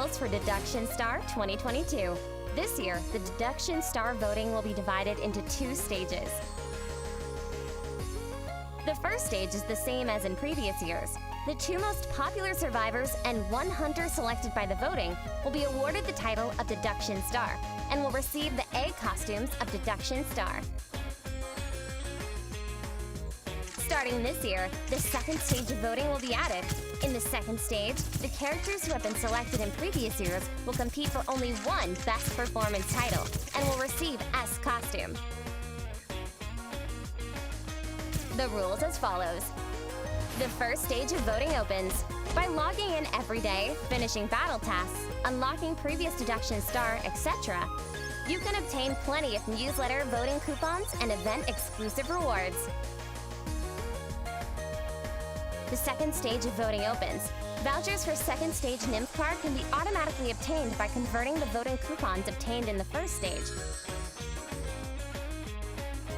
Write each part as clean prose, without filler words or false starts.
Finals for Deduction Star 2022. This year, the Deduction Star voting will be divided into 2 stages. The first stage is the same as in previous years. The 2 most popular survivors and 1 hunter selected by the voting will be awarded the title of Deduction Star and will receive the egg costumes of Deduction Star. Starting this year, the second stage of voting will be added. In the second stage, the characters who have been selected in previous years will compete for only 1 Best Performance title and will receive S costume. The rules as follows. The first stage of voting opens by logging in every day, finishing battle tasks, unlocking previous Deduction Star, etc. You can obtain plenty of newsletter voting coupons and event-exclusive rewards. The second stage of voting opens. Vouchers for second stage nymph card can be automatically obtained by converting the voting coupons obtained in the first stage.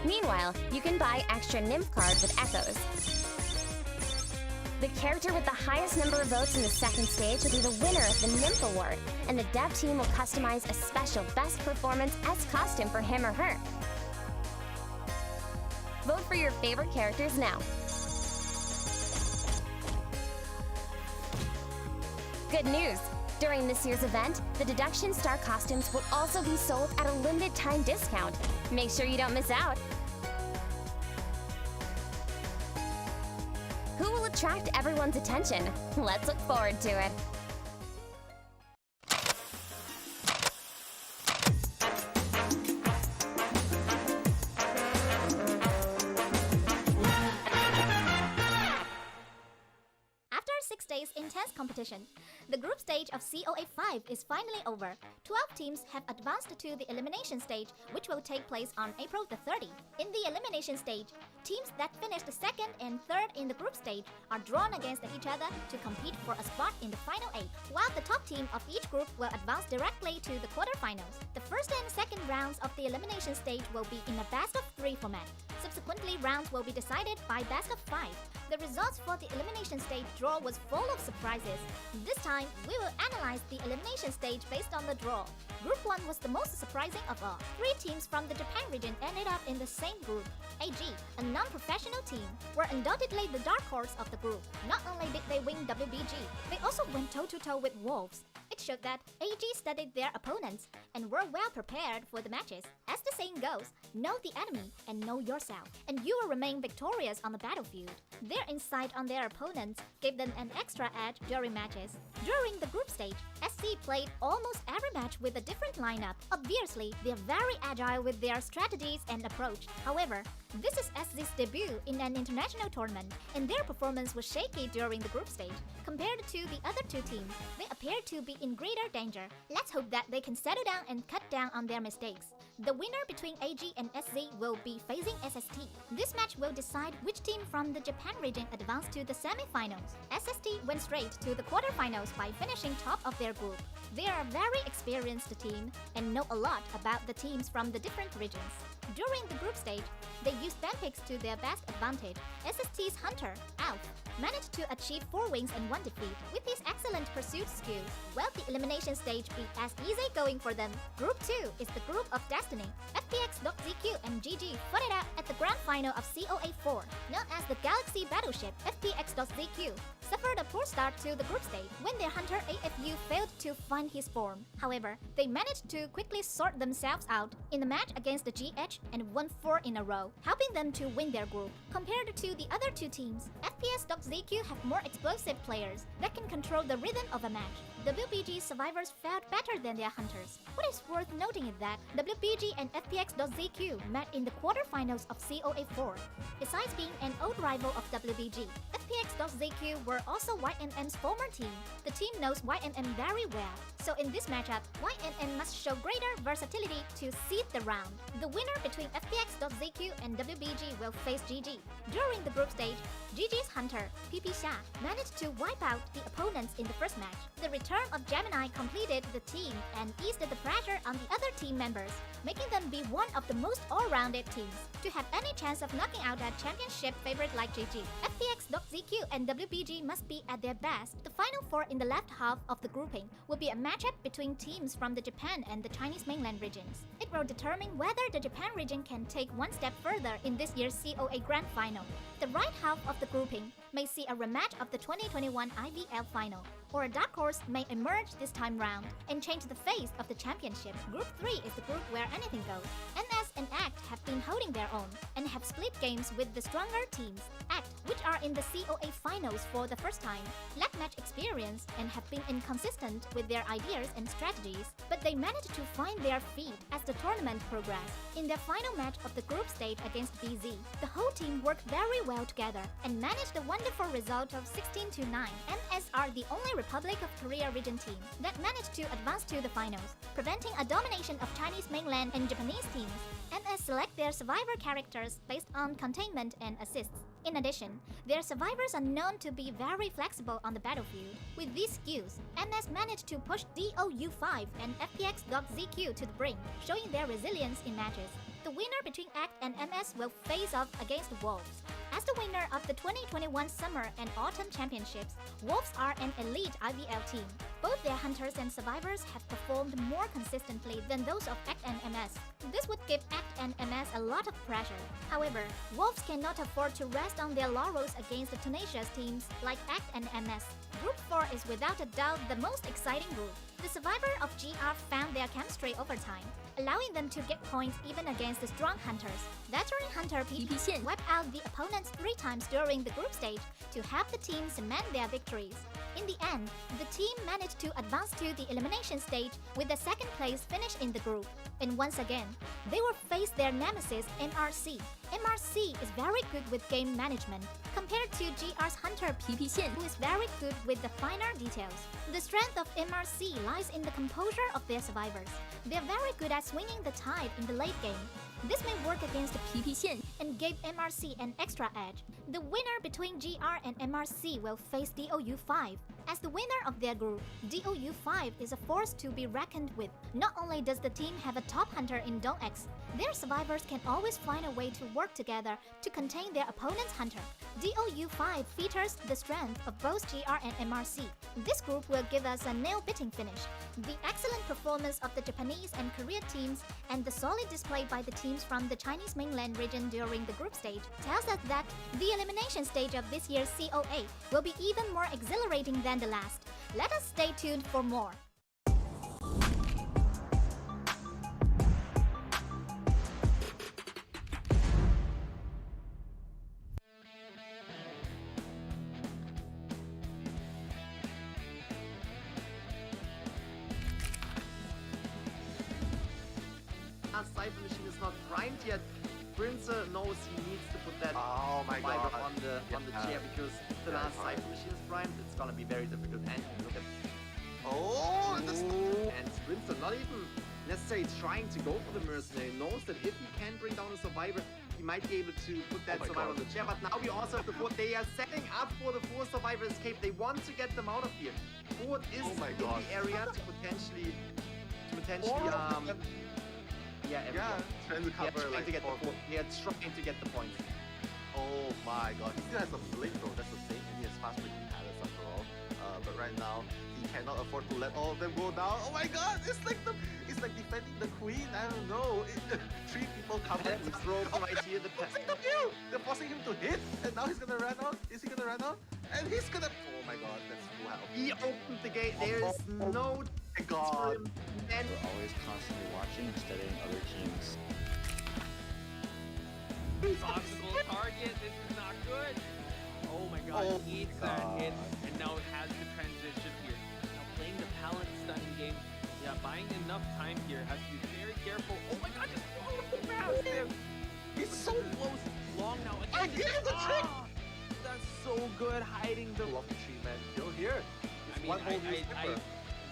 Meanwhile, you can buy extra nymph cards with echoes. The character with the highest number of votes in the second stage will be the winner of the Nymph Award, and the dev team will customize a special Best Performance S costume for him or her. Vote for your favorite characters now. Good news! During this year's event, the Deduction Star costumes will also be sold at a limited time discount. Make sure you don't miss out. Who will attract everyone's attention? Let's look forward to it. After 6 days intense competition, the group stage of COA V is finally over. 12 teams have advanced to the elimination stage, which will take place on April the 30th. In the elimination stage, teams that finished second and third in the group stage are drawn against each other to compete for a spot in the final 8, while the top team of each group will advance directly to the quarterfinals. The first and second rounds of the elimination stage will be in a best-of-3 format. Subsequently, rounds will be decided by best-of-5. The results for the elimination stage draw was full of surprises. This time, we will analyze the elimination stage based on the draw. Group 1 was the most surprising of all. 3 teams from the Japan region ended up in the same group. AG, a non-professional team, were undoubtedly the dark horse of the group. Not only did they win WBG, they also went toe-to-toe with Wolves. It showed that AG studied their opponents and were well prepared for the matches. As the saying goes, know the enemy and know yourself, and you will remain victorious on the battlefield. Their insight on their opponents gave them an extra edge during matches. During the group stage, SC played almost every match with a different lineup. Obviously, they are very agile with their strategies and approach. However, this is SC's debut in an international tournament, and their performance was shaky during the group stage. Compared to the other 2 teams, they appeared to be in greater danger. Let's hope that they can settle down and cut down on their mistakes. The winner between AG and SC will be facing SST. This match will decide which team from the Japan region advanced to the semi-finals. SST went straight to the quarterfinals by finishing top of their group. They are a very experienced team and know a lot about the teams from the different regions. During the group stage, they used fan picks to their best advantage. SST's Hunter, Alf, managed to achieve 4 wins and 1 defeat. With his excellent pursuit skills, will the elimination stage be as easy going for them? Group 2 is the Group of Destiny. FPX.ZQ and GG fought it out at the grand final of COA 4. Known as the Galaxy Battleship, FPX.ZQ suffered a poor start to the group stage when their hunter AFU failed to find his form. However, they managed to quickly sort themselves out in the match against the GH and won 4 in a row, helping them to win their group. Compared to the other 2 teams, FPS.ZQ have more explosive players that can control the rhythm of a match. WBG survivors fared better than their hunters. What is worth noting is that WBG and FPX.ZQ met in the quarterfinals of COA 4. Besides being an old rival of WBG, FPX.ZQ were also YNM's former team. The team knows YNM very well, so in this matchup, YNM must show greater versatility to seed the round. The winner between FPX.ZQ and WBG will face GG. During the group stage, GG's hunter, PP Sha, managed to wipe out the opponents in the first match. The return return of Gemini completed the team and eased the pressure on the other team members, making them be one of the most all-rounded teams. To have any chance of knocking out a championship favorite like GG, FPX.ZQ and WPG must be at their best. The final four in the left half of the grouping will be a matchup between teams from the Japan and the Chinese mainland regions. It will determine whether the Japan region can take one step further in this year's COA Grand Final. The right half of the grouping may see a rematch of the 2021 IVL final, or a dark horse may emerge this time round and change the face of the championship. Group 3 is the group where anything goes. NS and ACT have been holding their own and have split games with the stronger teams. ACT, which are in the COA finals for the first time, lack match experience and have been inconsistent with their ideas and strategies, but they managed to find their feet as the tournament progressed. In their final match of the group stage against BZ, the whole team worked very well together and managed a wonderful result of 16-9. NS are the only Republic of Korea region team that managed to advance to the finals, preventing a domination of Chinese mainland and Japanese teams. NS select their survivor characters based on containment and assists. In addition, their survivors are known to be very flexible on the battlefield. With these skills, NS managed to push DOU5 and FPX.ZQ to the brink, showing their resilience in matches. The winner between ACT and MS will face off against Wolves. As the winner of the 2021 Summer and Autumn Championships, Wolves are an elite IVL team. Both their hunters and survivors have performed more consistently than those of ACT and MS. This would give ACT and MS a lot of pressure. However, Wolves cannot afford to rest on their laurels against the tenacious teams like ACT and MS. Group 4 is without a doubt the most exciting group. The survivor of GR found their chemistry over time, allowing them to get points even against the strong hunters. Veteran hunter PP wiped out the opponents 3 times during the group stage to help the team cement their victories. In the end, the team managed to advance to the elimination stage with the second place finish in the group. And once again, they will face their nemesis MRC. MRC is very good with game management, compared to GR's hunter PP who is very good with the finer details. The strength of MRC lies in the composure of their survivors. They are very good at swinging the tide in the late game. This may work against the PP and gave MRC an extra edge. The winner between GR and MRC will face DOU5. As the winner of their group, DOU5 is a force to be reckoned with. Not only does the team have a top hunter in DONX, their survivors can always find a way to work together to contain their opponent's hunter. DOU5 features the strength of both GR and MRC. This group will give us a nail-biting finish. The excellent performance of the Japanese and Korean teams and the solid display by the teams from the Chinese mainland region during the group stage tells us that the elimination stage of this year's COA will be even more exhilarating than the last. Let us stay tuned for more. Cypher machine is not primed yet. Prince knows he needs to put that Oh my fiber god. on the chair, because if the last Cypher machine is primed, it's gonna be very difficult. And look at and Winston not even necessarily trying to go for the mercenary. Knows that if he can bring down a survivor, he might be able to put that survivor on the chair. But now we also have the Ford. They are setting up for the 4 survivor escape. They want to get them out of here. Ford is in the area to potentially trying to cover trying like to get the point. They are trying to get the points. Oh my god, he still has some blade though, that's the thing, and he has fast breaking palace after all. But right now, he cannot afford to let all of them go down. Oh my god, it's like defending the queen, I don't know. 3 people covered That's broken right here. forcing the kill! They're forcing him to hit, and now he's gonna run out. Is he gonna run out? And he's gonna... Oh my god, that's full health. He opened the gate. There is no my god. And We're always constantly watching and studying other teams. Possible target, this is not good. Oh my god, he needs that hit, and now it has to transition here. Now playing the pallet stunning game, yeah, buying enough time here, has to be very careful. Oh my god, just follow past him. He's so close, long now. I gave him the trick! That's so good, hiding the... Love the tree, man. Still here. I mean,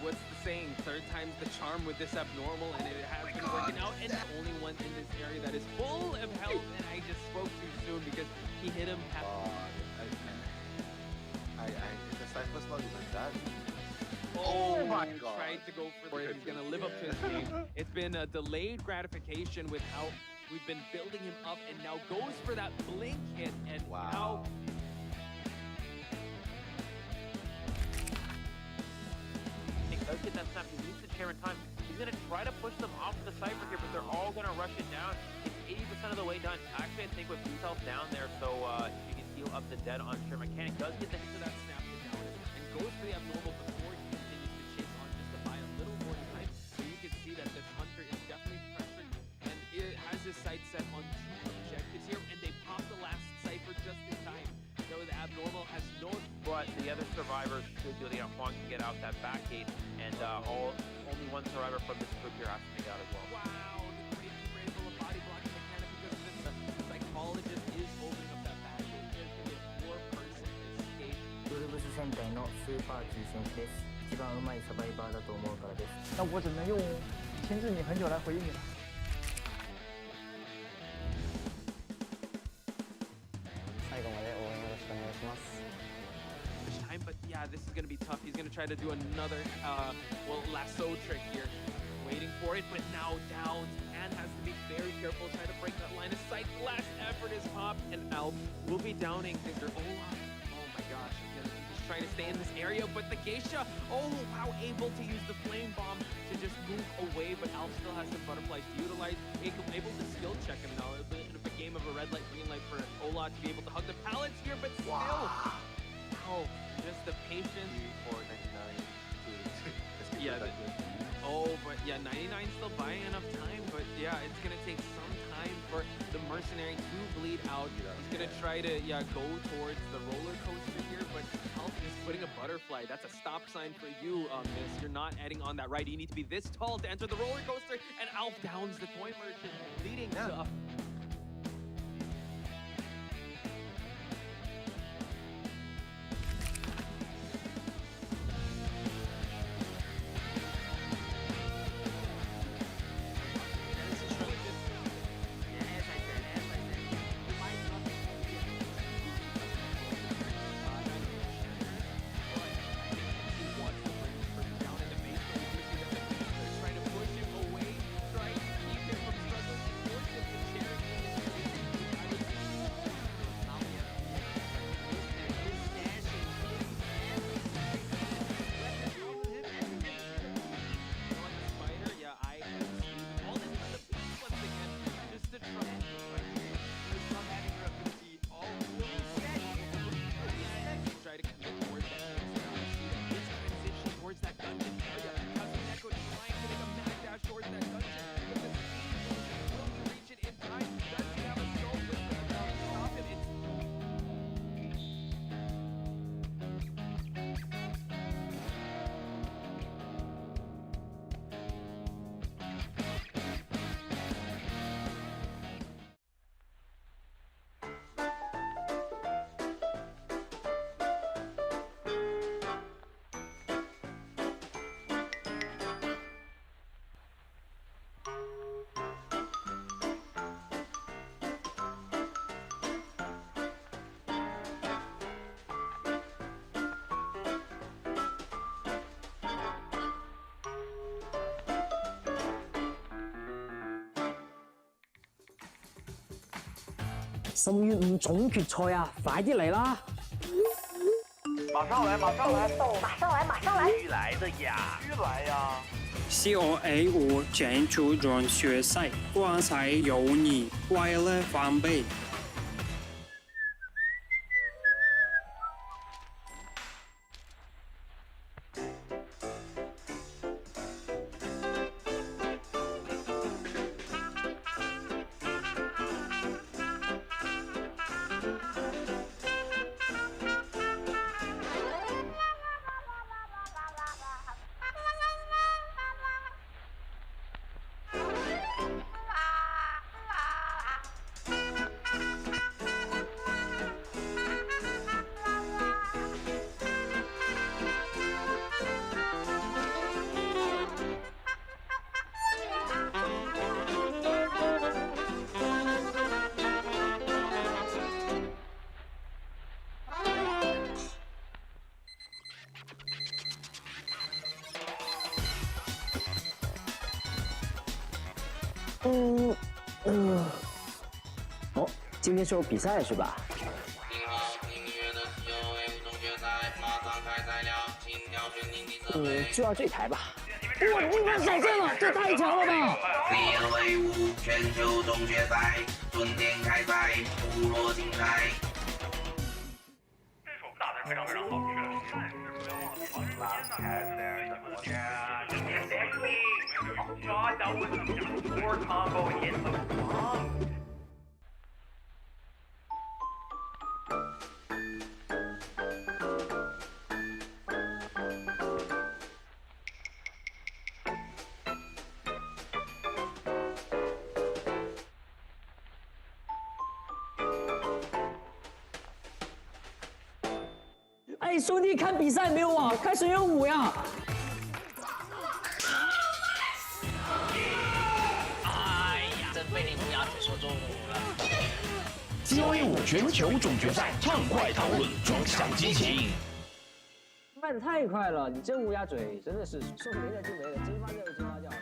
what's the saying? 3rd time's the charm with this abnormal, and it has been working out. And the only one in this area that is full of health, and I just spoke too soon because he hit him. The Cypher's not even that. Oh my God. Tried to go for it. He's gonna live up to Yeah. his name. It's been a delayed gratification with how we've been building him up, and now goes for that blink hit, and Wow. now He does get that snap. He leaves the chair in time. He's going to try to push them off the Cypher here, but they're all going to rush it down. It's 80% of the way done. Actually, I think with himself down there, so he can heal up the dead on Chair Mechanic. Does get the hit to that snap hit down and goes for the abnormal before he continues to chase on just to buy a little more time. So you can see that this Hunter is definitely pressured, and it has his sights set on two objectives here, and they pop the last Cypher just in time. So the abnormal has no... But the other survivors should do the Juan to get out that back gate, and only one survivor from this group here has to make out as well. Wow, the great able of body blocking mechanic, because this psychologist is opening up that back gate. There's going to be a four-person escape. ウルブス戦隊のスーパーキー選手です。一番うまいサバイバーだと思うからです。那我只能用牵制你很久来回应你了。最後まで応援よろしくお願いします。 Time, but yeah, this is going to be tough. He's going to try to do another, lasso trick here. Waiting for it, but now downs and has to be very careful, try to break that line of sight. The last effort is popped, and Alf will be downing Victor. Oh my gosh, he's trying to stay in this area, but the Geisha, oh wow, able to use the flame bomb to just move away, but Alf still has some butterflies to utilize, able to skill check him now. A bit of a game of a red light, green light for Ola to be able to hug the pallets here, but still, oh, just the patience. 499 to Yeah, but yeah, 99 still buying enough time, but yeah, it's gonna take some time for the mercenary to bleed out. He's gonna try to go towards the roller coaster here, but Alf is putting a butterfly. That's a stop sign for you, Miss. You're not adding on that right. You need to be this tall to enter the roller coaster, and Alf downs the toy merchant, leading to a10月5總決賽啊，快啲嚟啦！馬上來，馬上來，马上来，马上来！必來的呀，必來呀！ COA V 進入準決賽，觀賽有你快樂翻倍。哦，今天是有比赛是吧？就要这台吧。哇，你把闪现了，这太强了吧 COA 5全球总决赛，春天开赛，部落竞赛。这首打得非常非常好听的，但是不要忘了旁God, that was a poor combo in the wrong. 哎，兄弟，看比赛没有啊？看谁有舞呀？哎呀，真被你乌鸦嘴说中午了。COA 5全球总决赛，畅快讨论，撞向激情。卖的太快了，你真乌鸦嘴，真的是说没了就没了，蒸发掉就蒸发掉了。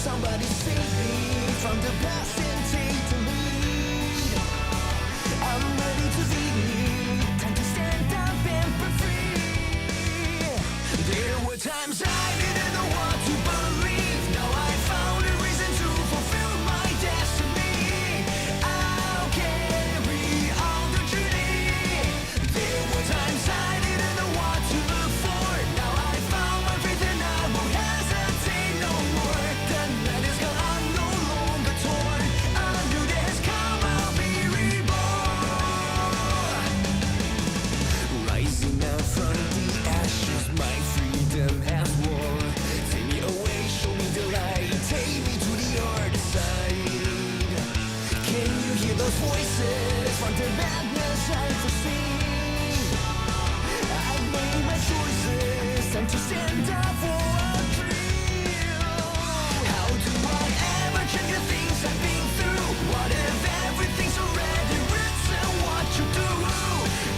Somebody save me from the past and take the lead. I'm ready to lead. Time to stand up and be free. There were times I didn't know what to believe. Now I found a reason to fulfill my destiny. I'll carry on the journey. There were times I didn't know what to look for. Now I found my faith and I won't hesitate no more. The night is gone, I'm no longer torn. A new day has come, I'll be reborn. Rising up from the ashes, my freedom has won. Take me away, show me the light. Take me to the other side. Can you hear those voices from the madness I foresee? I've made my choices, time to stand up for a dream. How do I ever change the things I've been through? What if everything's already written? What you do?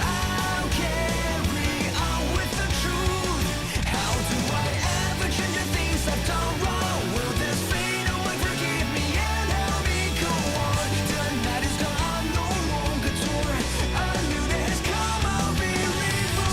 I'll carry on with the truth. How do I ever change the things I've done wrong? Will this fade away? Forgive me and help me go on. The night is gone, I'm no longer torn. A new day has come, I'll be reborn.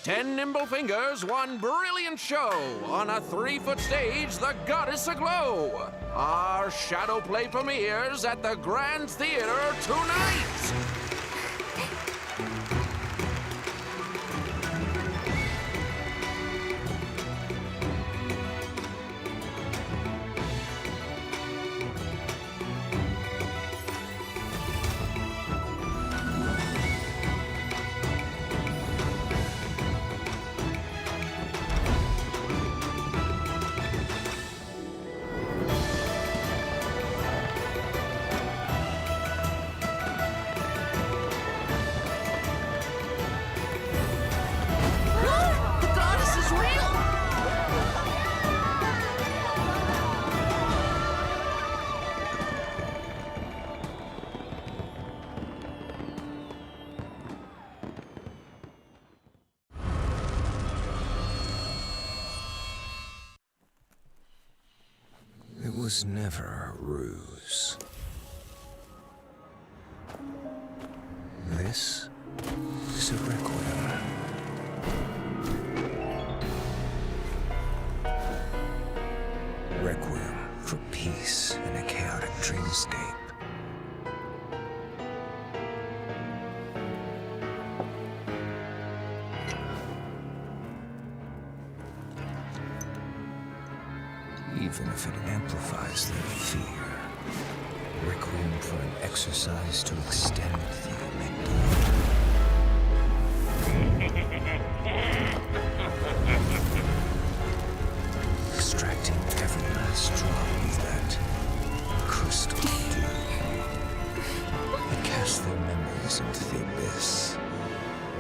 10 nimble fingers, one brilliant show. On a 3-foot stage, the goddess aglow. Our shadow play premieres at the Grand Theater tonight. It was never a ruse. This is a requiem. Requiem for peace in a chaotic dreamscape. Even if it amplifies their fear. Requiem for an exercise to extend the amygdala. Extracting every last drop of that crystal dew. They cast their memories into the abyss.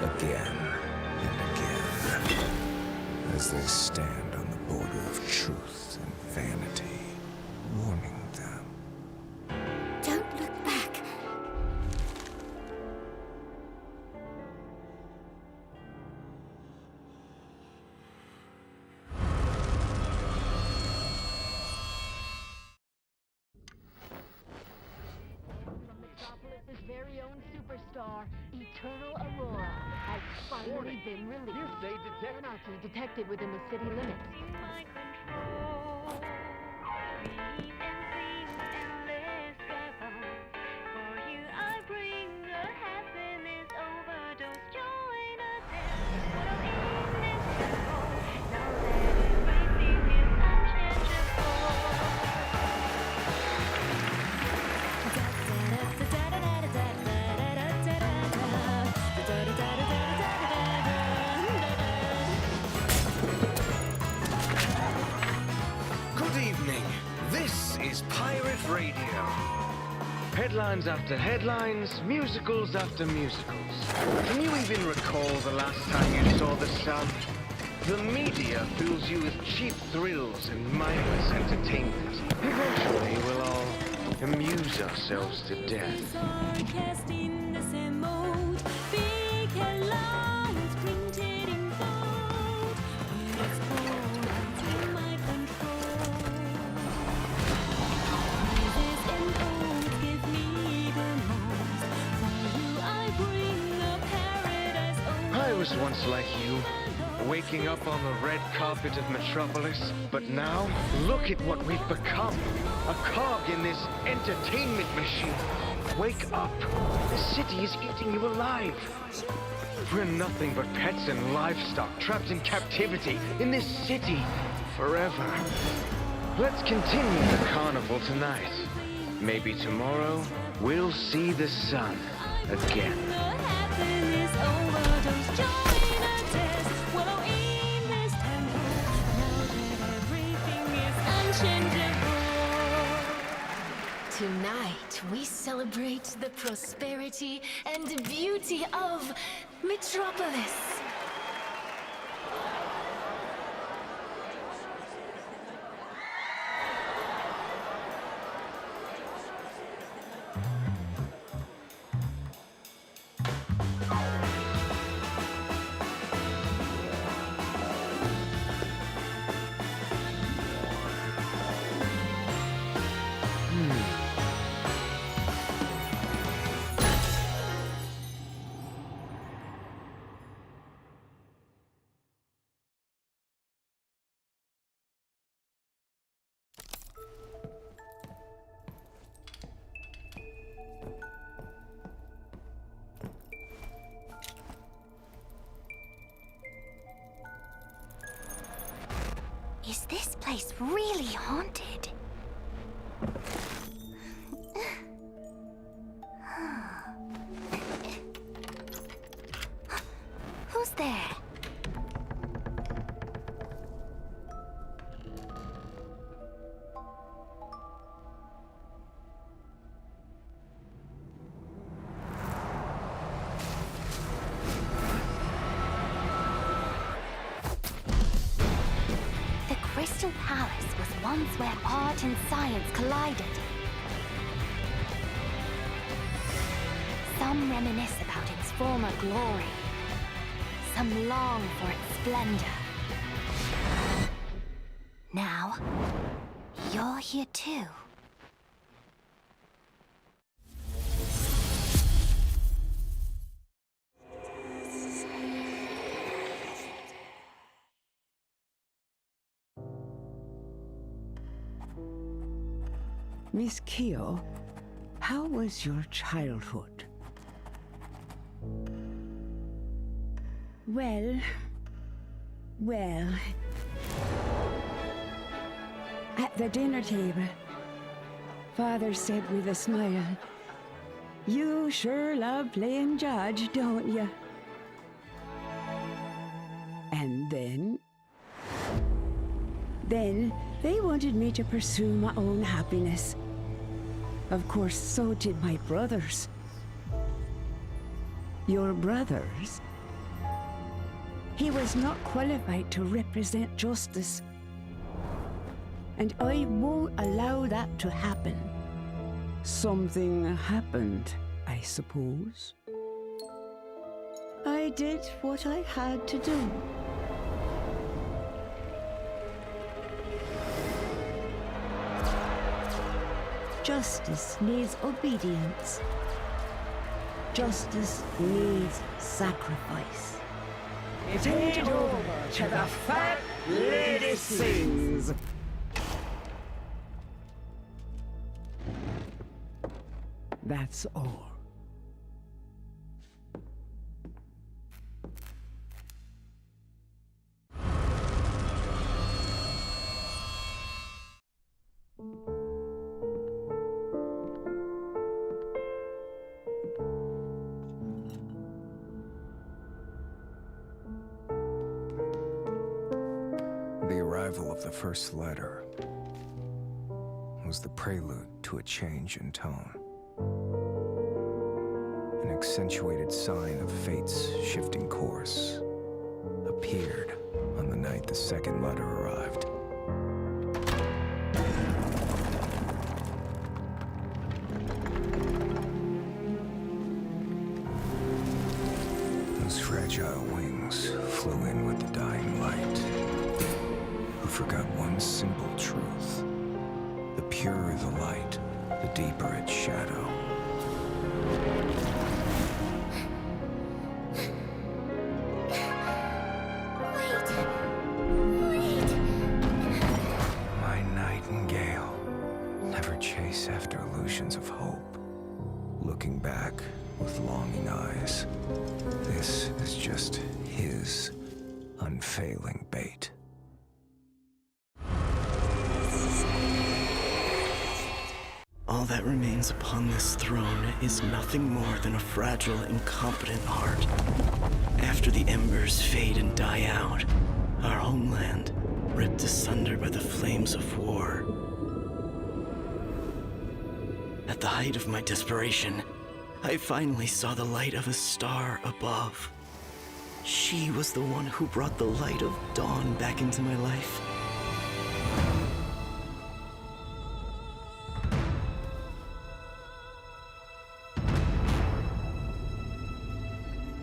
Again and again. As they stand on the border of truth and vanity, warning them. Don't look back. Metropolis' very own superstar, Eternal Aurora, has finally been released. Anarchy detected within the city limits. Good evening. This is Pirate Radio. Headlines after headlines, musicals after musicals. Can you even recall the last time you saw the sun? The media fills you with cheap thrills and mindless entertainment. Eventually, we'll all amuse ourselves to death. I was once like you, waking up on the red carpet of Metropolis. But now, look at what we've become. A cog in this entertainment machine. Wake up. The city is eating you alive. We're nothing but pets and livestock trapped in captivity in this city forever. Let's continue the carnival tonight. Maybe tomorrow, we'll see the sun again. Tonight, we celebrate the prosperity and beauty of Metropolis. really haunted. Who's there? The Crystal Palace was once where art and science collided. Some reminisce about its former glory. Some long for its splendor. Now, you're here too. Miss Kyo, how was your childhood? Well... At the dinner table, Father said with a smile, "You sure love playing judge, don't you?" And then they wanted me to pursue my own happiness. Of course, so did my brothers. Your brothers? He was not qualified to represent justice. And I won't allow that to happen. Something happened, I suppose. I did what I had to do. Justice needs obedience. Justice needs sacrifice. Take it over to the Fat Lady Sings. That's all. The arrival of the first letter was the prelude to a change in tone. An accentuated sign of fate's shifting course appeared on the night the second letter arrived. Those fragile wings flew in with the dying light, who forgot one simple truth. The purer the light, the deeper its shadow. My nightingale, never chase after illusions of hope. Looking back with longing eyes, this is just his unfailing bait. All that remains upon this throne is nothing more than a fragile, incompetent heart. After the embers fade and die out, our homeland, ripped asunder by the flames of war. At the height of my desperation, I finally saw the light of a star above. She was the one who brought the light of dawn back into my life.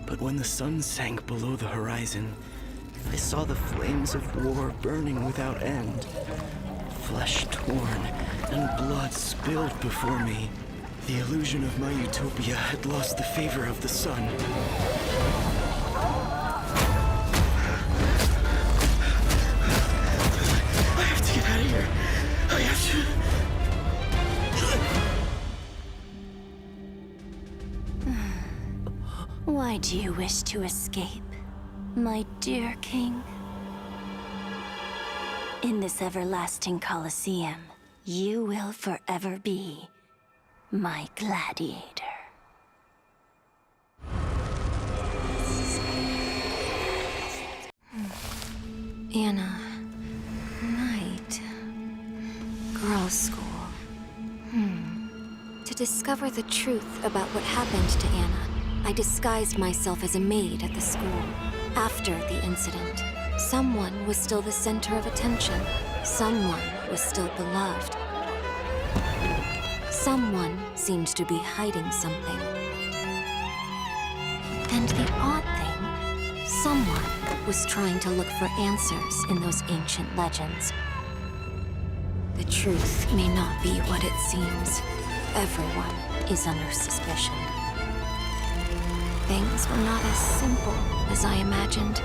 But when the sun sank below the horizon, I saw the flames of war burning without end. Flesh torn and blood spilled before me. The illusion of my utopia had lost the favor of the sun. I have to get out of here. I have to... Why do you wish to escape, my dear king? In this everlasting Colosseum, you will forever be my gladiator. Anna. Night. Girls' school. To discover the truth about what happened to Anna, I disguised myself as a maid at the school. After the incident, someone was still the center of attention. Someone was still beloved. Someone seemed to be hiding something. And the odd thing, someone was trying to look for answers in those ancient legends. The truth may not be what it seems. Everyone is under suspicion. Things were not as simple as I imagined.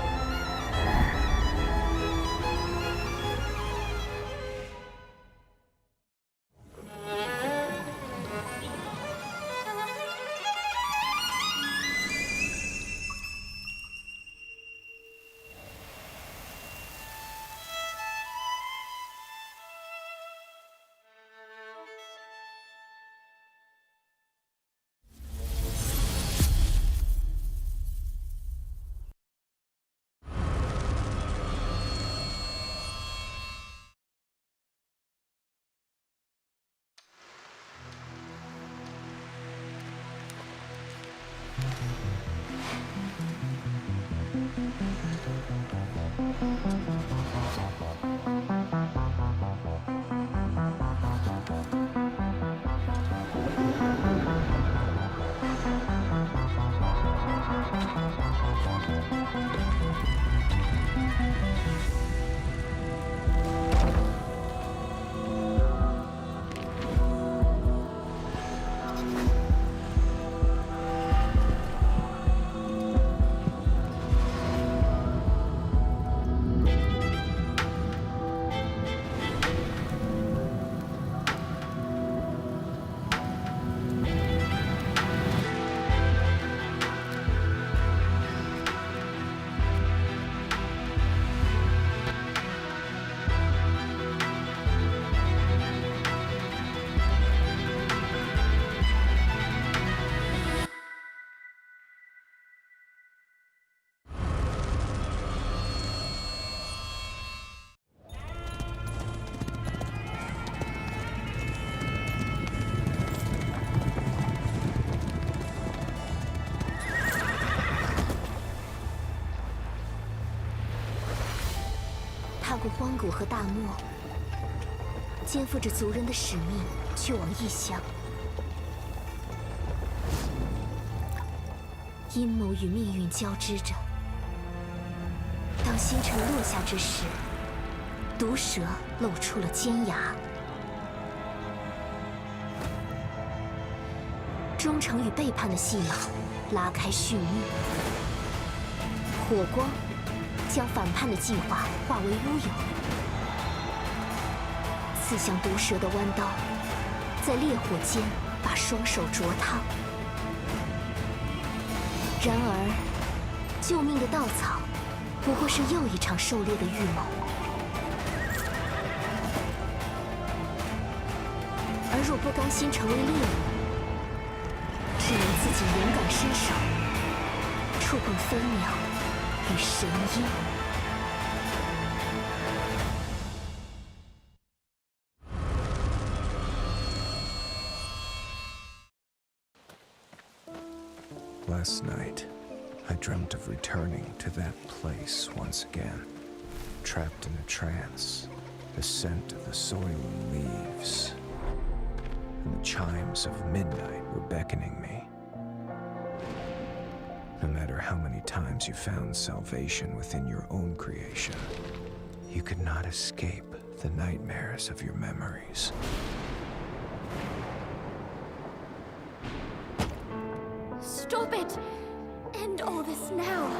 踏过荒谷和大漠，肩负着族人的使命，去往异乡。阴谋与命运交织着。当星辰落下之时，毒蛇露出了尖牙。忠诚与背叛的戏码拉开序幕。火光将反叛的计划化为乌有，刺向毒蛇的弯刀，在烈火间把双手灼烫。然而，救命的稻草不过是又一场狩猎的预谋。而若不甘心成为猎物，只能自己勇敢伸手，触碰飞鸟与神鹰。Last night, I dreamt of returning to that place once again, trapped in a trance, the scent of the soiling leaves, and the chimes of midnight were beckoning me. No matter how many times you found salvation within your own creation, you could not escape the nightmares of your memories. Stop it! End all this now.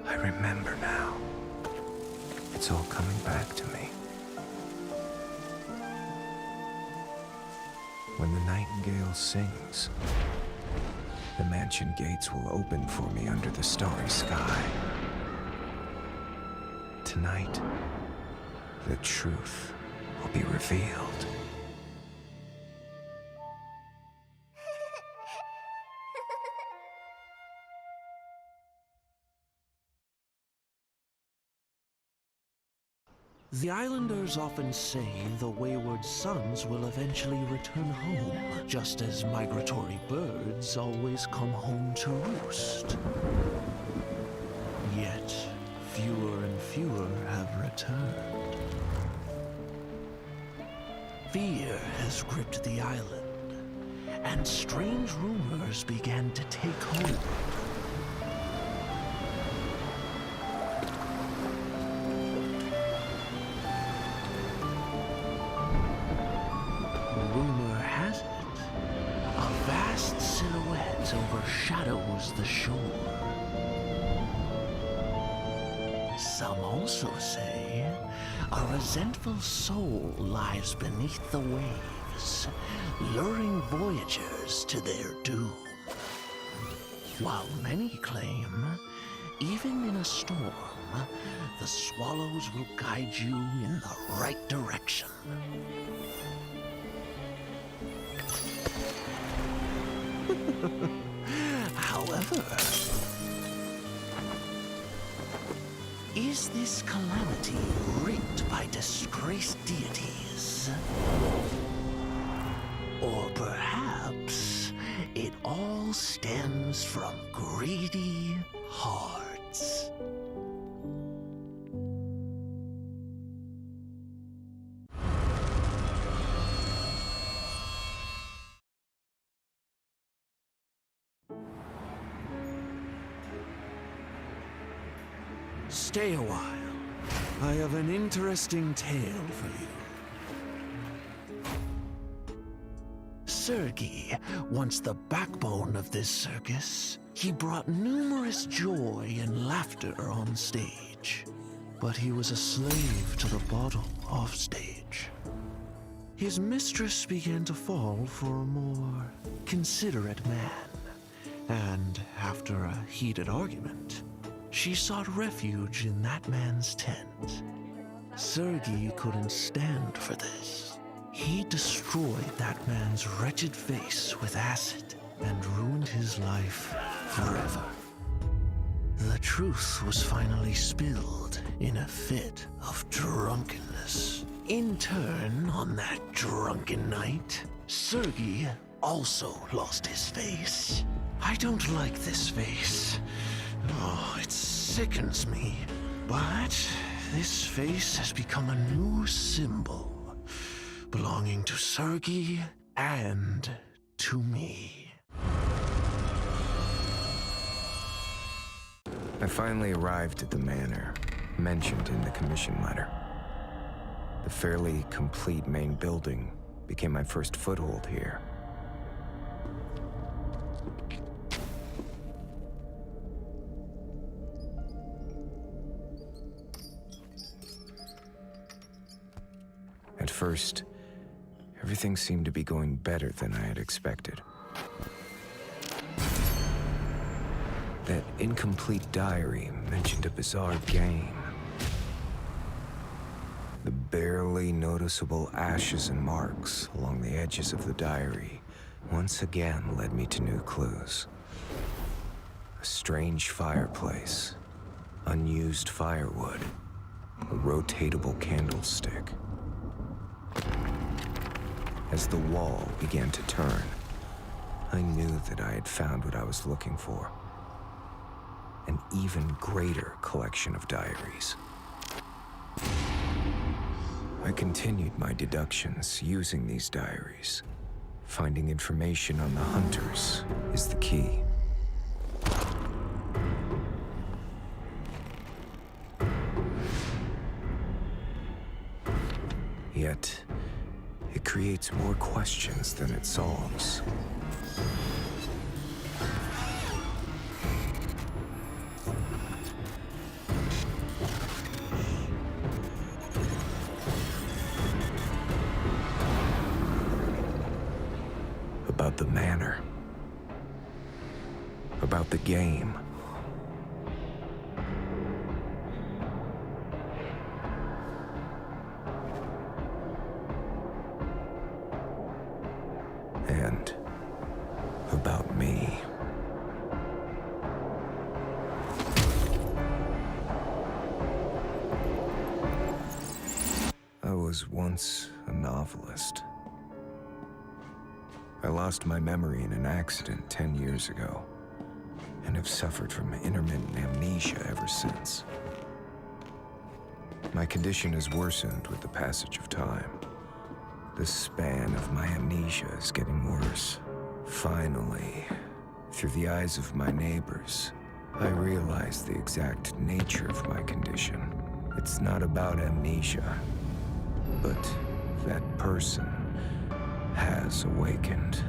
I remember now. It's all coming back to me. When the nightingale sings, the mansion gates will open for me under the starry sky. tonight, the truth will be revealed. The islanders often say the wayward sons will eventually return home, just as migratory birds always come home to roost. Yet, fewer and fewer have returned. Fear has gripped the island, and strange rumors began to take hold. Rumor has it, a vast silhouette overshadows the shore. Some also say a resentful soul lies beneath the waves, luring voyagers to their doom. While many claim, even in a storm, the swallows will guide you in the right direction. However, is this calamity writ by disgraced deities? Or perhaps it all stems from greedy hearts? Stay a while. I have an interesting tale for you. Sergei, once the backbone of this circus, he brought numerous joy and laughter on stage. But he was a slave to the bottle off stage. His mistress began to fall for a more considerate man. And after a heated argument, she sought refuge in that man's tent. Sergei couldn't stand for this. He destroyed that man's wretched face with acid and ruined his life forever. The truth was finally spilled in a fit of drunkenness. In turn, on that drunken night, Sergei also lost his face. I don't like this face. Oh, it sickens me. But this face has become a new symbol, belonging to Sergei and to me. I finally arrived at the manor, mentioned in the commission letter. The fairly complete main building became my first foothold here. At first, everything seemed to be going better than I had expected. That incomplete diary mentioned a bizarre game. The barely noticeable ashes and marks along the edges of the diary once again led me to new clues. A strange fireplace, unused firewood, a rotatable candlestick. As the wall began to turn, I knew that I had found what I was looking for. An even greater collection of diaries. I continued my deductions using these diaries. Finding information on the hunters is the key. Yet, it creates more questions than it solves. About the manor. About the game. was once a novelist. I lost my memory in an accident 10 years ago, and have suffered from intermittent amnesia ever since. My condition has worsened with the passage of time. The span of my amnesia is getting worse. Finally, through the eyes of my neighbors, I realize the exact nature of my condition. It's not about amnesia, but that person has awakened.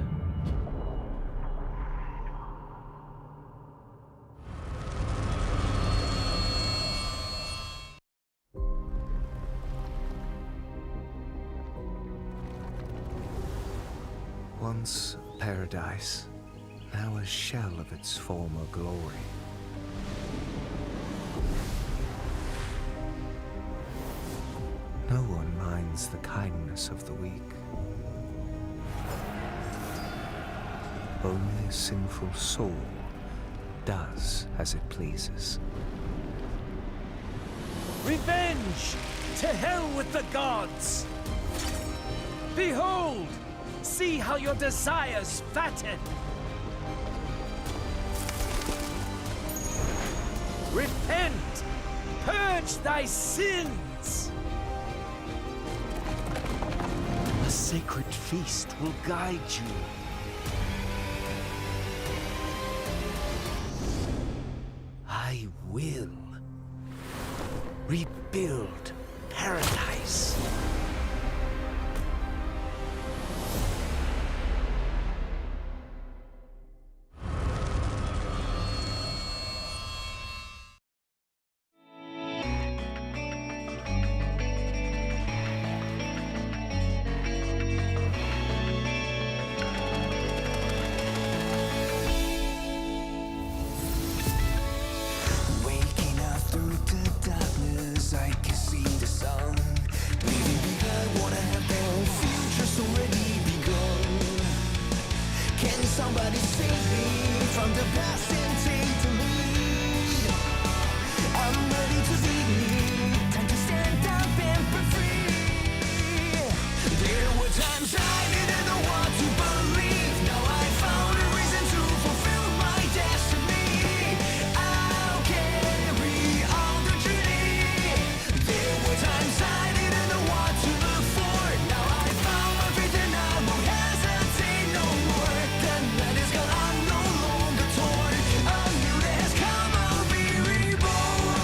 Once paradise, now a shell of its former glory. No one minds the kindness of the weak. Only a sinful soul does as it pleases. Revenge! To hell with the gods! Behold! See how your desires fatten! Repent! Purge thy sins! A sacred feast will guide you. I will rebuild paradise. I can see the sun. Leaving behind what I have their future's already begun. Can somebody save me from the past and take the lead? I'm ready to lead. Time to stand up and be free. There were times I didn't know what to believe. Now I found a reason to fulfill my destiny. I'll carry on the journey. There were times I didn't know what to look for. Now I found my faith and I won't hesitate no more. The night is gone, I'm no longer torn. A new day has come, I'll be reborn.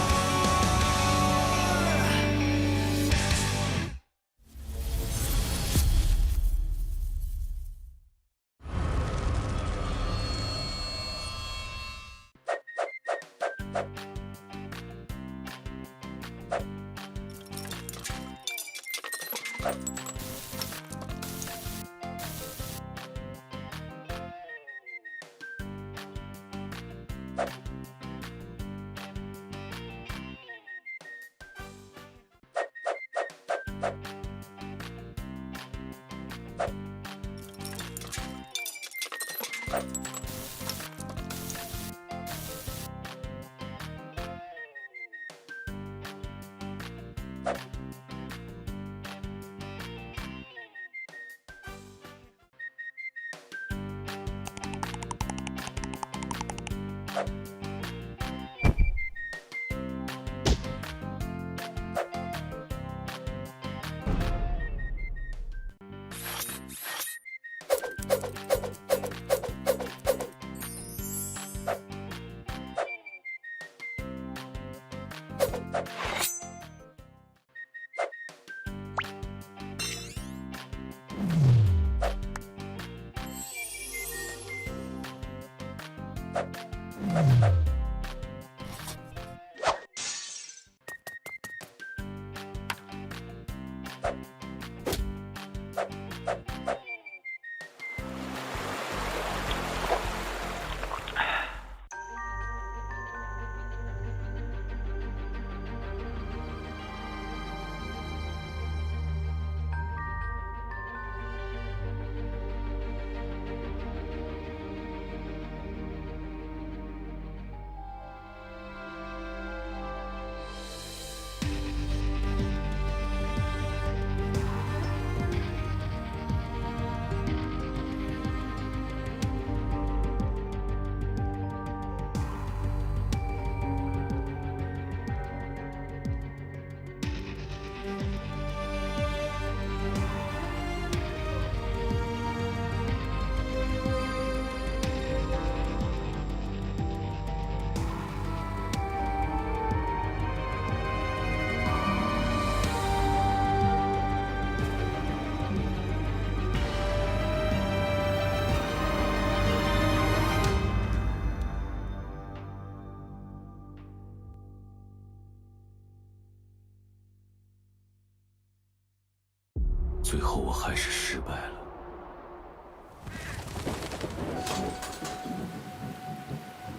后我还是失败了。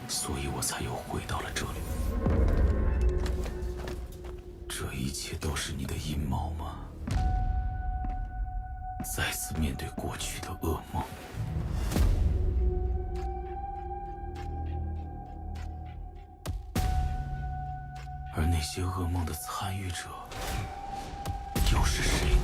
所以我才又回到了这里。这一切都是你的阴谋吗？再次面对过去的噩梦。而那些噩梦的参与者又是谁呢？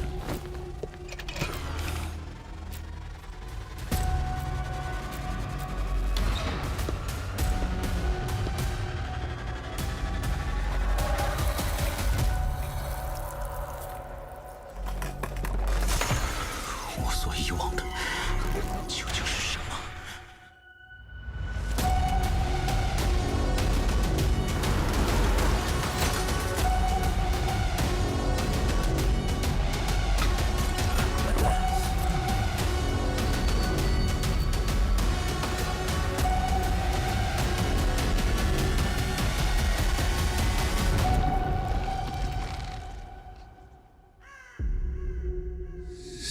我所遗忘的究竟是什么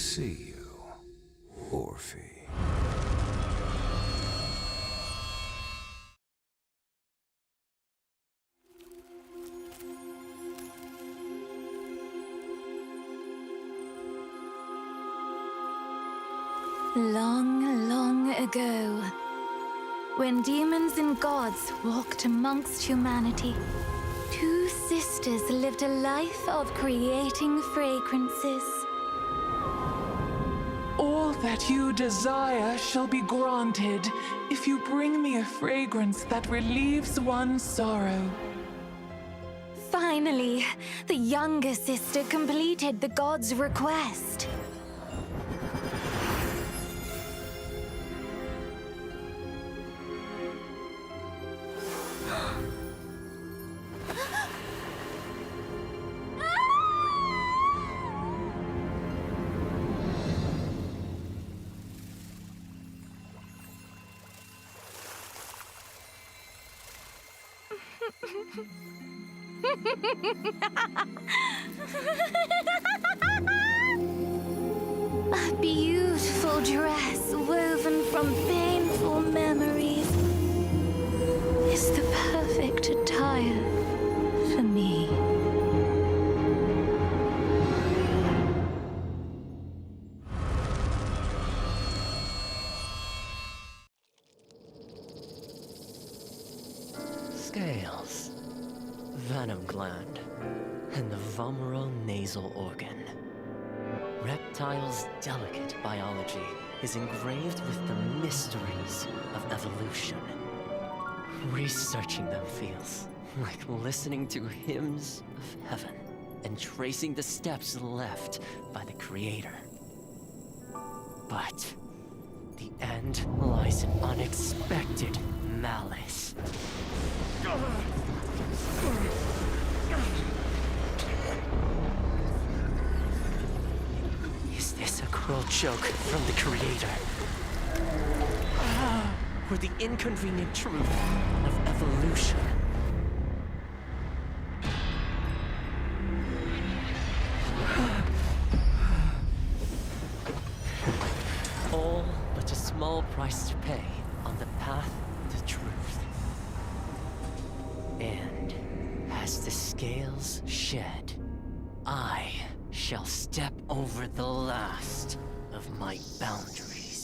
？See you, Orphe. Long, long ago, when demons and gods walked amongst humanity, two sisters lived a life of creating fragrances. All that you desire shall be granted if you bring me a fragrance that relieves one's sorrow. Finally, the younger sister completed the god's request. A beautiful dress woven from painful memories is the perfect attire for me. Scales, venom gland, and the vomeral nasal organ. Reptiles' delicate biology is engraved with the mysteries of evolution. Researching them feels like listening to hymns of heaven and tracing the steps left by the Creator. But the end lies in unexpected malice. Is this a cruel joke from the Creator? Or the inconvenient truth of evolution? All but a small price to pay on the path to truth. And as the scales shed, I shall step over the last of my boundaries.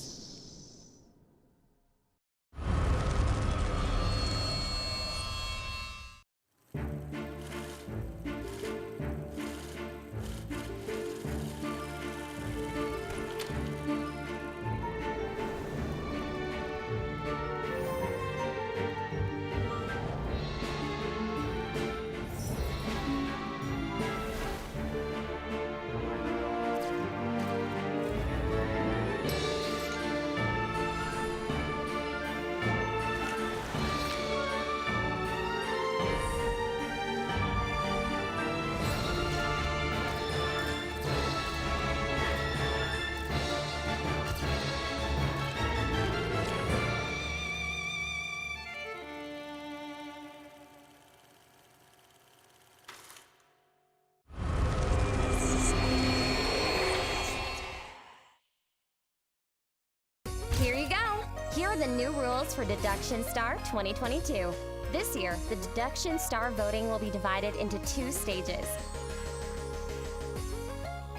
the new rules for Deduction Star 2022. This year, the Deduction Star voting will be divided into 2 stages.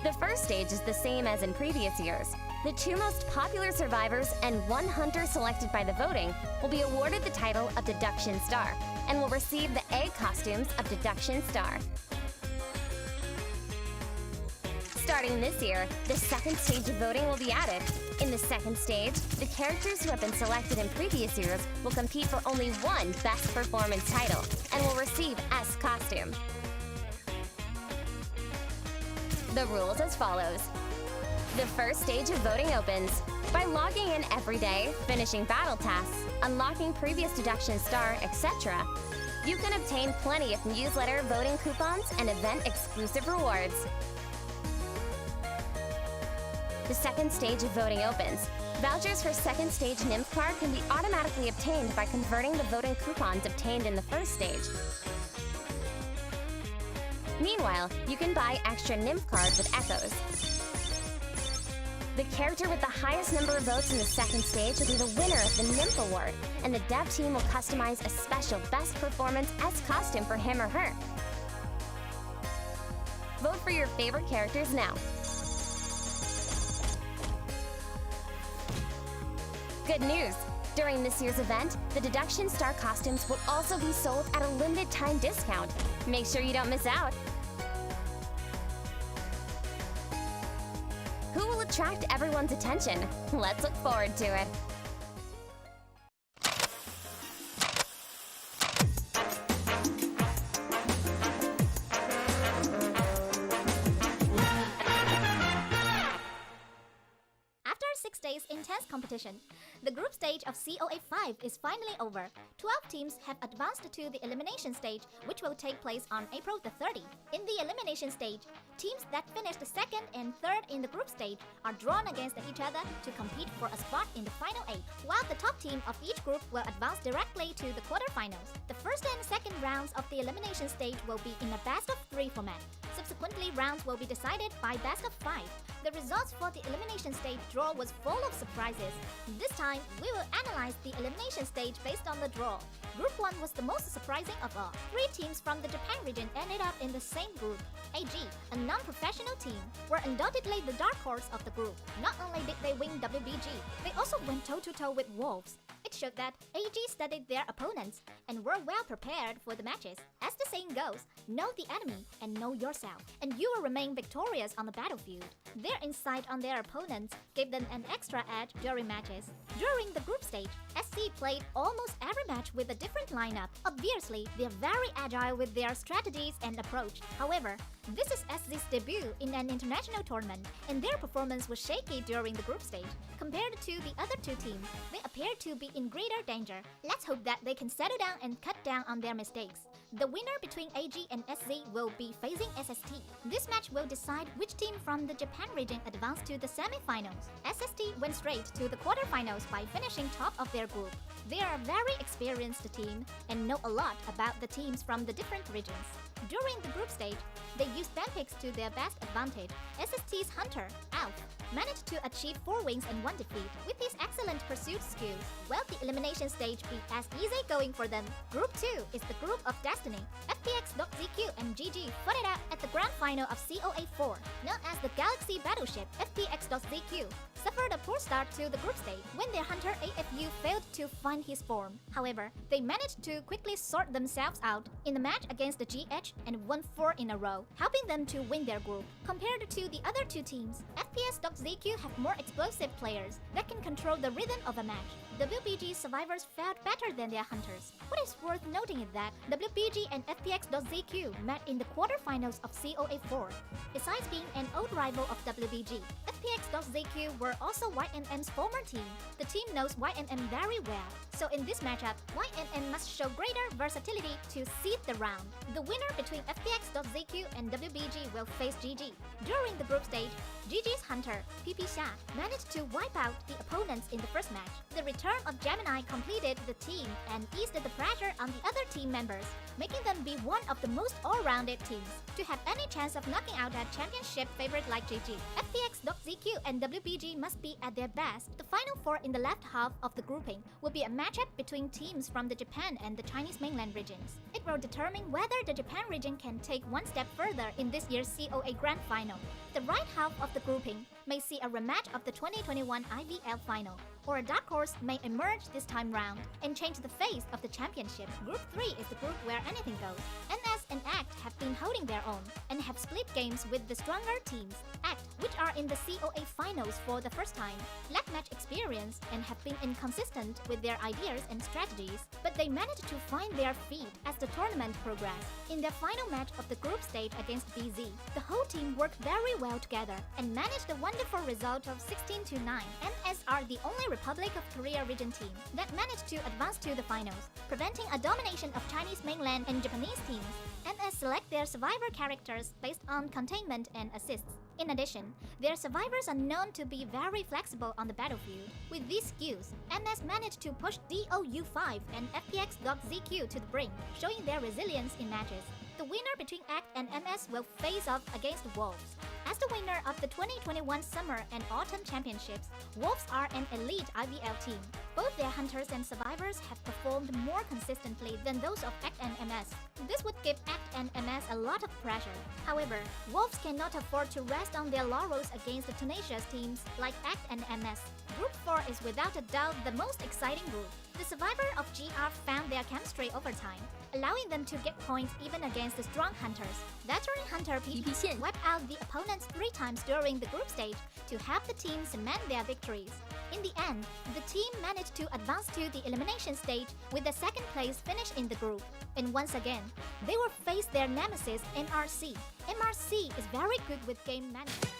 The first stage is the same as in previous years. The 2 most popular survivors and 1 hunter selected by the voting will be awarded the title of Deduction Star and will receive the egg costumes of Deduction Star. Starting this year, the second stage of voting will be added. In the second stage, the characters who have been selected in previous years will compete for only 1 Best Performance title and will receive S costume. The rules as follows. The first stage of voting opens by logging in every day, finishing battle tasks, unlocking previous Deduction Star, etc. You can obtain plenty of newsletter voting coupons and event-exclusive rewards. The second stage of voting opens. Vouchers for second stage nymph card can be automatically obtained by converting the voting coupons obtained in the first stage. Meanwhile, you can buy extra nymph cards with echoes. The character with the highest number of votes in the second stage will be the winner of the Nymph Award, and the dev team will customize a special Best Performance S costume for him or her. Vote for your favorite characters now. Good news! During this year's event, the Deduction Star costumes will also be sold at a limited time discount. Make sure you don't miss out. Who will attract everyone's attention? Let's look forward to it. After 6 days intense competition, the group stage of COA 5 is finally over. 12 teams have advanced to the elimination stage, which will take place on April the 30th. In the elimination stage, teams that finished 2nd and 3rd in the group stage are drawn against each other to compete for a spot in the final 8, while the top team of each group will advance directly to the quarterfinals. The first and second rounds of the elimination stage will be in a best-of-3 format. Subsequently, rounds will be decided by best-of-5. The results for the elimination stage draw was full of surprises. This time, we will analyze the elimination stage based on the draw. Group 1 was the most surprising of all. 3 teams from the Japan region ended up in the same group. AG, a non-professional team, were undoubtedly the dark horse of the group. Not only did they win WBG, they also went toe-to-toe with Wolves. It showed that AG studied their opponents and were well prepared for the matches. As the saying goes, know the enemy and know yourself, and you will remain victorious on the battlefield. Their insight on their opponents gave them an extra edge during matches. During the group stage, SC played almost every match with a different lineup. Obviously, they are very agile with their strategies and approach. However, this is SC's debut in an international tournament, and their performance was shaky during the group stage. Compared to the other 2 teams, they appeared to be in greater danger. Let's hope that they can settle down and cut down on their mistakes. The winner between AG and SC will be facing SST. This match will decide which team from the Japan region advanced to the semi-finals. SST went straight to the quarterfinals by finishing top of their group. They are a very experienced team and know a lot about the teams from the different regions. During the group stage, they used band picks to their best advantage. SST's Hunter, Alf, managed to achieve 4 wins and 1 defeat. With his excellent pursuit skills, will the elimination stage be as easy going for them? Group 2 is the group of destiny. FPX.ZQ and GG fought it out at the grand final of COA 4. Known as the Galaxy Battleship, FPX.ZQ suffered a poor start to the group stage when their hunter AFU failed to find his form. However, they managed to quickly sort themselves out in the match against the GH and won 4 in a row, helping them to win their group. Compared to the other 2 teams, FPS.ZQ have more explosive players that can control the rhythm of a match. WBG survivors fared better than their hunters. What is worth noting is that WBG and FPX.ZQ met in the quarterfinals of COA 4. Besides being an old rival of WBG, FPX.ZQ were also YNM's former team. The team knows YNM very well, So in this matchup, YNN must show greater versatility to seed the round. The winner between FPX.ZQ and WBG will face GG. During the group stage, GG's Hunter, PP Xia, managed to wipe out the opponents in the first match. The return of Gemini completed the team and eased the pressure on the other team members, making them be one of the most all-rounded teams. To have any chance of knocking out a championship favorite like GG, FPX.ZQ and WBG must be at their best. The final four in the left half of the grouping will be a matchup between teams from the Japan and the Chinese mainland regions. It will determine whether the Japan region can take one step further in this year's COA Grand Final. The right half of the grouping may see a rematch of the 2021 IVL Final, or a dark horse may emerge this time round and change the face of the championship. Group 3 is the group where anything goes. NS and ACT have been holding their own and have split games with the stronger teams. ACT, which are in the COA Finals for the first time, lack match experience and have been inconsistent with their ideas and strategies, but they managed to find their feet as the tournament progressed. In their final match of the group stage against BZ, the whole team worked very well together and managed a wonderful result of 16-9. NS are the only Republic of Korea region team that managed to advance to the finals, preventing a domination of Chinese mainland and Japanese teams. NS select their survivor characters based on containment and assists. In addition, their survivors are known to be very flexible on the battlefield. With these skills, NS managed to push DOU5 and FPX.ZQ to the brink, showing their resilience in matches. The winner between ACT and MS will face off against Wolves. As the winner of the 2021 Summer and Autumn Championships, Wolves are an elite IVL team. Both their hunters and survivors have performed more consistently than those of ACT and MS. This would give ACT and MS a lot of pressure. However, Wolves cannot afford to rest on their laurels against the tenacious teams like ACT and MS. Group 4 is without a doubt the most exciting group. The survivor of GR found their chemistry over time, allowing them to get points even against the strong hunters. Veteran hunter PP Xian wiped out the opponents 3 times during the group stage to help the team cement their victories. In the end, the team managed to advance to the elimination stage with the second place finish in the group. And once again, they will face their nemesis MRC. MRC is very good with game management.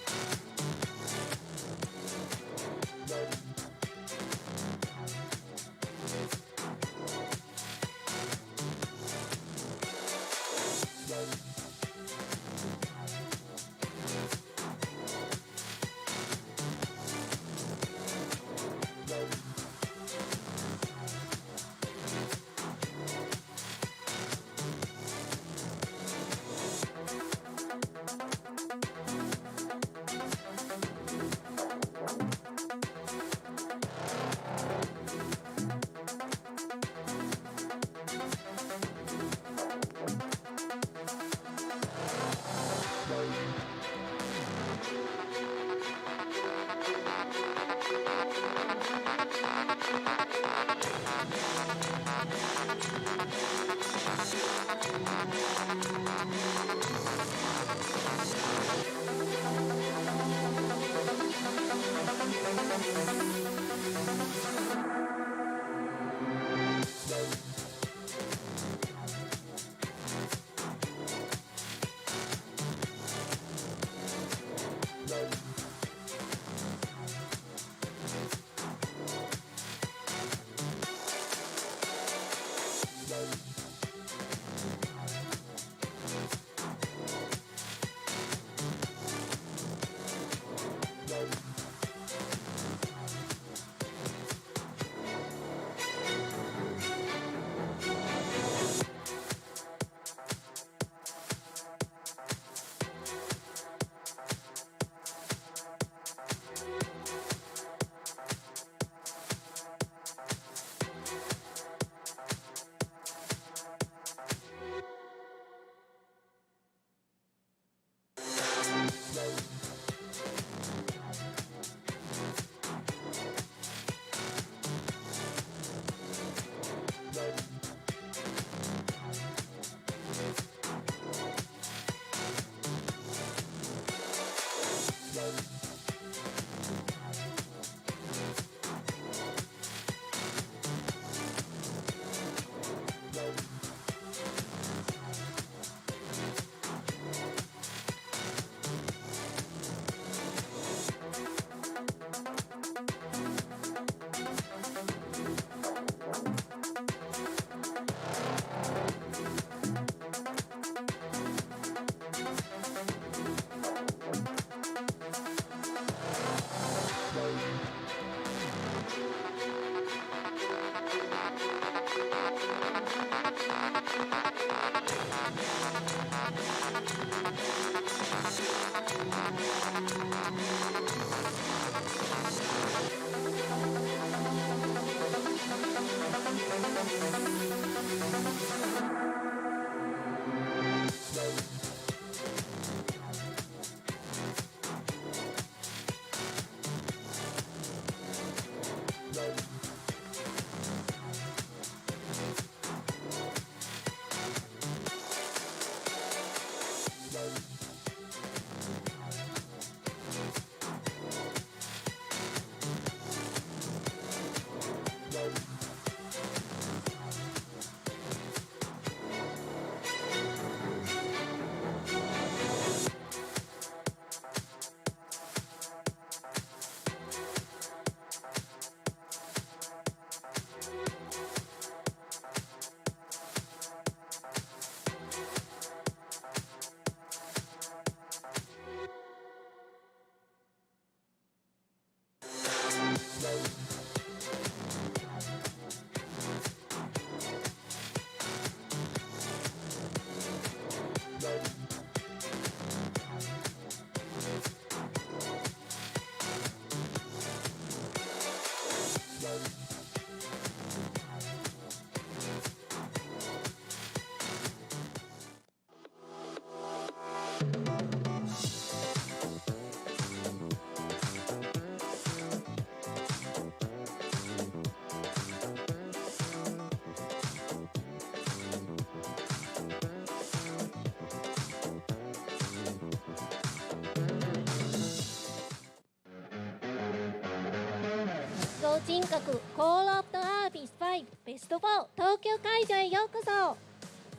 同人格コールオブアービス5ベスト4東京会場へようこそ。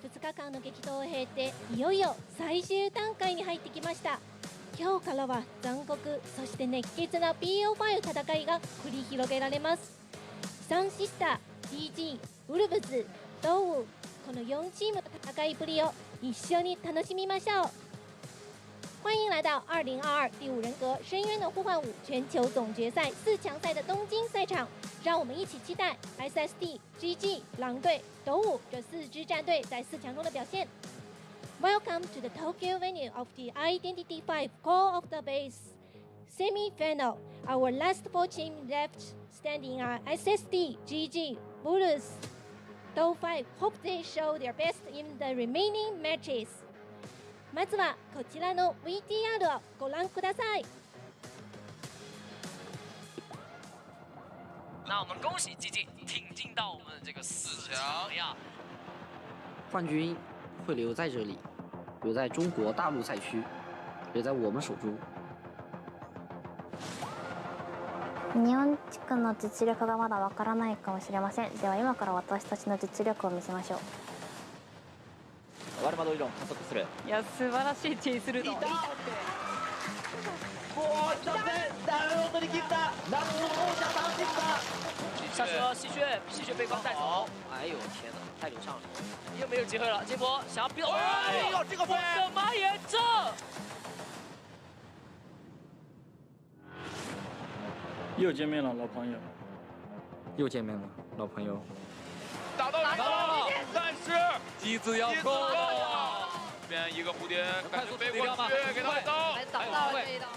2日間の激闘を経ていよいよ最終段階に入ってきました。今日からは残酷そして熱血な BO5 戦いが繰り広げられます。サンシスター DG ウルブズドウこの4チームの戦いぶりを一緒に楽しみましょう。欢迎来到2022第5人格深渊的呼唤5全球总决赛4强赛的东京赛场，让我们一起期待 SST、GG、狼队、斗舞这4支战队在4强中的表现。Welcome to the Tokyo venue of the Identity 5 Call of the Base semi-final. Our last 4 teams left standing are SST, GG, Bulus, Do 5. Hope they show their best in the remaining matches.まずはこちらの VTR をご覧ください。那我们恭喜 GG 挺进到我们这个4强呀！冠军会留在这里，留在中国大陆赛区，留在我们手中。日本地区の実力がまだわからないかもしれません。では今から私たちの実力を見せましょう。ワルマド理論加速する。いや素晴らしいチェイスルド。もう一つダウンを取り切った夏の王者サンシスタ。下车吸血被光带走。哎呦天哪，太流畅了！又没有机会了，这波想要逼到。哎呦这个飞！我的妈耶，这！又见面了，老朋友。又见面了，老朋友。打到了，但是机子要够了。这边一个蝴蝶赶紧飞过去，给他一刀，还挡到了这一刀。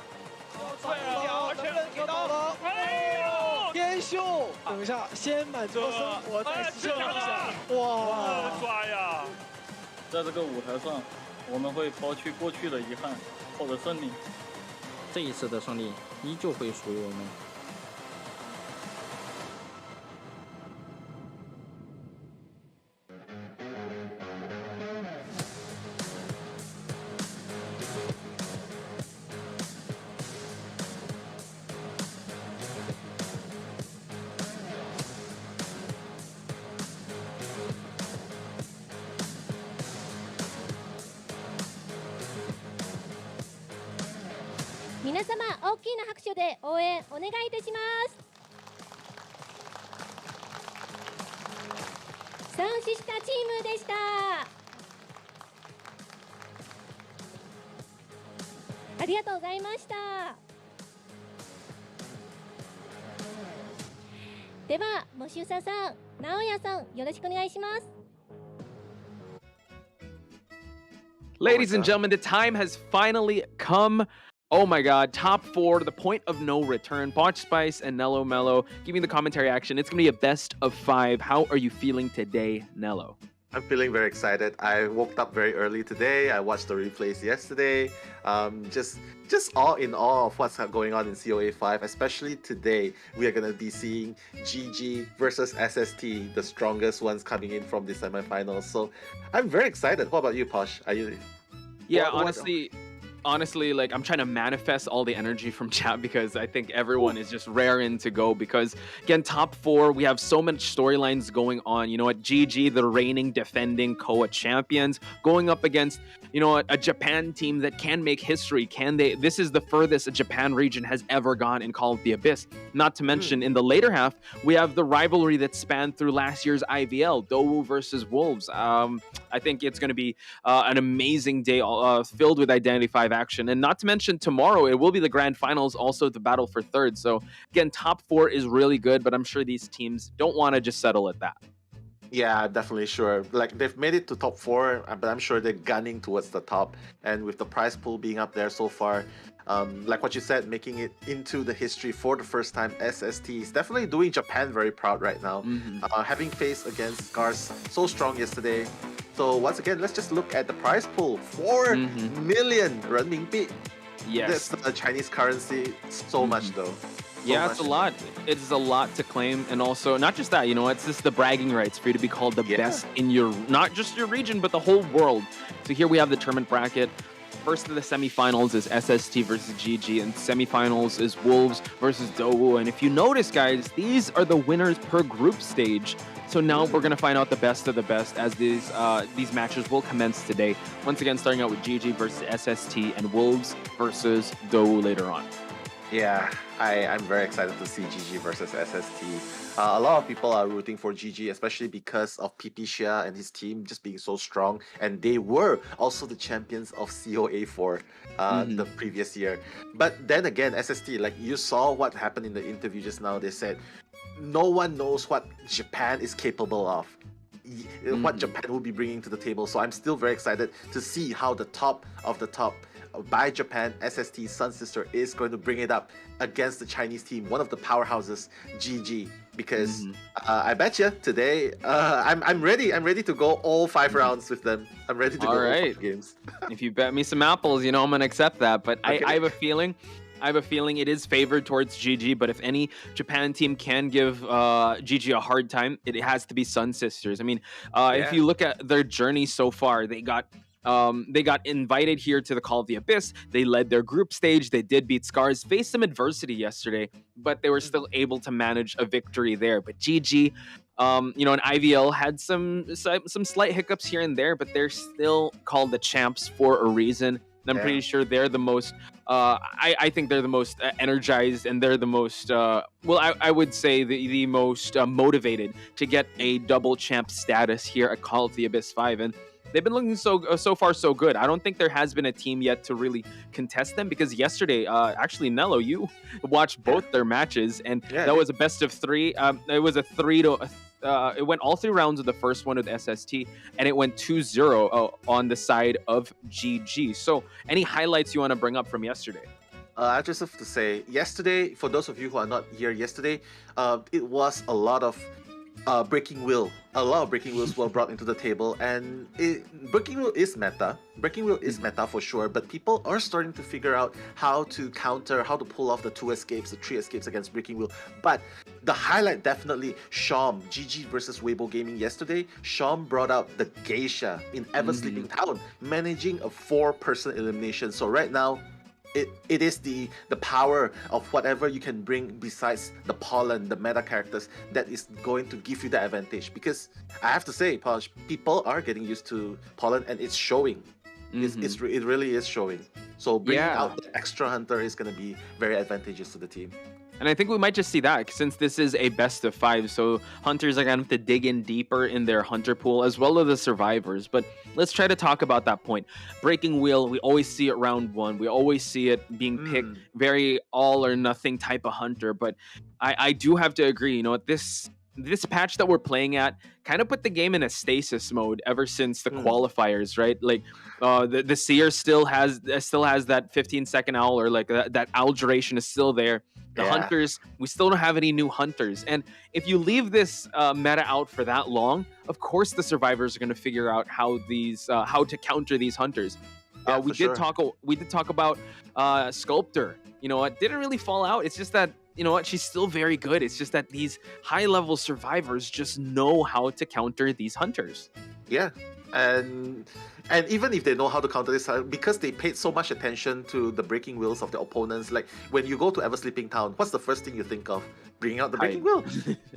对啊，而且给刀了。哎呦，天秀！等一下，先满足生活，再实现梦想。哇，抓呀！在这个舞台上，我们会抛去过去的遗憾，获得胜利。这一次的胜利依旧会属于我们。皆様大きな拍手で応援お願いいたします。サンシスタチームでした。ありがとうございました。ではモシュサさん、直哉さんよろしくお願いします。Ladies and gentlemen, the time has finally come. Oh my god, top 4, the point of no return. Botch Spice and Nello Mello giving the commentary action. It's going to be a best of 5. How are you feeling today, Nello? I'm feeling very excited. I woke up very early today. I watched the replays yesterday. Just all in awe of what's going on in COA 5. Especially today, we are going to be seeing GG versus SST, the strongest ones coming in from the semifinals. So I'm very excited. What about you, Posh? Are you? Yeah, honestly, like I'm trying to manifest all the energy from chat because I think everyone is just raring to go because again, top 4, we have so much storylines going on. You know what, GG, the reigning defending COA champions, going up against, you know, a Japan team that can make history. Can they? This is the furthest a Japan region has ever gone in Call of the Abyss. Not to mention in the later half, we have the rivalry that spanned through last year's IVL, Dowu versus Wolves. I think it's going to be an amazing day filled with Identity 5 action. And not to mention tomorrow, it will be the grand finals, also the battle for third. So again, top 4 is really good, but I'm sure these teams don't want to just settle at that. Yeah, definitely sure. Like they've made it to top 4, but I'm sure they're gunning towards the top. And with the prize pool being up there so far, like what you said, making it into the history for the first time, SST is definitely doing Japan very proud right now. Having faced against Scars so strong yesterday, So once again, let's just look at the prize pool. 4 million renminbi. Yes. That's the Chinese currency. So much though. Yeah, it's a lot. It's a lot to claim, and also not just that. It's just the bragging rights for you to be called the best in your, not just your region, but the whole world. So here we have the tournament bracket. First of the semifinals is SST versus GG, and semifinals is Wolves versus Dou. And if you notice, guys, these are the winners per group stage. So now we're gonna find out the best of the best as these matches will commence today. Once again, starting out with GG versus SST and Wolves versus Dou later on. Yeah, I'm very excited to see GG versus SST. A lot of people are rooting for GG, especially because of PP Xia and his team just being so strong. And they were also the champions of COA 4 the previous year. But then again, SST, like you saw what happened in the interview just now, they said, no one knows what Japan is capable of. What Japan will be bringing to the table. So I'm still very excited to see how the top of the top by Japan, SST, Sun Sister, is going to bring it up against the Chinese team, one of the powerhouses, GG. Because I bet you today, I'm ready. I'm ready to go all 5 rounds with them. I'm ready to go all 5 games. If you bet me some apples, I'm gonna accept that. But okay. I have a feeling it is favored towards GG, but if any Japan team can give GG a hard time, it has to be Sun Sisters. I mean, if you look at their journey so far, they got invited here to the Call of the Abyss. They led their group stage. They did beat Scars, faced some adversity yesterday, but they were still able to manage a victory there. But GG, and IVL had some slight hiccups here and there, but they're still called the champs for a reason. And I'm pretty sure they're the most, I think they're the most energized, and they're the most, I would say the most motivated to get a double champ status here at Call of the Abyss 5. And they've been looking so far so good. I don't think there has been a team yet to really contest them, because yesterday, actually, Nello, you watched both their matches, and that was a best of 3. It was a 3-. It went all 3 rounds of the first one with SST, and it went 2-0 on the side of GG. So, any highlights you want to bring up from yesterday? I just have to say, yesterday, for those of you who are not here yesterday, it was a lot of breaking wheel. A lot of breaking wheels were brought into the table, and breaking wheel is meta. Breaking wheel is meta for sure, but people are starting to figure out how to counter, how to pull off the 2 escapes, the 3 escapes against breaking wheel. But the highlight definitely Shom, GG versus Weibo Gaming yesterday. Shom brought out the Geisha in Ever Sleeping Town, managing a 4-person elimination. So right now, it is the power of whatever you can bring besides the pollen, the meta characters, that is going to give you the advantage. Because I have to say, Posh, people are getting used to pollen, and it's showing. It really is showing. So bringing out the extra hunter is going to be very advantageous to the team. And I think we might just see that, since this is a best of 5, so hunters are going to have to dig in deeper in their hunter pool, as well as the survivors. But let's try to talk about that point. Breaking wheel, we always see it round 1. We always see it being picked, very all or nothing type of hunter. But I do have to agree, this patch that we're playing at kind of put the game in a stasis mode ever since the qualifiers, right? Like the Seer still has that 15-second owl, or like that owl duration is still there. The hunters, we still don't have any new hunters. And if you leave this meta out for that long, of course the survivors are going to figure out how to counter these hunters. We did talk about Sculptor. It didn't really fall out. It's just that, she's still very good. It's just that these high-level survivors just know how to counter these hunters. Yeah. And even if they know how to counter this, because they paid so much attention to the breaking wheels of the opponents, like when you go to Ever Sleeping Town, what's the first thing you think of? Bring out the breaking wheel.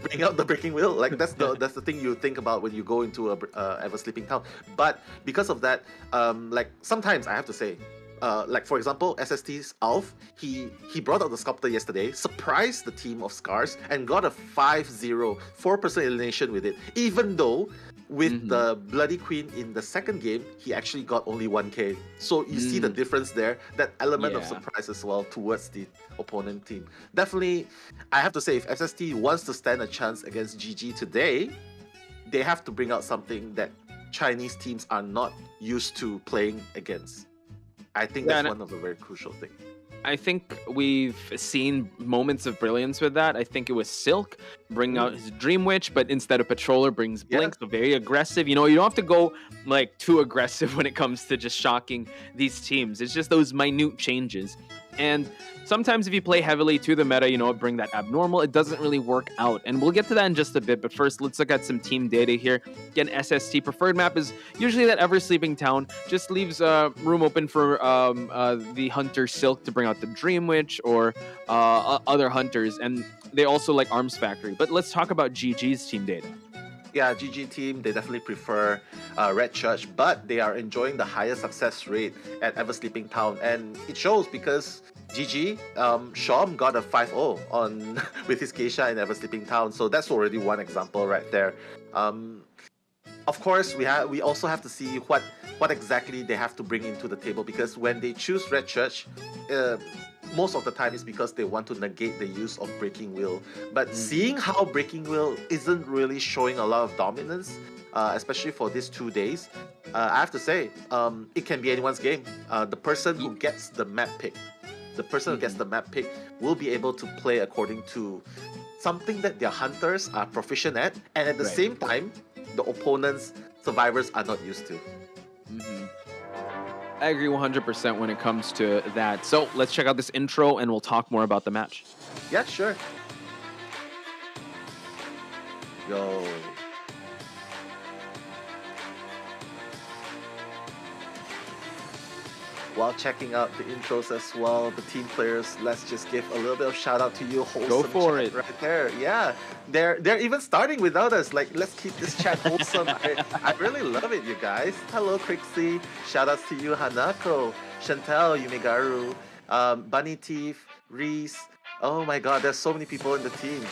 Bring out the breaking wheel. Like that's the thing you think about when you go into a Ever Sleeping Town. But because of that, like sometimes I have to say, like for example, SST's Alf, he brought out the Sculptor yesterday, surprised the team of Scars, and got a 5-0, 4% elimination with it, even though with the Bloody Queen in the second game, he actually got only 1k. So you see the difference there, that element of surprise as well towards the opponent team. Definitely, I have to say, if SST wants to stand a chance against GG today, they have to bring out something that Chinese teams are not used to playing against. I think that's one of the very crucial things. I think we've seen moments of brilliance with that. I think it was Silk bring out his Dream Witch, but instead of Patroller brings Blink, so very aggressive. You know, you don't have to go like too aggressive when it comes to just shocking these teams. It's just those minute changes. And sometimes if you play heavily to the meta, you know, bring that abnormal, it doesn't really work out. And we'll get to that in just a bit, but first let's look at some team data here. Again, SST preferred map is usually that Ever Sleeping Town, just leaves room open for the Hunter Silk to bring out the Dream Witch or other hunters, and they also like Arms Factory. But let's talk about GG's team data. Yeah, GG team, they definitely prefer Red Church, but they are enjoying the higher success rate at Ever Sleeping Town. And it shows because GG, Shom got a 5-0 on with his Geisha in Ever Sleeping Town. So that's already one example right there. Of course, we also have to see what exactly they have to bring into the table, because when they choose Red Church, most of the time it's because they want to negate the use of Breaking Wheel. But seeing how Breaking Wheel isn't really showing a lot of dominance, especially for these 2 days, I have to say, it can be anyone's game. The person who gets the map pick, will be able to play according to something that their hunters are proficient at, and at the same time, the opponent's survivors are not used to. I agree 100% when it comes to that. So let's check out this intro and we'll talk more about the match. Yeah, sure. Yo. While checking out the intros as well, the team players, let's just give a little bit of shout out to you. Wholesome Go for chat it. right there. Yeah, they're even starting without us. Like, let's keep this chat wholesome. I really love it, you guys. Hello, Crixie. Shout outs to you, Hanako, Chantel, Yumigaru, Bunny Teeth, Reese. Oh my god, there's so many people in the team.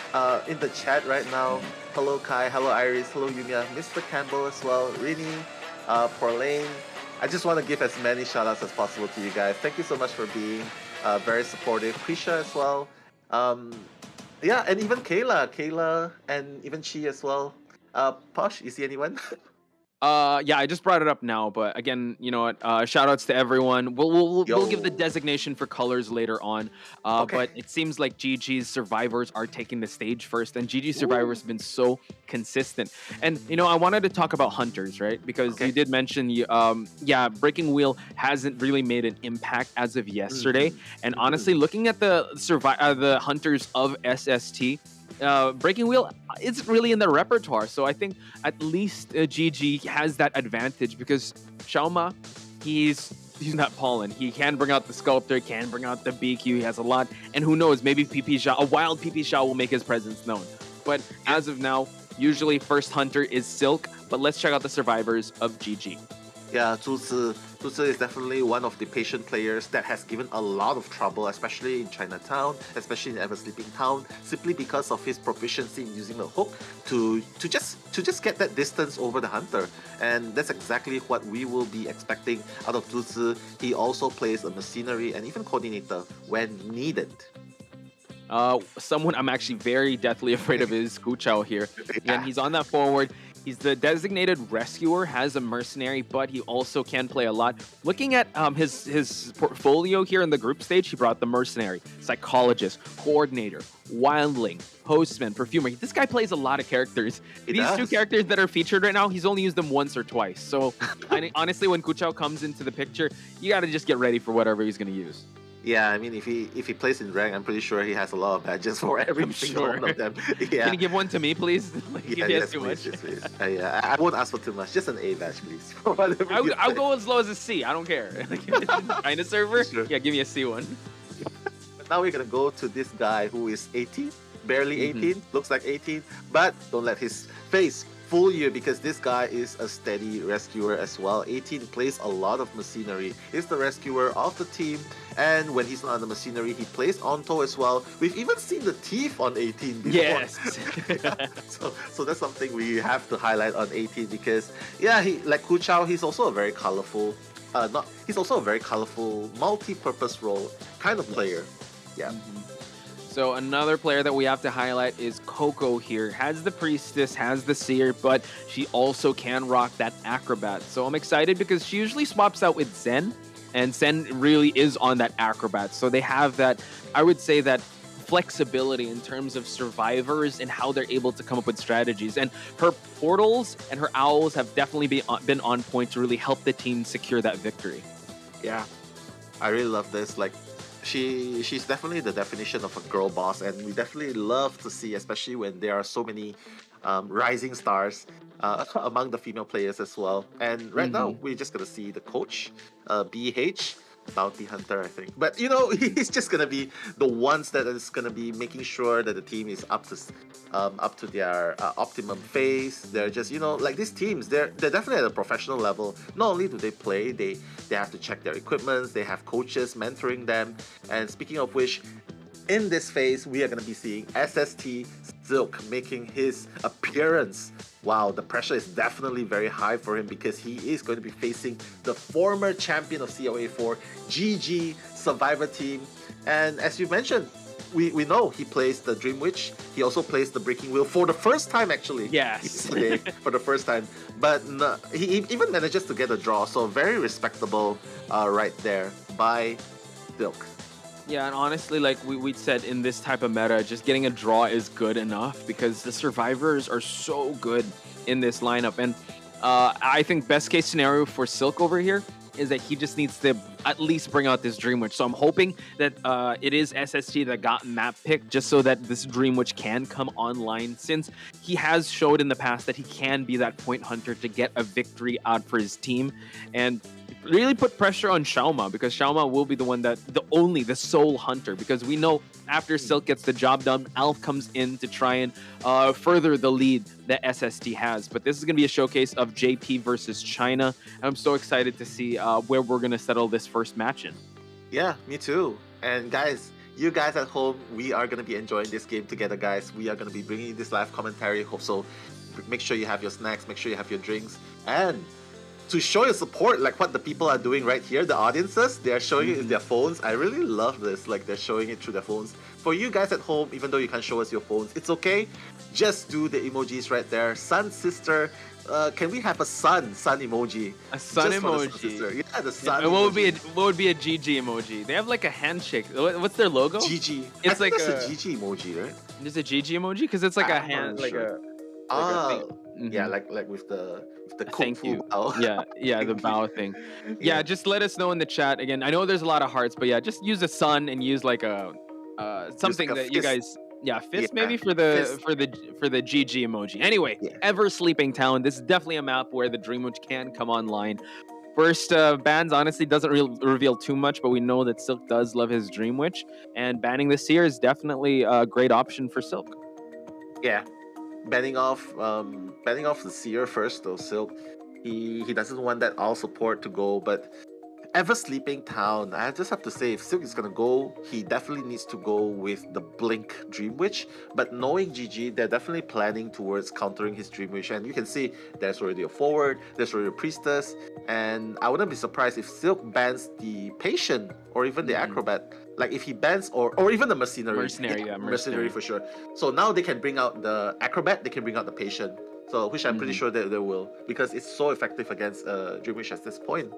In the chat right now. Hello, Kai. Hello, Iris. Hello, Yumia. Mr. Campbell as well. Rini, Porlane. I just want to give as many shoutouts as possible to you guys. Thank you so much for being very supportive. Krisha as well. Yeah, and even Kayla, and even Chi as well. Posh, you see anyone? Yeah, I just brought it up now, but again, you know what? Shout outs to everyone. We'll give the designation for colors later on. But it seems like GG's survivors are taking the stage first, and GG's survivors have been so consistent. And you know, I wanted to talk about hunters, right? Because you did mention, yeah, Breaking Wheel hasn't really made an impact as of yesterday. And honestly, looking at the hunters of SST. Breaking Wheel isn't really in the repertoire, so I think at least GG has that advantage because Xiaoma, he's not Pollen. He can bring out the Sculptor, can bring out the BQ, he has a lot, and who knows, maybe PP Xiao, a wild PP Xiao will make his presence known. But as of now, usually first hunter is Silk, but let's check out the survivors of GG. Yeah, Zhu is definitely one of the patient players that has given a lot of trouble, especially in Chinatown, especially in Ever Sleeping Town, simply because of his proficiency in using the hook to just get that distance over the hunter. And that's exactly what we will be expecting out of Zhu. He also plays a mercenary and even coordinator when needed. Someone I'm actually very deathly afraid of is Guchao here. And he's on that forward. He's the designated rescuer, has a mercenary, but he also can play a lot. Looking at his portfolio here in the group stage, he brought the mercenary, psychologist, coordinator, wildling, postman, perfumer. This guy plays a lot of characters. These two characters that are featured right now, he's only used them once or twice. So honestly, when Guchao comes into the picture, you got to just get ready for whatever he's going to use. Yeah, I mean, if he plays in rank, I'm pretty sure he has a lot of badges for every single one of them. Yeah. Can you give one to me, please? Like, yeah, yes, please, yes, please. Yeah, I won't ask for too much. Just an A badge, please. I'll go as low as a C. I don't care. China server? Sure. Yeah, give me a C one. But now we're gonna go to this guy who is 18, barely 18, looks like 18, but don't let his face fool you because this guy is a steady rescuer as well. 18 plays a lot of mercenary. He's the rescuer of the team, and when he's not on the mercenary, he plays Onto as well. We've even seen the teeth on 18 before. Yes. So that's something we have to highlight on 18 because yeah, he like Guchao, he's also a very colorful, multi-purpose role kind of player. Yeah. So another player that we have to highlight is Coco here. Has the Priestess, has the Seer, but she also can rock that Acrobat. So I'm excited because she usually swaps out with Zen, and Zen really is on that Acrobat. So they have that, I would say that flexibility in terms of survivors and how they're able to come up with strategies. And her portals and her owls have definitely been on point to really help the team secure that victory. Yeah, I really love this. Like, she's definitely the definition of a girl boss, and we definitely love to see, especially when there are so many rising stars among the female players as well. And right now, we're just gonna see the coach, BH. Bounty Hunter, I think. But you know, he's just gonna be the ones that is gonna be making sure that the team is up to their optimum phase. They're just, you know, like these teams, they're definitely at a professional level. Not only do they play, they have to check their equipments. They have coaches mentoring them. And speaking of which, in this phase, we are gonna be seeing SST Silk making his appearance. Wow, the pressure is definitely very high for him because he is going to be facing the former champion of COA4, GG Survivor team. And as you mentioned, we know he plays the Dream Witch. He also plays the Breaking Wheel for the first time, actually. Yes. Today, for the first time. But no, he even manages to get a draw. So very respectable right there by Silk. Yeah, and honestly, like we said, in this type of meta, just getting a draw is good enough because the survivors are so good in this lineup. And I think best case scenario for Silk over here is that he just needs to at least bring out this Dream Witch. So I'm hoping that it is SST that got map picked just so that this Dream Witch can come online, since he has showed in the past that he can be that point hunter to get a victory out for his team. And really put pressure on Xiaoma, because Xiaoma will be the one that the sole hunter, because we know after Silk gets the job done, Alf comes in to try and further the lead that SST has. But this is going to be a showcase of JP versus China, and I'm so excited to see where we're going to settle this first match in. Yeah, me too. And guys, you guys at home, we are going to be enjoying this game together, guys. We are going to be bringing you this live commentary. So make sure you have your snacks, make sure you have your drinks, and to show your support, like what the people are doing right here, the audiences, they are showing it in their phones. I really love this, like they're showing it through their phones. For you guys at home, even though you can't show us your phones, it's okay. Just do the emojis right there. Sun sister, can we have a sun emoji? A sun just emoji. For the sun sister. Yeah, the sun. And emoji. what would be a GG emoji? They have like a handshake. What's their logo? GG. It's I like think that's a GG emoji, right? Is it GG emoji? Because it's like a hand, like sure. a. Yeah, like with the thank kung you. fu bow. Yeah, the bow thing. Yeah, just let us know in the chat. Again, I know there's a lot of hearts, but yeah, just use a sun and use like a something like a that you fist. guys fist maybe for the GG emoji. Anyway, Ever Sleeping Town. This is definitely a map where the Dream Witch can come online. First bans honestly doesn't reveal too much, but we know that Silk does love his Dream Witch, and banning this here is definitely a great option for Silk. Yeah. Banning off the Seer first though, Silk. He doesn't want that all support to go, but Ever Sleeping Town, I just have to say, if Silk is gonna go, he definitely needs to go with the Blink Dream Witch. But knowing GG, they're definitely planning towards countering his Dream Witch, and you can see there's already a forward, there's already a priestess, and I wouldn't be surprised if Silk bans the Patient or even the Acrobat. Like if he bans or even the Mercenary. Mercenary for sure. So now they can bring out the Acrobat, they can bring out the Patient. So which I'm pretty sure that they will, because it's so effective against Dream Witch at this point.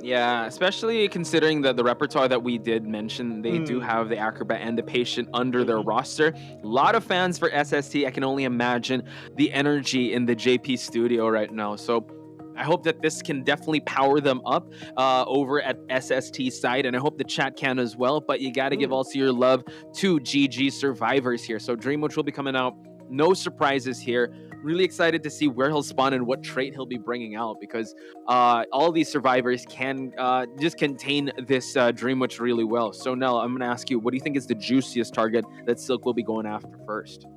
Yeah, especially considering the repertoire that we did mention, they do have the Acrobat and the Patient under their roster. A lot of fans for SST. I can only imagine the energy in the JP studio right now. So I hope that this can definitely power them up over at SST side, and I hope the chat can as well. But you got to give also your love to GG survivors here. So Dream Witch will be coming out. No surprises here. Really excited to see where he'll spawn and what trait he'll be bringing out, because all these survivors can just contain this Dream Witch really well. So Nell, I'm going to ask you, what do you think is the juiciest target that Silk will be going after first?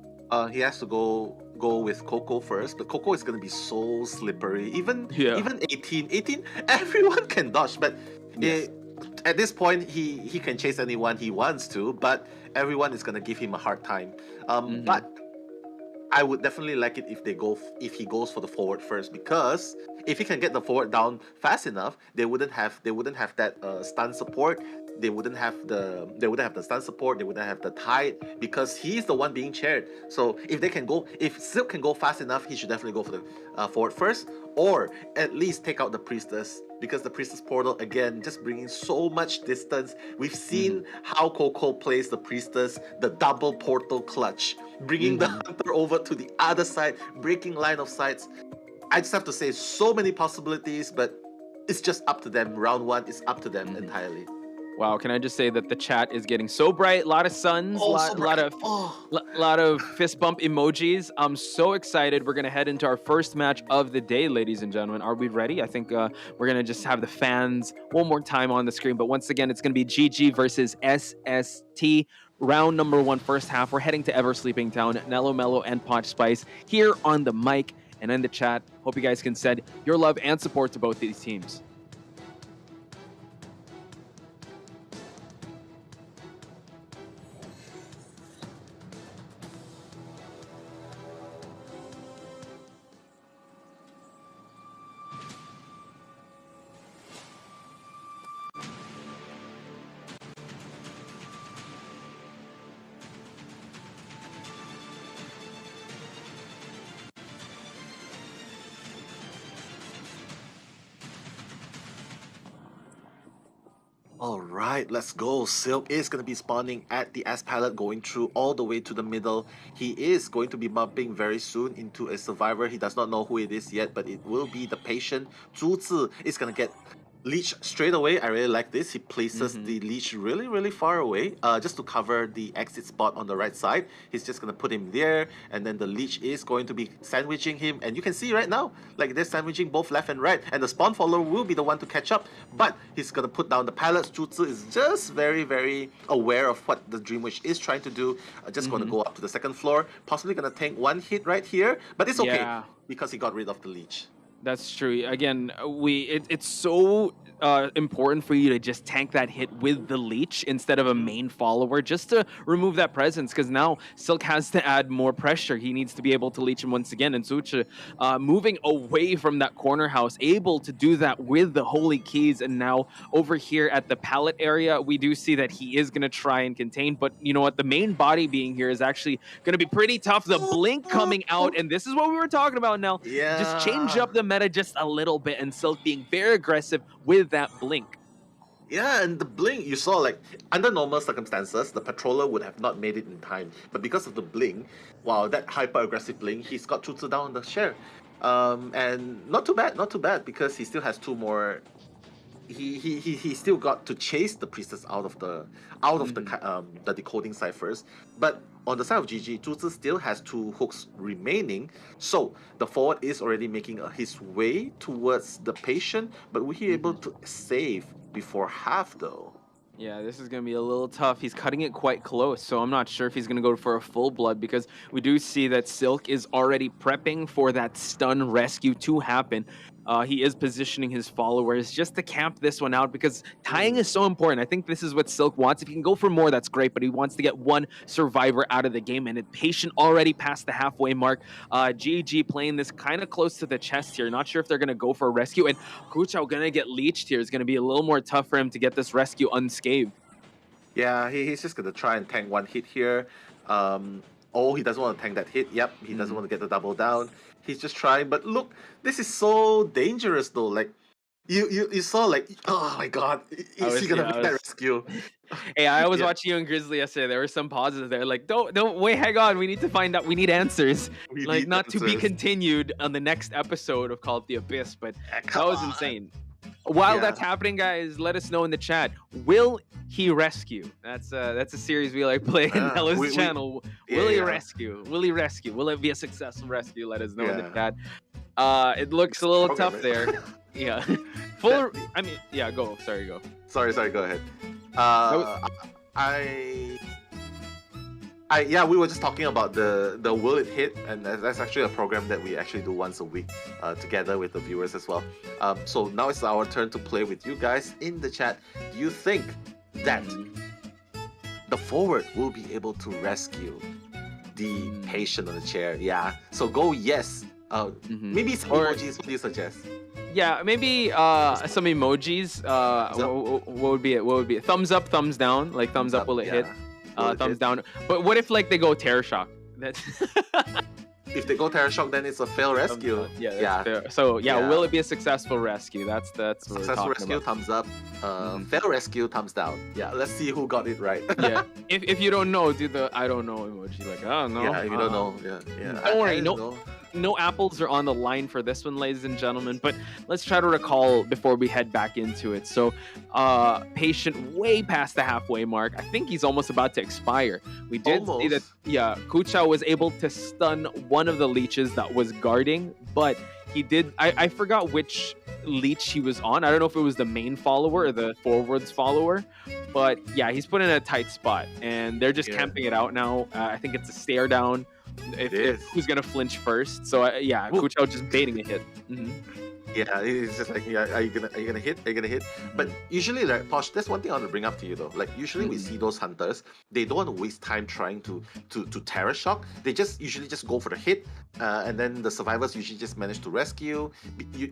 He has to go with Coco first, but Coco is going to be so slippery. Even 18, everyone can dodge, but at this point he can chase anyone he wants to, but everyone is going to give him a hard time. But I would definitely like it if he goes for the forward first, because if he can get the forward down fast enough, they wouldn't have that stun support. they wouldn't have the stun support, they wouldn't have the tide, because he's the one being chaired. So if Silk can go fast enough, he should definitely go for the forward first, or at least take out the priestess, because the priestess portal, again, just bringing so much distance. We've seen how Coco plays the priestess, the double portal clutch, bringing the hunter over to the other side, breaking line of sights. I just have to say, so many possibilities, but it's just up to them. Round one is up to them entirely. Wow, can I just say that the chat is getting so bright, a lot of suns, lot of fist bump emojis. I'm so excited. We're gonna head into our first match of the day, ladies and gentlemen. Are we ready? I think we're gonna just have the fans one more time on the screen, but once again, it's gonna be GG versus SST. Round number 1, first half. We're heading to Ever Sleeping Town, Nello Mello and Potch Spice here on the mic and in the chat. Hope you guys can send your love and support to both these teams. Alright, let's go. Silk is going to be spawning at the S palette, going through all the way to the middle. He is going to be bumping very soon into a survivor. He does not know who it is yet, but it will be the patient. Zhu Zi is going to get leech straight away. I really like this. He places the leech really, really far away, just to cover the exit spot on the right side. He's just going to put him there, and then the leech is going to be sandwiching him. And you can see right now, like they're sandwiching both left and right, and the spawn follower will be the one to catch up, but he's going to put down the pallets. Zhu Zi is just very, very aware of what the Dream Witch is trying to do. Just going to go up to the second floor, possibly going to tank one hit right here, but it's okay because he got rid of the leech. That's true. Again, it's so important for you to just tank that hit with the leech instead of a main follower, just to remove that presence, because now Silk has to add more pressure. He needs to be able to leech him once again, and Zucha moving away from that corner house, able to do that with the Holy Keys. And now over here at the pallet area, we do see that he is going to try and contain, but you know what? The main body being here is actually going to be pretty tough. The blink coming out, and this is what we were talking about now. Yeah. Just change up the meta just a little bit, and Silk being very aggressive with that blink. Yeah, and the blink, you saw, like, under normal circumstances, the patroller would have not made it in time. But because of the blink, wow, that hyper-aggressive blink, he's got Zhu Zi down on the share. And not too bad, because he still has two more. He still got to chase the priestess out of the decoding ciphers. But on the side of GG, Zhu Zi still has 2 hooks remaining, so the forward is already making his way towards the patient, but will he able to save before half though? Yeah, this is going to be a little tough. He's cutting it quite close, so I'm not sure if he's going to go for a full blood, because we do see that Silk is already prepping for that stun rescue to happen. He is positioning his followers just to camp this one out, because tying is so important. I think this is what Silk wants. If he can go for more, that's great, but he wants to get one survivor out of the game, and Patient already past the halfway mark. GG playing this kind of close to the chest here. Not sure if they're going to go for a rescue, and Kuchao going to get leeched here. It's going to be a little more tough for him to get this rescue unscathed. Yeah, he's just going to try and tank one hit here. Oh, he doesn't want to tank that hit. Yep, he doesn't want to get the double down. He's just trying, but look, this is so dangerous though. Like, you saw, like, oh my god, is he gonna make that rescue? Hey, I was watching you and Grizzly yesterday. There were some pauses there, like, don't wait, hang on, we need to find out, we need answers. Like, not to be continued on the next episode of Call of the Abyss, but that was insane. While that's happening, guys, let us know in the chat. Will he rescue? That's a series we like playing on Nello's channel. Will he rescue? Will he rescue? Will it be a successful rescue? Let us know in the chat. It looks a little tough there. Yeah. I mean, yeah. Go. Sorry. Go. Sorry. Go ahead. We were just talking about the Will It Hit, and that's actually a program that we actually do once a week together with the viewers as well. So now it's our turn to play with you guys in the chat. Do you think that the forward will be able to rescue the patient on the chair? Yeah. So go yes. Maybe some emojis. What do you suggest? Yeah, maybe some emojis. What would be it? What would be it? Thumbs up, thumbs down. Like thumbs up, will it hit? Thumbs down. But what if like they go terror shock? That's If they go terror shock, then it's a fail rescue. yeah. Fair. So will it be a successful rescue? That's what we're successful talking rescue, about. thumbs up. Fail rescue, thumbs down. Yeah, let's see who got it right. Yeah. If you don't know, do the I don't know emoji. Like, I don't know. Yeah, if you don't know, yeah. Don't worry, I no, know. no apples are on the line for this one, ladies and gentlemen. But let's try to recall before we head back into it. So, patient way past the halfway mark. I think he's almost about to expire. We did see that, Kuchao was able to stun one of the leeches that was guarding, but he did. I forgot which leech he was on. I don't know if it was the main follower or the forwards follower, but yeah, he's put in a tight spot, and they're just camping it out now. I think it's a stare down. If who's gonna flinch first? So Kuchao just baiting a hit. Yeah, it's just like, are you gonna hit? Are you gonna hit? But usually, like Posh, that's one thing I want to bring up to you though. Like usually we see those hunters, they don't want to waste time trying to terror shock. They usually just go for the hit, and then the survivors usually just manage to rescue.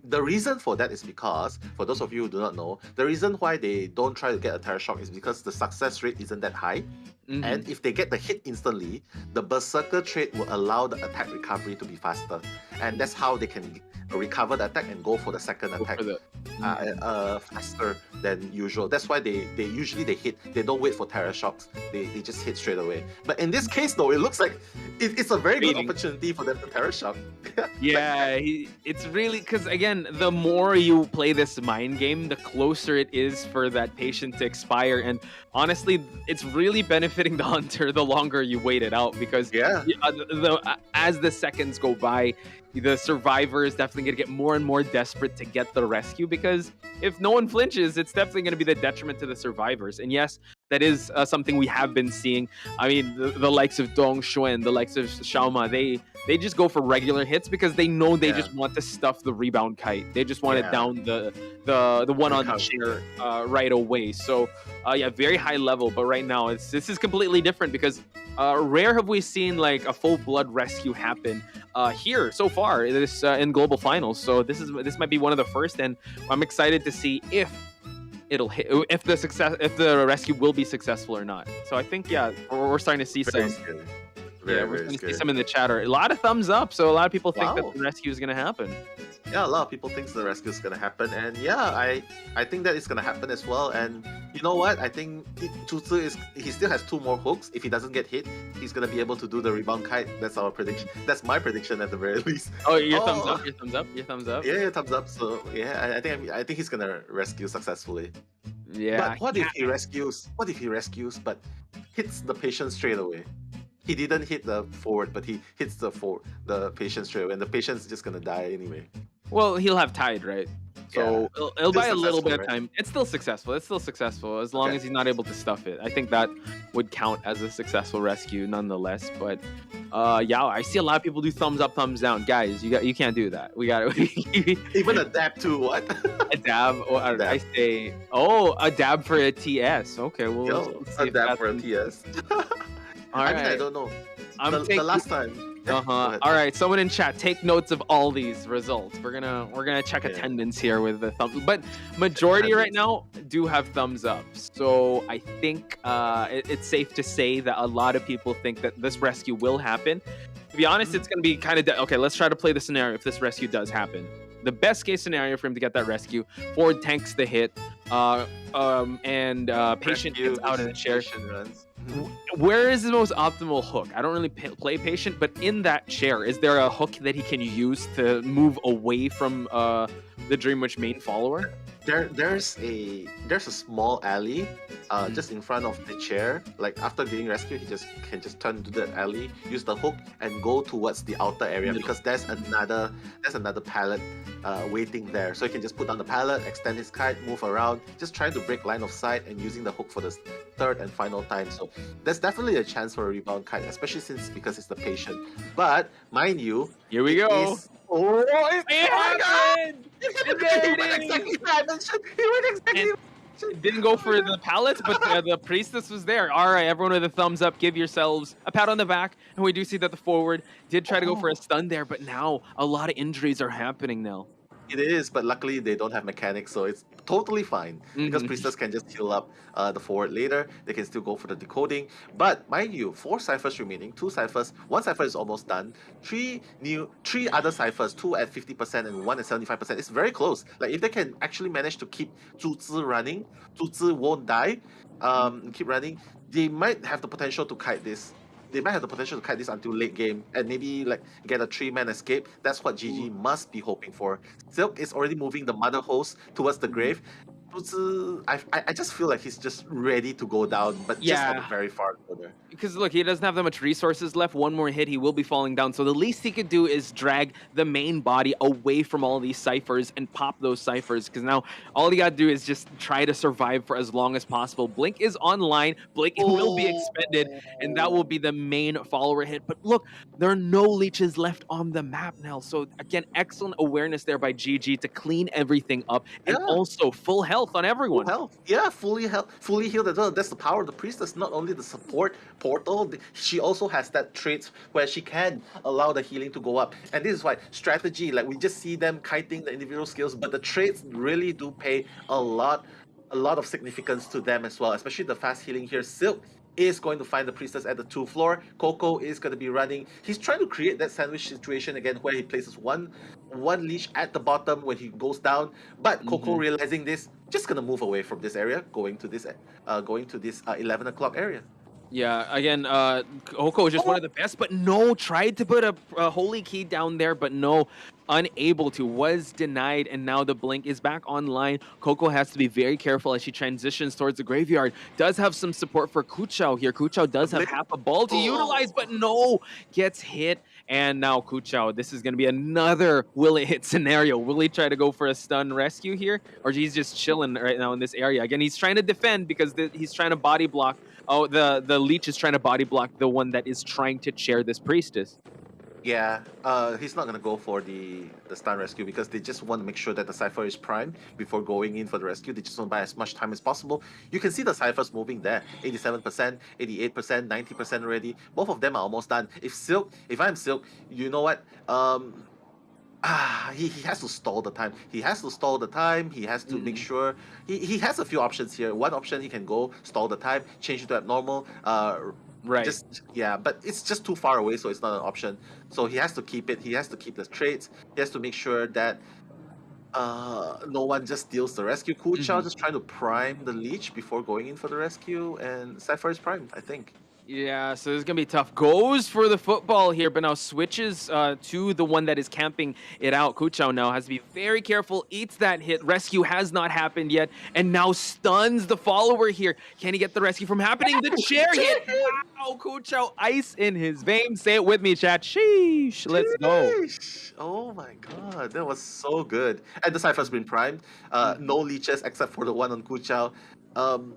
The reason for that is because, for those of you who do not know, the reason why they don't try to get a terror shock is because the success rate isn't that high. And if they get the hit instantly, the Berserker trait will allow the attack recovery to be faster. And that's how they can recover the attack and go for the second attack faster than usual. That's why they usually hit. They don't wait for terror shocks. They just hit straight away. But in this case though, it looks like it's a very good opportunity for them to terror shock. Yeah, it's really, because again, the more you play this mind game, the closer it is for that patient to expire. And honestly, it's really benefiting the hunter the longer you wait it out, because as the seconds go by, the survivor is definitely going to get more and more desperate to get the rescue, because if no one flinches, it's definitely going to be the detriment to the survivors. And yes, that is something we have been seeing. I mean, the likes of Dong Shuen, the likes of Xiaoma, they just go for regular hits because they know they just want to stuff the rebound kite. They just want to down the one on the chair right away. So very high level. But right now, this is completely different, because rare have we seen like a full blood rescue happen here so far in Global Finals. So this might be one of the first, and I'm excited to see if it'll hit, if the rescue will be successful or not. So I think we're starting to see some. We're starting to see some in the chatter. A lot of thumbs up. So a lot of people think that the rescue is going to happen. Yeah, a lot of people think the rescue is going to happen, and I think that it's going to happen as well. And you know what? I think Tutsu he still has 2 more hooks. If he doesn't get hit, he's going to be able to do the rebound kite. That's our prediction. That's my prediction at the very least. Oh, your thumbs up. Your thumbs up. Your thumbs up. Yeah, thumbs up. So I think he's going to rescue successfully. Yeah. But what if he rescues? What if he rescues but hits the patient straight away? He didn't hit the forward, but he hits the patient straight away, and the patient's just gonna die anyway. Well, he'll have tied, right? So it'll buy a little bit of time. Right? It's still successful. As long as he's not able to stuff it. I think that would count as a successful rescue nonetheless. But I see a lot of people do thumbs up, thumbs down. Guys, you can't do that. We got even a dab too. What? A dab? Or I say, a dab for a TS. Okay, well, let's see a dab for a TS. All right. I don't know. The last time. All right, someone in chat, take notes of all these results. We're gonna check attendance here with the thumbs, but majority right now do have thumbs up. So I think it's safe to say that a lot of people think that this rescue will happen. To be honest, it's gonna be kind of okay. Let's try to play the scenario if this rescue does happen. The best case scenario for him to get that rescue: forward tanks the hit, and patient gets out in the chair. Runs. Where is the most optimal hook? I don't really play patient, but in that chair, is there a hook that he can use to move away from the Dreamwitch main follower? There's a small alley just in front of the chair. Like after getting rescued, he can just turn to the alley, use the hook, and go towards the outer area, because there's another pallet waiting there. So he can just put down the pallet, extend his kite, move around, just trying to break line of sight and using the hook for the third and final time. So there's definitely a chance for a rebound kite, especially because it's the patient. But mind you, here we go. It happened! It didn't go for the pallets, but the priestess was there. All right, everyone with a thumbs up, give yourselves a pat on the back. And we do see that the forward did try to go for a stun there, but now a lot of injuries are happening now. It is, but luckily they don't have mechanics, so it's totally fine. Because Mhm. Priestess can just heal up the forward later. They can still go for the decoding. But mind you, 4 ciphers remaining, 2 ciphers, 1 cipher is almost done. 3 other ciphers, 2 at 50% and 1 at 75%. It's very close. Like if they can actually manage to keep Zhu Zi running, Zhu Zi won't die, keep running, they might have the potential to kite this. They might have the potential to kite this until late game and maybe like get a 3-man escape. That's what GG must be hoping for. Silk is already moving the mother host towards the grave. I just feel like he's just ready to go down, but just on the Yeah. very far corner. Because look, he doesn't have that much resources left. One more hit, he will be falling down. So the least he could do is drag the main body away from all these ciphers and pop those ciphers. Because now all you gotta do is just try to survive for as long as possible. Blink is online. Blink will be expended, and that will be the main follower hit. But look, there are no leeches left on the map now. So again, excellent awareness there by GG to clean everything up, and also full health on everyone. Full health. Yeah, fully healed as well. That's the power of the priestess. Not only the support portal, she also has that trait where she can allow the healing to go up. And this is why strategy, like we just see them kiting the individual skills, but the traits really do pay a lot of significance to them as well, especially the fast healing here. Silk is going to find the priestess at the 2th floor. Coco is going to be running. He's trying to create that sandwich situation again where he places one leash at the bottom when he goes down. But Coco realizing this, just going to move away from this area, going to this 11 o'clock area. Yeah, again, Coco is just one of the best, but no, tried to put a holy key down there, but no, unable to, was denied, and now the blink is back online. Coco has to be very careful as she transitions towards the graveyard. Does have some support for Kuchao here. Kuchao does have half a ball to utilize, but no, gets hit. And now Kuchao, this is going to be another will it hit scenario. Will he try to go for a stun rescue here? Or he's just chilling right now in this area? Again, he's trying to defend because he's trying to body block. Oh, the leech is trying to body block the one that is trying to chair this priestess. Yeah, he's not going to go for the stun rescue because they just want to make sure that the Cypher is primed before going in for the rescue. They just want to buy as much time as possible. You can see the Cyphers moving there. 87%, 88%, 90% already. Both of them are almost done. If I'm Silk, you know what? He has to stall the time. He has to make sure he has a few options here. One option he can go stall the time, change it to abnormal. Right. But it's just too far away, so it's not an option. So he has to keep it. He has to keep the traits. He has to make sure that no one just steals the rescue. Kuchao just trying to prime the leech before going in for the rescue, and Cypher is primed, I think. Yeah, so this is going to be tough. Goes for the football here, but now switches to the one that is camping it out. Kuchao now has to be very careful, eats that hit. Rescue has not happened yet, and now stuns the follower here. Can he get the rescue from happening? The chair hit! Wow, Kuchao, ice in his veins. Say it with me, chat. Sheesh, let's go. Oh my god, that was so good. And the Cypher's been primed. No leeches except for the one on Kuchao.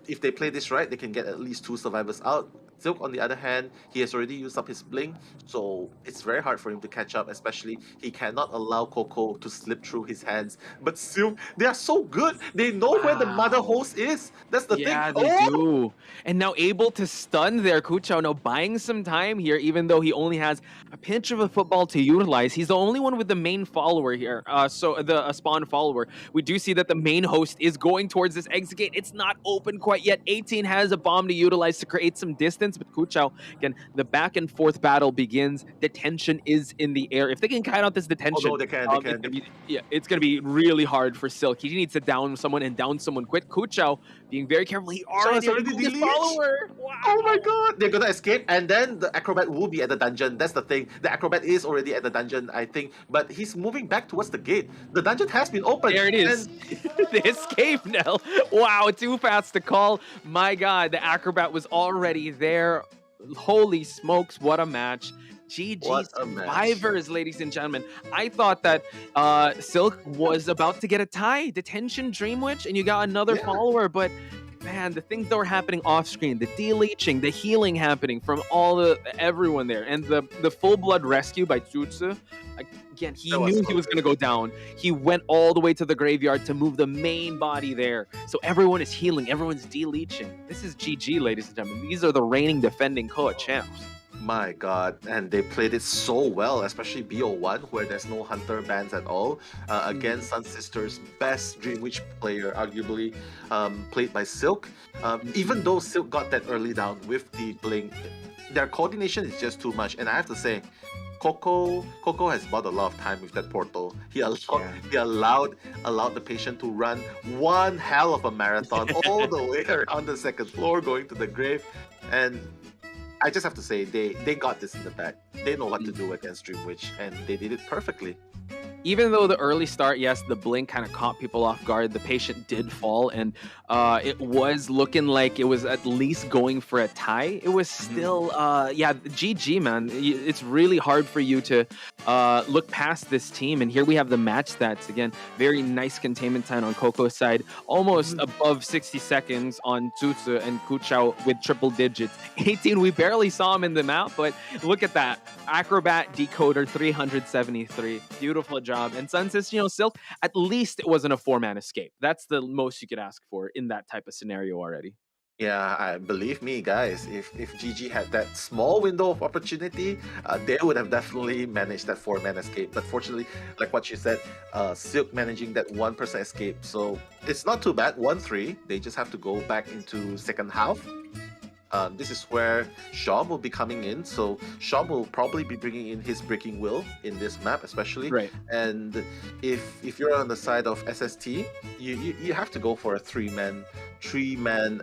If they play this right, they can get at least 2 survivors out. Silk, on the other hand, he has already used up his blink, so it's very hard for him to catch up, especially he cannot allow Coco to slip through his hands. But Silk, they are so good. They know where the mother host is. That's the thing. Yeah, they do. And now able to stun there. Kuchao now buying some time here, even though he only has a pinch of a football to utilize. He's the only one with the main follower here. So the spawn follower. We do see that the main host is going towards this exit gate. It's not open quite yet. 18 has a bomb to utilize to create some distance. But Kuchao, again, the back and forth battle begins. Detention is in the air. If they can kite out this detention, they can. It's going to be really hard for Silk. He needs to down someone and down someone quick. Kuchao being very careful. He already his follower. Wow. Oh my god, they're gonna escape, and then the acrobat will be at the dungeon. That's the thing. The acrobat is already at the dungeon, I think, but he's moving back towards the gate. The dungeon has been opened. There it is. The escape now. Wow, too fast to call. My god, the acrobat was already there. Holy smokes, what a match. GG survivors, ladies and gentlemen. I thought that Silk was about to get a tie. Detention, Dream Witch, and you got another follower, but man, the things that were happening off screen, the de-leeching, the healing happening from everyone there, and the full blood rescue by Jutsu. Again, he knew he was going to go down. He went all the way to the graveyard to move the main body there. So everyone is healing. Everyone's de-leeching. This is GG, ladies and gentlemen. These are the reigning defending COA champs. My god, and they played it so well, especially BO1, where there's no Hunter bans at all, against Sun Sisters' best Dream Witch player, arguably played by Silk. Even though Silk got that early down with the Blink, their coordination is just too much, and I have to say, Coco has bought a lot of time with that portal. He allowed the patient to run one hell of a marathon all the way around the second floor, going to the grave, and I just have to say they got this in the bag. They know what to do against Dream Witch, and they did it perfectly. Even though the early start, yes, the blink kind of caught people off guard, the patient did fall, and it was looking like it was at least going for a tie. It was still, GG, man. It's really hard for you to look past this team, and here we have the match stats. Again, very nice containment time on Coco's side, almost above 60 seconds on Tsutsu and Kuchao with triple digits. 18, we barely saw him in the map, but look at that. Acrobat Decoder 373. Beautiful job. And Sun Sister, Silk, at least it wasn't a 4-man escape. That's the most you could ask for in that type of scenario already. Yeah, believe me, guys, if GG had that small window of opportunity, they would have definitely managed that 4-man escape. But fortunately, like what you said, Silk managing that 1% escape. So it's not too bad, 1-3. They just have to go back into second half. This is where Shom will be coming in. So Shom will probably be bringing in his Breaking Will in this map, especially. Right. And if you're on the side of SST, you have to go for a 3-man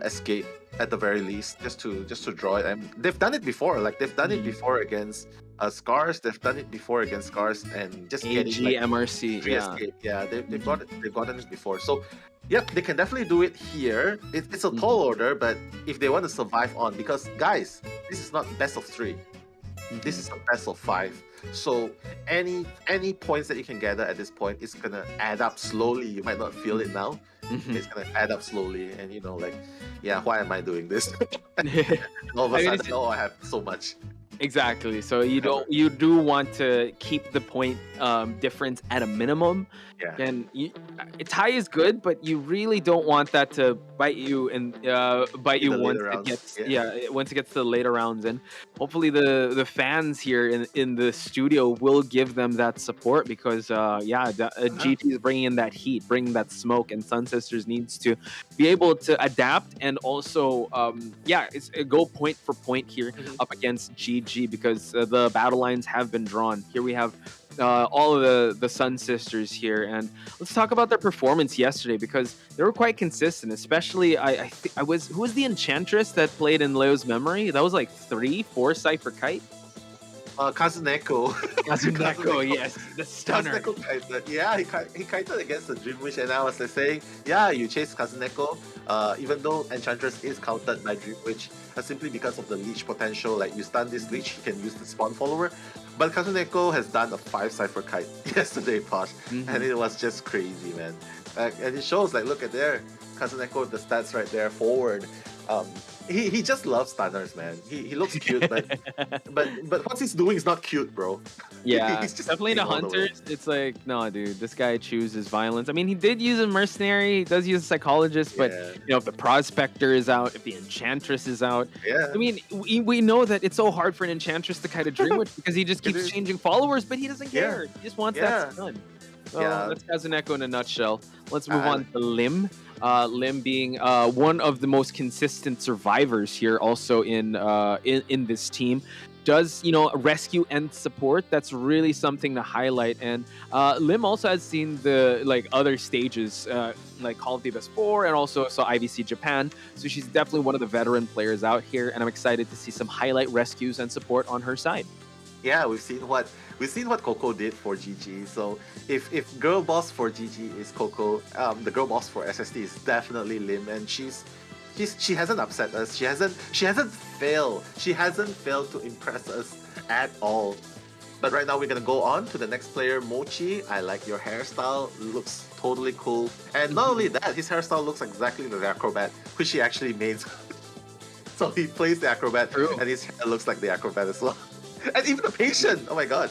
escape at the very least, just to draw it. And they've done it before. Like they've done it before against Scars. They've done it before against Scars, and just AG, getting like, MRC. escape. Yeah, they've gotten it before. So. Yep, they can definitely do it here. It's a tall order, but if they want to survive on, because guys, this is not best of 3. This is a best of 5. So any points that you can gather at this point is gonna add up slowly. You might not feel it now. It's gonna add up slowly, and why am I doing this? All of a sudden, I have so much. Exactly. So you do want to keep the point difference at a minimum. Yeah. And a tie is good, but you really don't want that to bite you and once it gets once it gets to the later rounds. And hopefully the fans here in the studio will give them that support, because GT is bringing in that heat, bringing that smoke, and Sun Sisters needs to be able to adapt and also go point for point here up against GG, because the battle lines have been drawn. Here we have all of the Sun Sisters here, and let's talk about their performance yesterday, because they were quite consistent. Especially, who was the Enchantress that played in Leo's memory? That was like 3-4 Cypher Kite. Kazuneko. Kazuneko, yes, the stunner. Kazuneko kited. Yeah, he kited against the Dream Witch, and I was like saying, yeah, you chase Kazuneko, even though Enchantress is countered by Dream Witch, simply because of the leech potential. Like you stun this leech, you can use the spawn follower. But Kazuneko has done a 5 Cypher Kite yesterday, Posh, and it was just crazy, man. And it shows, like, look at there, Kazuneko with the stats right there, forward. He just loves stunners, man. He looks cute, but what he's doing is not cute, bro. Yeah, he's just definitely the hunters. It's like, no, dude, this guy chooses violence. I mean, he did use a mercenary, he does use a psychologist, but if the prospector is out, if the enchantress is out, I mean, we know that it's so hard for an enchantress to kind of Dream Witch, because he just keeps changing followers, but he doesn't care. He just wants that stun. So that's Kazuneko in a nutshell. Let's move on to Lim. Lim being one of the most consistent survivors here, also in this team, does rescue and support. That's really something to highlight. And Lim also has seen the other stages, like Call of the Abyss 4, and also saw IVC Japan. So she's definitely one of the veteran players out here, and I'm excited to see some highlight rescues and support on her side. Yeah, we've seen what Coco did for GG. So if girl boss for GG is Coco, the girl boss for SST is definitely Lim, and she hasn't upset us. She hasn't failed. She hasn't failed to impress us at all. But right now we're gonna go on to the next player, Mochi. I like your hairstyle. Looks totally cool. And not only that, his hairstyle looks exactly like the acrobat, which he actually made. So he plays the acrobat, and his hair looks like the acrobat as well. And even the patient. Oh my god.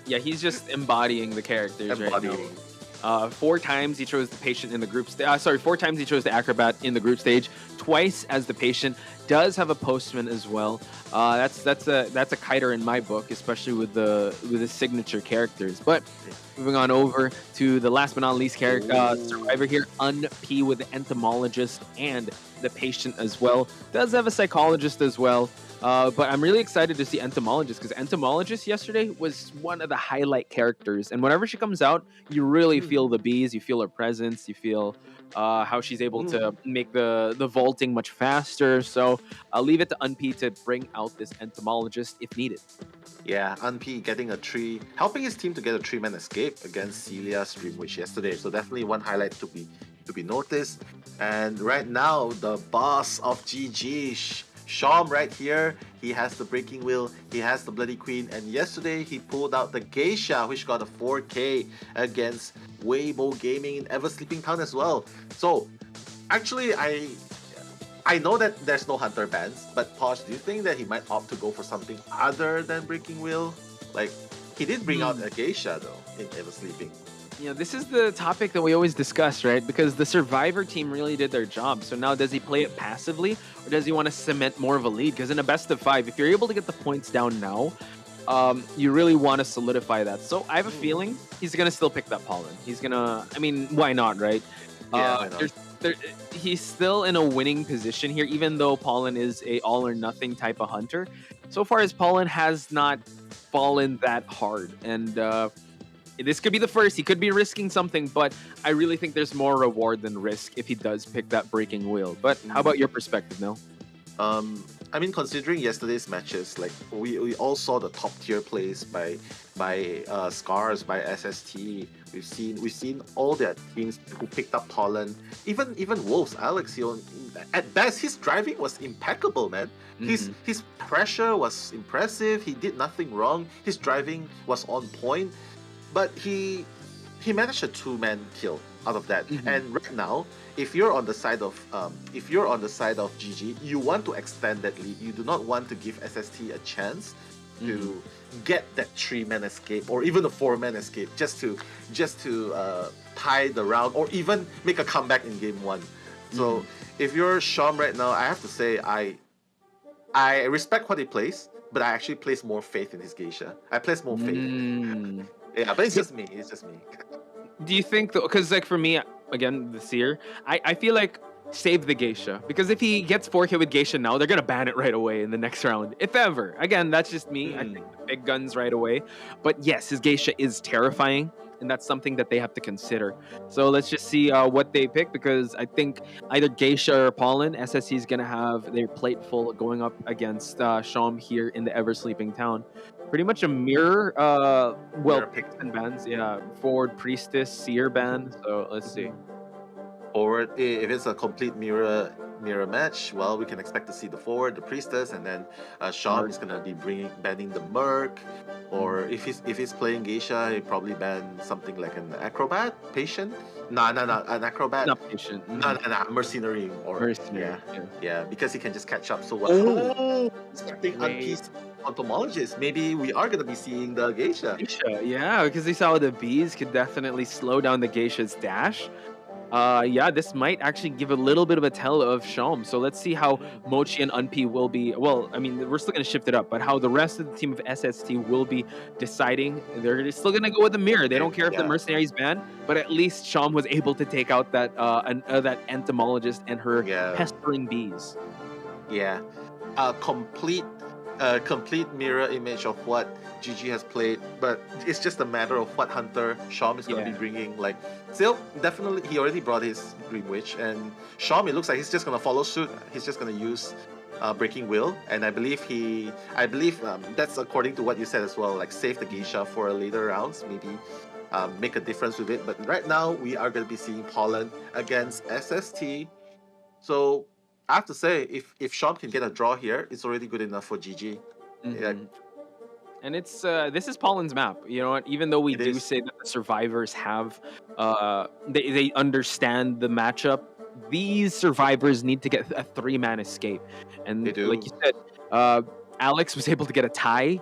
Yeah, he's just embodying the characters right now. 4 times he chose the patient in the group stage. 4 times he chose the acrobat in the group stage. Twice as the patient. does have a postman as well. That's a kiter in my book, especially with the signature characters. But moving on over to the last but not least character survivor here, Unp with the entomologist and the patient as well. Does have a psychologist as well. But I'm really excited to see Entomologist, because Entomologist yesterday was one of the highlight characters. And whenever she comes out, you really feel the bees, you feel her presence, you feel how she's able to make the vaulting much faster. So I'll leave it to Unp to bring out this Entomologist if needed. Yeah, Unp getting helping his team to get a 3-man escape against Celia's Dream Witch yesterday. So definitely one highlight to be noticed. And right now, the boss of GG, Shom right here, he has the Breaking Wheel, he has the Bloody Queen, and yesterday he pulled out the Geisha, which got a 4K against Weibo Gaming in Ever Sleeping Town as well. So, actually, I know that there's no Hunter bans, but Posh, do you think that he might opt to go for something other than Breaking Wheel? Like, he did bring out a Geisha though in Ever Sleeping. You know, this is the topic that we always discuss, right? Because the Survivor team really did their job. So now does he play it passively, or does he want to cement more of a lead? Because in a best of 5, if you're able to get the points down now, you really want to solidify that. So I have a feeling he's going to still pick that Pollen. He's going to, I mean, why not, right? Yeah, why not? He's still in a winning position here, even though Pollen is a all or nothing type of hunter. So far as Pollen has not fallen that hard. And, this could be the first. He could be risking something, but I really think there's more reward than risk if he does pick that Breaking Wheel. But how about your perspective, Mel? I mean, considering yesterday's matches, like we all saw the top tier plays by Scars, by SST. We've seen all their teams who picked up Pollen. Even Wolves, Alex, at best his driving was impeccable, man. His pressure was impressive. He did nothing wrong. His driving was on point. But he managed a 2-man kill out of that. And right now, if you're on the side of GG, you want to extend that lead. You do not want to give SST a chance to get that 3-man escape or even a 4-man escape just to tie the round or even make a comeback in game 1. So if you're Shom right now, I have to say I respect what he plays, but I actually place more faith in his Geisha. I place more faith in him. Yeah, but it's just me. Do you think, though, because like for me, again, this year, I feel like save the Geisha. Because if he gets 4K with Geisha now, they're going to ban it right away in the next round. If ever. Again, that's just me. I think the big guns right away. But yes, his Geisha is terrifying. And that's something that they have to consider. So let's just see what they pick, because I think either Geisha or Pollen, SSC is going to have their plate full going up against Shom here in the Ever Sleeping Town. Pretty much a mirror, picks and bans. Yeah, Forward, Priestess, Seer ban. So let's see. Forward, if it's a complete mirror match, well, we can expect to see the Forward, the Priestess, and then Shom is gonna be banning the Merc. Or if he's playing Geisha, he probably ban something like an Acrobat, Patient. No, an Acrobat. Not Patient. No, Mercenary or Mercenary. Yeah, because he can just catch up. So what? Expecting Unpeace Entomologist. Maybe we are gonna be seeing the Geisha. Yeah, because they saw the bees could definitely slow down the Geisha's dash. Yeah, this might actually give a little bit of a tell of Shom. So let's see how Mochi and Unp will be. Well, I mean, we're still going to shift it up, but how the rest of the team of SST will be deciding. They're still going to go with the mirror. They don't care if the mercenaries ban, but at least Shom was able to take out that that entomologist and her pestering bees. Yeah, complete mirror image of what GG has played, but it's just a matter of what hunter Shom is going to be bringing. Like, still, definitely, he already brought his Dream Witch, and Shom, it looks like he's just going to follow suit. He's just going to use Breaking Will, and I believe that's according to what you said as well. Like, save the Geisha for later rounds, maybe make a difference with it. But right now, we are going to be seeing Pollen against SST. So I have to say, if Shom can get a draw here, it's already good enough for GG. And it's this is Pollen's map. You know what? Even though we do say that the survivors have they understand the matchup, these survivors need to get a 3-man escape. And like you said, Alex was able to get a tie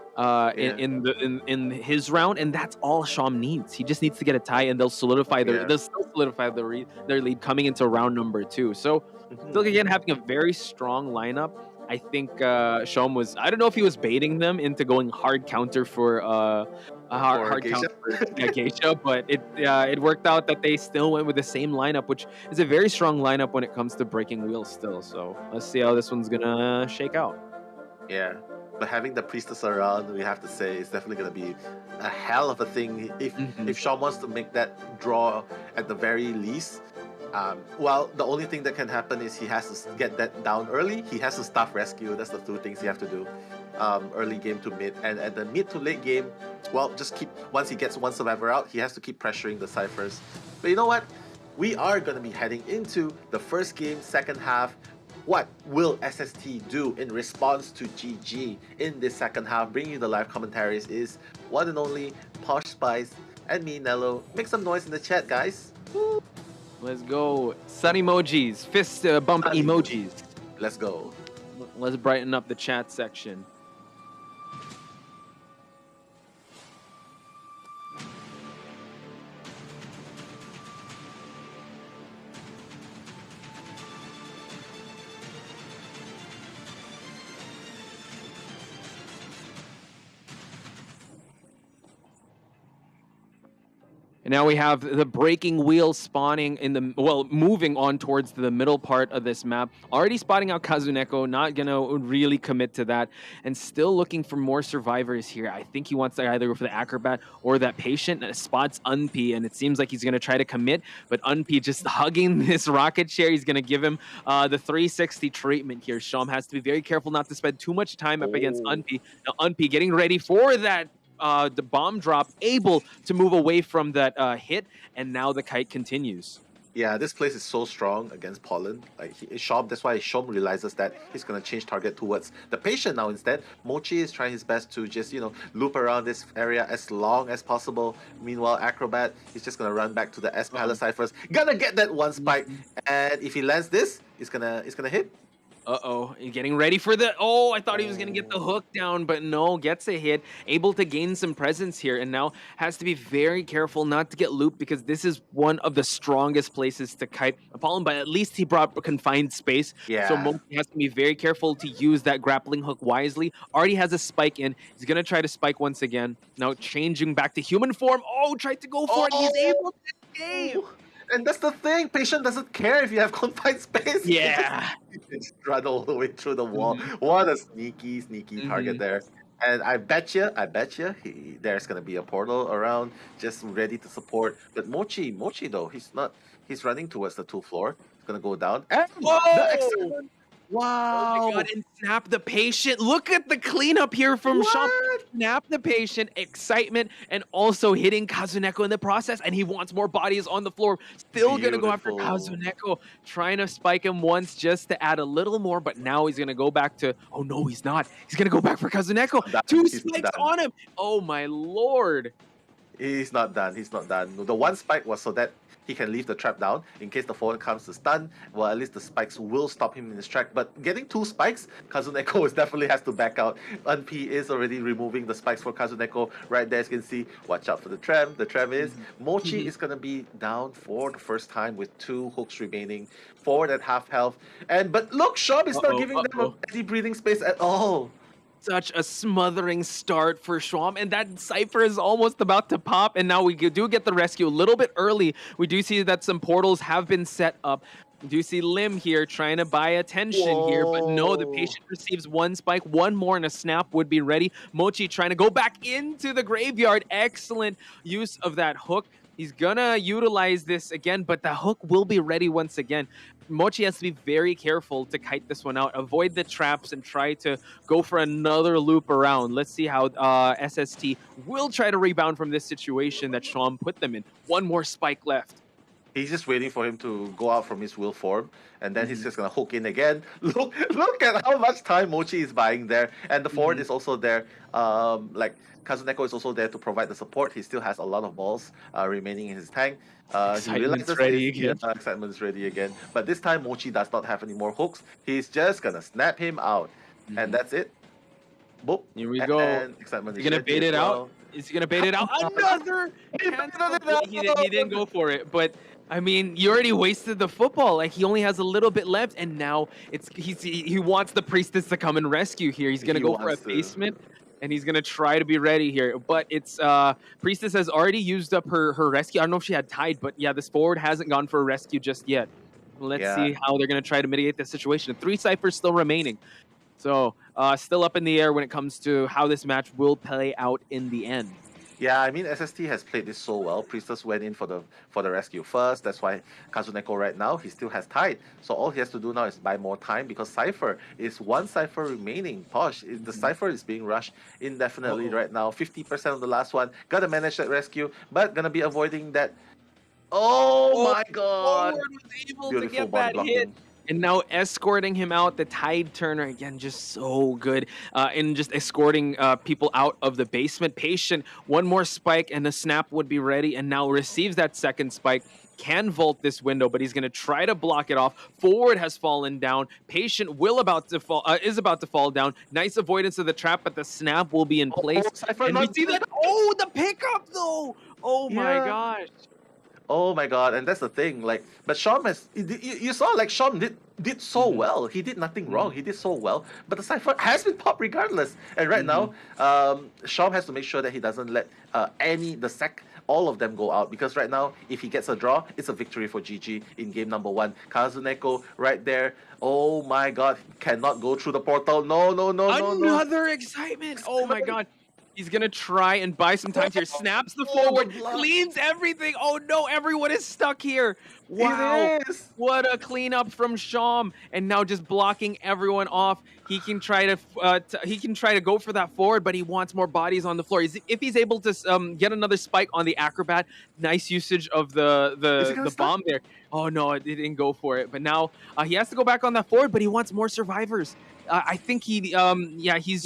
in his round, and that's all Shom needs. He just needs to get a tie, and they'll still solidify their lead coming into round number 2. So still again having a very strong lineup. I think Shom was, I don't know if he was baiting them into going hard counter for a hard Geisha? counter Geisha, but it worked out that they still went with the same lineup, which is a very strong lineup when it comes to breaking wheels still. So let's see how this one's gonna shake out. Yeah. But having the priestess around, we have to say, is definitely going to be a hell of a thing if Shawn wants to make that draw at the very least. Well, the only thing that can happen is he has to get that down early. He has to staff rescue. That's the two things you have to do. Early game to mid, and at the mid to late game, well, just keep, once he gets one survivor out, he has to keep pressuring the ciphers. But you know what? We are going to be heading into the first game, second half. What will SST do in response to GG in this second half? Bringing you the live commentaries is one and only Posh Spice and me, Nello. Make some noise in the chat, guys. Woo. Let's go. Sun emojis, fist bump emojis. Let's go. Let's brighten up the chat section. And now we have the breaking wheel spawning in the, well, moving on towards the middle part of this map. Already spotting out Kazuneko, not gonna really commit to that. And still looking for more survivors here. I think he wants to either go for the acrobat or that patient. Spots Unp, and it seems like he's gonna try to commit, but Unp just hugging this rocket chair. He's gonna give him the 360 treatment here. Shom has to be very careful not to spend too much time up against Unp. Now Unp getting ready for that the bomb drop, able to move away from that hit, and now the kite continues. Yeah, this place is so strong against Pollen. Like Shom, that's why Shom realizes that he's gonna change target towards the patient now instead. Mochi is trying his best to just, you know, loop around this area as long as possible. Meanwhile, Acrobat, he's just gonna run back to the S Palace Ciphers. Gonna get that one spike, and if he lands this, it's gonna hit. Uh-oh, getting ready for the, I thought he was going to get the hook down, but no, gets a hit, able to gain some presence here, and now has to be very careful not to get looped, because this is one of the strongest places to kite Apollon, but at least he brought confined space. Yeah. So Mochi has to be very careful to use that grappling hook wisely. Already has a spike in. He's going to try to spike once again. Now changing back to human form. Tried to go for it. He's able to escape. And that's the thing, patient doesn't care if you have confined space. Yeah. Just run all the way through the wall. What a sneaky target there. And I bet you, there's gonna be a portal around, just ready to support. But Mochi though, he's running towards the 2th floor. He's gonna go down. And the excellent. Wow. Oh my God, and snap the patient. Look at the cleanup here from Shom. Snap the patient, excitement, and also hitting Kazuneko in the process. And he wants more bodies on the floor. Still going to go after Kazuneko. Trying to spike him once just to add a little more. But now he's going to go back to, oh no, he's not. He's going to go back for Kazuneko. 2 spikes on him. Oh my Lord. He's not done. He's not done. The one spike was so that he can leave the trap down in case the forward comes to stun. Well, at least the spikes will stop him in his track. But getting 2 spikes, Kazuneko definitely has to back out. Unp is already removing the spikes for Kazuneko. Right there, as you can see, watch out for the tram. The tram is Mochi is going to be down for the first time with 2 hooks remaining, 4 at half health. But look, Shom is not giving them any breathing space at all. Such a smothering start for Shom, and that Cypher is almost about to pop, and now we do get the rescue a little bit early. We do see that some portals have been set up. We do see Lim here trying to buy attention here, but no, the patient receives 1 spike, 1 more, and a snap would be ready. Mochi trying to go back into the graveyard. Excellent use of that hook. He's gonna utilize this again, but the hook will be ready once again. Mochi has to be very careful to kite this one out, avoid the traps, and try to go for another loop around. Let's see how SST will try to rebound from this situation that Shom put them in. 1 more spike left. He's just waiting for him to go out from his will form, and then he's just gonna hook in again. Look at how much time Mochi is buying there, and the forward is also there. Like Kazuneko is also there to provide the support. He still has a lot of balls remaining in his tank. Excitement's ready again. Excitement is ready again. But this time Mochi does not have any more hooks. He's just gonna snap him out, and that's it. Boop. Here we go. And Excitement is gonna bait it out. Is he gonna bait it out? Another cancel. He didn't go for it, but I mean, you already wasted the football. Like he only has a little bit left, and now he wants the priestess to come and rescue here. He's gonna go for a basement, and he's gonna try to be ready here. But it's priestess has already used up her rescue. I don't know if she had tied, but yeah, this forward hasn't gone for a rescue just yet. Let's see how they're gonna try to mitigate the situation. 3 ciphers still remaining. So still up in the air when it comes to how this match will play out in the end. Yeah, I mean SST has played this so well. Priestess went in for the rescue first. That's why Kazuneko right now he still has tied. So all he has to do now is buy more time because Cypher is 1 Cypher remaining. Posh, the Cypher is being rushed indefinitely right now. 50% of the last one. Gotta manage that rescue, but gonna be avoiding that. Oh my God! Forward was able Beautiful to get body that blocking. hit. And now escorting him out, the Tide Turner, again, just so good in just escorting people out of the basement. Patient, one more spike and the snap would be ready, and now receives that second spike. Can vault this window, but he's going to try to block it off. Forward has fallen down. Patient is about to fall down. Nice avoidance of the trap, but the snap will be in place. And we see that. Oh, the pickup, though. Oh, my gosh. Oh my God, and that's the thing. Like, but Shom has you saw like Shom did so well. He did nothing wrong. He did so well. But the Cypher has been popped regardless. And right now, Shom has to make sure that he doesn't let all of them go out, because right now, if he gets a draw, it's a victory for GG in game number 1. Kazuneko right there. Oh my God, cannot go through the portal. No. Another excitement. Oh my God. He's going to try and buy some time here. Snaps the forward, cleans everything. Oh no, everyone is stuck here. Wow. What a cleanup from Shom. And now just blocking everyone off. He can try to go for that forward, but he wants more bodies on the floor. If he's able to get another spike on the acrobat, nice usage of the bomb there. Oh no, it didn't go for it. But now he has to go back on that forward, but he wants more survivors. I think he's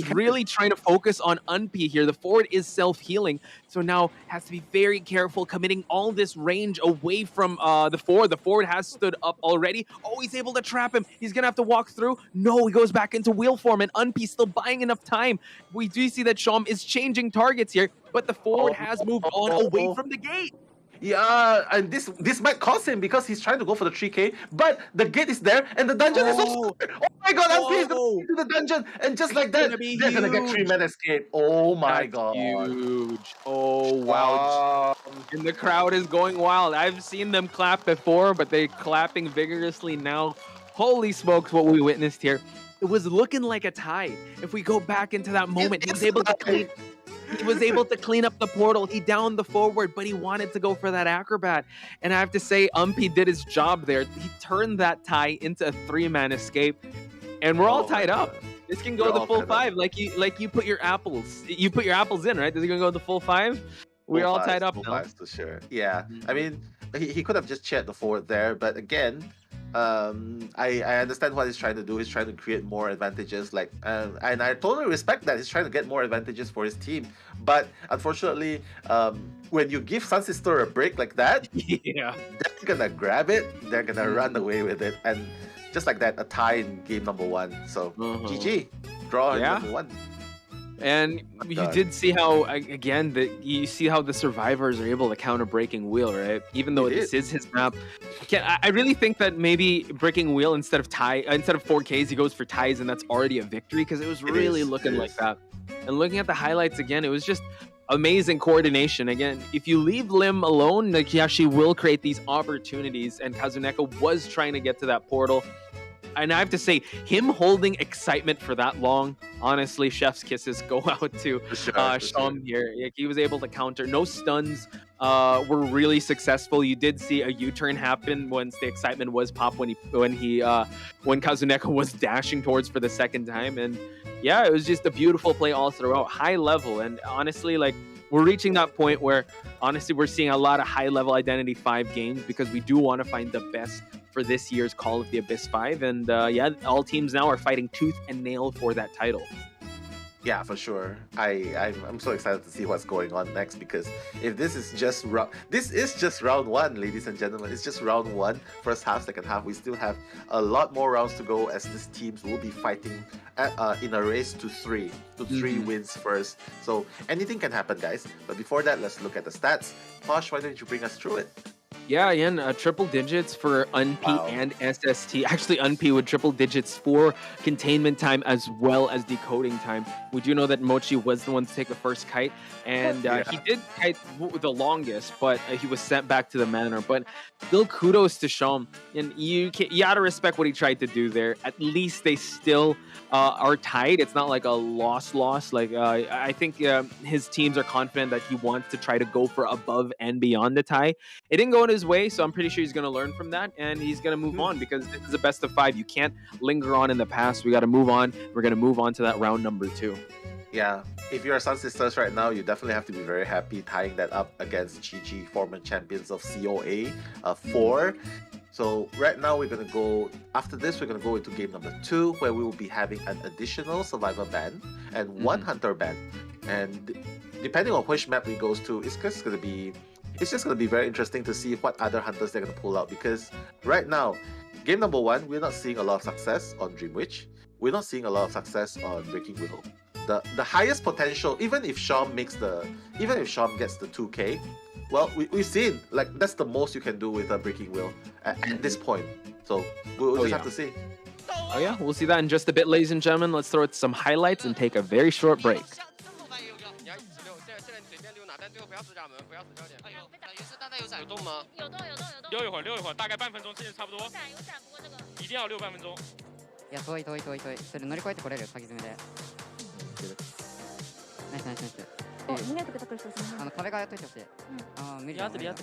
really trying to focus on Unpi here. The forward is self-healing, so now has to be very careful, committing all this range away from the forward. The forward has stood up already. Oh, he's able to trap him. He's going to have to walk through. No, he goes back into wheel form, and Unpi still buying enough time. We do see that Shom is changing targets here, but the forward has moved on away from the gate. Yeah, and this might cost him because he's trying to go for the 3K, but the gate is there and the dungeon is also. Oh my God, Unpi is going into the dungeon, and just like that, they're gonna get 3-man escape. Oh my God, huge! Oh wow! And the crowd is going wild. I've seen them clap before, but they're clapping vigorously now. Holy smokes, what we witnessed here! It was looking like a tie. If we go back into that moment, he was able to clean. He was able to clean up the portal. He downed the forward, but he wanted to go for that acrobat. And I have to say, Unpi did his job there. He turned that tie into a 3-man escape. And we're all tied up. This can go the full 5, like you put your apples. You put your apples in, right? Is it gonna go the full 5? We're all tied up now. Full 5 for sure. Yeah. I mean, he could have just checked the forward there, but again, I understand what he's trying to do. He's trying to create more advantages, and I totally respect that. He's trying to get more advantages for his team. But unfortunately, when you give Sun Sister a break like that, they're gonna grab it. They're gonna run away with it, and just like that, a tie in game number 1. So GG, draw in number 1. And you did see how, again, you see how the survivors are able to counter Breaking Wheel, right? Even though this is his map. I really think that maybe Breaking Wheel, instead of 4Ks, he goes for ties, and that's already a victory, because it was really looking like that. And looking at the highlights again, it was just amazing coordination. Again, if you leave Lim alone, she will create these opportunities, and Kazuneko was trying to get to that portal. And I have to say, him holding excitement for that long, honestly, chef's kisses go out to Shom here. He was able to counter. No stuns were really successful. You did see a U-turn happen once the excitement was popped when Kazuneko was dashing towards for the second time. And yeah, it was just a beautiful play all throughout, high level. And honestly, we're reaching that point where honestly we're seeing a lot of high level Identity 5 games, because we do want to find the best for this year's Call of the Abyss 5. And all teams now are fighting tooth and nail for that title. Yeah, for sure. I'm so excited to see what's going on next, because if this is just round one, ladies and gentlemen. It's just round one, first half, second half. We still have a lot more rounds to go, as these teams will be fighting in a race to three wins first. So anything can happen, guys. But before that, let's look at the stats. Posh, why don't you bring us through it? Yeah, Ian, triple digits for Unp and SST. Actually, Unp with triple digits for containment time as well as decoding time. We do know that Mochi was the one to take the first kite, and he did kite the longest, but he was sent back to the manor. But still, kudos to Sham, and you gotta respect what he tried to do there. At least they still are tied. It's not like a loss. Like I think his teams are confident that he wants to try to go for above and beyond the tie. It didn't go in his way, so I'm pretty sure he's going to learn from that, and he's going to move on, because this is a best of 5. You can't linger on in the past. We got to move on. We're going to move on to that round number 2. Yeah, if you're Sun Sisters right now, you definitely have to be very happy tying that up against GG, former champions of COA 4. So right now we're going to go, after this we're going to go into game number 2, where we will be having an additional survivor ban and one hunter ban. And depending on which map we goes to, it's just going to be very interesting to see what other hunters they're going to pull out, because right now, game number 1, we're not seeing a lot of success on Dream Witch. We're not seeing a lot of success on Breaking Willow. The highest potential, even if Sham gets the 2k, well, we've seen, like, that's the most you can do with a Breaking Will at this point. So we'll just have to see. Oh yeah, we'll see that in just a bit, ladies and gentlemen. Let's throw out some highlights and take a very short break. 有动吗？有动，溜一会儿，大概半分钟，这就差不多。一定要溜半分钟。いや、遠い。それ乗り越えてこれるよ、鍵詰めで。ナイス。逃げてくる人ですね。壁側やっといてほしい。無理。やってる。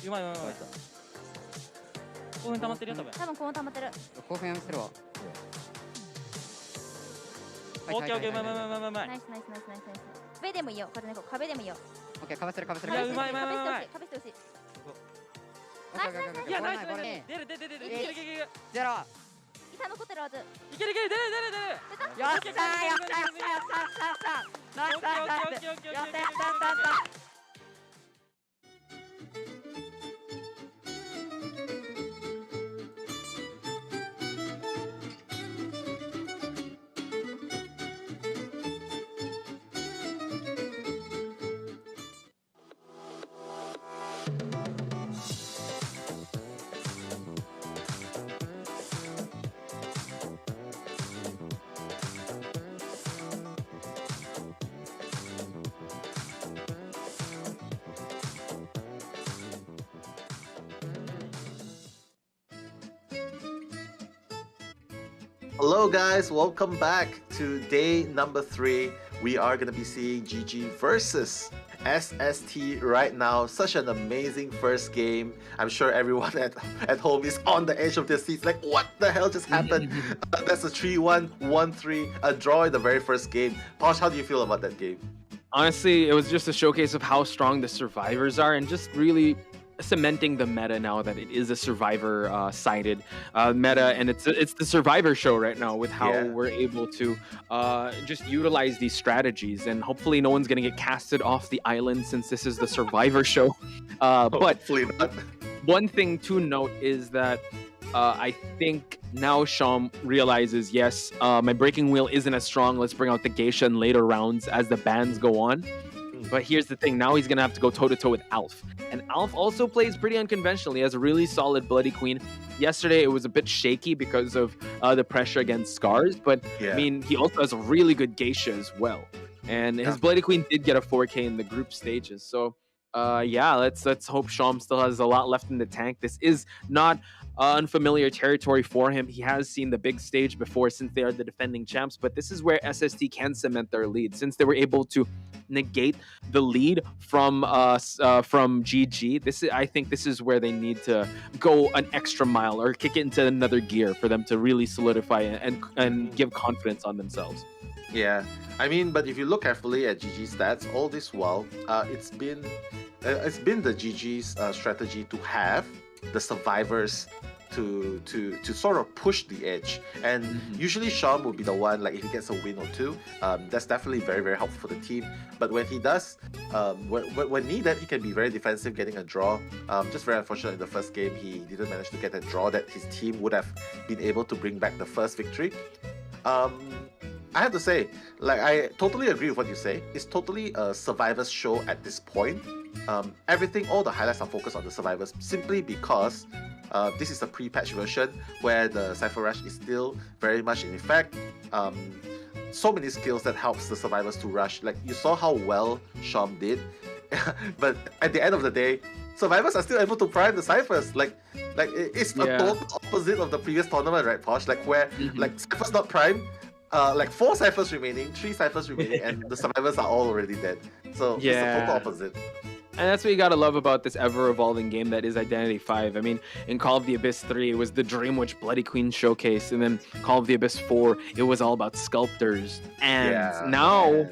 うまい。興奮溜まってるよ、多分興奮溜まってる。興奮やめてるわ。オッケー、うまい。ナイス。壁でもいいよ、これね、壁でもいいよ。オッケー、かぶせる。いや、うまい。壁してほしい。いや、ナイス。出る。ゼロ。イサ残ってるはず。いける。出る。よっしゃ。ナイス。やった。Hello guys, welcome back to day number 3. We are going to be seeing GG versus SST right now. Such an amazing first game. I'm sure everyone at home is on the edge of their seats like, what the hell just happened? That's a 3-1, 1-3, a draw in the very first game. Posh, how do you feel about that game? Honestly, it was just a showcase of how strong the survivors are, and just really cementing the meta now that it is a survivor sided meta, and it's the survivor show right now, with how we're able to just utilize these strategies, and hopefully no one's gonna get casted off the island since this is the survivor show. But hopefully not. One thing to note is that I think now Sham realizes, yes, my breaking wheel isn't as strong. Let's bring out the geisha in later rounds as the bans go on. But here's the thing, now he's going to have to go toe-to-toe with Alf. And Alf also plays pretty unconventionally. He has a really solid Bloody Queen. Yesterday, it was a bit shaky because of the pressure against Scars. But, I mean, he also has a really good Geisha as well. And his Bloody Queen did get a 4K in the group stages. So, let's hope Sham still has a lot left in the tank. This is not unfamiliar territory for him. He has seen the big stage before since they are the defending champs, but this is where SST can cement their lead, since they were able to negate the lead from GG. I think this is where they need to go an extra mile or kick it into another gear for them to really solidify and give confidence on themselves. Yeah, I mean, but if you look carefully at GG's stats, all this while, it's been the GG's strategy to have the survivors to sort of push the edge. And usually Sean will be the one, like if he gets a win or two, that's definitely very, very helpful for the team. But when he does, when needed, he can be very defensive, getting a draw. Just very unfortunate in the first game, he didn't manage to get a draw that his team would have been able to bring back the first victory. I have to say, like, I totally agree with what you say. It's totally a survivors show at this point. Everything, all the highlights are focused on the survivors simply because this is a pre-patch version where the Cypher Rush is still very much in effect. So many skills that helps the survivors to rush. Like, you saw how well Shom did, but at the end of the day, survivors are still able to prime the Cyphers. Like it's a total opposite of the previous tournament, right, Posh? Like where like Cyphers not prime, like 4 Cyphers remaining, 3 Cyphers remaining, and the survivors are all already dead. So it's the total opposite. And that's what you gotta love about this ever-evolving game that is Identity 5. I mean, in Call of the Abyss 3, it was the Dream Witch Bloody Queen showcase, and then Call of the Abyss 4, it was all about sculptors. And now,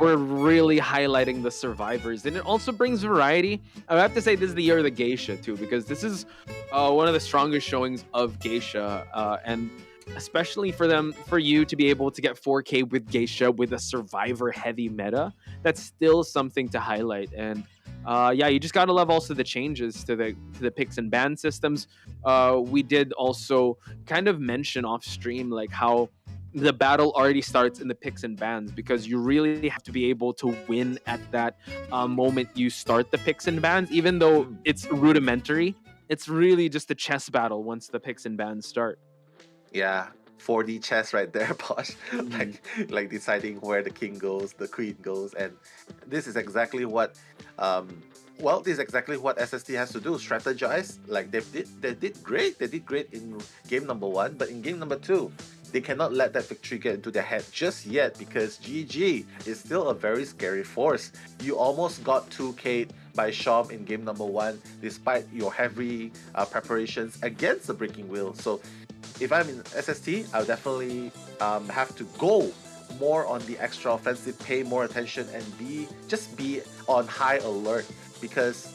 we're really highlighting the survivors, and it also brings variety. I have to say this is the year of the Geisha, too, because this is one of the strongest showings of Geisha, and especially for you to be able to get 4K with Geisha with a survivor-heavy meta, that's still something to highlight. And you just gotta love also the changes to the picks and ban systems. We did also kind of mention off stream like how the battle already starts in the picks and bans, because you really have to be able to win at that moment you start the picks and bans, even though it's rudimentary. It's really just a chess battle once the picks and bans start. Yeah, 4D chess right there, Posh. like deciding where the king goes, the queen goes, and this is exactly what this is exactly what SST has to do. Strategize. Like they did great. They did great in game number 1, but in game number 2, they cannot let that victory get into their head just yet, because GG is still a very scary force. You almost got 2K'd by Shom in game number 1, despite your heavy preparations against the Breaking Wheel. So if I'm in SST, I'll definitely have to go more on the extra offensive, pay more attention, and be on high alert, because,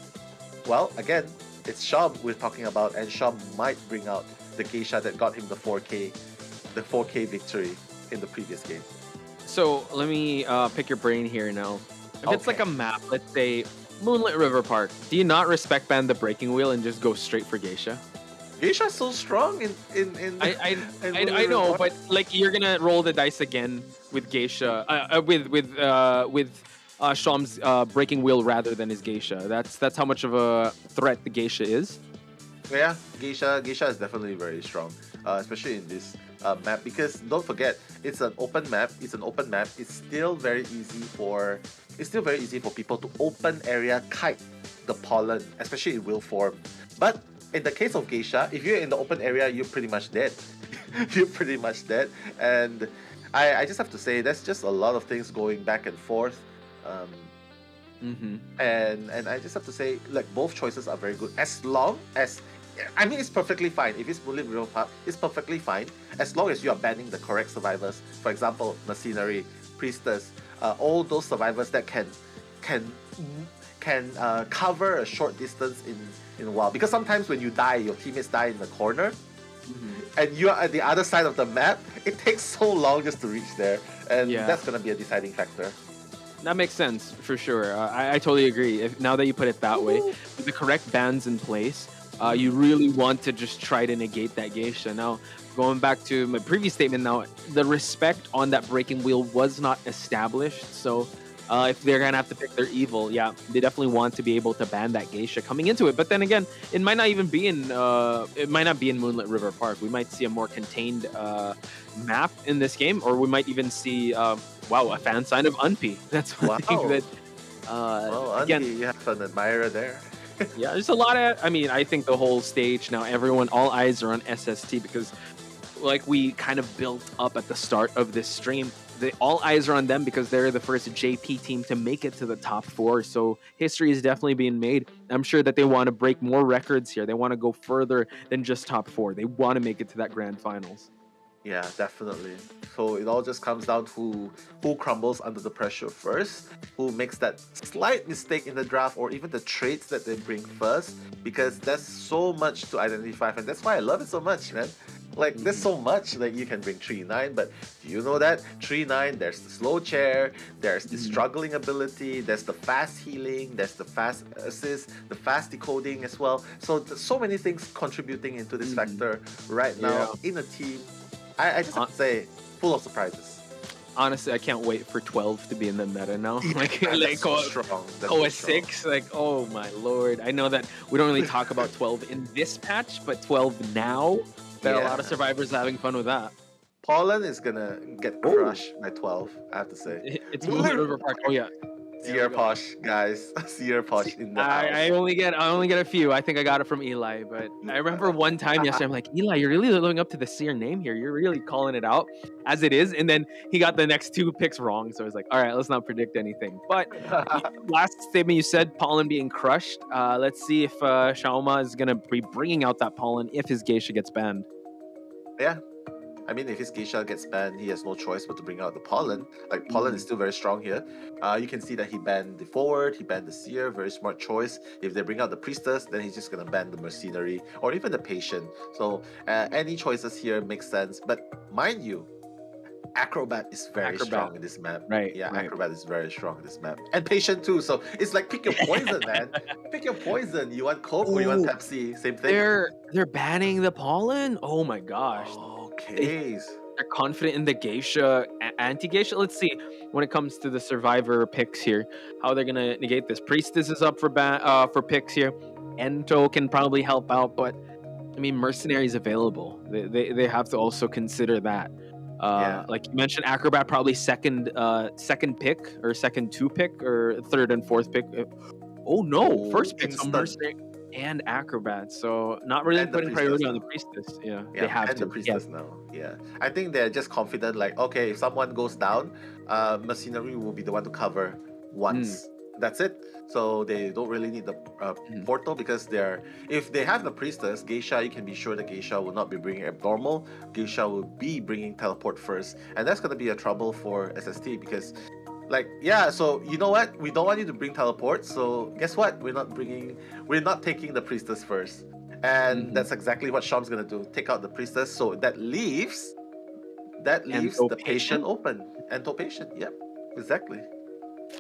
well, again, it's Shom we're talking about, and Shom might bring out the Geisha that got him the 4K victory in the previous game. So let me pick your brain here now. If it's like a map, let's say Moonlit River Park, do you not respect ban the Breaking Wheel and just go straight for Geisha? Geisha's so strong in I know, but like you're gonna roll the dice again with Geisha, with Shom's Breaking Wheel rather than his Geisha. That's how much of a threat the Geisha is. Yeah, Geisha is definitely very strong, especially in this map, because don't forget, it's an open map. It's still very easy for people to open area kite the pollen, especially in wheel form. But in the case of Geisha, if you're in the open area, you're pretty much dead. And I just have to say, there's just a lot of things going back and forth. And I just have to say, like, both choices are very good. As long as, I mean, it's perfectly fine. If it's Moonlit River Park, it's perfectly fine. As long as you are banning the correct survivors. For example, Mercenary, Priestess, all those survivors that can cover a short distance in a while. Because sometimes when you die, your teammates die in the corner, and you are at the other side of the map, it takes so long just to reach there, and that's going to be a deciding factor. That makes sense, for sure. I totally agree. Now that you put it that way, with the correct bans in place, you really want to just try to negate that Geisha. Now, going back to my previous statement now, the respect on that Breaking Wheel was not established, so if they're gonna have to pick their evil, they definitely want to be able to ban that Geisha coming into it. But then again, it might not be in Moonlit River Park. We might see a more contained map in this game, or we might even see a fan sign of Unpi. That's one thing that again, you have an admirer there. Yeah, there's a lot of, I think the whole stage now, all eyes are on SST, because like we kind of built up at the start of this stream, all eyes are on them because they're the first JP team to make it to the top 4. So history is definitely being made. I'm sure that they want to break more records here. They want to go further than just top 4. They want to make it to that grand finals. Yeah, definitely. So it all just comes down to who crumbles under the pressure first, who makes that slight mistake in the draft, or even the traits that they bring first, because there's so much to identify, and that's why I love it so much, man. Like, there's so much that you can bring 3-9, but do you know that 3-9, there's the slow chair, there's the struggling ability, there's the fast healing, there's the fast assist, the fast decoding as well. So there's so many things contributing into this factor right now in a team. I just have to say, full of surprises. Honestly, I can't wait for 12 to be in the meta now. like so strong. COA 6, like, oh my lord. I know that we don't really talk about 12 in this patch, but 12 now, bet a lot of survivors are having fun with that. Pollen is gonna get crushed by 12, I have to say. It's moving over park. Oh yeah. Seer Posh, guys. Seer Posh in the house. I only get a few. I think I got it from Eli, but I remember one time yesterday, I'm like, Eli, you're really living up to the Seer name here. You're really calling it out as it is. And then he got the next 2 picks wrong. So I was like, all right, let's not predict anything. But last statement you said, Pollen being crushed. Let's see if Xiaoma is going to be bringing out that Pollen if his Geisha gets banned. Yeah. I mean, if his Geisha gets banned, he has no choice but to bring out the Pollen. Like, Pollen is still very strong here. You can see that he banned the Forward, he banned the Seer, very smart choice. If they bring out the Priestess, then he's just going to ban the Mercenary or even the Patient. So, any choices here makes sense. But mind you, Acrobat is very strong in this map. Right. Yeah, Acrobat is very strong in this map. And Patient too. So, it's like pick your poison, man. Pick your poison. You want Coke or you want Pepsi? Same thing. They're banning the Pollen? Oh my gosh. Okay. They're confident in the Geisha, anti-Geisha. Let's see when it comes to the survivor picks here, how they're gonna negate this. Priestess is up for picks here. Ento can probably help out, but I mean, Mercenary is available. They have to also consider that. Like you mentioned, Acrobat probably second pick or second 2 pick or third and 4th pick. Oh no, first pick on Mercenary and Acrobat, so not really putting priority on the Priestess. Yeah, they have and to. the Priestess now. Yeah, I think they're just confident. Like, okay, if someone goes down, Mercenary will be the one to cover once. That's it. So they don't really need the portal, because if they have the Priestess, Geisha, you can be sure the Geisha will not be bringing Abnormal. Geisha will be bringing Teleport first, and that's gonna be a trouble for SST because. Like, yeah, so you know what? We don't want you to bring Teleport, so guess what? We're not taking the Priestess first. And that's exactly what Sham's gonna do. Take out the Priestess, so that leaves the Patient open. Ento Patient, yep. Exactly.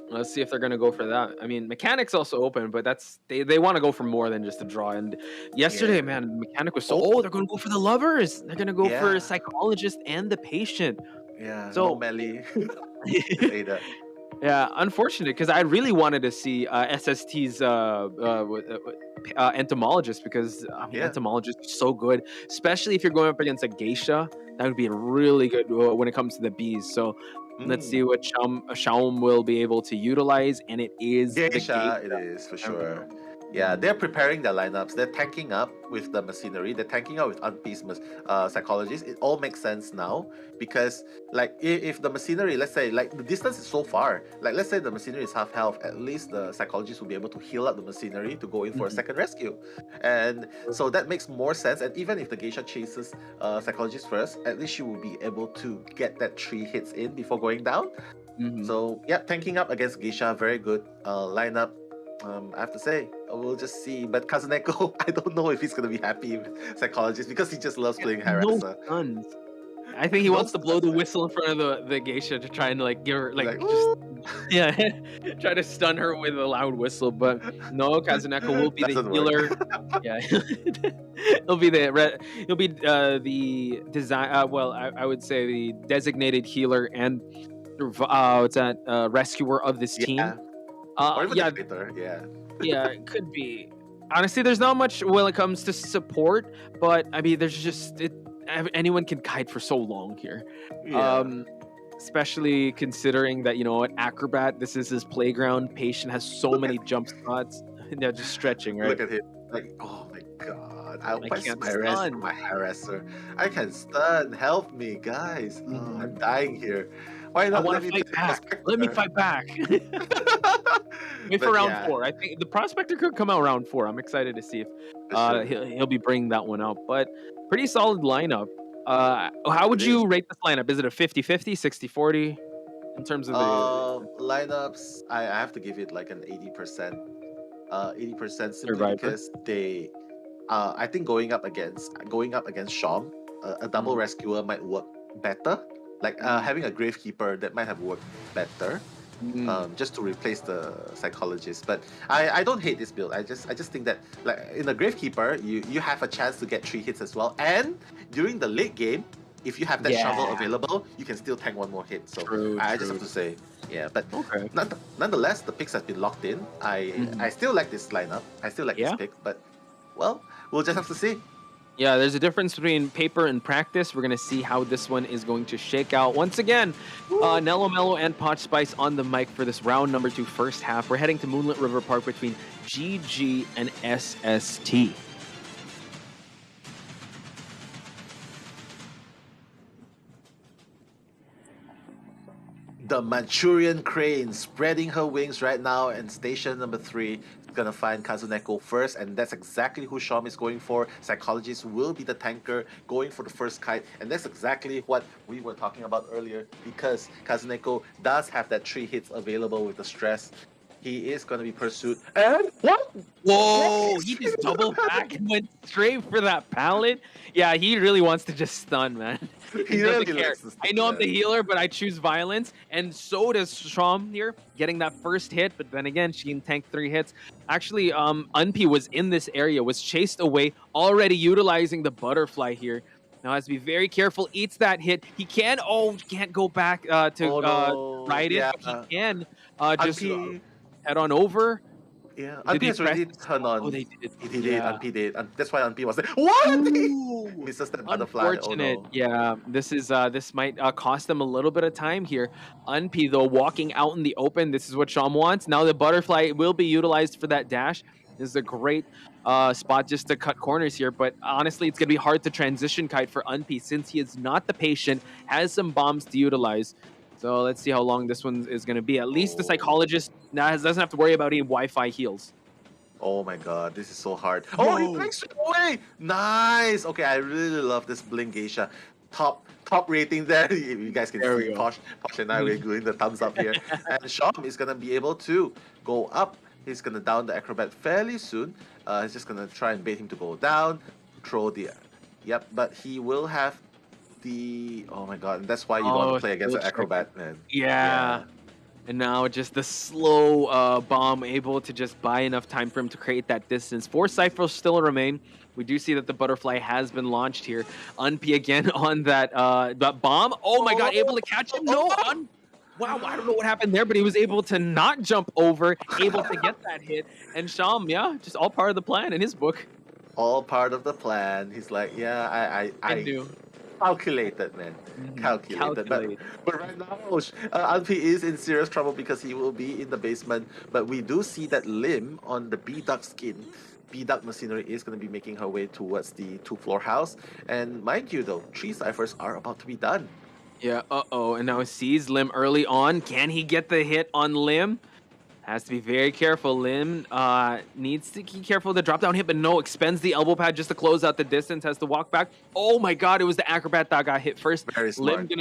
Let's see if they're gonna go for that. I mean, Mechanic's also open, but they want to go for more than just a draw. And yesterday, man, Mechanic was they're gonna go for the Lovers. They're gonna go for a Psychologist and the Patient. Yeah, so no melee. Say that. Yeah, unfortunate, because I really wanted to see SST's Entomologist, because Entomologist is so good, especially if you're going up against a Geisha. That would be really good when it comes to the bees. So let's see what Xiaom will be able to utilize, and it is Geisha. It is for sure. Yeah, they're preparing their lineups. They're tanking up with the Mercenary. They're tanking up with Unpeace Psychologist. It all makes sense now because, like, if the Mercenary, let's say, like, the distance is so far. Like, let's say the Mercenary is half health. At least the Psychologist will be able to heal up the Mercenary to go in for a second rescue. And so that makes more sense. And even if the Geisha chases Psychologist first, at least she will be able to get that 3 hits in before going down. So, yeah, tanking up against Geisha, very good lineup. I have to say, we'll just see. But Kazuneko, I don't know if he's gonna be happy with Psychologist because he just loves playing Harasser. No stuns. I think he wants to blow the whistle in front of the Geisha to try and like give her try to stun her with a loud whistle. But no, Kazuneko will be the healer. He'll be the design. I would say the designated healer and rescuer of this team. Or even the fighter, yeah, it could be. Honestly, there's not much when it comes to support, but I mean, there's just anyone can kite for so long here. Especially considering that, you know what, Acrobat, this is his playground. Patient has so many jump spots. They're just stretching, right? Look at him. Like, oh my god. I can't stun my Harasser. I can stun. Help me, guys. Oh, I'm dying here. Why not? I want to fight back. Let me fight back. Wait for round 4. I think the Prospector could come out round 4. I'm excited to see if he'll be bringing that one out. But pretty solid lineup. How would you rate this lineup? Is it a 50-50, 60-40 in terms of the lineups? I have to give it like an 80%. 80% simply Survivor? because they I think going up against Sham, a double rescuer might work better. Like having a gravekeeper that might have worked better. Just to replace the psychologist. But I don't hate this build. I just think that like in the gravekeeper, you have a chance to get 3 hits as well. And during the late game, if you have that shovel available, you can still tank 1 more hit. So I just have to say, yeah. But nonetheless, the picks have been locked in. I still like this lineup. I still like this pick. But well, we'll just have to see. Yeah, there's a difference between paper and practice. We're going to see how this one is going to shake out. Once again, Nello Mello and Potch Spice on the mic for this round number 2 first half. We're heading to Moonlit River Park between GG and SST. The Manchurian Crane spreading her wings right now, and station number 3 is gonna find Kazuneko first, and that's exactly who Sham is going for. Psychologist will be the tanker going for the first kite, and that's exactly what we were talking about earlier, because Kazuneko does have that 3 hits available with the stress. He is gonna be pursued. And what? Whoa! He just doubled back and went straight for that pallet. Yeah, he really wants to just stun, man. He really likes to stun, I know I'm the healer, but I choose violence, and so does Sham here, getting that first hit. But then again, she can tank 3 hits. Actually, Unpi was in this area, was chased away, already utilizing the butterfly here. Now has to be very careful. Eats that hit. He can't go back to ride it. But he can just head on over. Yeah, Unpi has already turned on. Oh, they did. He did. Unpi did. And that's why Unpi was like, what? Misses that butterfly. Unfortunate. Oh, no. Yeah, this might cost them a little bit of time here. Unpi, though, walking out in the open. This is what Sham wants. Now the butterfly will be utilized for that dash. This is a great spot just to cut corners here. But honestly, it's going to be hard to transition kite for Unpi since he is not the patient, has some bombs to utilize. So let's see how long this one is going to be. At least the psychologist doesn't have to worry about any Wi-Fi heals. Oh my god, this is so hard. Oh, he blinks away! Nice! Okay, I really love this Blink Geisha. Top rating there. You guys can see Posh and I, we're doing the thumbs up here. And Sham is going to be able to go up. He's going to down the Acrobat fairly soon. He's just going to try and bait him to go down. Throw the... Yep, but he will have oh my god, and that's why you don't want to play against an Acrobat, man. Yeah. And now just the slow bomb able to just buy enough time for him to create that distance. 4 ciphers still remain. We do see that the butterfly has been launched here. Unpi again on that bomb. Oh my god, able to catch him? No, wow, I don't know what happened there, but he was able to not jump over, able to get that hit. And Sham, yeah, just all part of the plan in his book. All part of the plan. He's like, yeah, I do. Calculated, man. Calculated. But right now, Unpi is in serious trouble because he will be in the basement. But we do see that Lim on the B-Duck skin. B-Duck Machinery is going to be making her way towards the 2-floor house. And mind you, though, 3 ciphers are about to be done. Yeah, and now he sees Lim early on. Can he get the hit on Lim? Has to be very careful. Lim needs to be careful of the drop down hit, but no, expends the elbow pad just to close out the distance, has to walk back. Oh my god, it was the Acrobat that got hit first. Very smart.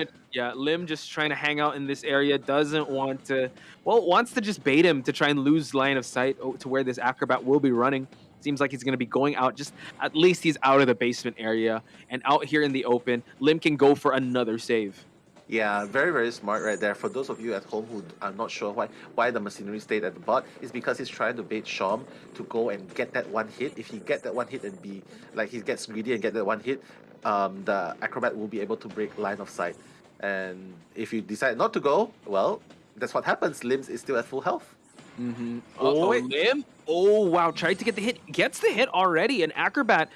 Lim just trying to hang out in this area, doesn't want to, wants to just bait him to try and lose line of sight to where this Acrobat will be running. Seems like he's going to be going out, just at least he's out of the basement area and out here in the open. Lim can go for another save. Yeah, very, very smart right there. For those of you at home who are not sure why the Machinery stayed at the bot, it's because he's trying to bait Sham to go and get that 1 hit. If he get that 1 hit and he gets greedy and get that 1 hit, the Acrobat will be able to break line of sight. And if you decide not to go, well, that's what happens. Lim is still at full health. Lim? Oh, wow. Tried to get the hit. Gets the hit already. And Acrobat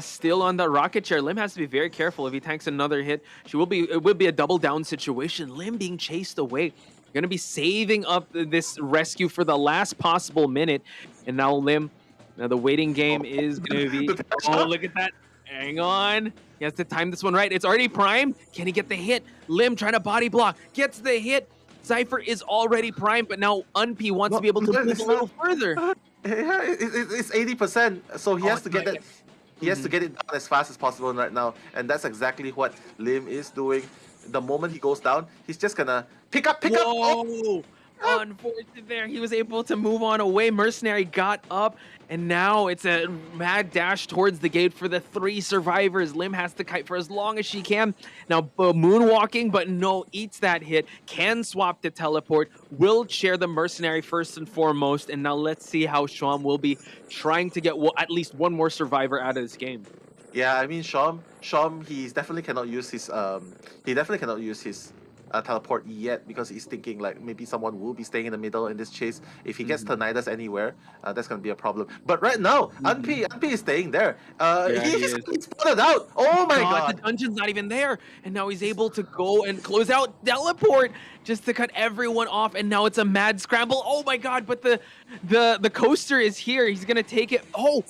still on the rocket chair. Lim has to be very careful. If he tanks another hit, it will be a double down situation. Lim being chased away. Going to be saving up this rescue for the last possible minute. And now Lim, the waiting game is going to be... Oh, look at that. Hang on. He has to time this one right. It's already primed. Can he get the hit? Lim trying to body block. Gets the hit. Cypher is already primed, but now Unpi wants to be able to move a little further. Yeah, it's 80%, so he has to get that. He has to get it down as fast as possible right now, and that's exactly what Lim is doing. The moment he goes down, he's just gonna pick up. Whoa! Unfortunate there. He was able to move on away. Mercenary got up, and now it's a mad dash towards the gate for the 3 survivors. Lim has to kite for as long as she can. Now moonwalking, but no, eats that hit. Can swap to teleport. Will chair the mercenary first and foremost. And now let's see how Sham will be trying to get at least one more survivor out of this game. Yeah, I mean Sham, he definitely cannot use his teleport yet because he's thinking like maybe someone will be staying in the middle in this chase. If he gets Tinnitus anywhere, that's gonna be a problem. But right now, Unpi is staying there. He's spotted out. Oh my god! The dungeon's not even there, and now he's able to go and close out teleport just to cut everyone off. And now it's a mad scramble. Oh my god! But the coaster is here. He's gonna take it. Oh,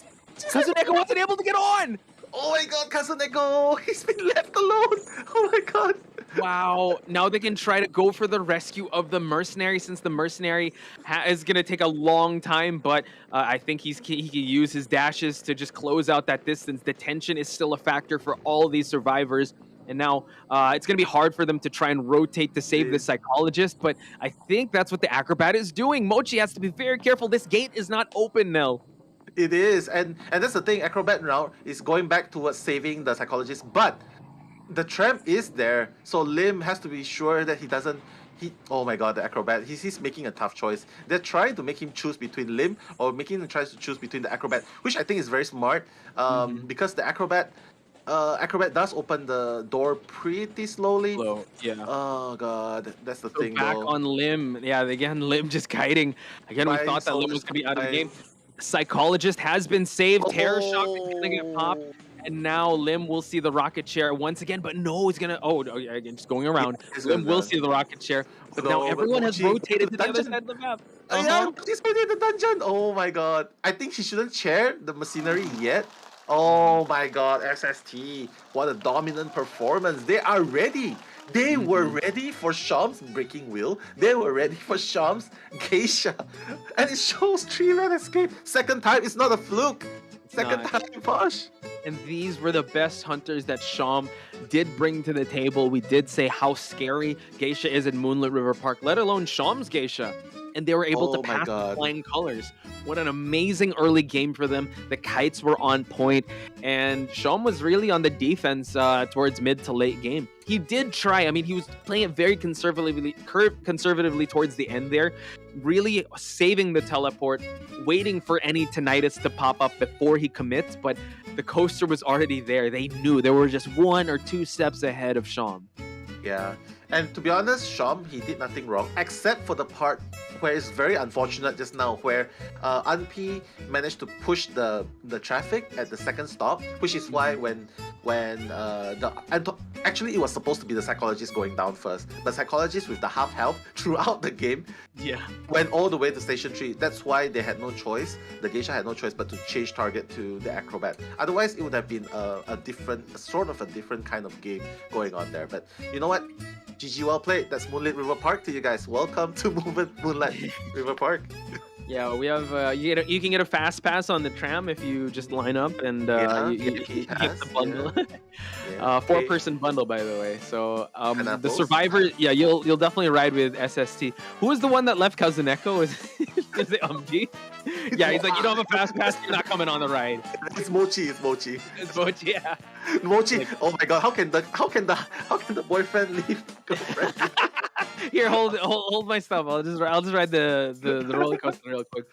Cousin Echo wasn't able to get on. Oh my god, Cousin Echo! He's been left alone! Oh my god! Wow, now they can try to go for the rescue of the mercenary, since the mercenary is going to take a long time, but I think he can use his dashes to just close out that distance. The tension is still a factor for all these survivors, and now it's going to be hard for them to try and rotate to save the psychologist, but I think that's what the acrobat is doing. Mochi has to be very careful. This gate is not open now. It is, and that's the thing. Acrobat now is going back towards saving the psychologist, but the tramp is there, so Lim has to be sure that he doesn't. Oh my god, the acrobat. He's making a tough choice. They're trying to make him choose between Lim or making him try to choose between the acrobat, which I think is very smart. Because the acrobat does open the door pretty slowly. Yeah. Oh god, that's the thing. Back on Lim. Yeah, again, Lim just kiting. Again, we thought that Lim was gonna be out of the game. Psychologist has been saved. Terror Shock is gonna get popped. And now Lim will see the rocket chair once again, but no, he's gonna. Again, just going around. Lim will see the rocket chair, but now everyone has rotated to the other side of the map. Yeah, he's been in the dungeon. Oh my god! I think he shouldn't chair the machinery yet. Oh my god, SST! What a dominant performance! They are ready. They were ready for Sham's breaking wheel. They were ready for Sham's geisha, and it shows 3-man escape. Second time, it's not a fluke. Second time, Posh. And these were the best hunters that Sham did bring to the table. We did say how scary Geisha is in Moonlit River Park, let alone Sham's Geisha. And they were able to pass the flying colors. What an amazing early game for them. The kites were on point, and Sham was really on the defense towards mid to late game. He did try. I mean, he was playing it very conservatively towards the end there, really saving the teleport, waiting for any tinnitus to pop up before he commits, but the coaster was already there. They knew they were just 1 or 2 steps ahead of Sham. Yeah, and to be honest, Sham, he did nothing wrong except for the part where it's very unfortunate just now, where Unpi managed to push the traffic at the second stop, which is why actually it was supposed to be the psychologist going down first, but psychologist with the half health throughout the game went all the way to station 3. That's why they had no choice. The geisha had no choice but to change target to the acrobat. Otherwise, it would have been a different kind of game going on there. But you know what? GG, well played. That's Moonlit River Park to you guys. Welcome to Moonlight River Park. Yeah, we have you can get a fast pass on the tram if you just line up and you get the bundle. 4-person bundle, by the way. So the survivor, you'll definitely ride with SST. Who was the one that left Cousin Echo? Is it Umji? Yeah, he's like, you don't have a fast pass, you're not coming on the ride. It's Mochi. Yeah. Mochi. Oh my god, how can the boyfriend leave girlfriend? Here, hold my stuff. I'll just ride the roller coaster real quick.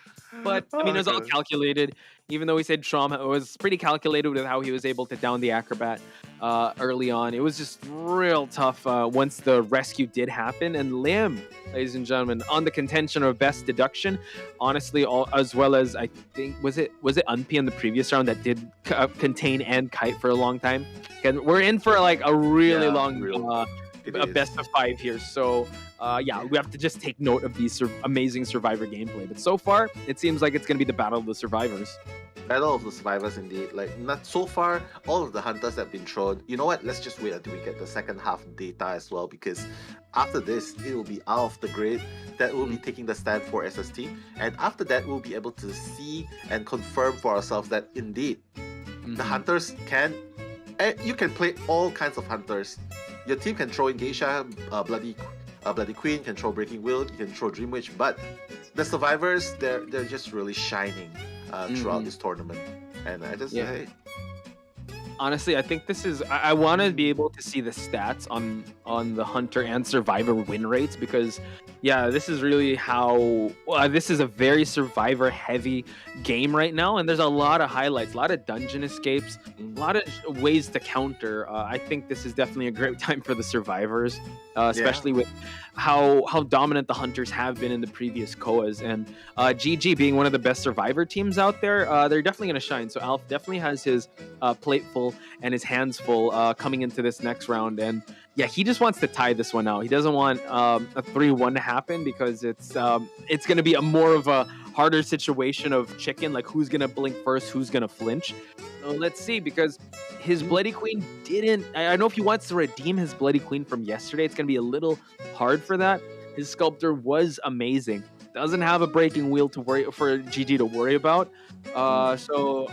But I mean, it was all calculated. Even though we said trauma, it was pretty calculated with how he was able to down the acrobat early on. It was just real tough once the rescue did happen. And Lim, ladies and gentlemen, on the contention of best deduction, honestly, as well as I think was it Unpi in the previous round that did contain and kite for a long time. And we're in for like a really long best of 5 here. So we have to just take note of these amazing survivor gameplay. But so far, it seems like it's going to be the battle of the survivors. Battle of the survivors, indeed. Like, not so far, all of the hunters have been thrown. You know what? Let's just wait until we get the second half data as well, because after this, it will be out of the grid that will be taking the stand for SST. And after that, we'll be able to see and confirm for ourselves that indeed The hunters can, you can play all kinds of hunters. Your team can throw in Geisha, Bloody Queen, can throw Breaking Will, you can throw Dream Witch, but the survivors, they're just really shining throughout this tournament. And I just say, honestly, I think this is. I want to be able to see the stats on the hunter and survivor win rates, because, yeah, this is really how. This is a very survivor heavy game right now, and there's a lot of highlights, a lot of dungeon escapes, a lot of ways to counter. I think this is definitely a great time for the survivors, especially with how dominant the hunters have been in the previous COAs, and GG being one of the best survivor teams out there, they're definitely going to shine. So Alf definitely has his plate full and his hands full coming into this next round, and yeah, he just wants to tie this one out. He doesn't want a 3-1 to happen, because it's going to be a more of a harder situation of chicken, like who's going to blink first, who's going to flinch. So let's see, because his Bloody Queen didn't. I don't know if he wants to redeem his Bloody Queen from yesterday. It's going to be a little hard for that. His Sculptor was amazing. Doesn't have a Breaking Wheel to worry for GG to worry about. So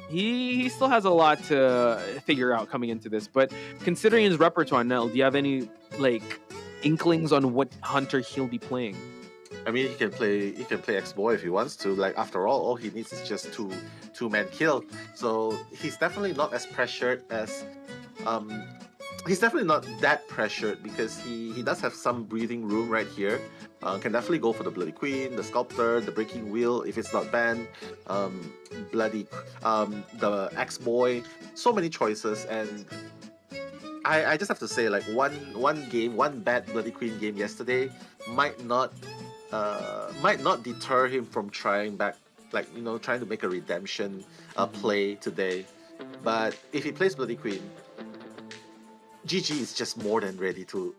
he still has a lot to figure out coming into this. But considering his repertoire, Nell, do you have any inklings on what hunter he'll be playing? I mean, he can play X-Boy if he wants to. Like, after all he needs is just two-man kill. So he's definitely not as pressured as he's definitely not that pressured, because he does have some breathing room right here. Can definitely go for the Bloody Queen, the Sculptor, the Breaking Wheel if it's not banned, the X-Boy. So many choices, and I just have to say, like, one bad Bloody Queen game yesterday might not deter him from trying back, like, trying to make a redemption play today. But if he plays Bloody Queen, GG is just more than ready to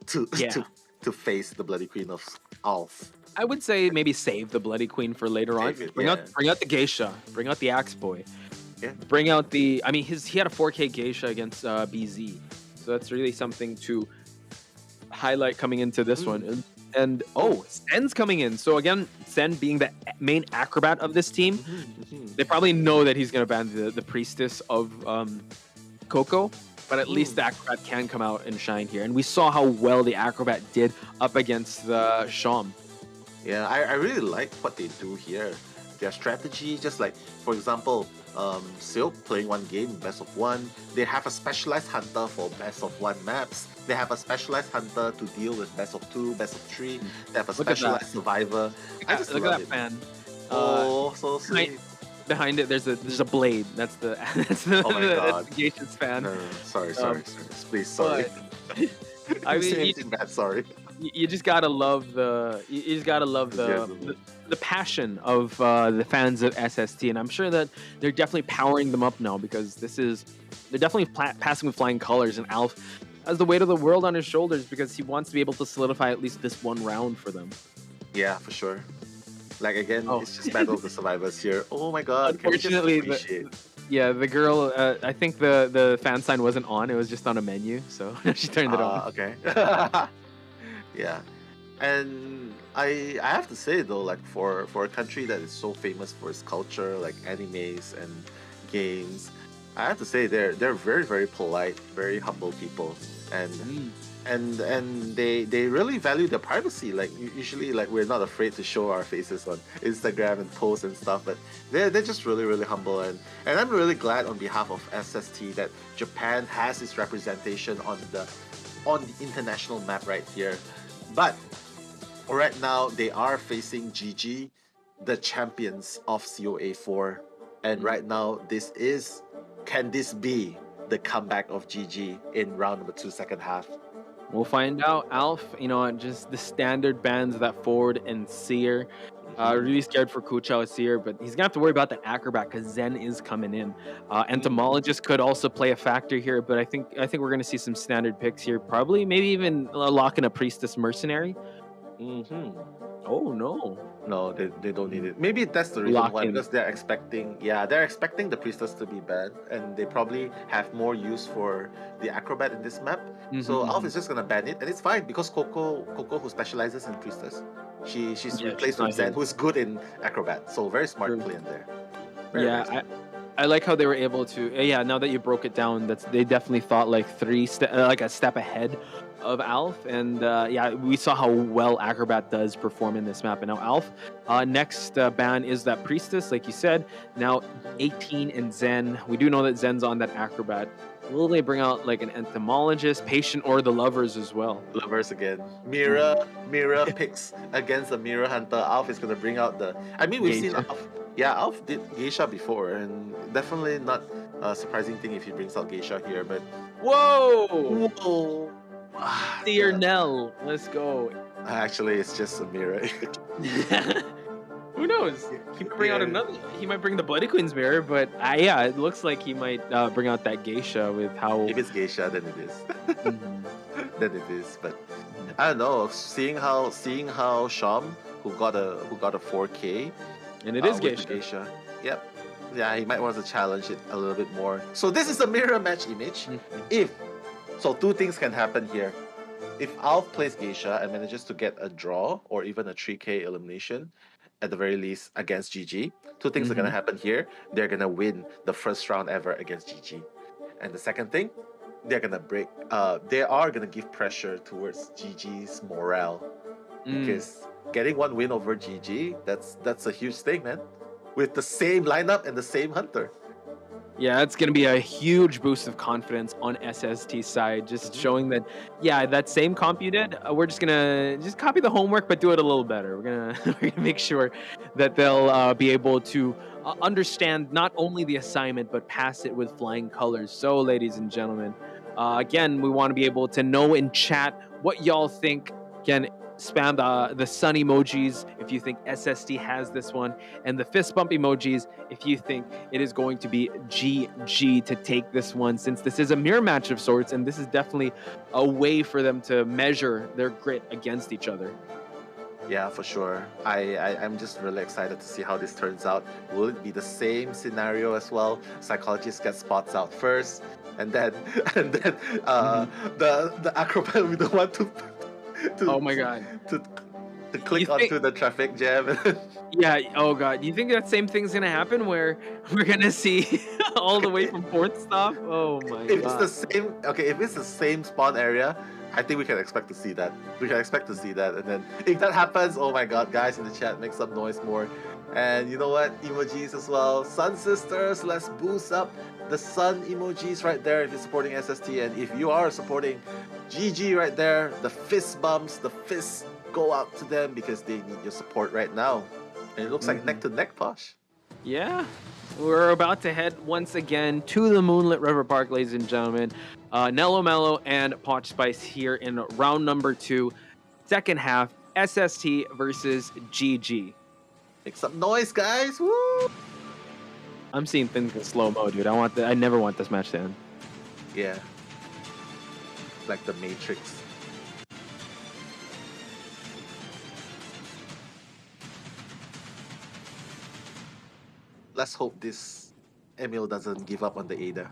face the Bloody Queen of Alf. I would say maybe save the Bloody Queen for later on. Bring out the Geisha, bring out the Axe Boy, bring out the. I mean, he had a 4K Geisha against BZ, so that's really something to highlight coming into this one. And Sen's coming in. So again, Sen being the main acrobat of this team, they probably know that he's gonna ban the priestess of Coco. But at least the acrobat can come out and shine here. And we saw how well the acrobat did up against the Sham. Yeah, I really like what they do here. Their strategy, just like, for example, Silk playing one game, best of one. They have a specialized hunter for best of one maps. They have a specialized hunter to deal with best of two, best of three. They have a specialized survivor. I just look love at that it. fan. Oh, so sweet. Behind it, there's a blade. That's the Oh my God. that's the Geisha's fan. No, sorry. Please, sorry. I mean, anything bad, sorry. You just gotta love the passion of the fans of SST, and I'm sure that they're definitely powering them up now, because they're definitely passing with flying colors, and Alf has the weight of the world on his shoulders, because he wants to be able to solidify at least this one round for them. Yeah, for sure. Like, again, it's just Battle of the Survivors here. Oh my God! Unfortunately, the girl. I think the fan sign wasn't on. It was just on a menu, so she turned it on. Okay. Yeah, and I have to say though, like, for a country that is so famous for its culture, like animes and games, I have to say they're very, very polite, very humble people, and they really value their privacy. Like, usually, like, we're not afraid to show our faces on Instagram and posts and stuff, but they're just really, really humble, and I'm really glad on behalf of SST that Japan has its representation on the international map right here. But right now they are facing GG, the champions of COA 4, and right now can this be the comeback of GG in round number 2, second half? We'll find out. Alf, just the standard bans that forward and Seer. Really scared for Kuchao Seer, but he's gonna have to worry about that acrobat because Zen is coming in. Entomologist could also play a factor here, but I think we're gonna see some standard picks here. Probably, maybe even lock in a Priestess Mercenary. Oh no. No, they don't need it. Maybe that's the reason why, because they're expecting the Priestess to be banned, and they probably have more use for the acrobat in this map. So Alf is just gonna ban it, and it's fine because Coco who specializes in Priestess, she's replaced with Zen, who's good in acrobat. So very smart play in there. I like how they were able to. Yeah, now that you broke it down, they definitely thought like like a step ahead of Alf, and yeah, we saw how well Acrobat does perform in this map. And now Alf, next ban is that Priestess, like you said. Now 18 and Zen. We do know that Zen's on that Acrobat. Will they bring out like an entomologist, patient, or the lovers as well? Lovers again. Mira picks against the Mirror Hunter. Alf is gonna bring out the. I mean, we've seen Alf. Yeah, Alf did Geisha before, and definitely not a surprising thing if he brings out Geisha here. But whoa, Dear Nell, let's go. Actually, it's just a mirror. Who knows? He might bring out another. He might bring the Bloody Queen's mirror, but yeah, it looks like he might bring out that Geisha with how. If it's Geisha, then it is. Then it is. But I don't know. Seeing how Sham, who got a 4K, and it is with Geisha. Yep. Yeah, he might want to challenge it a little bit more. So this is the mirror match image. Two things can happen here. If Alf plays Geisha and manages to get a draw or even a 3K elimination, at the very least against GG, two things are going to happen here. They're going to win the first round ever against GG. And the second thing, they're going to they are going to give pressure towards GG's morale. Because getting one win over GG, that's a huge thing, man. With the same lineup and the same hunter. Yeah, it's going to be a huge boost of confidence on SST's side, just showing that, yeah, that same comp you did, we're just going to copy the homework, but do it a little better. We're gonna make sure that they'll be able to understand not only the assignment, but pass it with flying colors. So, ladies and gentlemen, again, we want to be able to know in chat what y'all think. Again, spam the sun emojis if you think SST has this one, and the fist bump emojis if you think it is going to be GG to take this one, since this is a mirror match of sorts, and this is definitely a way for them to measure their grit against each other. Yeah, for sure. I'm just really excited to see how this turns out. Will it be the same scenario as well? Psychologist gets spots out first, and then the acrobat with the one to oh my god, to click onto the traffic jam. Yeah, oh god, do you think that same thing's gonna happen where we're gonna see all the way from fourth stop? Oh my god. If it's the same spawn area, I think we can expect to see that. And then if that happens, oh my god, guys in the chat, make some noise more. And you know what? Emojis as well. Sun Sisters, let's boost up the sun emojis right there if you're supporting SST. And if you are supporting GG right there, the fist bumps, the fists go out to them because they need your support right now. And it looks like neck to neck, Posh. Yeah. We're about to head once again to the Moonlit River Park, ladies and gentlemen. Nello Mello and Potch Spice here in round number 2, second half, SST versus GG. Make some noise, guys! Woo! I'm seeing things in slow-mo, dude. I never want this match to end. Yeah. Like the Matrix. Let's hope this Emil doesn't give up on the Ada.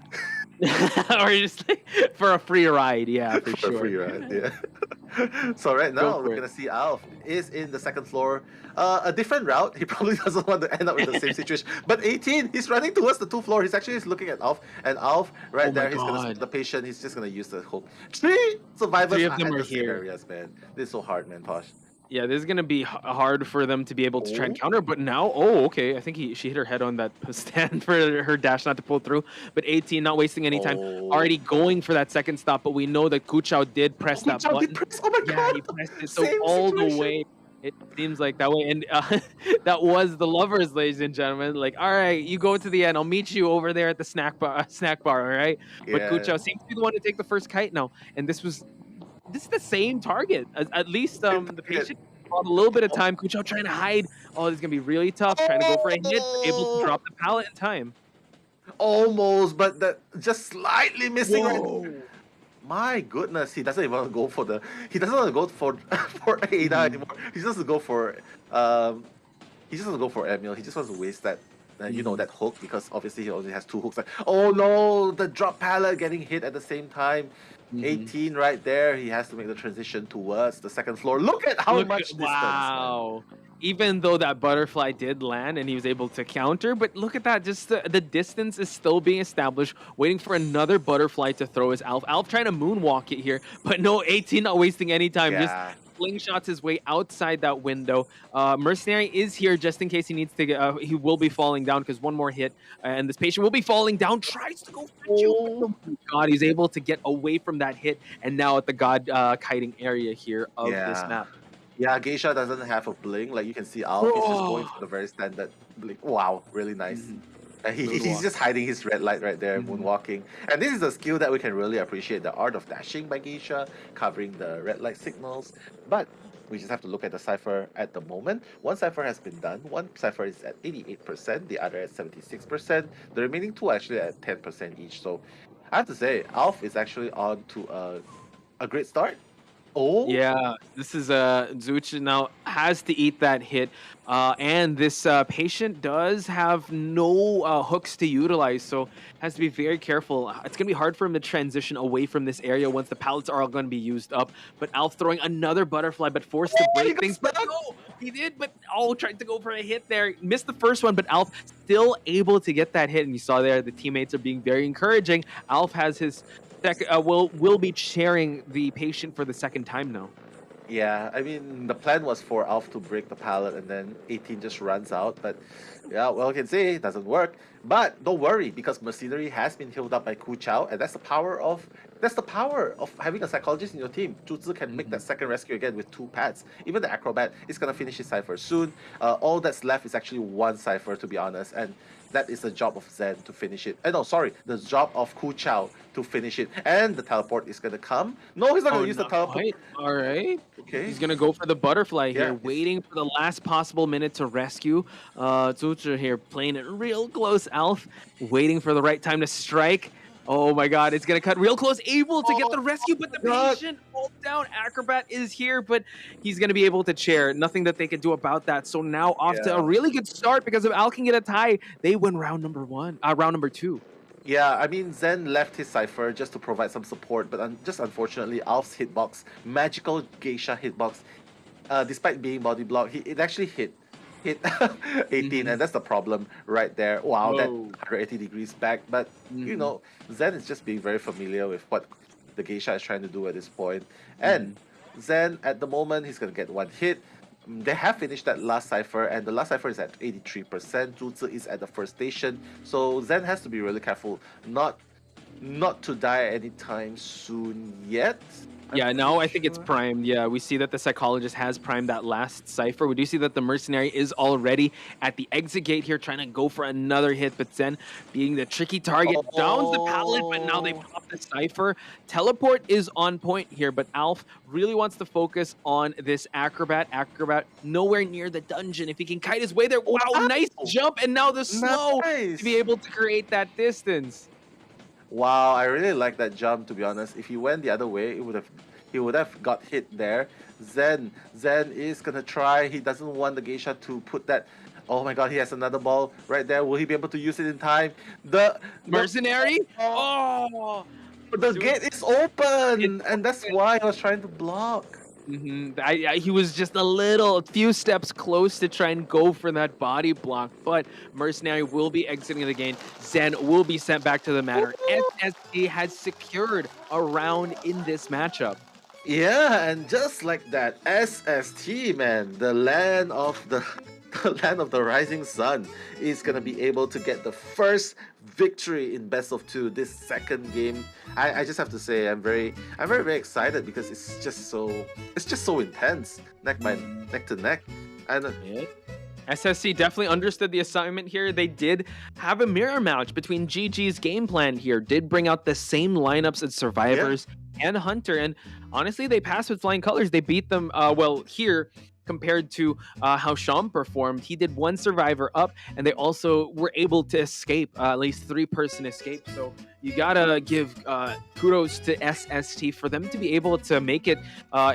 Or just like, for a free ride, yeah, for sure. For a free ride, yeah. So right now, we're going to see Alf is in the second floor. A different route. He probably doesn't want to end up in the same situation. But 18, he's running towards the 2th floor. He's actually looking at Alf. And Alf, right there, he's going to the patient. He's just going to use the hook. 3 survivors 3 of them are are the same here. areas, man. This is so hard, man, Posh. Yeah, this is going to be hard for them to be able to try and counter, but now, okay, I think she hit her head on that stand for her dash not to pull through, but 18 not wasting any time, already going for that second stop, but we know that Kuchao did press that button. Oh my god! Yeah, he pressed it, so all the way, it seems like that way, and that was the lovers, ladies and gentlemen, like, all right, you go to the end, I'll meet you over there at the snack bar, all right? But Kuchao seems to be the one to take the first kite now, and this is the same target. At least the patient bought a little bit of time. Kuchao trying to hide. Oh, this is going to be really tough. Trying to go for a hit. Able to drop the pallet in time. Almost, but that just slightly missing. Right. My goodness, he doesn't even want to go for the. He doesn't want to go for Ada anymore. He just wants to go for. He just wants to go for Emil. He just wants to waste that. That hook, because obviously he only has 2 hooks. Oh no, the drop pallet getting hit at the same time. 18 right there. He has to make the transition towards the second floor. Look at how much distance. Wow. even though that butterfly did land and he was able to counter, but look at that, just the distance is still being established, waiting for another butterfly to throw his Alf. Alf trying to moonwalk it here, but no, 18 not wasting any time, just slingshots his way outside that window. Mercenary is here just in case he needs to get, he will be falling down because one more hit and this patient will be falling down, tries to go for you. Oh my god, he's able to get away from that hit and now at the god kiting area here of this map. Yeah, Geisha doesn't have a blink. Like you can see Alf is just going for the very standard blink. Wow, really nice. He's just hiding his red light right there, moonwalking. And this is a skill that we can really appreciate, the art of dashing by Geisha, covering the red light signals. But we just have to look at the cipher at the moment. One cipher has been done. One cipher is at 88%, the other at 76%. The remaining two are actually at 10% each. So I have to say, Alf is actually on to a great start. Oh yeah, this is Zuch now has to eat that hit, and this patient does have no hooks to utilize, so has to be very careful. It's gonna be hard for him to transition away from this area once the pallets are all gonna be used up. But Alf throwing another butterfly, but forced to break things. But no, he did. But tried to go for a hit there, missed the first one, but Alf still able to get that hit. And you saw there the teammates are being very encouraging. Alf has his will be sharing the patient for the second time now. Yeah, I mean, the plan was for Alf to break the pallet and then 18 just runs out. But yeah, well, I can say it doesn't work. But don't worry, because Mercenary has been healed up by Ku Chao, and that's the power of having a psychologist in your team. Zhu Zi can make that second rescue again with 2 pads. Even the acrobat is gonna finish his cipher soon. All that's left is actually 1 cipher, to be honest, and that is the job of Zen to finish it. The job of Ku Chao to finish it. And the teleport is gonna come. No, he's not gonna use the teleport. All right. Okay. He's gonna go for the butterfly here, waiting for the last possible minute to rescue. Zucha here playing it real close. Alf waiting for the right time to strike. Oh my god, it's gonna cut real close, able to get the rescue, but the patient falls down. Acrobat is here, but he's gonna be able to chair. Nothing that they can do about that. So now off to a really good start, because if Al can get a tie, they win round number 2. Yeah, I mean, Zen left his cipher just to provide some support, but just unfortunately, Alf's hitbox, magical Geisha hitbox, despite being body block, it actually hit 18, and that's the problem right there. Wow, that 180 degrees back. But you know, Zen is just being very familiar with what the Geisha is trying to do at this point. And Zen, at the moment, he's gonna get 1 hit. They have finished that last cipher, and the last cipher is at 83%. Zhu Zi is at the first station, so Zen has to be really careful not to die anytime soon yet. Yeah, now I think it's primed. Yeah, we see that the psychologist has primed that last cipher. We do see that the mercenary is already at the exit gate here, trying to go for another hit, but Zen being the tricky target, downs the pallet, but now they pop the cipher. Teleport is on point here, but Alf really wants to focus on this acrobat. Acrobat nowhere near the dungeon. If he can kite his way there, wow, nice jump, and now the slow to be able to create that distance. Wow, I really like that jump, to be honest. If he went the other way, he would have got hit there. Zen is gonna try. He doesn't want the Geisha to put that. Oh my god, he has another ball right there. Will he be able to use it in time? The mercenary? The gate is open, and that's why I was trying to block. He was just a few steps close to try and go for that body block, but Mercenary will be exiting the game. Zen will be sent back to the matter. SST has secured a round in this matchup. Yeah, and just like that, SST, man, the land of the rising sun, is gonna be able to get the first victory in best of 2 this second game. I just have to say I'm very excited, because it's just so intense, neck to neck. And SSC definitely understood the assignment here. They did have a mirror match between GG's game plan here, did bring out the same lineups as Survivors and Hunter, and honestly they passed with flying colors. They beat them here. Compared to how Sham performed, he did 1 survivor up, and they also were able to escape, at least 3-person escape. So you gotta give kudos to SST for them to be able to make it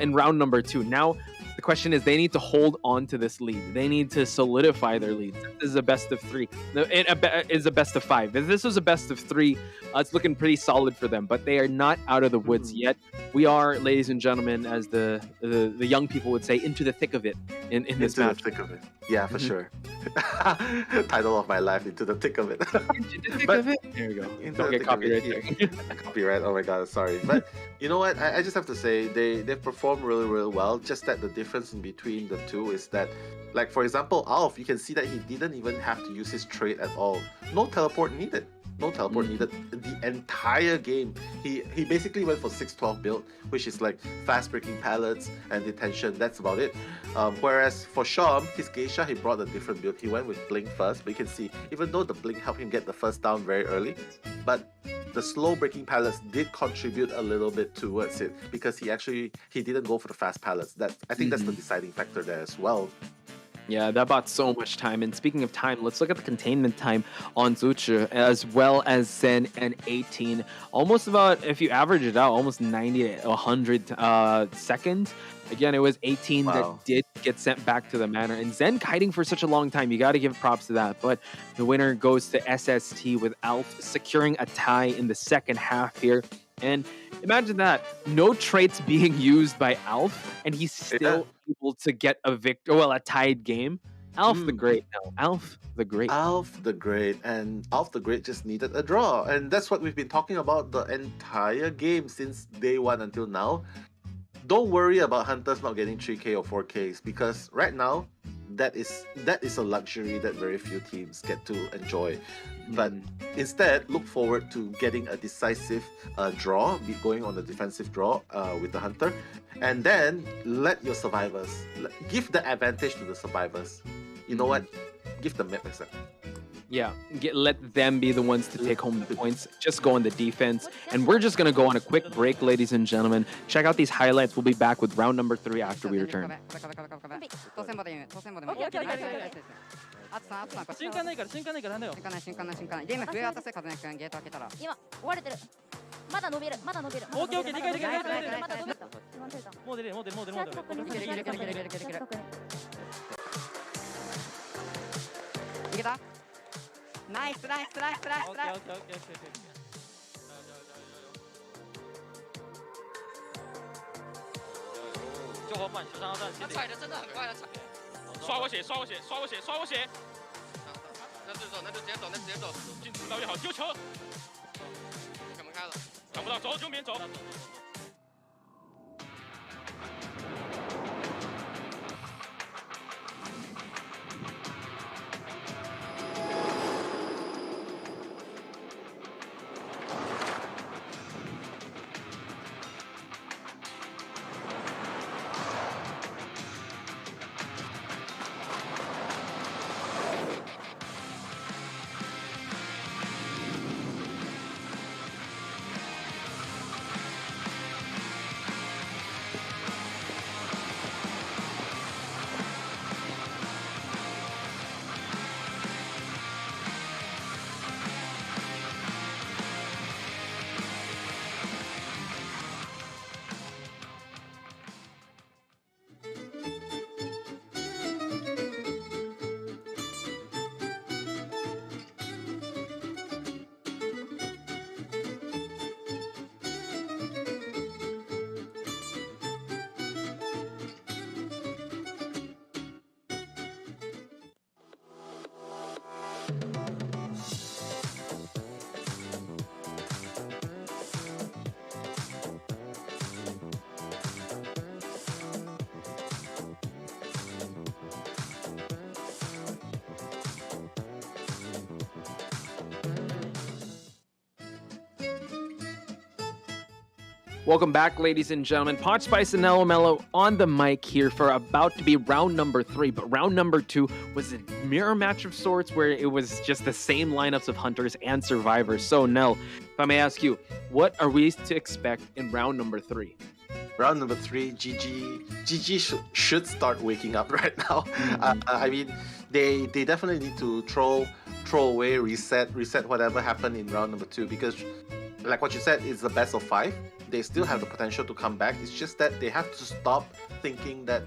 in round number 2. Now, The question is, they need to hold on to this lead. They need to solidify their lead. This is a best of 3. It is a best of 5. If this was a best of 3, it's looking pretty solid for them. But they are not out of the woods yet. We are, ladies and gentlemen, as the young people would say, into the thick of it in this match. Into the thick of it. Yeah, for sure. Title of my life, Into the Thick of It. Into the thick of it. There we go. Don't get copyright. Copyright. Oh my god, sorry. But you know what? I just have to say they've performed really, really well. Just that the difference in between the two is that, like for example, Alf, you can see that he didn't even have to use his trait at all. No teleport needed. No teleport needed the entire game. He basically went for 6-12 build, which is like fast breaking pallets and detention. That's about it. Whereas for Shom, his Geisha, he brought a different build. He went with Blink first, but you can see, even though the Blink helped him get the first down very early, but the slow breaking pallets did contribute a little bit towards it, because he didn't go for the fast pallets. I think that's the deciding factor there as well. Yeah, that bought so much time. And speaking of time, let's look at the containment time on Zuchu, as well as Zen and 18. Almost about, if you average it out, almost 90 to 100 seconds. Again, it was 18 that did get sent back to the manor. And Zen kiting for such a long time. You got to give props to that. But the winner goes to SST, with Alf securing a tie in the second half here. And imagine that, no traits being used by Alf, and he's still able to get a tied game. Alf the Great now. Alf the Great. Alf the Great. And Alf the Great just needed a draw. And that's what we've been talking about the entire game since day 1 until now. Don't worry about Hunters not getting 3k or 4ks, because right now, that is a luxury that very few teams get to enjoy. But instead, look forward to getting a decisive draw, going on the defensive draw with the Hunter, and then let your survivors, give the advantage to the survivors. You know what? Give them map accept. Yeah, let them be the ones to take home the points. Just go on the defense. And we're just going to go on a quick break, ladies and gentlemen. Check out these highlights. We'll be back with round number 3 after we return. 瞬間ないから瞬間ないからなんだよ。瞬間ないゲーム増え渡せ、風間君ゲート開けたら。今追われてる。まだ伸びる。オッケー理解できる。まだ伸びる。もう出る。いけた？ナイス。救火慢13号站，他踩的真的很快，他踩。刷我血！那就直接走，进主导也好，丢球。开门开了，挡不到，走，右边走。Welcome back, ladies and gentlemen. Pot Spice and Nello Mello on the mic here for about to be round number 3. But round number 2 was a mirror match of sorts, where it was just the same lineups of Hunters and Survivors. So, Nell, if I may ask you, what are we to expect in round number 3? Round number 3, GG should start waking up right now. I mean, they definitely need to throw away, reset whatever happened in round number 2, because like what you said, it's the best of 5. They still have the potential to come back. It's just that they have to stop thinking that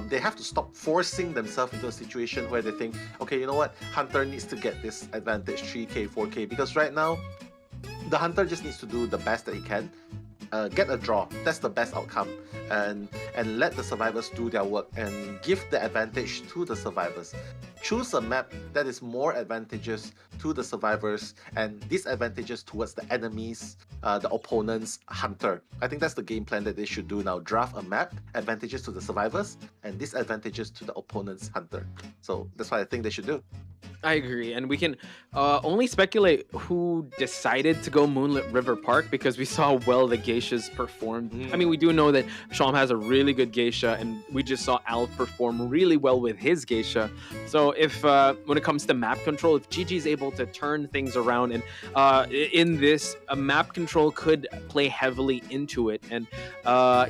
they have to stop forcing themselves into a situation where they think, okay, you know what, Hunter needs to get this advantage 3K, 4K, because right now the Hunter just needs to do the best that he can. Get a draw. That's the best outcome, and let the survivors do their work and give the advantage to the survivors. Choose a map that is more advantageous to the survivors and disadvantageous towards the enemies, the opponent's Hunter. I think that's the game plan that they should do now. Draft a map, advantages to the survivors and disadvantages to the opponent's Hunter. So that's what I think they should do. I agree, and we can only speculate who decided to go Moonlit River Park because we saw how well the geishas performed. I mean, we do know that Sham has a really good geisha, and we just saw Alf perform really well with his geisha. So if when it comes to map control, if GG is able to turn things around, and in this, map control could play heavily into it. And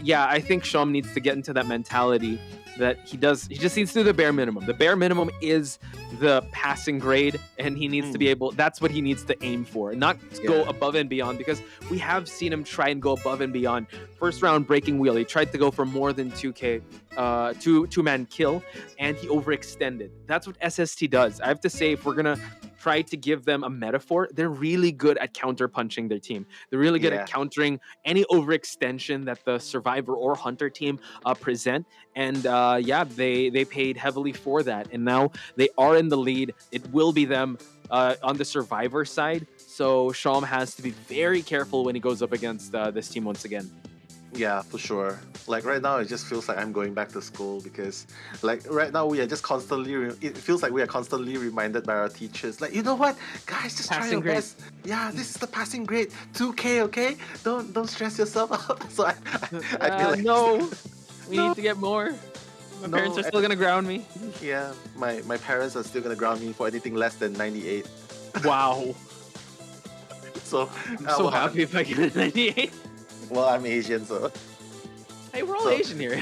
yeah, I think Sham needs to get into that mentality that he just needs to do the bare minimum. The bare minimum is the passing grade, and he needs to be able, that's what he needs to aim for, not go above and beyond, because we have seen him try and go above and beyond. First round breaking wheel, he tried to go for more than 2k, two-man kill, and he overextended. That's what SST does. I have to say, if we're gonna try to give them a metaphor, they're really good at counter-punching their team. They're really good at countering any overextension that the Survivor or Hunter team present. And yeah, they paid heavily for that. And now they are in the lead. It will be them on the Survivor side. So Sham has to be very careful when he goes up against this team once again. Yeah, for sure. Like right now, it just feels like I'm going back to school because, like right now, we are just constantly. It feels like we are constantly reminded by our teachers, like, you know what, guys, just try your best. Yeah, this is the passing grade, 2K, okay? Don't stress yourself out. So I feel like no, we need to get more. My parents are still gonna ground me. Yeah, my parents are still gonna ground me for anything less than 98. Wow. So I'm so happy if I get a 98. Well, I'm Asian, so. Hey, we're all Asian here.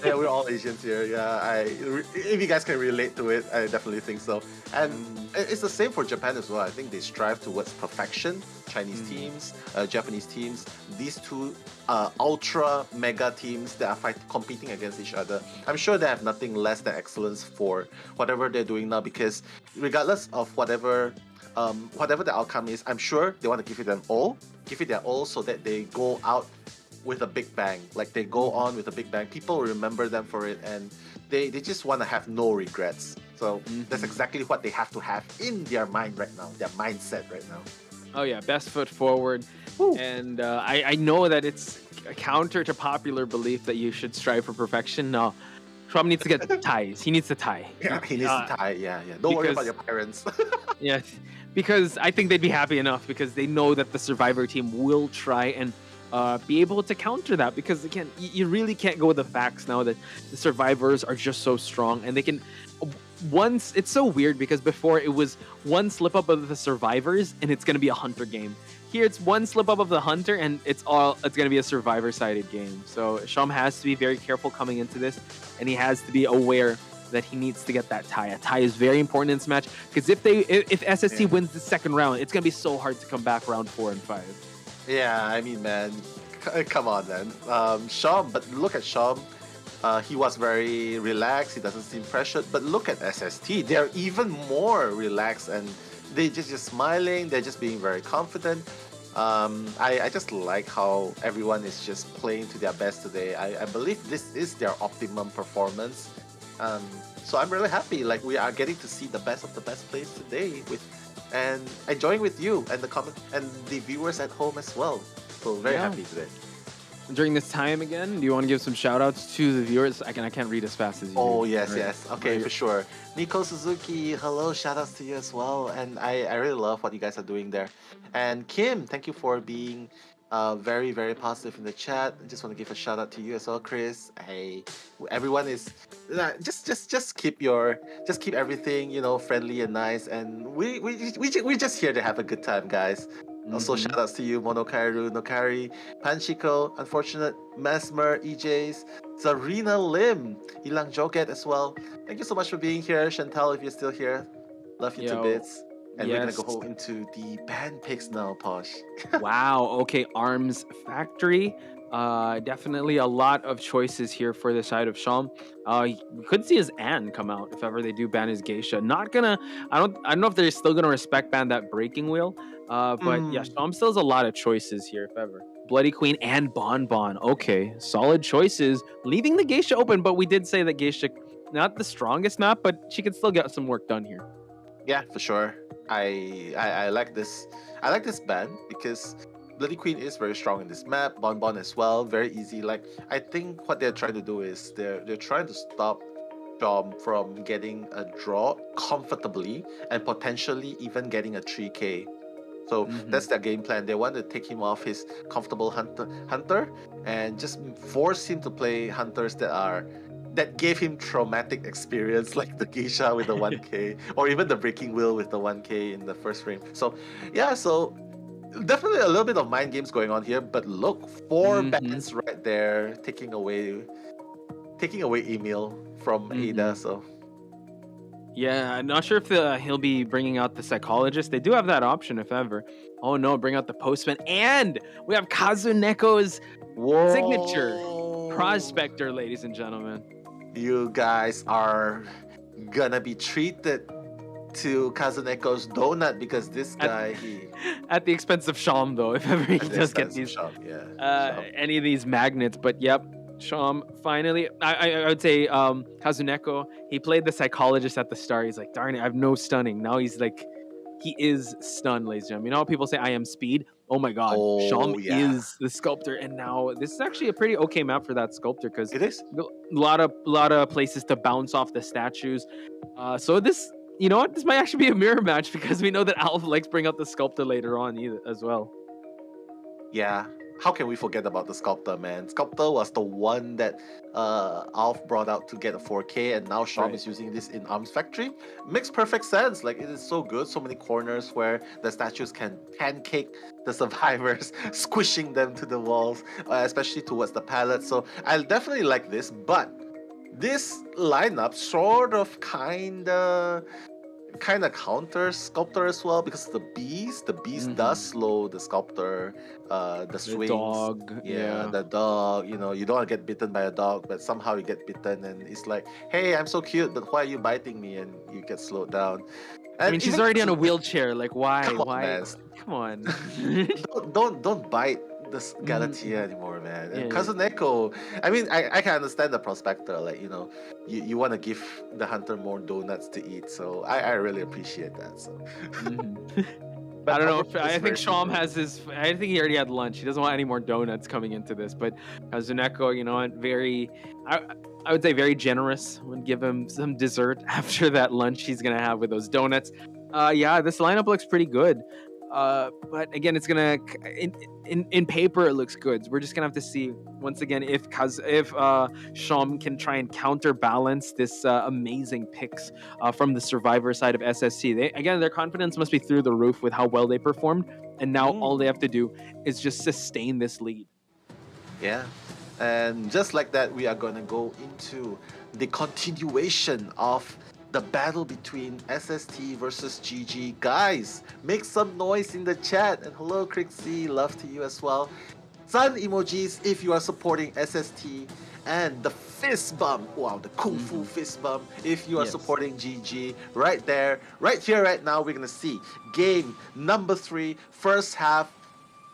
Yeah, we're all Asians here. Yeah, if you guys can relate to it, I definitely think so. And it's the same for Japan as well. I think they strive towards perfection. Chinese teams, Japanese teams, these two ultra mega teams that are competing against each other. I'm sure they have nothing less than excellence for whatever they're doing now, because regardless of whatever the outcome is, I'm sure they want to give it their all so that they go out with a big bang. Like they go on with a big bang. People remember them for it, and they just want to have no regrets. So that's exactly what they have to have in their mind right now, their mindset right now. Oh yeah, best foot forward. And I know that it's a counter to popular belief that you should strive for perfection. No, Trump needs to get ties. He needs to tie. Yeah, he needs to tie. Yeah. Don't worry about your parents. Yes, because I think they'd be happy enough because they know that the Survivor team will try and be able to counter that, because again, you really can't go with the facts now that the Survivors are just so strong, and they can once, it's so weird because before it was one slip up of the Survivors and it's going to be a Hunter game. Here it's one slip up of the Hunter and it's going to be a Survivor sided game. So Sham has to be very careful coming into this, and he has to be aware that he needs to get that tie. A tie is very important in this match, because if SST wins the second round, it's going to be so hard to come back round 4 and 5. Yeah, I mean, man, come on, man. Sham, but look at Sham. He was very relaxed. He doesn't seem pressured. But look at SST. They're even more relaxed, and they're just smiling. They're just being very confident. I just like how everyone is just playing to their best today. I believe this is their optimum performance. So I'm really happy. Like, we are getting to see the best of the best plays today and enjoying with you and the viewers at home as well. So very happy today. During this time again, do you want to give some shout outs to the viewers? I can't read as fast as you. Oh, yes. Okay, for sure. Nico Suzuki, hello, shout outs to you as well. And I really love what you guys are doing there. And Kim, thank you for being very, very positive in the chat. I just want to give a shout out to you as well, Chris. Hey, everyone is just keep everything, friendly and nice. And we're just here to have a good time, guys. Also, shout outs to you, Monokairu, Nokari, Panchiko, Unfortunate, Mesmer, EJs, Zarina Lim, Ilang Joget as well. Thank you so much for being here. Chantal, if you're still here, love you to bits. And we're Yes. gonna go into the band picks now, Posh. Wow. Okay. Arms Factory. Definitely a lot of choices here for the side of Sham. We could see his Anne come out if ever they do ban his Geisha. Not gonna. I don't know if they're still gonna respect ban that breaking wheel. But yeah, Sham still has a lot of choices here if ever. Bloody Queen and Bonbon. Okay, solid choices. Leaving the Geisha open, but we did say that Geisha not the strongest map, but she could still get some work done here. Yeah, for sure. I like this. I like this ban because Bloody Queen is very strong in this map. Bonbon as well, very easy. Like I think what they're trying to do is they're trying to stop Dom from getting a draw comfortably and potentially even getting a 3K. So that's their game plan. They want to take him off his comfortable hunter and just force him to play hunters that gave him traumatic experience, like the Geisha with the 1K, or even the Breaking Wheel with the 1K in the first frame. So, yeah, so definitely a little bit of mind games going on here. But look, 4 bans right there, taking away Emil from Ada. So. Yeah, I'm not sure if he'll be bringing out the Psychologist. They do have that option if ever. Oh no, bring out the Postman. And we have Kazuneko's signature Prospector, ladies and gentlemen. You guys are gonna be treated to Kazuneko's donut because this guy, at the expense of Sham, though, if ever he does get these any of these magnets. But yep, Sham finally. I would say Kazuneko. He played the Psychologist at the start. He's like, darn it, I have no stunning. Now he's like, he is stunned, ladies and gentlemen. You know how people say I am speed? Oh my god, Sham is the sculptor, and now this is actually a pretty okay map for that sculptor because it is a lot of places to bounce off the statues. So this, you know what, this might actually be a mirror match because we know that Alf likes bring out the sculptor later on as well. Yeah. How can we forget about the Sculptor, man? Sculptor was the one that Alf brought out to get a 4K, and now Sham is using this in Arms Factory. Makes perfect sense. Like, it is so good. So many corners where the statues can pancake the survivors, squishing them to the walls, especially towards the pallet. So I definitely like this, but this lineup sort of kind of counters Sculptor as well because the beast does slow the Sculptor, the swings, dog, the dog, you know, you don't want to get bitten by a dog, but somehow you get bitten and it's like, hey, I'm so cute, but why are you biting me? And you get slowed down. And I mean, she's already on a wheelchair, like why come on don't bite this Galatea anymore, man. And Kazuneko, I mean, I can understand the Prospector, like, you know, you want to give the hunter more donuts to eat, so I really appreciate that. So I don't know. I think Sham has his. I think he already had lunch. He doesn't want any more donuts coming into this. But Kazuneko, you know, very. I would say very generous. Would give him some dessert after that lunch he's gonna have with those donuts. Yeah, this lineup looks pretty good. But again, it's gonna in paper it looks good. We're just gonna have to see once again if Sham can try and counterbalance this amazing picks from the survivor side of SSC. Their confidence must be through the roof with how well they performed, and now all they have to do is just sustain this lead. Yeah, and just like that, we are gonna go into the continuation of the battle between SST versus GG. Guys, make some noise in the chat. And hello, Crixie, love to you as well. Sun emojis if you are supporting SST. And the fist bump, wow, the Kung Fu fist bump if you are supporting GG. Right there, right here, right now, we're gonna see game number 3, first half,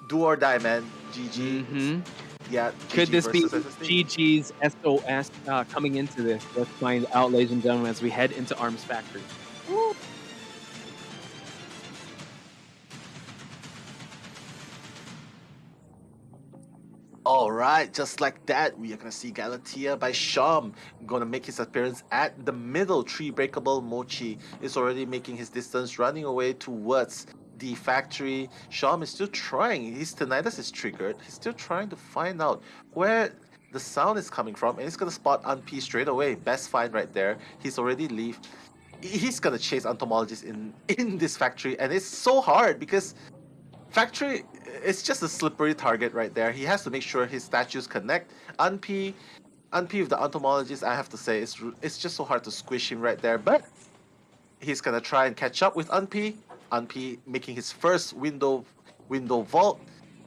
do or die, man. GG. Yeah. Could GG this be versus SST. GG's SOS coming into this? Let's find out, ladies and gentlemen, as we head into Arms Factory. Woo. Alright, just like that, we are gonna see Galatea by Sham gonna make his appearance at the middle. 3 breakable. Mochi is already making his distance, running away towards the factory. Sham is still trying. His tinnitus is triggered. He's still trying to find out where the sound is coming from, and he's gonna spot Unp straight away. Best find right there. He's already left. He's gonna chase entomologists in this factory, and it's so hard because factory, it's just a slippery target right there. He has to make sure his statues connect. Unp with the entomologist, I have to say, it's just so hard to squish him right there, but he's gonna try and catch up with Unp. Unp making his first window vault.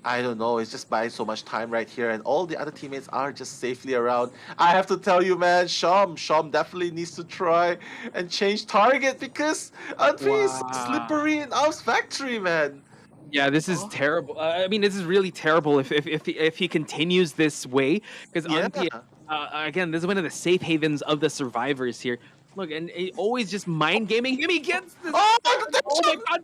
I don't know, it's just buying so much time right here, and all the other teammates are just safely around. I have to tell you, man, Sham definitely needs to try and change target because Unp is so slippery in Alp's factory, man. Yeah, this is terrible. I mean, this is really terrible if he continues this way, because Unp, again, this is one of the safe havens of the survivors here. Look, and he always just mind gaming him. He gets this. Oh my god!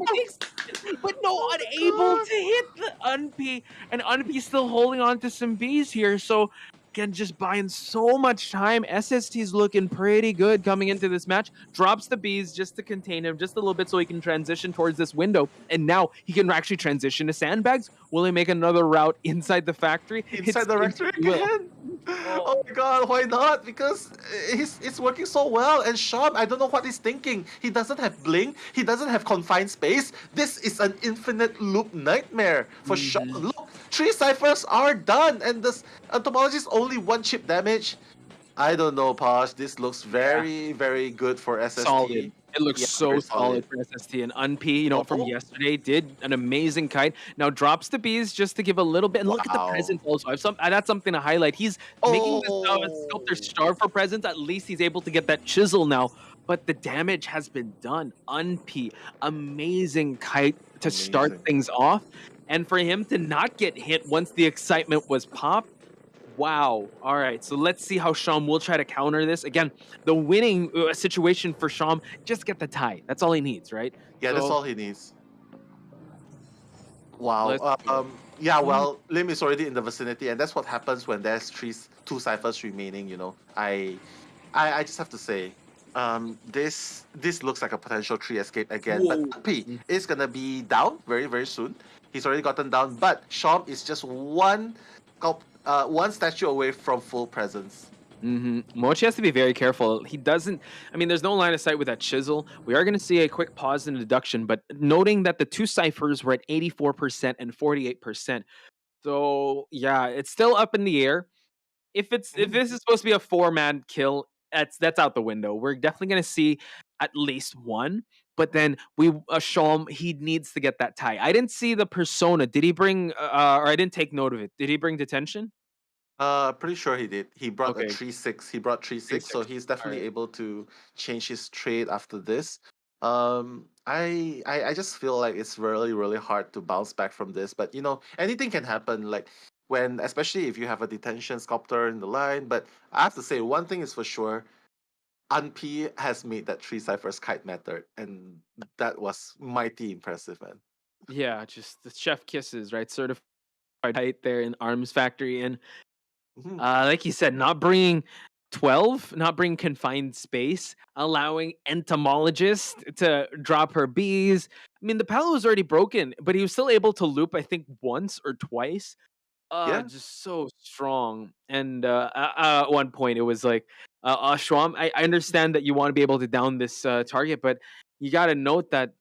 But no, unable to hit the Unp, and Unp still holding on to some bees here. So again, just buying so much time. SST's looking pretty good coming into this match. Drops the bees just to contain him just a little bit so he can transition towards this window. And now he can actually transition to sandbags. Will he make another route inside the factory? Inside the factory again? Oh my god, why not? Because it's working so well. And Sham, I don't know what he's thinking. He doesn't have blink. He doesn't have confined space. This is an infinite loop nightmare for Sham. Look, 3 ciphers are done. And this entomologist only 1 chip damage. I don't know, Posh. This looks very, very good for SST. Solid. It looks so solid for SST. And Unp, you know, from yesterday, did an amazing kite. Now drops the bees just to give a little bit. And look at the presence also. That's something to highlight. He's making the sculptor starve for presence. At least he's able to get that chisel now. But the damage has been done. Unp, amazing kite to start things off. And for him to not get hit once the excitement was popped, wow. All right, so let's see how Sham will try to counter this. Again, the winning situation for Sham, just get the tie. That's all he needs, right? Yeah, that's all he needs. Wow. Yeah, well, Lim is already in the vicinity, and that's what happens when there's 2 ciphers remaining, you know. I just have to say, this looks like a potential 3 escape again. But Unp is going to be down very, very soon. He's already gotten down, but Sham is just one statue away from full presence. Mochi has to be very careful. He doesn't, I mean, there's no line of sight with that chisel. We are going to see a quick pause in deduction, but noting that the 2 ciphers were at 84% and 48%. So yeah, it's still up in the air. If this is supposed to be a 4-man kill, that's out the window. We're definitely going to see at least 1. But then Sham, he needs to get that tie. I didn't see the persona. Did he bring, or I didn't take note of it. Did he bring detention? Pretty sure he did. He brought a 3-6. He brought 3-6, so he's definitely able to change his trade after this. I just feel like it's really, really hard to bounce back from this. But you know, anything can happen. Like especially if you have a detention sculptor in the line. But I have to say, one thing is for sure. Unp has made that 3 ciphers kite method, and that was mighty impressive, man. Yeah, just the chef kisses, right? Certified kite there in Arms Factory, and like you said, not bringing 12, not bringing confined space, allowing entomologist to drop her bees. I mean, the pallet was already broken, but he was still able to loop, I think, once or twice. Just so strong. And at one point, it was like, Sham, I understand that you want to be able to down this target, but you got to note that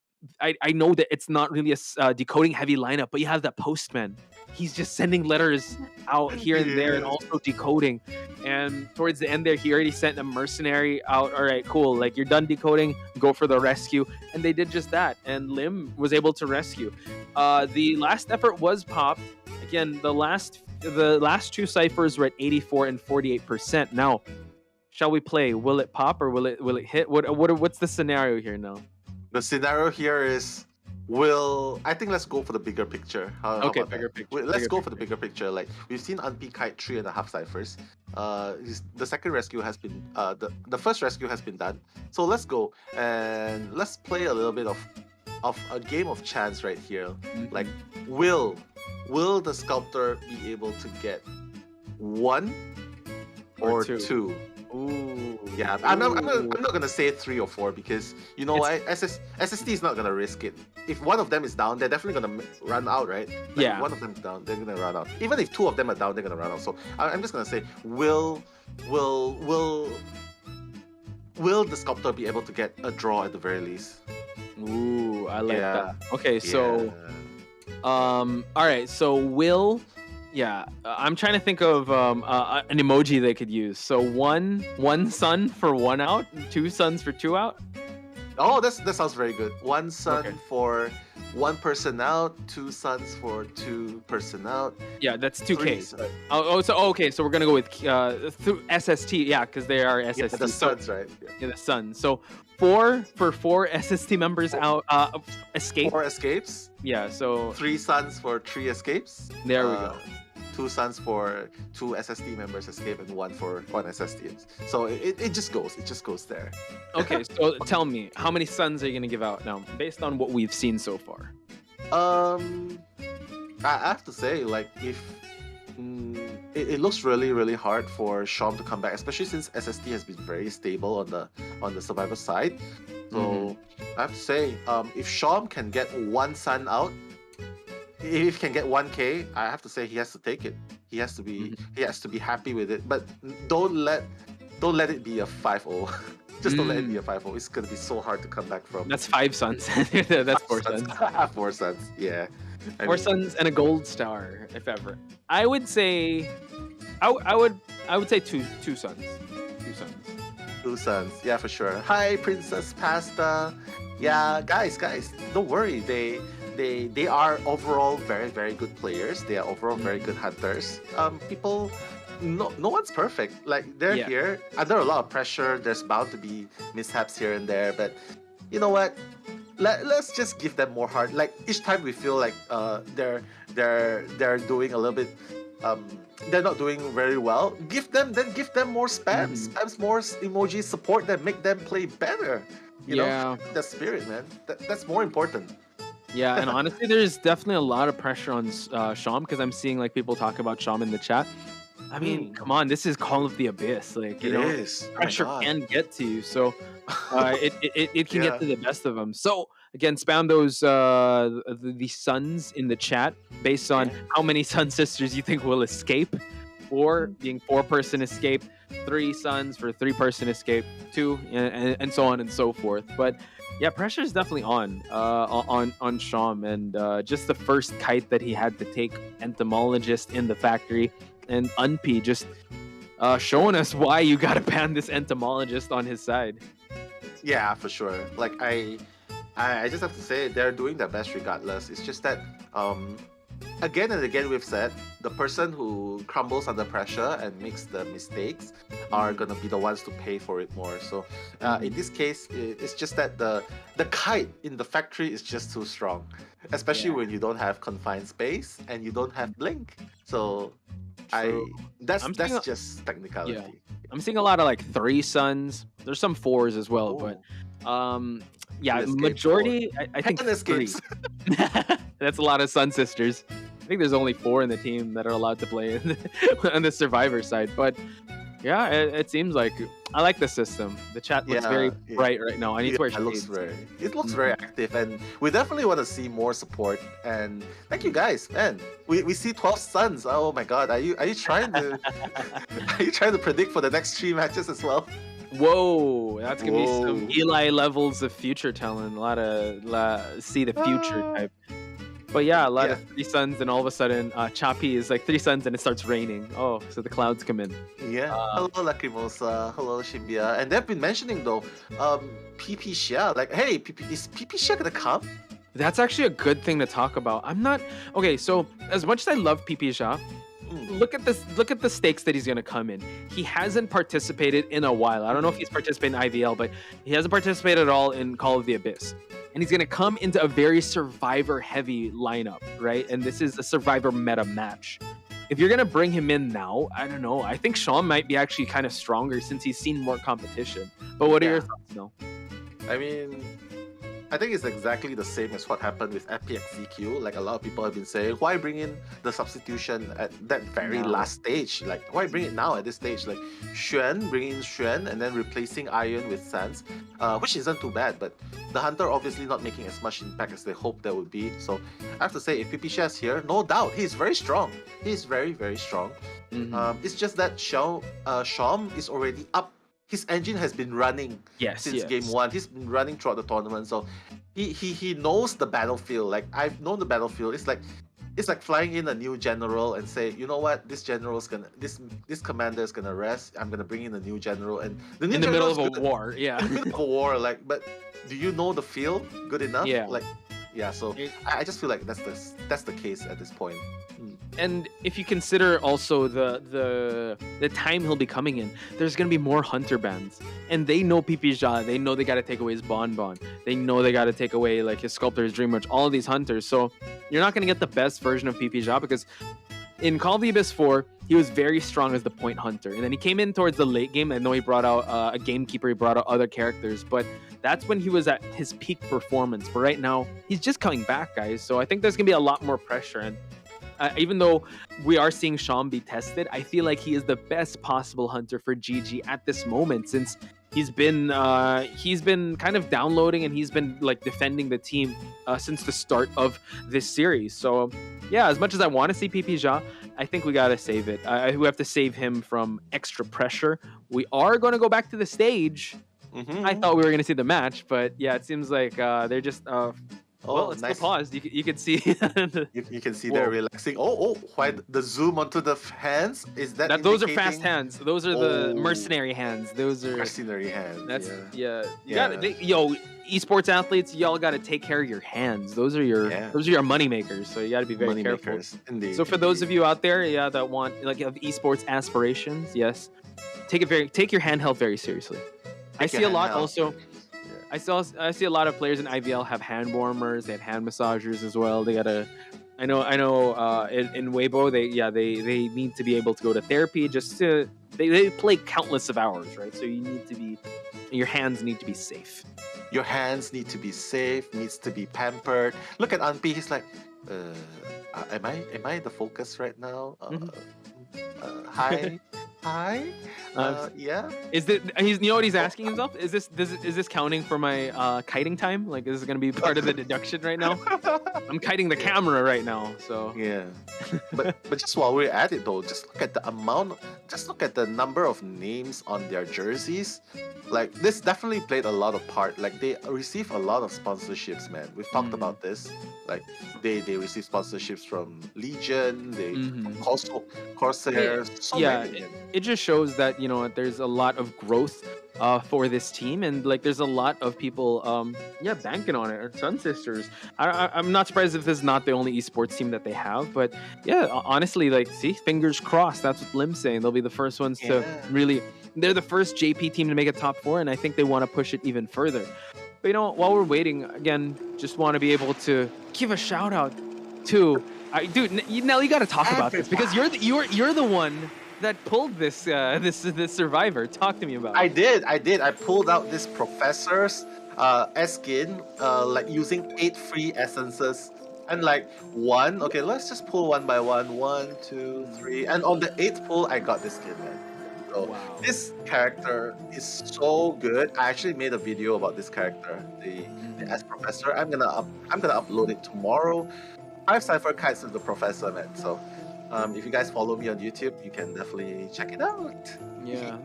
I know that it's not really a decoding heavy lineup, but you have that postman. He's just sending letters out here and there and also decoding. And towards the end there, he already sent a mercenary out. All right, cool. Like, you're done decoding, go for the rescue. And they did just that. And Lim was able to rescue. The last effort was popped. Again, the last 2 ciphers were at 84 and 48%. Now, shall we play? Will it pop or will it hit? What's the scenario here now? The scenario here is, I think let's go for the bigger picture. How bigger that? picture. Let's go for the bigger picture. Like, we've seen Unp kite 3.5 ciphers. The second rescue has been the first rescue has been done. So let's go and let's play a little bit of a game of chance right here. Like, will the sculptor be able to get 1 or 2? Ooh. Yeah, I'm not gonna say 3 or 4 because you know what, SST is not gonna risk it. If one of them is down, they're definitely gonna run out, right? Like, yeah. If one of them is down, they're gonna run out. Even if 2 of them are down, they're gonna run out. So I'm just gonna say, will the sculptor be able to get a draw at the very least? Ooh, I like that. Okay, so all right, so will. Yeah, I'm trying to think of an emoji they could use. So one sun for 1 out, 2 suns for 2 out. Oh, that sounds very good. One sun Okay. for one person out, two suns for two person out. Yeah, that's 2K. Three suns. Okay, so we're gonna go with through SST, yeah, because they are SST. Yeah, the So- suns, right? Yeah. Yeah, the sun. So 4 for 4 SST members out escape. 4 escapes. Yeah, so 3 suns for 3 escapes. There we go. 2 suns for 2 SST members escape and 1 for 1 SST. So it just goes. It just goes there. okay, so tell me, how many suns are you gonna give out now, based on what we've seen so far? I have to say, like, if it looks really, really hard for Shom to come back, especially since SST has been very stable on the survivor side. So I have to say, if Shom can get 1 sun out, if he can get 1K, I have to say he has to take it. He has to be happy with it. But don't let it be a 5-0. Just don't let it be a 5-0. It's gonna be so hard to come back from. That's 5 suns. That's 4 suns. 4 suns. Yeah. I 4 mean, suns and a gold star, if ever. I would say, I would say two suns. 2 suns. 2 suns. Yeah, for sure. Hi, Princess Pasta. Yeah, guys, don't worry. They are overall very, very good players. They are overall very good hunters. People, no one's perfect. Like, they're here under a lot of pressure. There's bound to be mishaps here and there, but you know what? Let's just give them more heart. Like, each time we feel like they're doing a little bit, they're not doing very well, give them more spams, more emojis, support them, make them play better. You know, the spirit, man. That's more important. Yeah, and honestly, there's definitely a lot of pressure on Sham, because I'm seeing like people talk about Sham in the chat. I mean, come on, this is Call of the Abyss. Like, you It know, is. Oh my pressure God. can get to you. So it can get to the best of them. So again, spam those the suns in the chat based on how many Sun Sisters you think will escape. 4 being 4-person escape, 3 suns for 3-person escape, 2 and so on and so forth. But yeah, pressure is definitely on Sham, and just the first kite that he had to take, entomologist in the factory, and Unpi just showing us why you gotta ban this entomologist on his side. Yeah, for sure. Like, I just have to say they're doing their best regardless. It's just that again and again we've said the person who crumbles under pressure and makes the mistakes are gonna be the ones to pay for it more. So in this case, it's just that the kite in the factory is just too strong, especially when you don't have confined space and you don't have blink. So that's just technicality. Yeah. I'm seeing a lot of like 3 suns. There's some 4s as well, but yeah, majority I think 3. Escapes. That's a lot of Sun Sisters. I think there's only 4 in the team that are allowed to play on the survivor side. But yeah, it seems like I like the system. The chat looks very bright right now. I need to wear shades. It looks very active, and we definitely want to see more support. And thank you guys, man. We see 12 suns. Oh my God, are you trying to are you trying to predict for the next 3 matches as well? Whoa, that's gonna be some Eli levels of future talent. A lot of see the future type. But yeah, a lot of 3 suns, and all of a sudden, Chappy is like 3 suns, and it starts raining. Oh, so the clouds come in. Yeah. Hello, Lacrimosa. Hello, Shimbia. And they've been mentioning though, PP Xia. Like, hey, is PP Xia gonna come? That's actually a good thing to talk about. I'm not okay. So as much as I love PP Xia, look at this. Look at the stakes that he's gonna come in. He hasn't participated in a while. I don't know if he's participated in IVL, but he hasn't participated at all in Call of the Abyss. And he's going to come into a very survivor-heavy lineup, right? And this is a survivor meta match. If you're going to bring him in now, I don't know. I think Sean might be actually kind of stronger since he's seen more competition. But what are your thoughts, Neil? I mean, I think it's exactly the same as what happened with FPXZQ. Like, a lot of people have been saying, why bring in the substitution at that very last stage? Like, why bring it now at this stage? Like, bringing in Xuan and then replacing Iron with Sans, which isn't too bad, but the Hunter obviously not making as much impact as they hoped there would be. So I have to say, if PP is here, no doubt, he's very strong. He's very, very strong. It's just that Sham is already up. His engine has been running since game 1. He's been running throughout the tournament, so he knows the battlefield. Like, I've known the battlefield. It's like it's like flying in a new general and say, you know what, this commander is gonna rest. I'm gonna bring in a new general, and the new In the middle of general's a good. war, yeah. In the middle of a war, like, but do you know the field good enough? Yeah. Like, yeah. So I just feel like that's the case at this point. And if you consider also the time he'll be coming in, there's gonna be more hunter bans, and they know PPJA. They know they gotta take away his Bonbon. They know they gotta take away like his Sculptor's Dream Witch. All of these hunters. So you're not gonna get the best version of PPJA because in Call of the Abyss 4, he was very strong as the point hunter, and then he came in towards the late game. I know he brought out a gamekeeper. He brought out other characters, but that's when he was at his peak performance. But right now, he's just coming back, guys. So I think there's gonna be a lot more pressure. And even though we are seeing Sean be tested, I feel like he is the best possible hunter for GG at this moment, since he's been kind of downloading and he's been like defending the team since the start of this series. So yeah, as much as I want to see PPJA, I think we gotta save it. We have to save him from extra pressure. We are going to go back to the stage. I thought we were going to see the match, but yeah, it seems like they're just well, it's nice. still paused. You can see. You can see they're relaxing. Why the zoom onto the hands? Is that those are indicating- fast hands. Those are the mercenary hands. Those are mercenary hands. That's yeah. You gotta, esports athletes, y'all got to take care of your hands. Those are your money makers. So you got to be very Money careful. makers, indeed. So for those of you out there, that want like have esports aspirations, yes, take your handheld very seriously. I see a lot also. I see a lot of players in IVL have hand warmers, they have hand massagers as well. They gotta, I know in Weibo they need to be able to go to therapy just to they play countless of hours, right? So your hands need to be safe. Your hands need to be safe, needs to be pampered. Look at Anpi, he's like, am I the focus right now? Hi. Yeah. Is that you know what he's asking himself? Is this counting for my kiting time? Like, is this gonna be part of the deduction right now? I'm kiting the camera right now, so yeah. But just while we're at it though, just look at the number of names on their jerseys. Like, this definitely played a lot of part. Like, they receive a lot of sponsorships, man. We've talked about this. Like, they receive sponsorships from Legion, Corsairs. It just shows that there's a lot of growth for this team, and like there's a lot of people banking on it. Sun Sisters. I'm not surprised if this is not the only esports team that they have, but yeah, honestly, like, see, fingers crossed. That's what Lim's saying. They'll be the first ones to really. They're the first JP team to make a top 4, and I think they want to push it even further. But while we're waiting, again, just want to be able to give a shout out to, Nell, you got to talk about this because you're the one that pulled this survivor. Talk to me about it. I did. I pulled out this professor's skin, like using 8 free essences. And like one, okay, let's just pull one by one. 1, 2, 3, and on the 8th pull, I got this skin, man. So this character is so good. I actually made a video about this character, the S Professor. I'm gonna upload it tomorrow. 5 Cypher Kites with the Professor, man. So if you guys follow me on YouTube, you can definitely check it out. Yeah,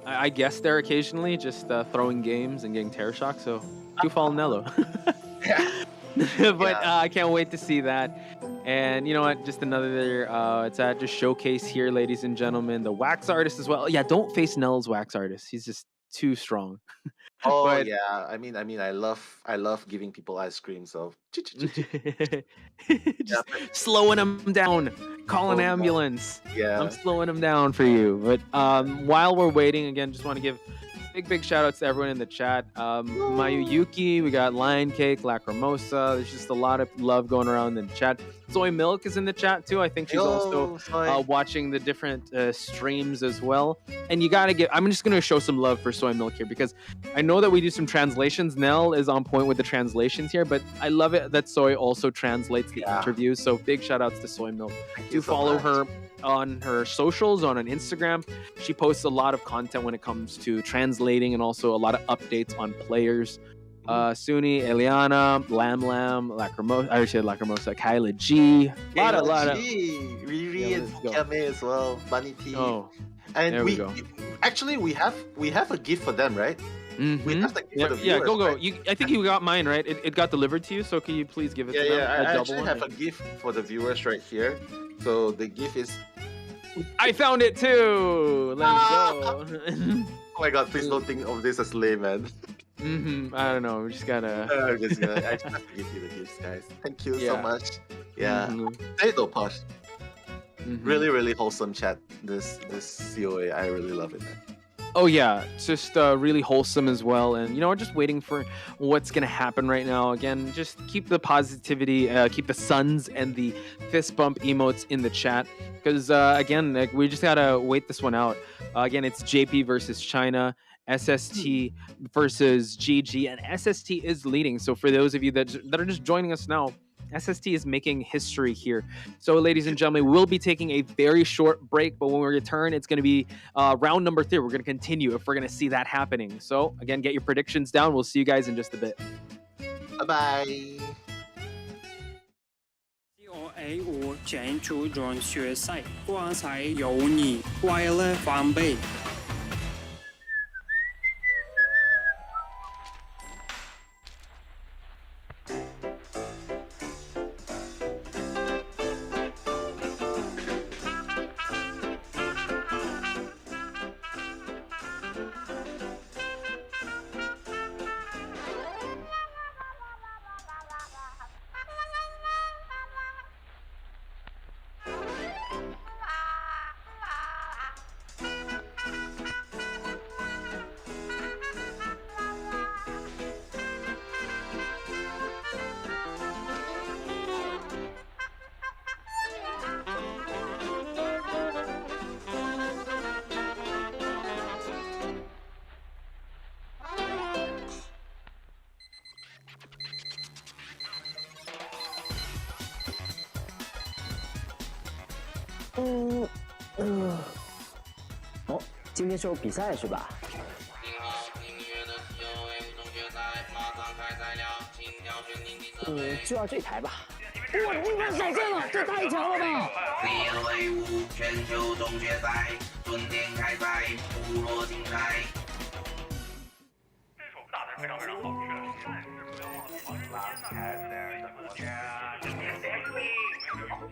I guess there occasionally, just throwing games and getting terror shock. So do follow Nello. But I can't wait to see that. And you know what? Just another it's at just showcase here, ladies and gentlemen. The wax artist as well. Yeah, don't face Nell's wax artist. He's just too strong. Oh But- yeah, I mean, I love giving people ice cream. So Just slowing him down, call an ambulance. Yeah. I'm slowing him down for you. But while we're waiting, again, just want to give big shout outs to everyone in the chat. Mayu Yuki, we got Lion Cake, Lacrimosa. There's just a lot of love going around in the chat. Soy Milk is in the chat too. I think she's also watching the different streams as well. And you gotta I'm just gonna show some love for Soy Milk here because I know that we do some translations. Nell is on point with the translations here, but I love it that Soy also translates the interviews. So big shout outs to Soy Milk. Do follow her on her socials, on an Instagram. She posts a lot of content when it comes to translating and also a lot of updates on players. Suni, Eliana, Lam, Lacrimosa. I already said Lacrimosa. Kyla G. Lot of. Riri and Fukame as well. Bunny T. Oh, and there we go. Actually we have a gift for them, right? We have the gift for the viewers, go. right? I think you got mine, right? It got delivered to you, so can you please give it to them? Yeah, I actually have a gift for the viewers right here. So the gift is. I found it too. Let's go. Oh my god! Please don't think of this as lame, man. I don't know. We just gotta. I just have to give you the gifts, guys. Thank you so much. Yeah. Potato Posh. Really, really wholesome chat. This COA, I really love it, man. Oh yeah, it's just really wholesome as well, and we're just waiting for what's gonna happen right now. Again, just keep the positivity, keep the suns and the fist bump emotes in the chat, because again, we just gotta wait this one out. Again, it's JP versus China, SST versus GG, and SST is leading. So for those of you that are just joining us now, SST is making history here. So, ladies and gentlemen, we'll be taking a very short break, but when we return, it's going to be round number 3. We're going to continue if we're going to see that happening. So, again, get your predictions down. We'll see you guys in just a bit. Bye-bye. COA 5全球轮决赛，光彩有你，快乐翻倍。哦，今天是有比赛是吧？就要这台吧。哇，你们闪现了，这太强了吧！COA 5全球总决赛，春天开赛，部落竞赛。这首大牌非常非常好听，但是不要忘了防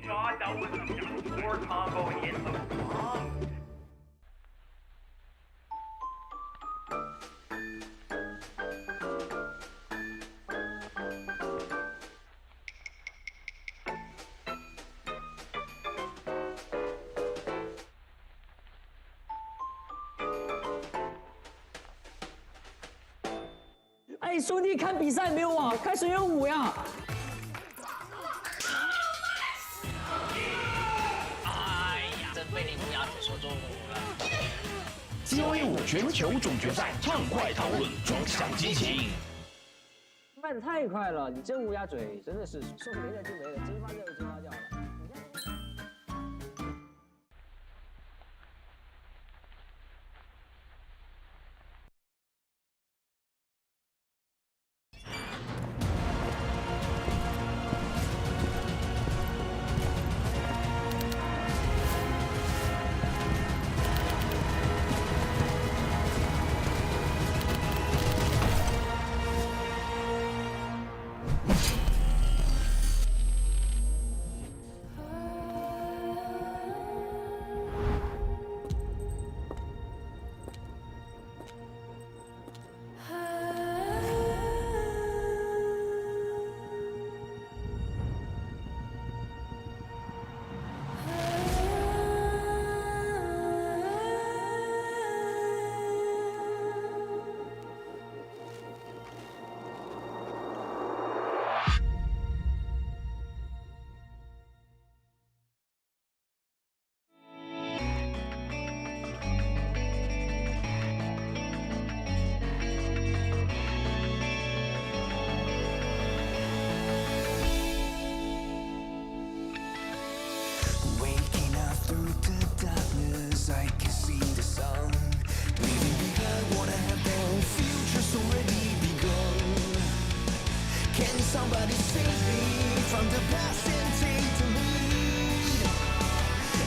Shot that was a poor combo in the bomb.哎，兄弟，看比赛没有啊？看谁有舞呀！被你乌鸦嘴说中午了。COA 5全球总决赛，畅快讨论，撞向激情。卖的太快了，你真乌鸦嘴，真的是说没了就没了，蒸发掉就蒸发掉了。past and take the lead.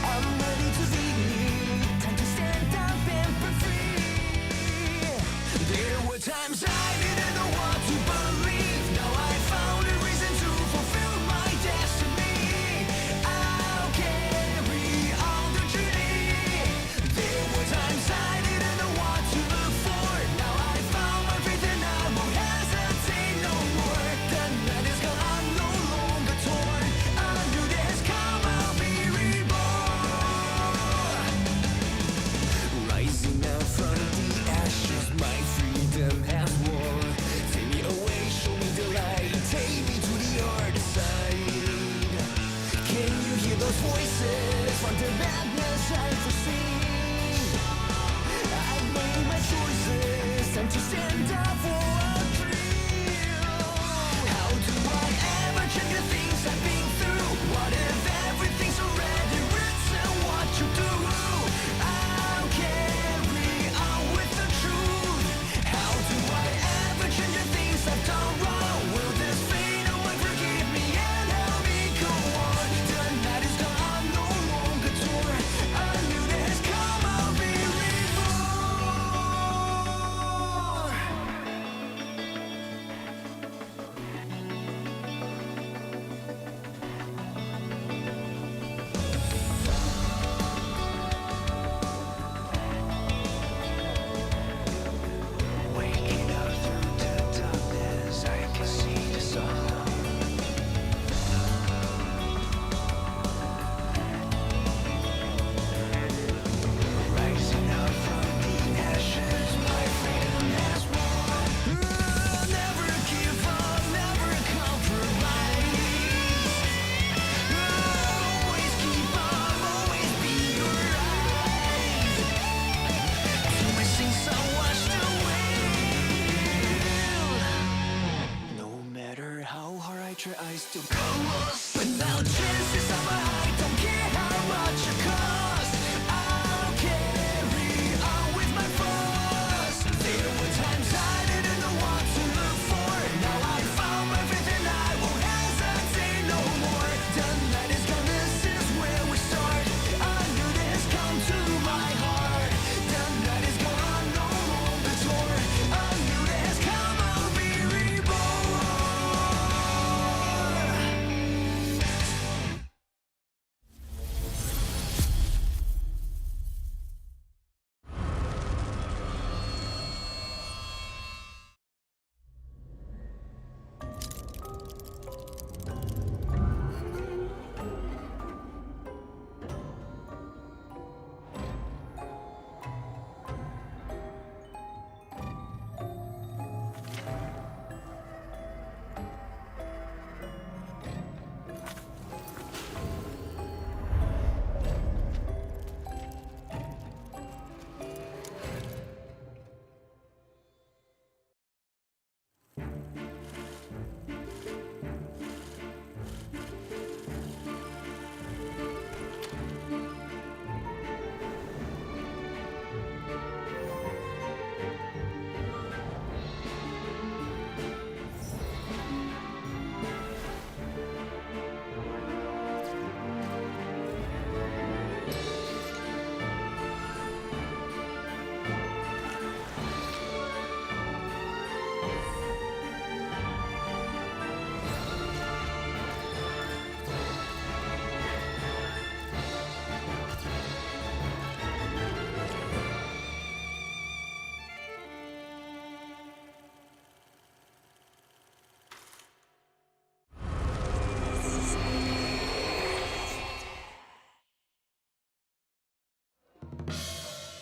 I'm ready to lead. Time to stand up and be free. There were times I didn't know what to believe. Now I found a reason to fulfill my destiny. I'll carry on the journey. There were times I didn't know what to look for. Now I found my faith and I won't hesitate no more. The night is gone, I'm no longer torn. A new day has come, I'll be reborn. Rising up from the ashes, my freedom has won. Take me away, show me the light. Take me to the other side. Can you hear those voices? From the madness I foresee. I've made my choices. Time to stand up for a dream. How do I ever change the things I've been through? What if everything's already written? What you do? I'll carry on with the truth. How do I ever change the things I've done wrong? Will this fade away? Forgive me and help me go on. The night is gone, I'm no longer torn. A new day has come, I'll be reborn. Waking up through the darkness, I can see the sun. Rising up from the ashes, my freedom has won. Never give up, never compromise. Always keep on, always be your eyes. To my sins I washed away. No matter how hard I try, I still come lost. Without chances of I don't care how much it costs. I'll carry on with my force. There were times I didn't know what to look for. Now I found my faith and I won't hesitate no more. The night is gone, this is where we start. A new day has come to my heart. The night is gone, I'm no longer torn. A new day has come, I'll be reborn.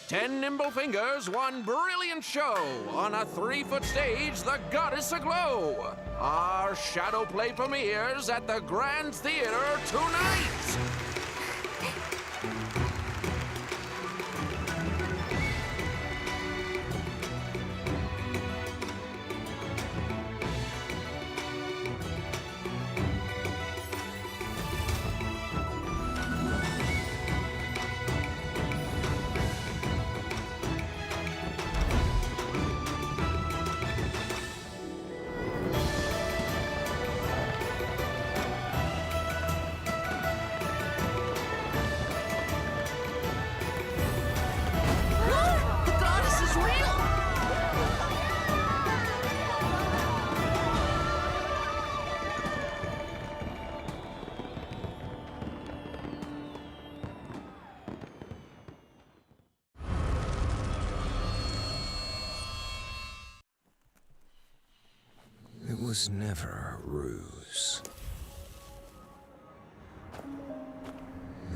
Ten nimble fingers, one brilliant show. On a 3-foot stage, the goddess aglow. Our shadow play premieres at the Grand Theater tonight. was never a ruse.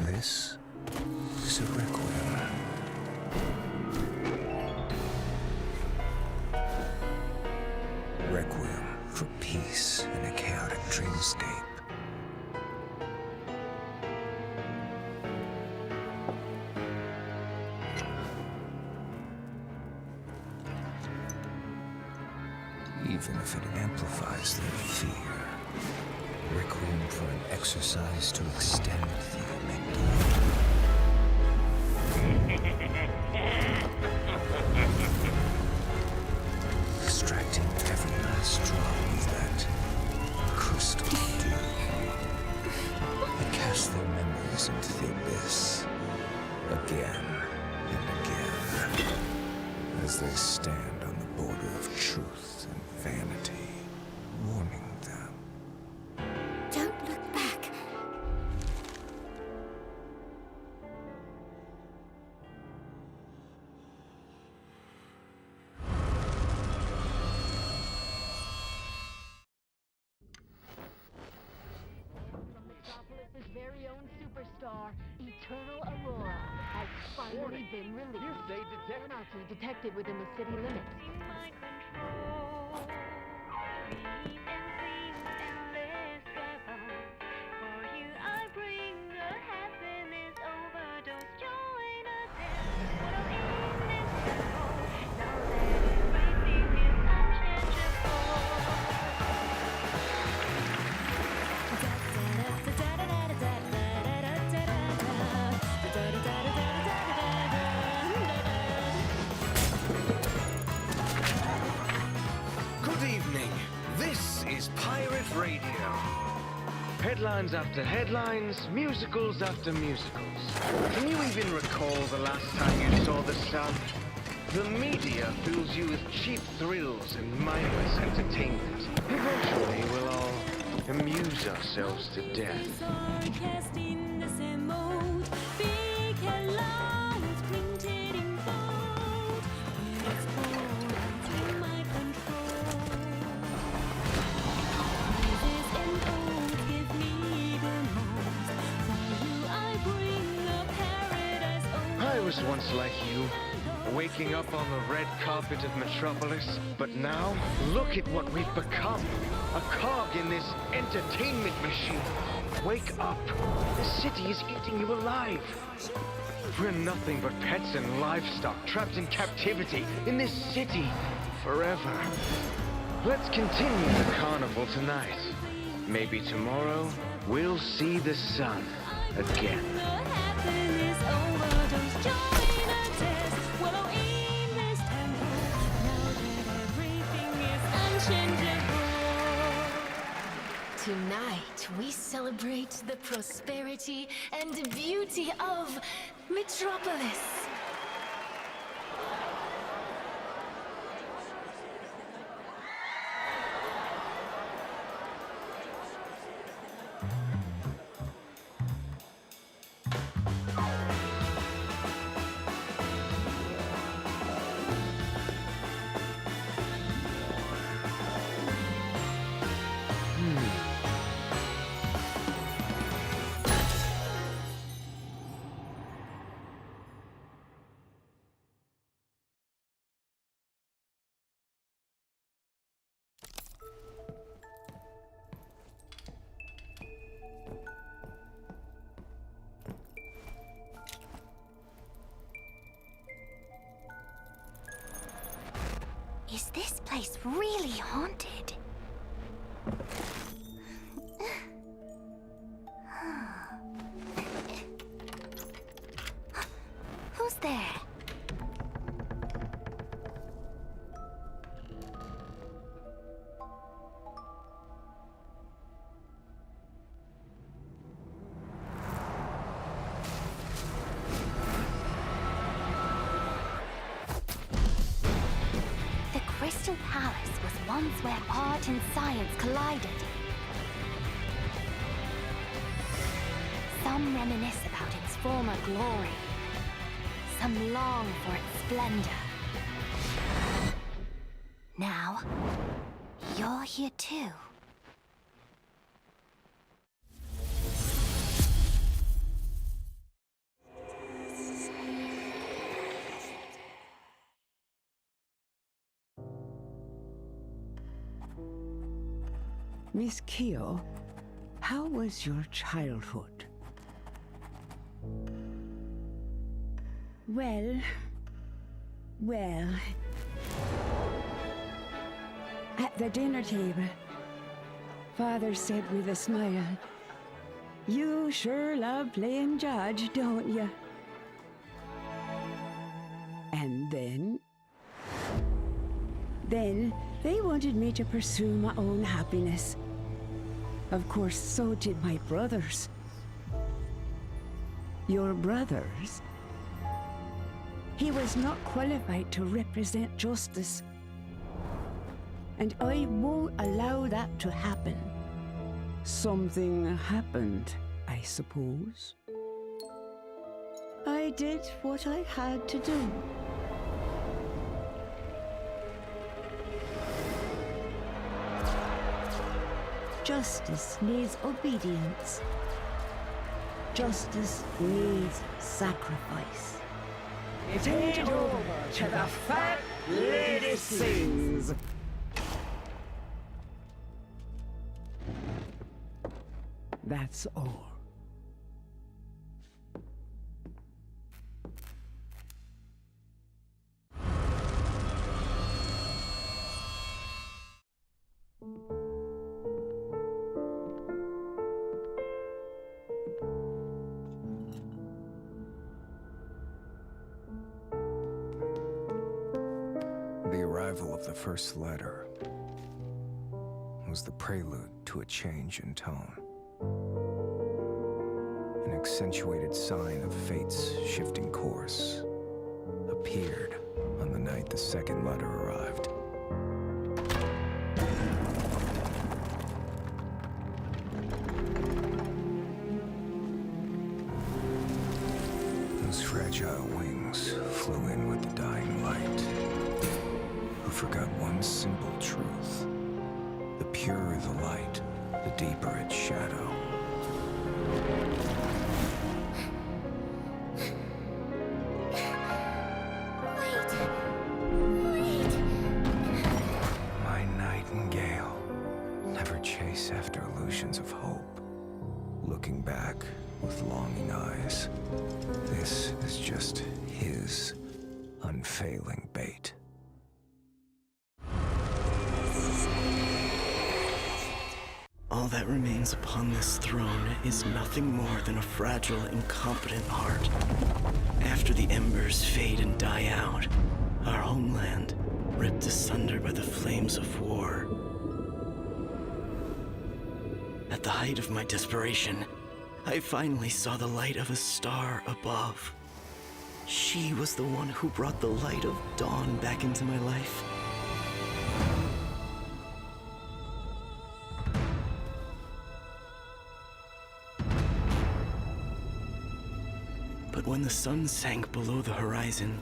This is a requiem. Requiem for peace in a chaotic dreamscape. Even if it amplifies their fear. Requiem for an exercise to extend the amygdala. Extracting every last drop of that crystal dew. They cast their memories into the abyss. Again and again. As they stand on the border of truth and vanity, warning them. Don't look back. Metropolis's very own superstar, Eternal Aurora, has finally been released. Anarchy detected within the city limits. Good evening. This is Pirate Radio. Headlines after headlines, musicals after musicals. Can you even recall the last time you saw the sun? The media fills you with cheap thrills and mindless entertainment. Eventually, we'll all amuse ourselves to death. I was once like you, waking up on the red carpet of Metropolis, but now, look at what we've become. A cog in this entertainment machine. Wake up. The city is eating you alive. We're nothing but pets and livestock trapped in captivity in this city forever. Let's continue the carnival tonight. Maybe tomorrow, we'll see the sun again. Tonight, we celebrate the prosperity and beauty of Metropolis. Is this place really haunted? Who's there? The Crystal Palace was once where art and science collided. Some reminisce about its former glory. Some long for its splendor. Now, You're here too. Miss Kyo, how was your childhood? Well... At the dinner table, Father said with a smile, "You sure love playing judge, don't you?" And then they wanted me to pursue my own happiness. Of course, so did my brothers. Your brothers? He was not qualified to represent justice. And I won't allow that to happen. Something happened, I suppose. I did what I had to do. Justice needs obedience. Justice needs sacrifice. It ain't over till the fat lady sings. That's all. The arrival of the first letter was the prelude to a change in tone. An accentuated sign of fate's shifting course appeared on the night the second letter arrived. Those fragile wings flew in with the dying light, who forgot one simple truth. The purer the light, the deeper its shadow. My nightingale, never chase after illusions of hope. Looking back with longing eyes, this is just his unfailing bait. All that remains upon this throne is nothing more than a fragile, incompetent heart. After the embers fade and die out, our homeland ripped asunder by the flames of war. At the height of my desperation, I finally saw the light of a star above. She was the one who brought the light of dawn back into my life. But when the sun sank below the horizon,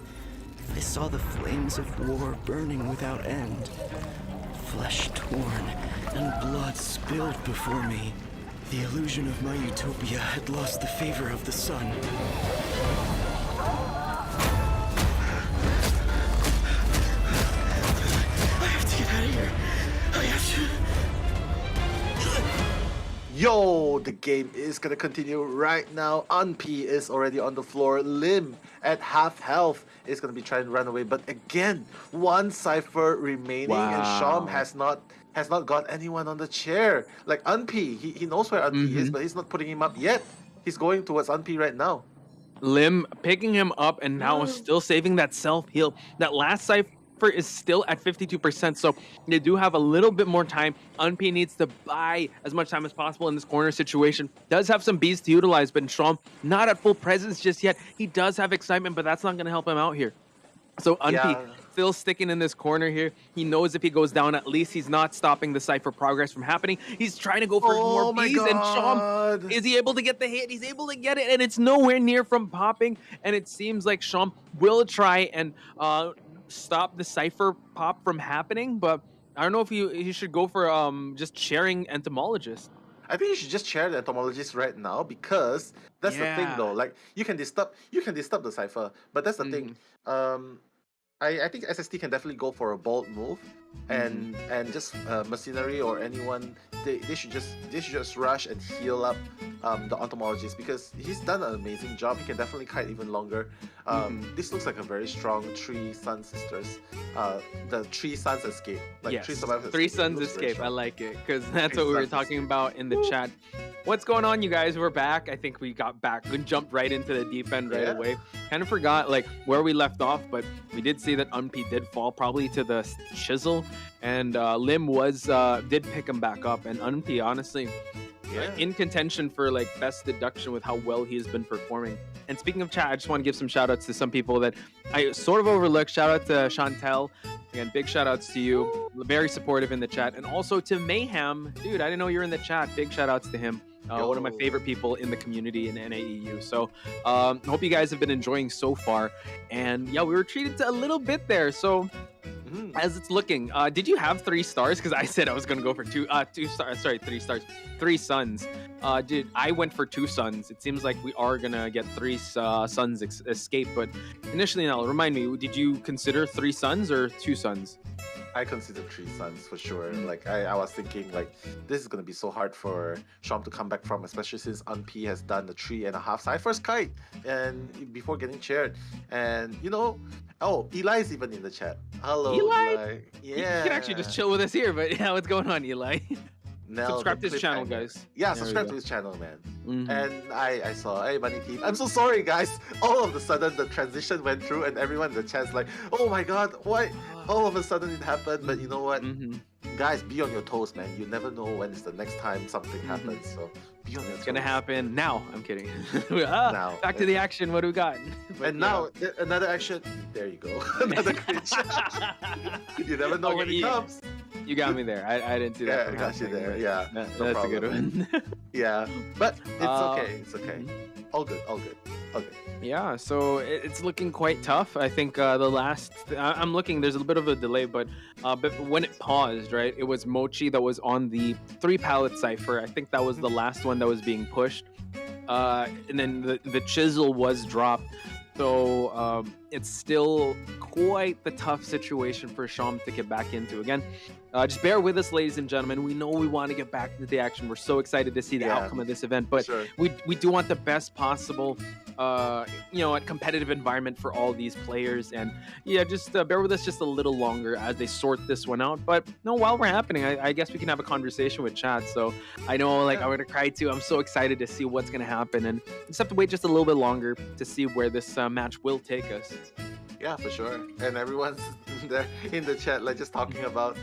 I saw the flames of war burning without end. Flesh torn and blood spilled before me. The illusion of my utopia had lost the favor of the sun. I have to get out of here. I have to... Yo, the game is gonna continue right now. Unp is already on the floor. Lim at half health is gonna be trying to run away, but again, one cipher remaining, and Sham has not got anyone on the chair. Like Unp, he knows where Unp is, but he's not putting him up yet. He's going towards Unp right now. Lim picking him up and now still saving that self-heal. That last cipher is still at 52%, so they do have a little bit more time. Unp needs to buy as much time as possible in this corner situation. Does have some bees to utilize, but Sham not at full presence just yet. He does have excitement, but that's not going to help him out here. So Unp still sticking in this corner here. He knows if he goes down, at least he's not stopping the cipher progress from happening. He's trying to go for more bees, and Sham, is he able to get the hit? He's able to get it, and it's nowhere near from popping, and it seems like Sham will try and stop the cipher pop from happening, but I don't know if he should go for just sharing entomologist. I think you should just share the entomologist right now, because that's the thing though. Like you can disturb the cipher, but that's the thing. I think SST can definitely go for a bold move, and just Mercenary or anyone, they should just rush and heal up the entomologist, because he's done an amazing job. He can definitely kite even longer. This looks like a very strong Three Sun Sisters. The Three Suns escape, like yes. Three Survivors. Three Suns escape. I like it, because that's what we were talking about in the chat. What's going on, you guys? We're back. I think we got back and jumped right into the deep end right away. Kind of forgot like where we left off, but we did see that Unp did fall probably to the chisel, and Lim did pick him back up, and Unp honestly in contention for like best deduction with how well he has been performing. And speaking of chat, I just want to give some shout outs to some people that I sort of overlooked. Shout out to Chantel. Again, big shout outs to you. Very supportive in the chat. And also to Mayhem. Dude, I didn't know you were in the chat. Big shout outs to him. One of my favorite people in the community in NAEU. So hope you guys have been enjoying so far. And yeah, we were treated to a little bit there. So as it's looking, did you have 3 stars? Because I said I was going to go for 3 stars. 3 suns. I went for 2 suns. It seems like we are going to get 3 suns escape. But initially, now, remind me, did you consider 3 suns or 2 suns? I consider 3 suns for sure. Like I was thinking like this is gonna be so hard for Shom to come back from, especially since Unp has done the 3.5 side first kite and before getting chaired. And Eli's even in the chat. Hello, Eli. Yeah. You can actually just chill with us here, but yeah, what's going on, Eli? Subscribe to his channel, guys. Yeah, subscribe to his channel, man. And I saw, hey, Bunny Team, I'm so sorry, guys. All of a sudden, the transition went through, and everyone in the chat's like, oh my god, why? All of a sudden it happened, but you know what? Guys, be on your toes, man. You never know when it's the next time something happens, so be on your toes. It's gonna happen now. I'm kidding. Now. Back to the action. What do we got? But now, another action. There you go. Another glitch. You never know when it comes. You got me there. I didn't see that. Yeah, I got you there. Yeah, that's a good one. Yeah, but it's okay. It's okay. All good. Yeah, so it's looking quite tough. I think I'm looking, there's a bit of a delay, but when it paused, right, it was Mochi that was on the 3 pallet cipher. I think that was the last one that was being pushed. And then the chisel was dropped. So it's still quite the tough situation for Shom to get back into. Again, just bear with us, ladies and gentlemen. We know we want to get back into the action. We're so excited to see the outcome of this event, but we do want the best possible a competitive environment for all these players. And yeah, just bear with us just a little longer as they sort this one out. But while we're happening, I guess we can have a conversation with chat. So I know I'm gonna cry too. I'm so excited to see what's gonna happen, and just have to wait just a little bit longer to see where this match will take us. Yeah, for sure. And everyone's there in the chat, like just talking about,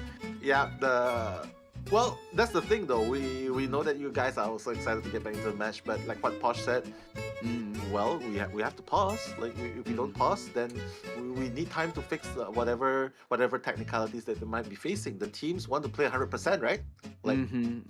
well, that's the thing though. We know that you guys are also excited to get back into the match, but like what Posh said, well, we have to pause. Like if we don't pause, then we need time to fix whatever technicalities that they might be facing. The teams want to play 100%, right? Like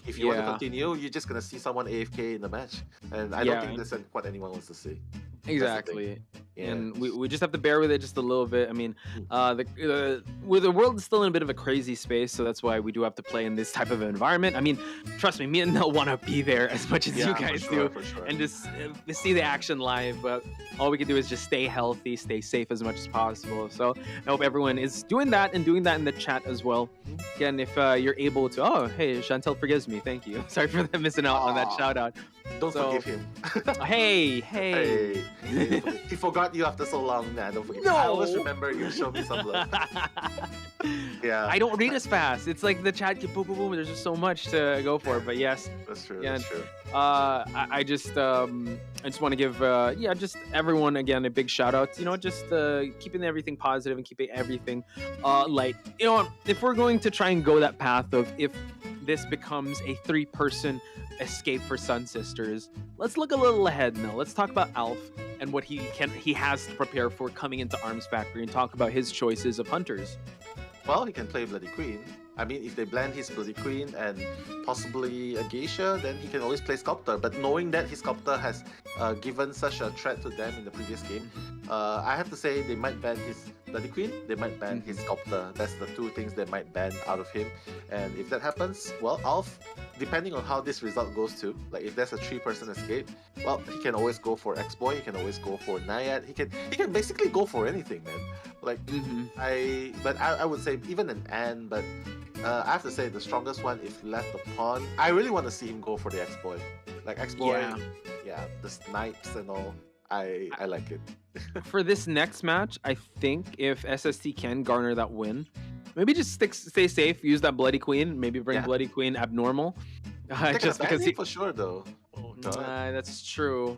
if you want to continue, you're just gonna see someone AFK in the match, and I don't think that's what anyone wants to see. Exactly. And we just have to bear with it just a little bit. I mean, the world is still in a bit of a crazy space, so that's why we do have to play in this type of environment. I mean, trust me, me and Nell want to be there as much as you guys do, and just see the action live. But all we can do is just stay healthy, stay safe as much as possible. So I hope everyone is doing that and doing that in the chat as well. Again, if you're able to, hey, Chantel forgives me. Thank you. Sorry for missing out on that shout out. Don't forgive him. Hey. He forgot you after so long, man. Don't forget. No. I always remember you show me some love. Yeah. I don't read as fast. It's like the chat can boom, boom, boom. There's just so much to go for. But yes. That's true. Yeah, that's true. I just want to give just everyone again a big shout out. Just keeping everything positive and keeping everything light. If we're going to try and go that path of if this becomes a 3-person escape for Sun Sisters, let's look a little ahead now. Let's talk about Alf and what he has to prepare for coming into Arms Factory, and talk about his choices of hunters. Well, he can play Bloody Queen. I mean, if they blend his Bloody Queen and possibly a Geisha, then he can always play Sculptor. But knowing that his Sculptor has given such a threat to them in the previous game, I have to say they might ban his Bloody Queen, they might ban his Sculptor. That's the two things they might ban out of him. And if that happens, well, Alf, depending on how this result goes to, like if there's a 3-person escape, well, he can always go for X-Boy, he can always go for Naiad, he can basically go for anything, man. Like I would say even an An, but I have to say the strongest one if left upon. I really want to see him go for the X-Boy. Like X-Boy, yeah, the snipes and all. I like it. For this next match, I think if SST can garner that win, maybe just stay safe, use that Bloody Queen, maybe bring Bloody Queen abnormal. Just because for sure though. That's true.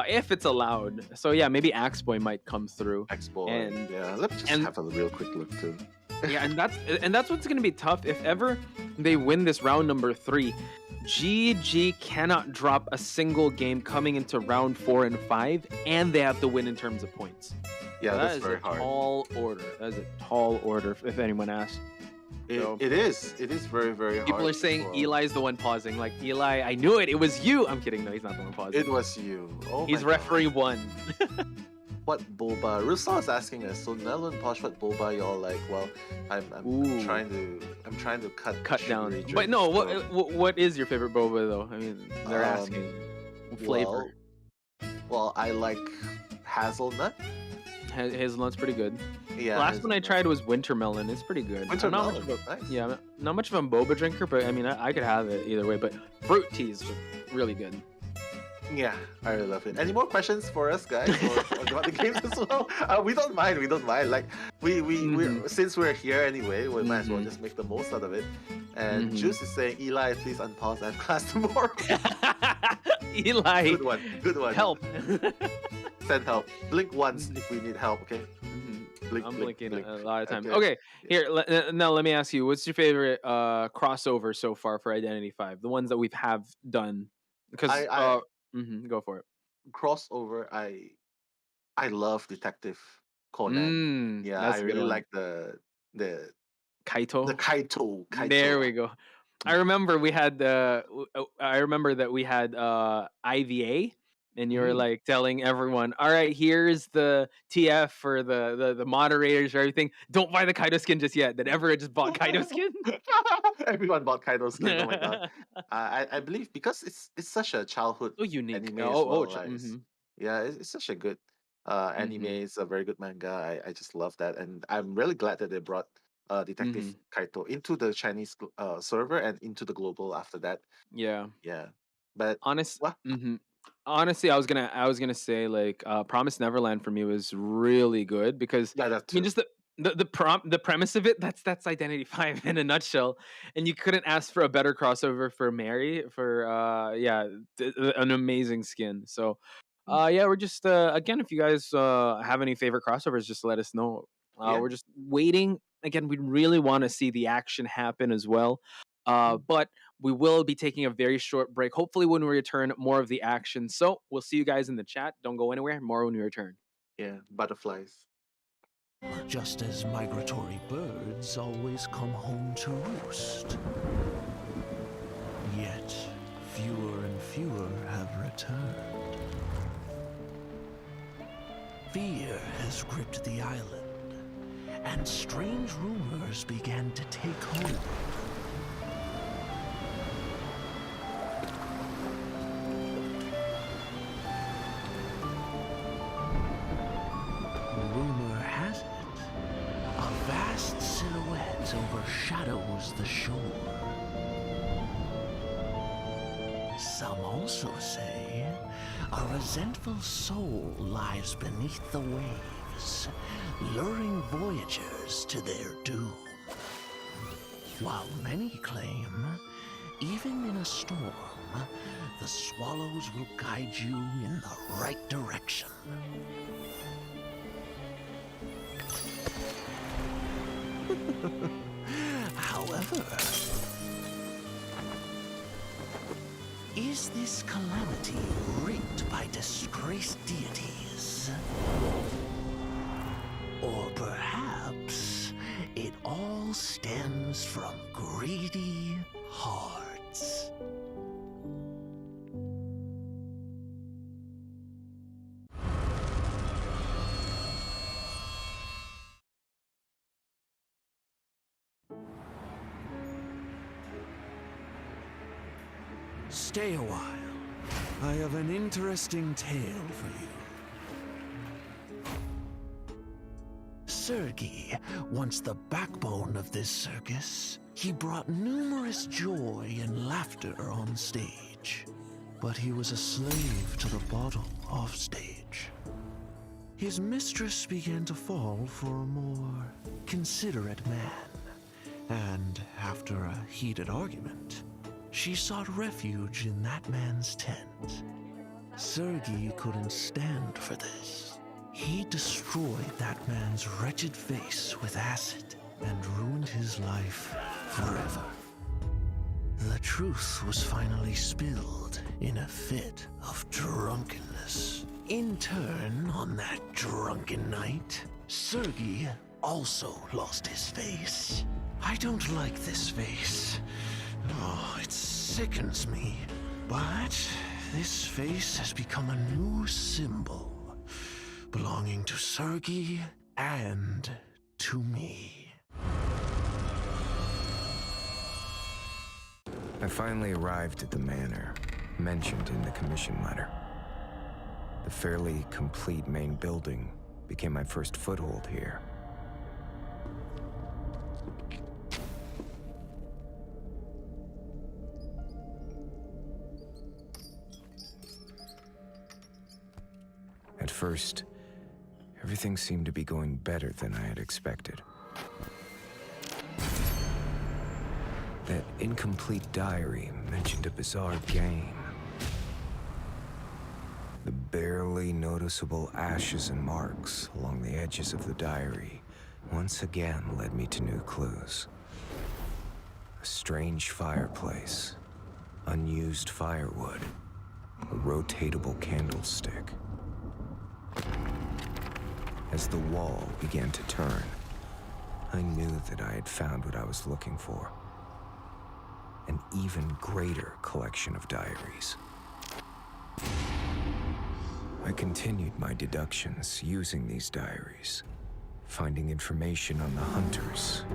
If it's allowed. So yeah, maybe Axeboy might come through. Axeboy. And yeah, let me just have a real quick look too. Yeah, and that's what's gonna be tough. If ever they win this round number 3, GG cannot drop a single game coming into round 4 and 5, and they have to win in terms of points. Yeah, so that's very hard. Tall order. That is a tall order, if anyone asks. It is very, very hard. People are saying Eli's the one pausing. Like, Eli, I knew it. It was you. I'm kidding. No, he's not the one pausing. It was you. Oh, he's referee 1. What boba? Russell is asking us. So Nello and Posh, what boba y'all like? Well, I'm trying to cut down. But no, what is your favorite boba though? I mean, they're asking flavor. Well, I like hazelnut. Hazelnut's pretty good. Yeah. Last one I tried was winter melon. It's pretty good. Winter melon. Nice. Yeah, not much of a boba drinker, but I mean, I could have it either way. But fruit teas are really good. Yeah, I really love it. Any more questions for us, guys, or about the games as well? We don't mind. Like we since we're here anyway, we might as well just make the most out of it. And Juice is saying, Eli, please unpause. I have class tomorrow. Eli, good one. Help. Send help. Blink once if we need help. Okay. I'm blinking a lot of times. Okay, here. Now let me ask you, what's your favorite crossover so far for Identity 5? The ones that we've done. Because go for it. Crossover, I love Detective Conan. Yeah, I really like the Kaito. The Kaito. There we go. I remember we had IVA, and you were like telling everyone, all right, here's the TF for the moderators or everything. Don't buy the Kaido skin just yet. Then everyone just bought Kaido skin. Everyone bought Kaido skin. Oh my god. I believe because it's such a childhood unique anime yeah, it's such a good anime. It's a very good manga. I just love that, and I'm really glad that they brought Detective Kaito into the Chinese server and into the global after that. Yeah. But honestly, I was gonna say like Promised Neverland for me was really good because I mean just the premise of it, that's Identity 5 in a nutshell, and you couldn't ask for a better crossover for Mary for an amazing skin. So we're just again, if you guys have any favorite crossovers, just let us know. We're just waiting. Again, we really want to see the action happen as well. But we will be taking a very short break. Hopefully when we return, more of the action. So we'll see you guys in the chat. Don't go anywhere. More when we return. Yeah, butterflies. Just as migratory birds always come home to roost. Yet, fewer and fewer have returned. Fear has gripped the island, and strange rumors began to take hold. Rumor has it, a vast silhouette overshadows the shore. Some also say a resentful soul lies beneath the waves, luring voyagers to their doom. While many claim, even in a storm, the swallows will guide you in the right direction. However, is this calamity wreaked by disgraced deities? Or perhaps it all stems from greedy hearts. Stay a while. I have an interesting tale for you. Sergei, once the backbone of this circus, he brought numerous joy and laughter on stage. But he was a slave to the bottle off stage. His mistress began to fall for a more considerate man. And after a heated argument, she sought refuge in that man's tent. Sergei couldn't stand for this. He destroyed that man's wretched face with acid and ruined his life forever. The truth was finally spilled in a fit of drunkenness. In turn, on that drunken night, Sergei also lost his face. I don't like this face. Oh, it sickens me. But this face has become a new symbol, belonging to Sergei and to me. I finally arrived at the manor mentioned in the commission letter. The fairly complete main building became my first foothold here. At first, everything seemed to be going better than I had expected. That incomplete diary mentioned a bizarre game. The barely noticeable ashes and marks along the edges of the diary once again led me to new clues. A strange fireplace, unused firewood, a rotatable candlestick. As the wall began to turn, I knew that I had found what I was looking for. An even greater collection of diaries. I continued my deductions using these diaries, finding information on the hunters.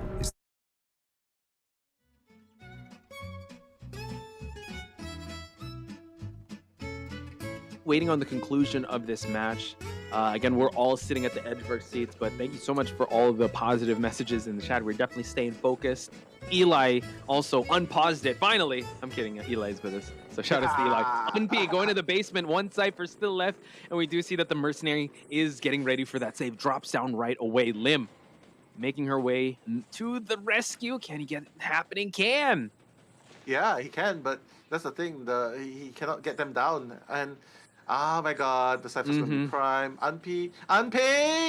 Waiting on the conclusion of this match. Again, we're all sitting at the edge of our seats, but thank you so much for all of the positive messages in the chat. We're definitely staying focused. Eli also unpaused it. Finally, I'm kidding. Eli's with us. So shout out to Eli. Unp going to the basement. One cipher still left. And we do see that the mercenary is getting ready for that save. Drops down right away. Lim making her way to the rescue. Can he get it happening? Can. Yeah, he can, but that's the thing. He cannot get them down. And oh my god, the Cypher's gonna be prime. Unp!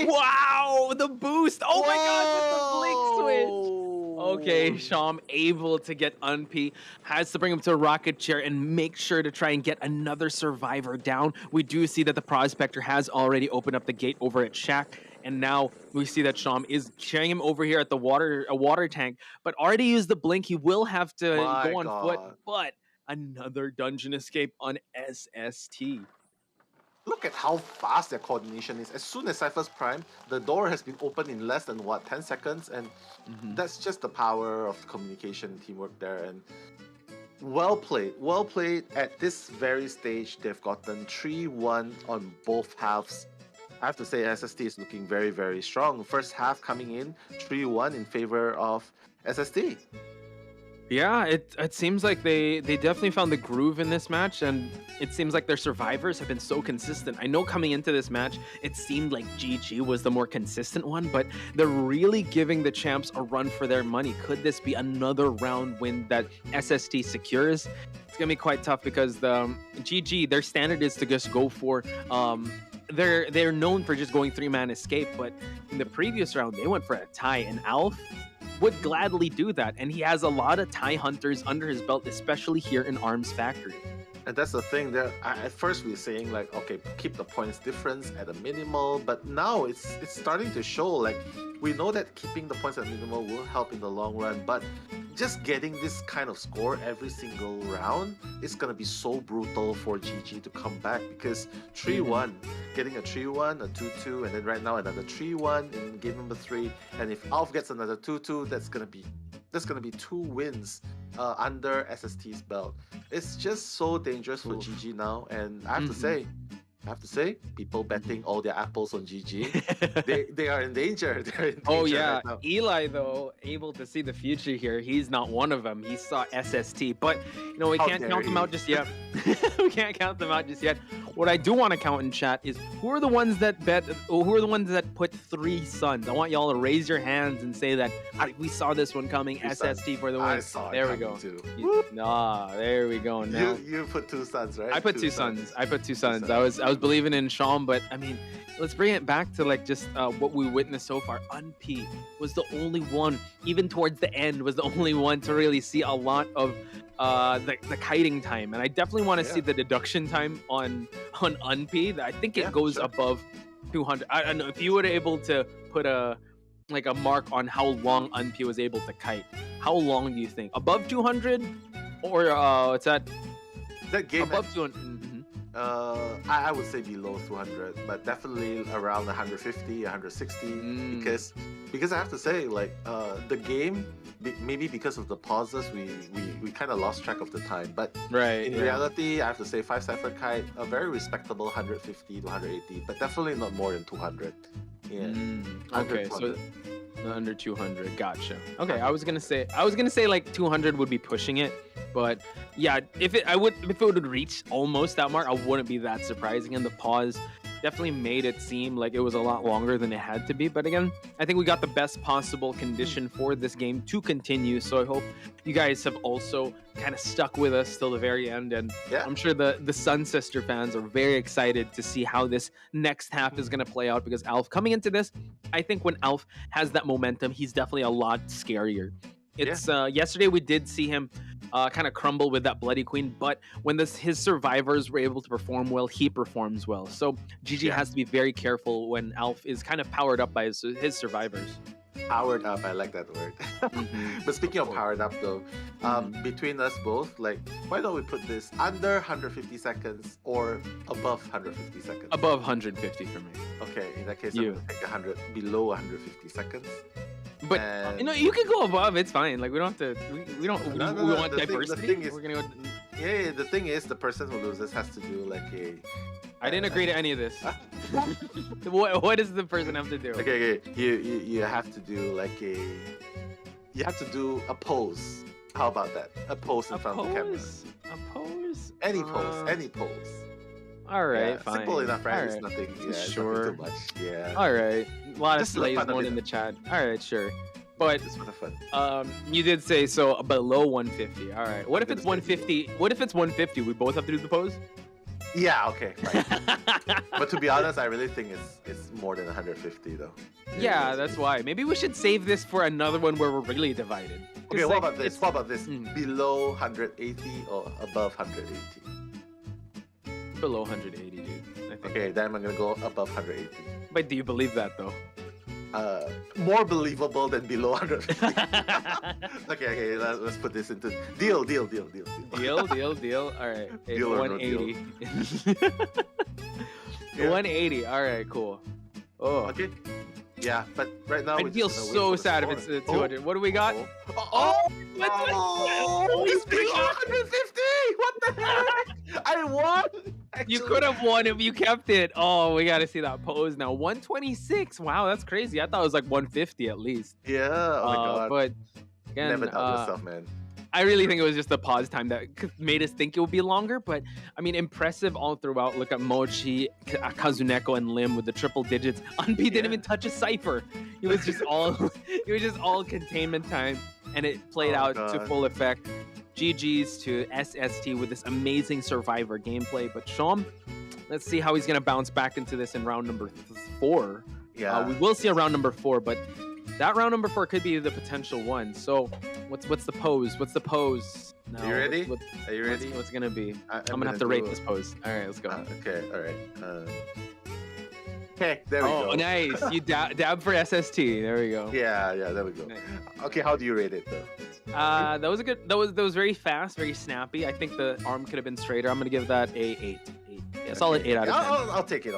Wow, the boost! Oh my god, with the blink switch! Okay, Sham able to get Unp. Has to bring him to a rocket chair and make sure to try and get another survivor down. We do see that the Prospector has already opened up the gate over at Shaq. And now we see that Sham is carrying him over here at the water tank, but already used the blink. He will have to go on foot, but another dungeon escape on SST. Look at how fast their coordination is. As soon as Cypher's prime, the door has been opened in less than 10 seconds, and that's just the power of communication and teamwork there. And well played. At this very stage, they've gotten 3-1 on both halves. I have to say SST is looking very, very strong. First half coming in 3-1 in favor of SST. Yeah, it seems like they definitely found the groove in this match, and it seems like their survivors have been so consistent. I know coming into this match, it seemed like GG was the more consistent one, but they're really giving the champs a run for their money. Could this be another round win that SST secures? It's gonna be quite tough because the GG, their standard is to just go for they're known for just going 3-man escape, but in the previous round they went for a tie, and Alf would gladly do that, and he has a lot of tie hunters under his belt, especially here in Arms Factory. And that's the thing. At first we were saying like, okay, keep the points difference at a minimal, but now it's starting to show like we know that keeping the points at minimal will help in the long run, but just getting this kind of score every single round is gonna be so brutal for GG to come back because 3-1, getting a 3-1, a 2-2, and then right now another 3-1 in game number 3, and if Alf gets another 2-2, that's gonna be 2 wins under SST's belt. It's just so dangerous for GG now, and I have to say, people betting all their apples on GG, they are in danger. They're in danger Oh yeah, right now. Eli though, able to see the future here. He's not one of them. He saw SST, but we How can't dare count them he. out just yet. We can't count them out just yet. What I do want to count in chat is who are the ones that put 3 Suns. I want y'all to raise your hands and say that we saw this one coming. SST for the win. I saw it there we coming go. too. There we go. Now You put 2 Suns, right? I put 2 Suns. I put 2 Suns. I was believing in Sean, but I mean, let's bring it back to like just what we witnessed so far. Unp was the only one, even towards the end, was the only one to really see a lot of the kiting time, and I definitely want to see the deduction time on Unp. I think it goes above 200. I don't know if you were able to put a mark on how long Unp was able to kite. How long do you think? Above 200, or what's that? That game above 200. I would say below 200, but definitely around 150, 160. Because I have to say, like the game, maybe because of the pauses, we kind of lost track of the time. But in reality, I have to say 5 Cypher Kite, a very respectable 150 to 180, but definitely not more than 200. Yeah. Okay, so under 200. Gotcha. Okay, I was gonna say like 200 would be pushing it, but yeah, if it would reach almost that mark, I wouldn't be that surprising. And the pause definitely made it seem like it was a lot longer than it had to be. But again, I think we got the best possible condition for this game to continue. So I hope you guys have also kind of stuck with us till the very end. And I'm sure the Sun Sister fans are very excited to see how this next half is going to play out, because Alf coming into this, I think when Alf has that momentum, he's definitely a lot scarier. It's yesterday we did see him kind of crumble with that Bloody Queen, but when his survivors were able to perform well, he performs well. So GG has to be very careful when Alf is kind of powered up by his survivors. Powered up, I like that word. But speaking of powered up though, between us both, like, why don't we put this under 150 seconds or above 150 seconds? Above 150 for me. Okay, in that case, I'm gonna take 100 below 150 seconds. But you can go above. It's fine. Like we don't have to. We want diversity. We're gonna go. The thing is, the person who loses has to do like a. I didn't agree to any of this. What does the person have to do? Okay. You have to do like a. You have to do a pose. How about that? A pose in front of the camera. A pose. Any pose. All right, fine. Simple enough, right? All It's right. nothing. Yeah, Sure. It's nothing too much. Yeah. All right. A lot Just of slays fun of going it. in the chat. All right, sure. But Just for the fun. you did say so below 150. All right. What if it's 150? What if it's 150? We both have to do the pose? Yeah. Okay. Fine. But to be honest, I really think it's more than 150 though. Yeah, that's why. Maybe we should save this for another one where we're really divided. Okay. What about this? What about this? Below 180 or above 180? Below 180, dude. I think. Okay, then I'm gonna go above 180. But do you believe that though? More believable than below 150. Okay, let's put this into deal. Deal. All right. Deal or no deal. 180. 180. All right, cool. Oh. Okay. Yeah, but right now I'd feel so sad if it's 200. What do we got? It's below 150. What the heck? I won. You could have won if you kept it. Oh, we got to see that pose now. 126. Wow, that's crazy. I thought it was like 150 at least. Yeah. Oh my god. But again, never doubt yourself, man. I really think it was just the pause time that made us think it would be longer. But I mean, impressive all throughout. Look at Mochi, Kazuneko, and Lim with the triple digits. Unp didn't even touch a cipher. It was just all containment time, and it played out to full effect. GG's to SST with this amazing Survivor gameplay. But Sean, let's see how he's gonna bounce back into this in round number 4. Yeah, we will see a round number 4, but that round number 4 could be the potential one. So what's the pose? What's the pose? Are you ready? Are you ready? What's gonna be? I'm gonna have to rate this pose. All right, let's go. Okay, all right. Okay, there we go. Oh, nice. You dab for SST. There we go. Yeah, there we go. Nice. Okay, how do you rate it though? That was a good. That was very fast, very snappy. I think the arm could have been straighter. I'm gonna give that a 8. Yeah, solid 8 out of 10. I'll take it.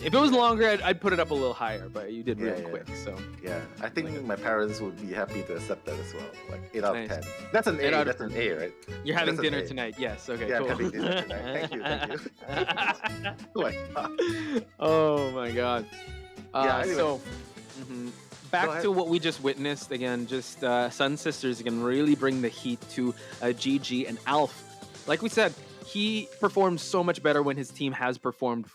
If it was longer, I'd put it up a little higher, but you did really quick. So yeah, I think my parents would be happy to accept that as well. Like 8 out of Nice. 10. That's an 8 A. out of That's an A, right? you're having That's an dinner A. tonight. Yes. Okay. Yeah, cool. I'm having dinner tonight. Thank you. Oh my God. Oh my god. Anyway. So Go back ahead. to what we just witnessed again. Just Sun Sisters can really bring the heat to GG and Alf. Like we said, he performed so much better when his team has performed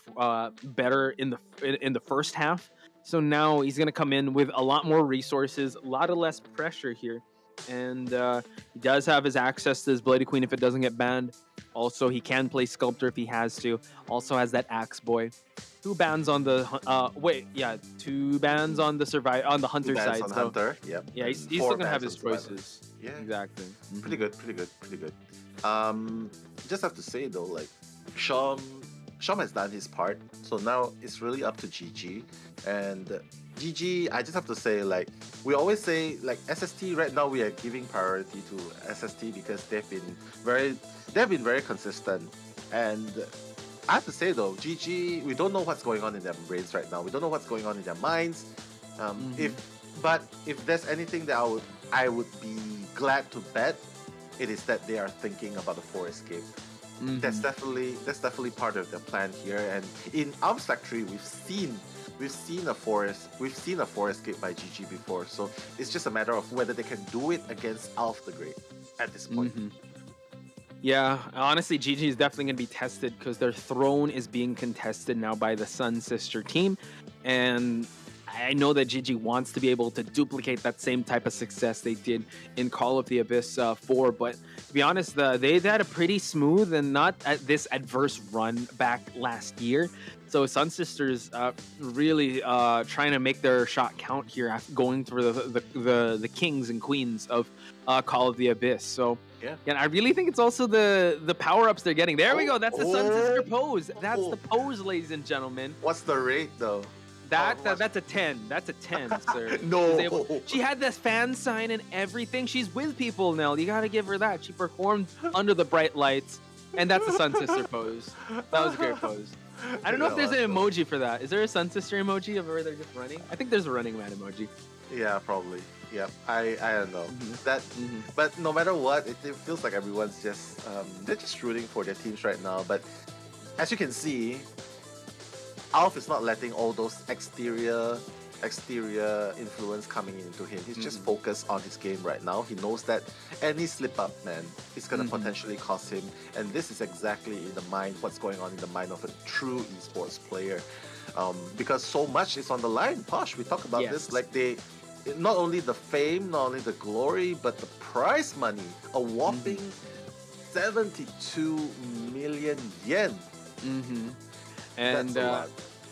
better in the first half. So now he's gonna come in with a lot more resources, a lot of less pressure here, and he does have his access to his Bloody Queen if it doesn't get banned. Also, he can play Sculptor if he has to. Also has that Axe Boy. 2 bans on the 2 bans on the on the Hunter 2 bans side. on so Hunter. Yep. yeah, he's And still 4 gonna have bans his on Survivor. choices. Yeah. Exactly. Pretty good. Just have to say though, like Sham has done his part, so now it's really up to GG. And GG, I just have to say, like we always say, like SST right now we are giving priority to SST because they've been very consistent. And I have to say though, GG, we don't know what's going on in their brains right now. We don't know what's going on in their minds. If there's anything that I would be glad to bet, it is that they are thinking about the 4 escape. That's definitely part of the plan here. And in Arms Factory, we've seen a 4 escape by GG before. So it's just a matter of whether they can do it against Alf the Great at this point. Yeah, honestly, GG is definitely going to be tested because their throne is being contested now by the Sun Sister team. And I know that GG wants to be able to duplicate that same type of success they did in Call of the Abyss 4. But to be honest, they've had a pretty smooth and not this adverse run back last year. So Sun Sisters really trying to make their shot count here after going through the kings and queens of Call of the Abyss. So yeah, I really think it's also the power-ups they're getting. There we go. That's the Sun Sister pose. That's the pose, ladies and gentlemen. What's the rate though? That's a 10. That's a 10, sir. No. She had this fan sign and everything. She's with people now. You gotta give her that. She performed under the bright lights, and that's the Sun Sister pose. That was a great pose. I don't know if there's an emoji for that. Is there a Sun Sister emoji of where they're just running? I think there's a Running Man emoji. Yeah, probably. Yeah, I don't know but no matter what, it feels like everyone's just they're just rooting for their teams right now. But as you can see, Alf is not letting all those exterior influence coming into him. He's just focused on his game right now. He knows that any slip up, man, is gonna potentially cost him. And this is exactly what's going on in the mind of a true esports player. Because so much is on the line. Posh, we talk about this. Like not only the fame, not only the glory, but the prize money. A whopping 72 million yen. And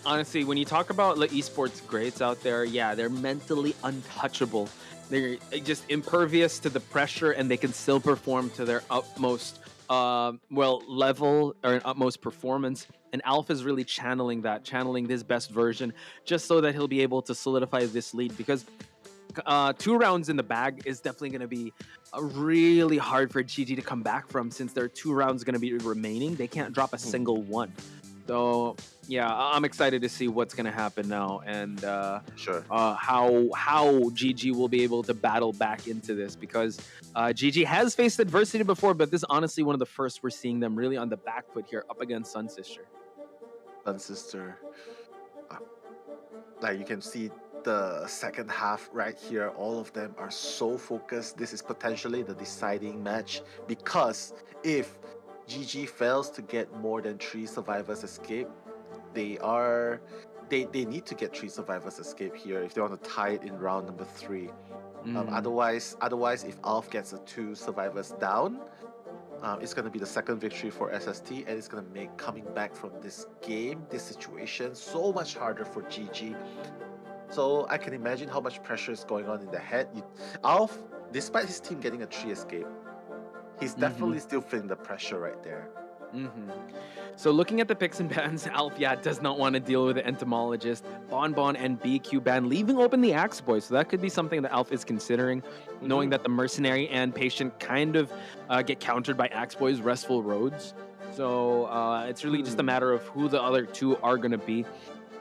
honestly, when you talk about the esports greats out there, yeah, they're mentally untouchable. They're just impervious to the pressure, and they can still perform to their utmost level or utmost performance. And Alf is really channeling his best version, just so that he'll be able to solidify this lead. Because 2 rounds in the bag is definitely going to be really hard for GG to come back from, since there are 2 rounds going to be remaining. They can't drop a single one. So yeah, I'm excited to see what's gonna happen now, and how GG will be able to battle back into this, because GG has faced adversity before, but this is honestly one of the first we're seeing them really on the back foot here up against Sun Sister. Like you can see the second half right here, all of them are so focused. This is potentially the deciding match, because if GG fails to get more than 3 survivors escape, they need to get 3 survivors escape here if they want to tie it in round number 3. Otherwise, if Alf gets a 2 survivors down, it's going to be the second victory for SST, and it's going to make coming back from this situation so much harder for GG. So I can imagine how much pressure is going on in the head. Alf, despite his team getting a 3 escape, he's definitely still feeling the pressure right there. So looking at the picks and bans, Alf, does not want to deal with the Entomologist, Bonbon, and BQ ban, leaving open the Axe Boy. So that could be something that Alf is considering, knowing that the Mercenary and Patient kind of get countered by Axe Boy's Restful Roads. So it's really just a matter of who the other two are going to be.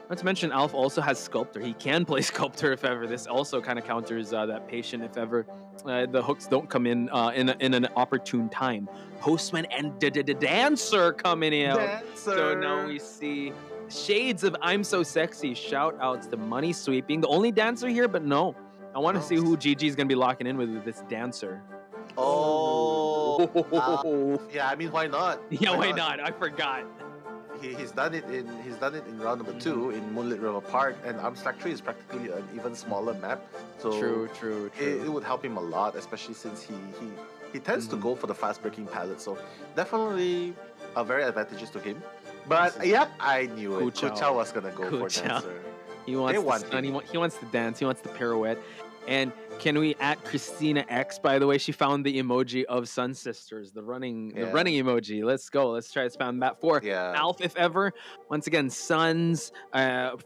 Not to mention, Alf also has Sculptor. He can play Sculptor if ever. This also kind of counters that Patient if ever the hooks don't come in an opportune time. Postman and Dancer coming in. So now we see shades of I'm So Sexy. Shout outs to Money Sweep being the only dancer here, but no. I want to see who Gigi's going to be locking in with this dancer. Yeah, I mean, why not? Yeah, why not? I forgot. He's done it in round number 2 in Moonlit River Park, and Arms Factory is practically an even smaller map. So true. It would help him a lot, especially since he tends to go for the fast breaking palette. So definitely very advantageous to him. But yep, I knew it. Kuchao was gonna go for dancer. He wants to dance. He wants the pirouette. And can we at Christina X, by the way, she found the emoji of Sun Sisters, the running emoji. Let's go. Let's try to spam that for Alf, if ever. Once again, Suns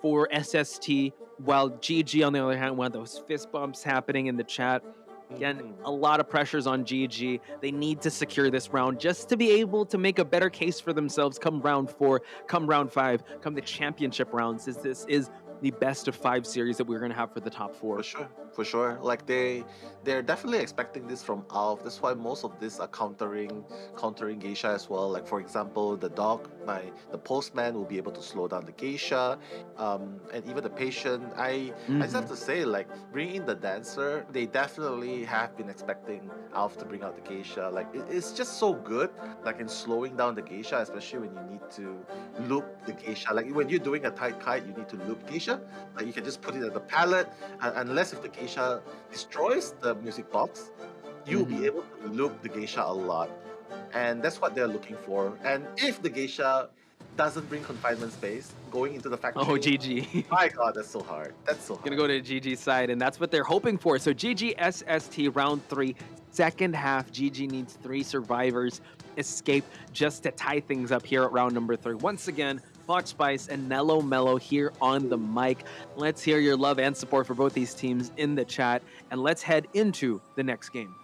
for SST, while GG, on the other hand, want those fist bumps happening in the chat. Again, a lot of pressures on GG. They need to secure this round just to be able to make a better case for themselves come round 4, come round 5, come the championship rounds, since this is the best of 5 series that we're going to have for the top 4. For sure. Like they're definitely expecting this from Alf. That's why most of this are countering Geisha as well. Like for example, the Postman will be able to slow down the Geisha, and even the Patient. I just have to say, like bringing in the dancer, they definitely have been expecting Alf to bring out the Geisha. Like it's just so good, like in slowing down the Geisha, especially when you need to loop the Geisha. Like when you're doing a tight kite, you need to loop Geisha. Like you can just put it at the palette, unless if the Geisha destroys the music box, you'll be able to loop the Geisha a lot. And that's what they're looking for. And if the Geisha doesn't bring confinement space going into the factory. Oh, GG. My god, that's so hard. That's so hard. Gonna go to GG's side, and that's what they're hoping for. So GG SST round 3, second half. GG needs 3 survivors escape just to tie things up here at round number 3. Once again, Fox Spice and Nello Mello here on the mic. Let's hear your love and support for both these teams in the chat, and let's head into the next game.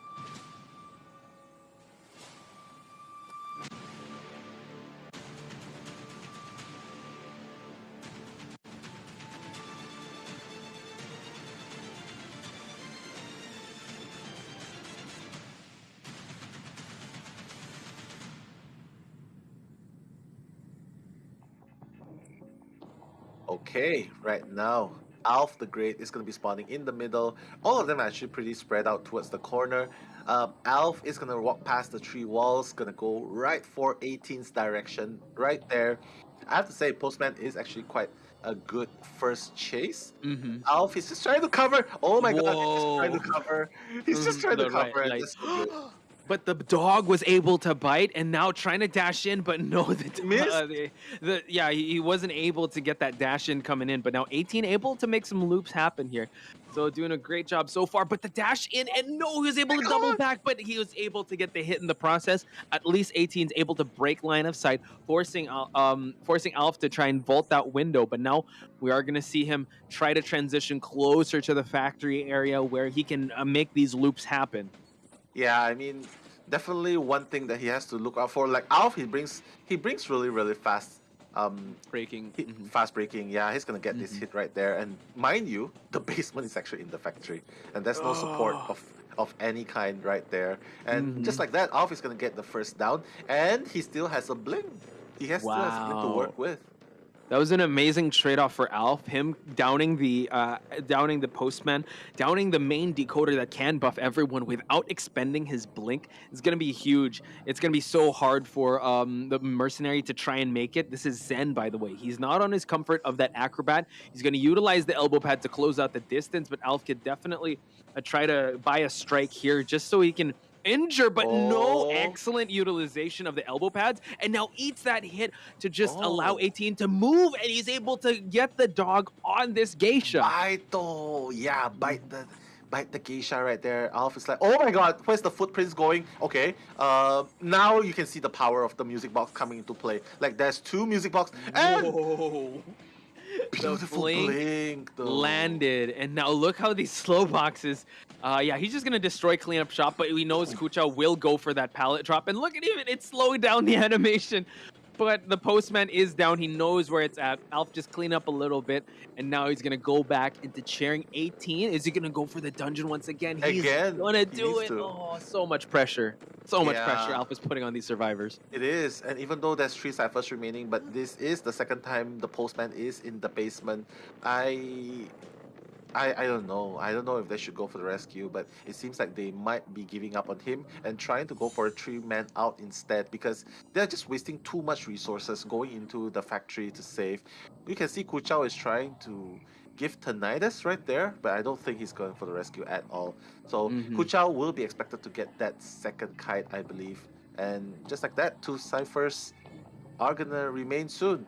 Okay, right now, Alf the Great is going to be spawning in the middle. All of them are actually pretty spread out towards the corner. Alf is going to walk past the 3 walls, going to go right for 18's direction, right there. I have to say, Postman is actually quite a good first chase. Alf is just trying to cover. Oh my god, he's just trying to cover. He's just trying to cover. Right, that's so good. But the dog was able to bite, and now trying to dash in, but no, he wasn't able to get that dash in coming in. But now 18 able to make some loops happen here. So doing a great job so far. But the dash in, and no, he was able to double back, but he was able to get the hit in the process. At least 18's able to break line of sight, forcing Alf to try and vault that window. But now we are going to see him try to transition closer to the factory area where he can make these loops happen. Yeah, I mean, definitely one thing that he has to look out for. Like Alf, he brings really, really fast breaking. Fast breaking. Yeah, he's gonna get this hit right there. And mind you, the basement is actually in the factory, and there's no support of any kind right there. And just like that, Alf is gonna get the first down, and he still has a bling. He still has a bling to work with. That was an amazing trade-off for Alf. Him downing the Postman, downing the main decoder that can buff everyone without expending his blink is going to be huge. It's going to be so hard for the Mercenary to try and make it. This is Zen, by the way. He's not on his comfort of that Acrobat. He's going to utilize the elbow pad to close out the distance, but Alf could definitely try to buy a strike here just so he can injure, but no excellent utilization of the elbow pads, and now eats that hit to just allow 18 to move, and he's able to get the dog on this geisha. Bite the geisha right there. Alf is like, oh my god, where's the footprints going? Okay, now you can see the power of the music box coming into play. Like, there's 2 music boxes, and beautiful blink landed, and now look how these slow boxes. Yeah, he's just gonna destroy cleanup shop, but he knows Kuchao will go for that pallet drop, and look at him, it's slowing down the animation. But the postman is down. He knows where it's at. Alf just clean up a little bit, and now he's gonna go back into chairing 18. Is he gonna go for the dungeon once again? He's gonna do it. Oh, so much pressure. So much pressure Alf is putting on these survivors. It is, and even though there's 3 ciphers remaining, but this is the second time the postman is in the basement. I don't know. I don't know if they should go for the rescue, but it seems like they might be giving up on him and trying to go for a 3-man out instead, because they're just wasting too much resources going into the factory to save. You can see Kuchao is trying to give tinnitus right there, but I don't think he's going for the rescue at all. So Kuchao will be expected to get that second kite, I believe. And just like that, 2 ciphers are gonna remain soon.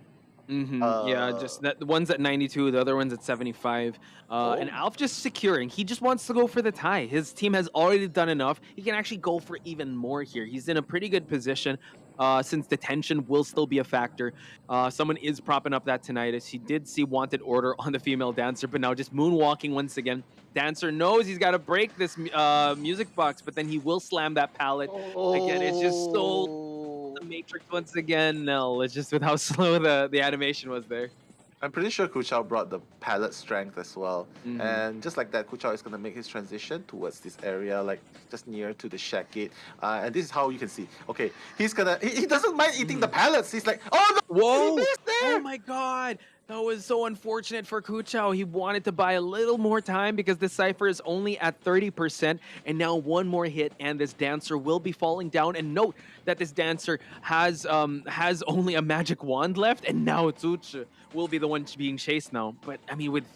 Yeah, just that one's at 92, the other one's at 75. And Alf just securing. He just wants to go for the tie. His team has already done enough. He can actually go for even more here. He's in a pretty good position since detention will still be a factor. Someone is propping up that tinnitus. He did see wanted order on the female dancer, but now just moonwalking once again. Dancer knows he's got to break this music box, but then he will slam that pallet. Again, it's just so... the Matrix once again. No, it's just with how slow the animation was there. I'm pretty sure Kuchao brought the pallet strength as well. And just like that, Kuchao is going to make his transition towards this area, like just near to the shack gate. And this is how you can see. Okay, he's gonna... He doesn't mind eating the pallets. He's like, oh no! Whoa! He missed there! Oh my god! That was so unfortunate for Kuchao. He wanted to buy a little more time because the cipher is only at 30%, and now one more hit, and this dancer will be falling down. And note that this dancer has only a magic wand left, and now Tsuchi will be the one being chased now. But I mean, with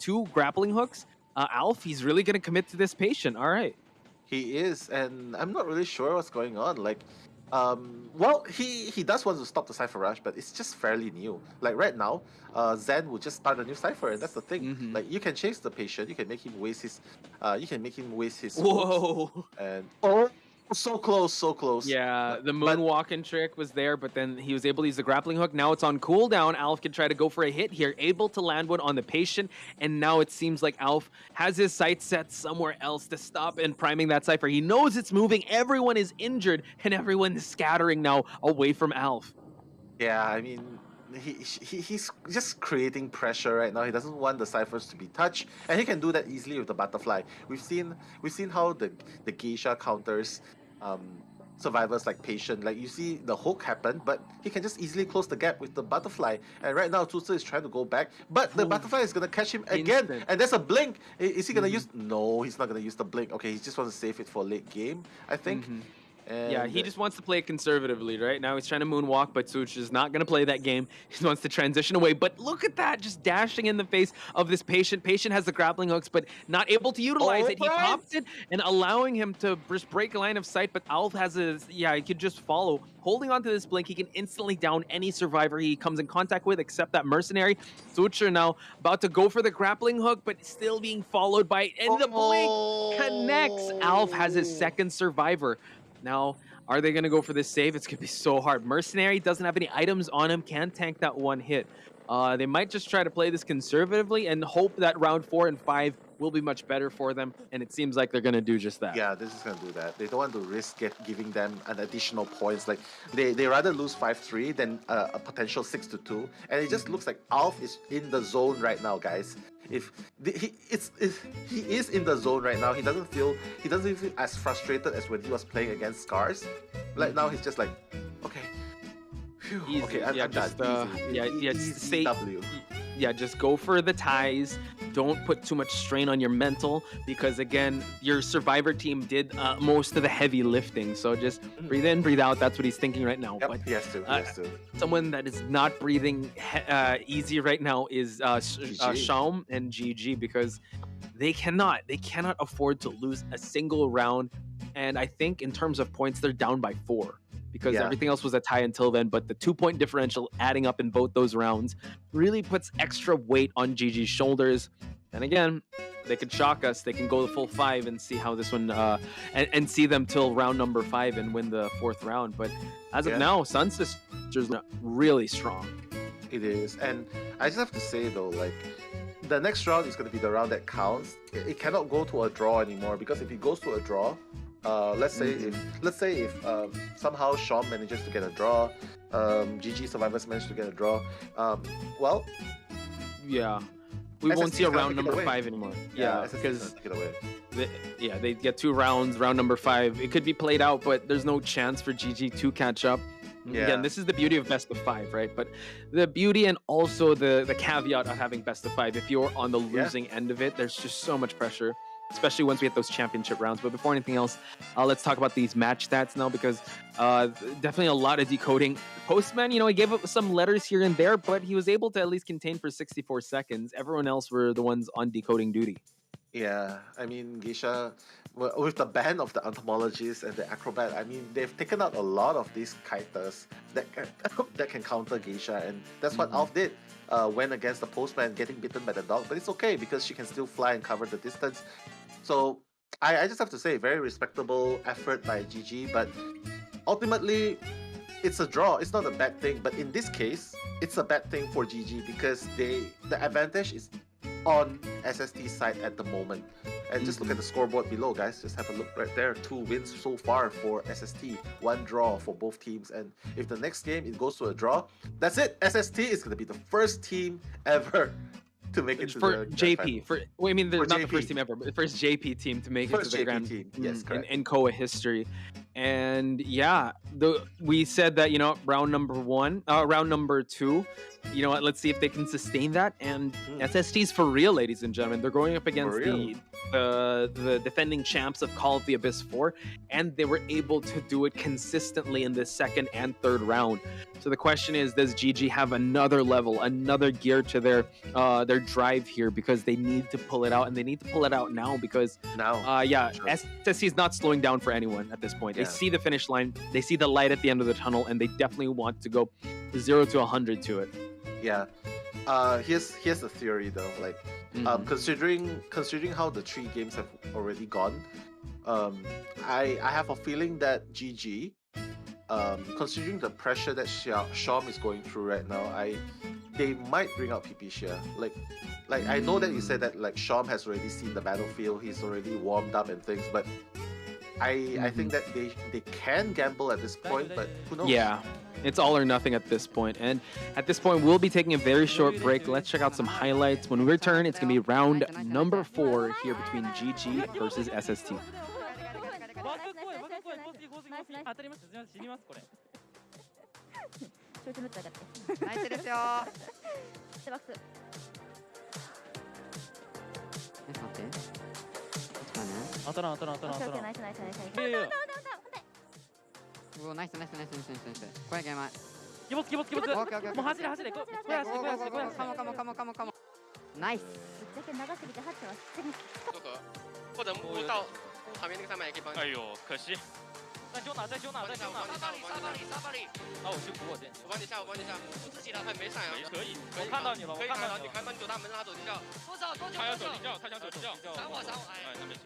2 grappling hooks, Alf, he's really gonna commit to this patient. All right. He is, and I'm not really sure what's going on. Like, well, he does want to stop the cipher rush, but it's just fairly new. Like right now, Zen will just start a new cipher, and that's the thing. Like, you can chase the patient, you can make him waste his, Whoa! And so close, so close. Yeah, the moonwalking trick was there, but then he was able to use the grappling hook. Now it's on cooldown. Alf can try to go for a hit here, able to land one on the patient, and now it seems like Alf has his sights set somewhere else to stop and priming that cipher. He knows it's moving, everyone is injured, and everyone is scattering now away from Alf. Yeah, I mean, he's just creating pressure right now. He doesn't want the ciphers to be touched, and he can do that easily with the butterfly. We've seen how the geisha counters survivors like patient. Like, you see the hook happen, but he can just easily close the gap with the butterfly. And right now Tutsu is trying to go back, but the butterfly is gonna catch him again. And there's a blink. Is he gonna use? No, he's not gonna use the blink. Okay, he just wants to save it for late game, I think. And yeah, he just wants to play it conservatively, right? Now he's trying to moonwalk, but Such is not going to play that game. He wants to transition away. But look at that, just dashing in the face of this patient. Patient has the grappling hooks, but not able to utilize it. He pops it and allowing him to just break a line of sight, but Alf has he could just follow. Holding onto this blink, he can instantly down any survivor he comes in contact with, except that mercenary. Sucher now about to go for the grappling hook, but still being followed by, and the blink connects. Alf has his second survivor. Now, are they going to go for this save? It's going to be so hard. Mercenary doesn't have any items on him, can't tank that one hit. They might just try to play this conservatively and hope that round 4 and 5 will be much better for them, and it seems like they're going to do just that. Yeah, this is going to do that. They don't want to risk giving them an additional points. Like, they rather lose 5-3 than a potential 6-2, and it just looks like Alf is in the zone right now, guys. If he is in the zone right now, he doesn't feel as frustrated as when he was playing against Scars. Like, now he's just like, okay. Easy. Okay, I'm done. Easy W. Yeah, just go for the ties. Don't put too much strain on your mental, because again, your survivor team did most of the heavy lifting. So just breathe in, breathe out. That's what he's thinking right now. Yep, he has to. Someone that is not breathing easy right now is Shaum and GG, because they cannot afford to lose a single round. And I think in terms of points, they're down by 4 because Yeah. everything else was a tie until then. But the 2-point differential adding up in both those rounds really puts extra weight on GG's shoulders. And again, they could shock us. They can go the full 5 and see how this one, and see them till round number 5 and win the 4th round. But as of now, Sun Sisters are really strong. It is. And I just have to say though, like, the next round is going to be the round that counts. It cannot go to a draw anymore, because if it goes to a draw, let's say if somehow Sean manages to get a draw, GG Survivors manage to get a draw, well, yeah, we won't see a round number 5 anymore. Yeah, SST because take it away. they get 2 rounds. Round number 5, it could be played out, but there's no chance for GG to catch up. Yeah. Again, this is the beauty of best of 5, right? But the beauty and also the caveat of having best of 5, if you're on the losing end of it, there's just so much pressure, especially once we hit those championship rounds. But before anything else, let's talk about these match stats now, because definitely a lot of decoding. Postman, he gave up some letters here and there, but he was able to at least contain for 64 seconds. Everyone else were the ones on decoding duty. Yeah, I mean, Geisha, with the ban of the entomologist and the acrobat, I mean, they've taken out a lot of these kiters that can counter Geisha, and that's what Alf did. Went against the postman, getting bitten by the dog, but it's okay because she can still fly and cover the distance. So I just have to say, very respectable effort by GG, but ultimately, it's a draw. It's not a bad thing, but in this case, it's a bad thing for GG because the advantage is on SST's side at the moment. And just look at the scoreboard below, guys. Just have a look right there. 2 wins so far for SST, 1 draw for both teams. And if the next game it goes to a draw, that's it. SST is going to be the first team ever to make it to for the JP. grand They're not JP. the first team ever, but the first JP team to make it to the grand team. Yes, correct. in COA history. And yeah, we said that round number 2. You know what? Let's see if they can sustain that. And SST's for real, ladies and gentlemen. They're going up against the defending champs of Call of the Abyss 4, and they were able to do it consistently in the 2nd and 3rd round. So the question is, does GG have another level, another gear to their drive here, because they need to pull it out, and they need to pull it out now because SST is not slowing down for anyone at this point. They see the finish line, they see the light at the end of the tunnel, and they definitely want to go 0 to 100 to it. Yeah. Here's the theory though. Like, considering how the 3 games have already gone, I have a feeling that GG, considering the pressure that Shom is going through right now, they might bring out PP Shia. Like I know that you said that like Shom has already seen the battlefield, he's already warmed up and things, but I think that they can gamble at this point, but who knows? Yeah. It's all or nothing at this point. And at this point, we'll be taking a very short break. Let's check out some highlights. When we return, it's going to be round number 4 here between GG versus SST. Nice. これゲーム。気持ち。もう走れ。これ走れ。カモ。ナイス。ぶっちゃけ长すぎてハッチは或者摸到旁边那个上面也可以帮你。哎呦，可惜。在修哪？沙巴里。啊，我去补我剑。我帮你下。不自己了，他没闪啊。可以。我看到你了。你开门走大门，让他走地窖。多少？他要走地窖，他想走地窖。闪我。哎，他没行。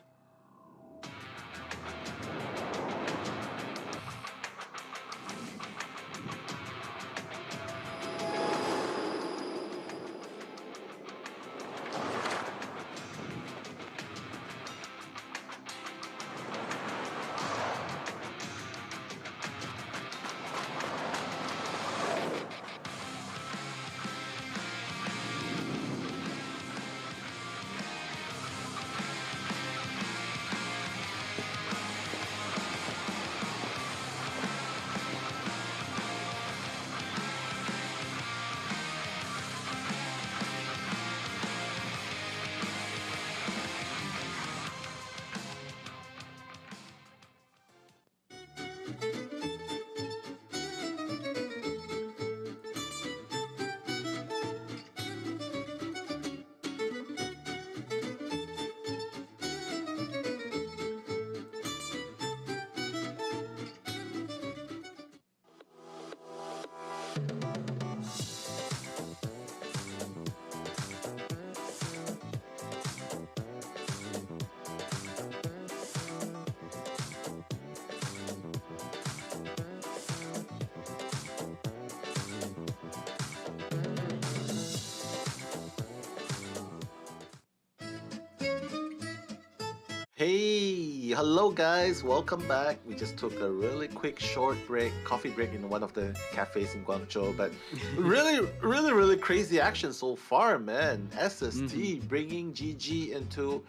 Hey, hello guys, welcome back. We just took a really quick short break, coffee break in one of the cafes in Guangzhou, but really crazy action so far, man. SST bringing GG into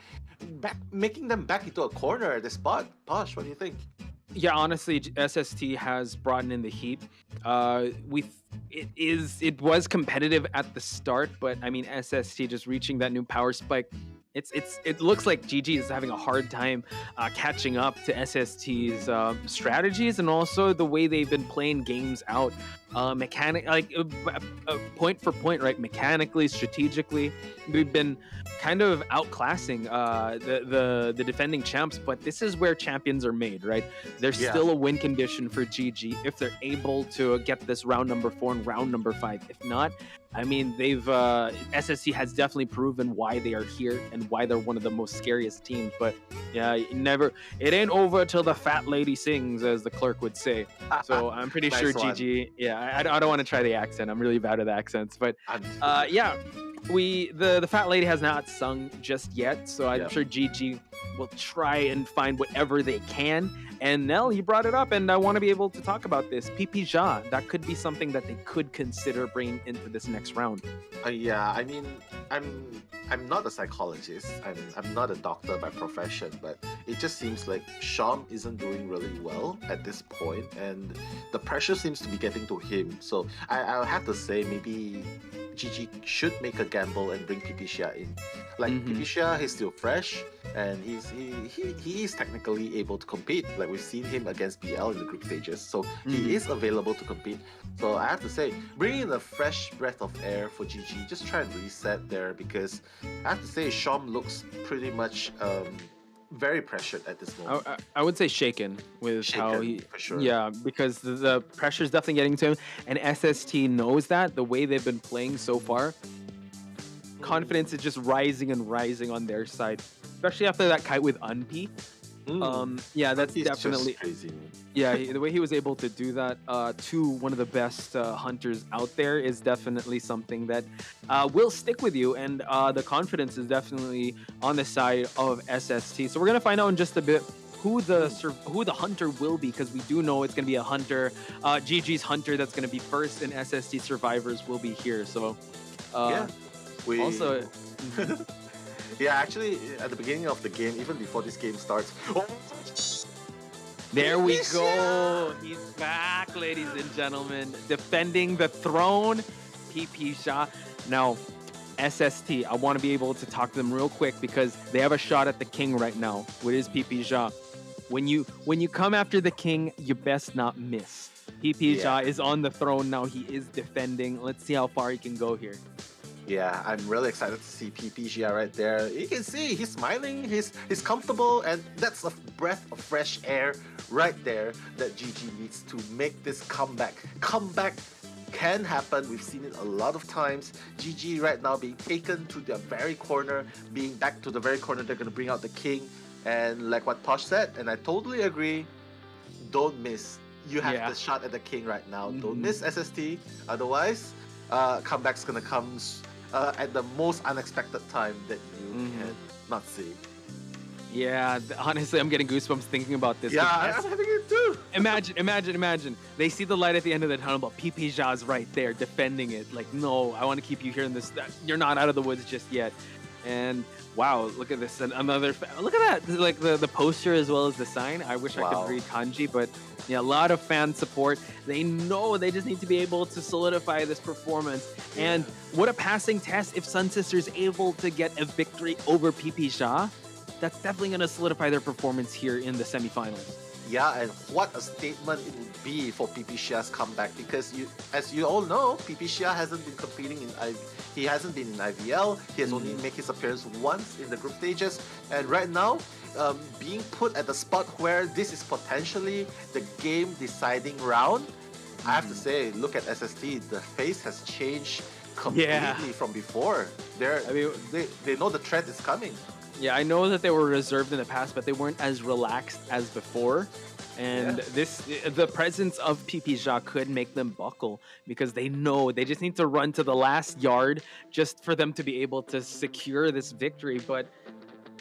making them back into a corner at the spot. Posh, what do you think? Yeah, honestly, SST has brought in the heat. It was competitive at the start, but I mean SST just reaching that new power spike. It looks like GG is having a hard time catching up to SST's strategies and also the way they've been playing games out. Point for point, right? Mechanically, strategically, we've been kind of outclassing the defending champs. But this is where champions are made, right? There's still a win condition for GG if they're able to get this round number 4 and round number 5. If not, I mean, SSC has definitely proven why they are here and why they're one of the most scariest teams. But yeah, it ain't over till the fat lady sings, as the clerk would say. So I'm pretty sure GG. Yeah, I don't want to try the accent. I'm really bad at accents. But yeah, the fat lady has not sung just yet. So I'm sure GG will try and find whatever they can. And Nell, you brought it up, and I want to be able to talk about this. PP Ja, that could be something that they could consider bringing into this next round. Yeah, I mean, I'm not a psychologist. I'm not a doctor by profession, but it just seems like Sham isn't doing really well at this point, and the pressure seems to be getting to him. So I'll have to say maybe GG should make a gamble and bring PP Xia in. Like PP Xia, he's still fresh, and he is technically able to compete. Like we've seen him against BL in the group stages, so he is available to compete. So I have to say, bringing in a fresh breath of air for GG, just try and reset there, because I have to say Sham looks pretty much very pressured at this moment. I would say shaken with how he, for sure. Yeah, because the pressure is definitely getting to him, and SST knows that the way they've been playing so far. Confidence is just rising and rising on their side, especially after that kite with Unpi. Yeah, that's definitely crazy. Yeah, the way he was able to do that to one of the best hunters out there is definitely something that will stick with you, and the confidence is definitely on the side of SST. So we're gonna find out in just a bit who the hunter will be, because we do know it's gonna be a hunter. GG's hunter that's gonna be first, and SST survivors will be here. So also. Yeah, actually, at the beginning of the game, even before this game starts, there we go. He's back, ladies and gentlemen, defending the throne. PP Xia. Now, SST, I want to be able to talk to them real quick because they have a shot at the king right now with his PP Xia. When you come after the king, you best not miss. PP Xia is on the throne now. He is defending. Let's see how far he can go here. Yeah, I'm really excited to see PP Xia right there. You can see he's smiling, he's comfortable, and that's a breath of fresh air right there that GG needs to make this comeback. Comeback can happen. We've seen it a lot of times. GG right now being taken to the very corner, being back to the very corner. They're going to bring out the king. And like what Posh said, and I totally agree, don't miss. You have the shot at the king right now. Don't miss SST. Otherwise, comeback's going to come at the most unexpected time that you can not see. Yeah, honestly, I'm getting goosebumps thinking about this. Yeah, I'm having it too. Imagine. They see the light at the end of the tunnel, but PP Xia's right there defending it. Like, no, I want to keep you here in this. You're not out of the woods just yet. And wow, look at this. Another. Look at that. Like the poster as well as the sign. I wish I could read kanji, but yeah, a lot of fan support. They know they just need to be able to solidify this performance. And what a passing test if Sun Sister's able to get a victory over PP Xia. That's definitely going to solidify their performance here in the semifinals. Yeah, and what a statement it would be for PP Xia's comeback, because as you all know, PP Xia hasn't been competing he hasn't been in IVL. He has only made his appearance once in the group stages, and right now, being put at the spot where this is potentially the game deciding round, I have to say, look at SST. The face has changed completely from before. They know the trend is coming. Yeah, I know that they were reserved in the past, but they weren't as relaxed as before. And the presence of PPJA could make them buckle because they know they just need to run to the last yard just for them to be able to secure this victory. But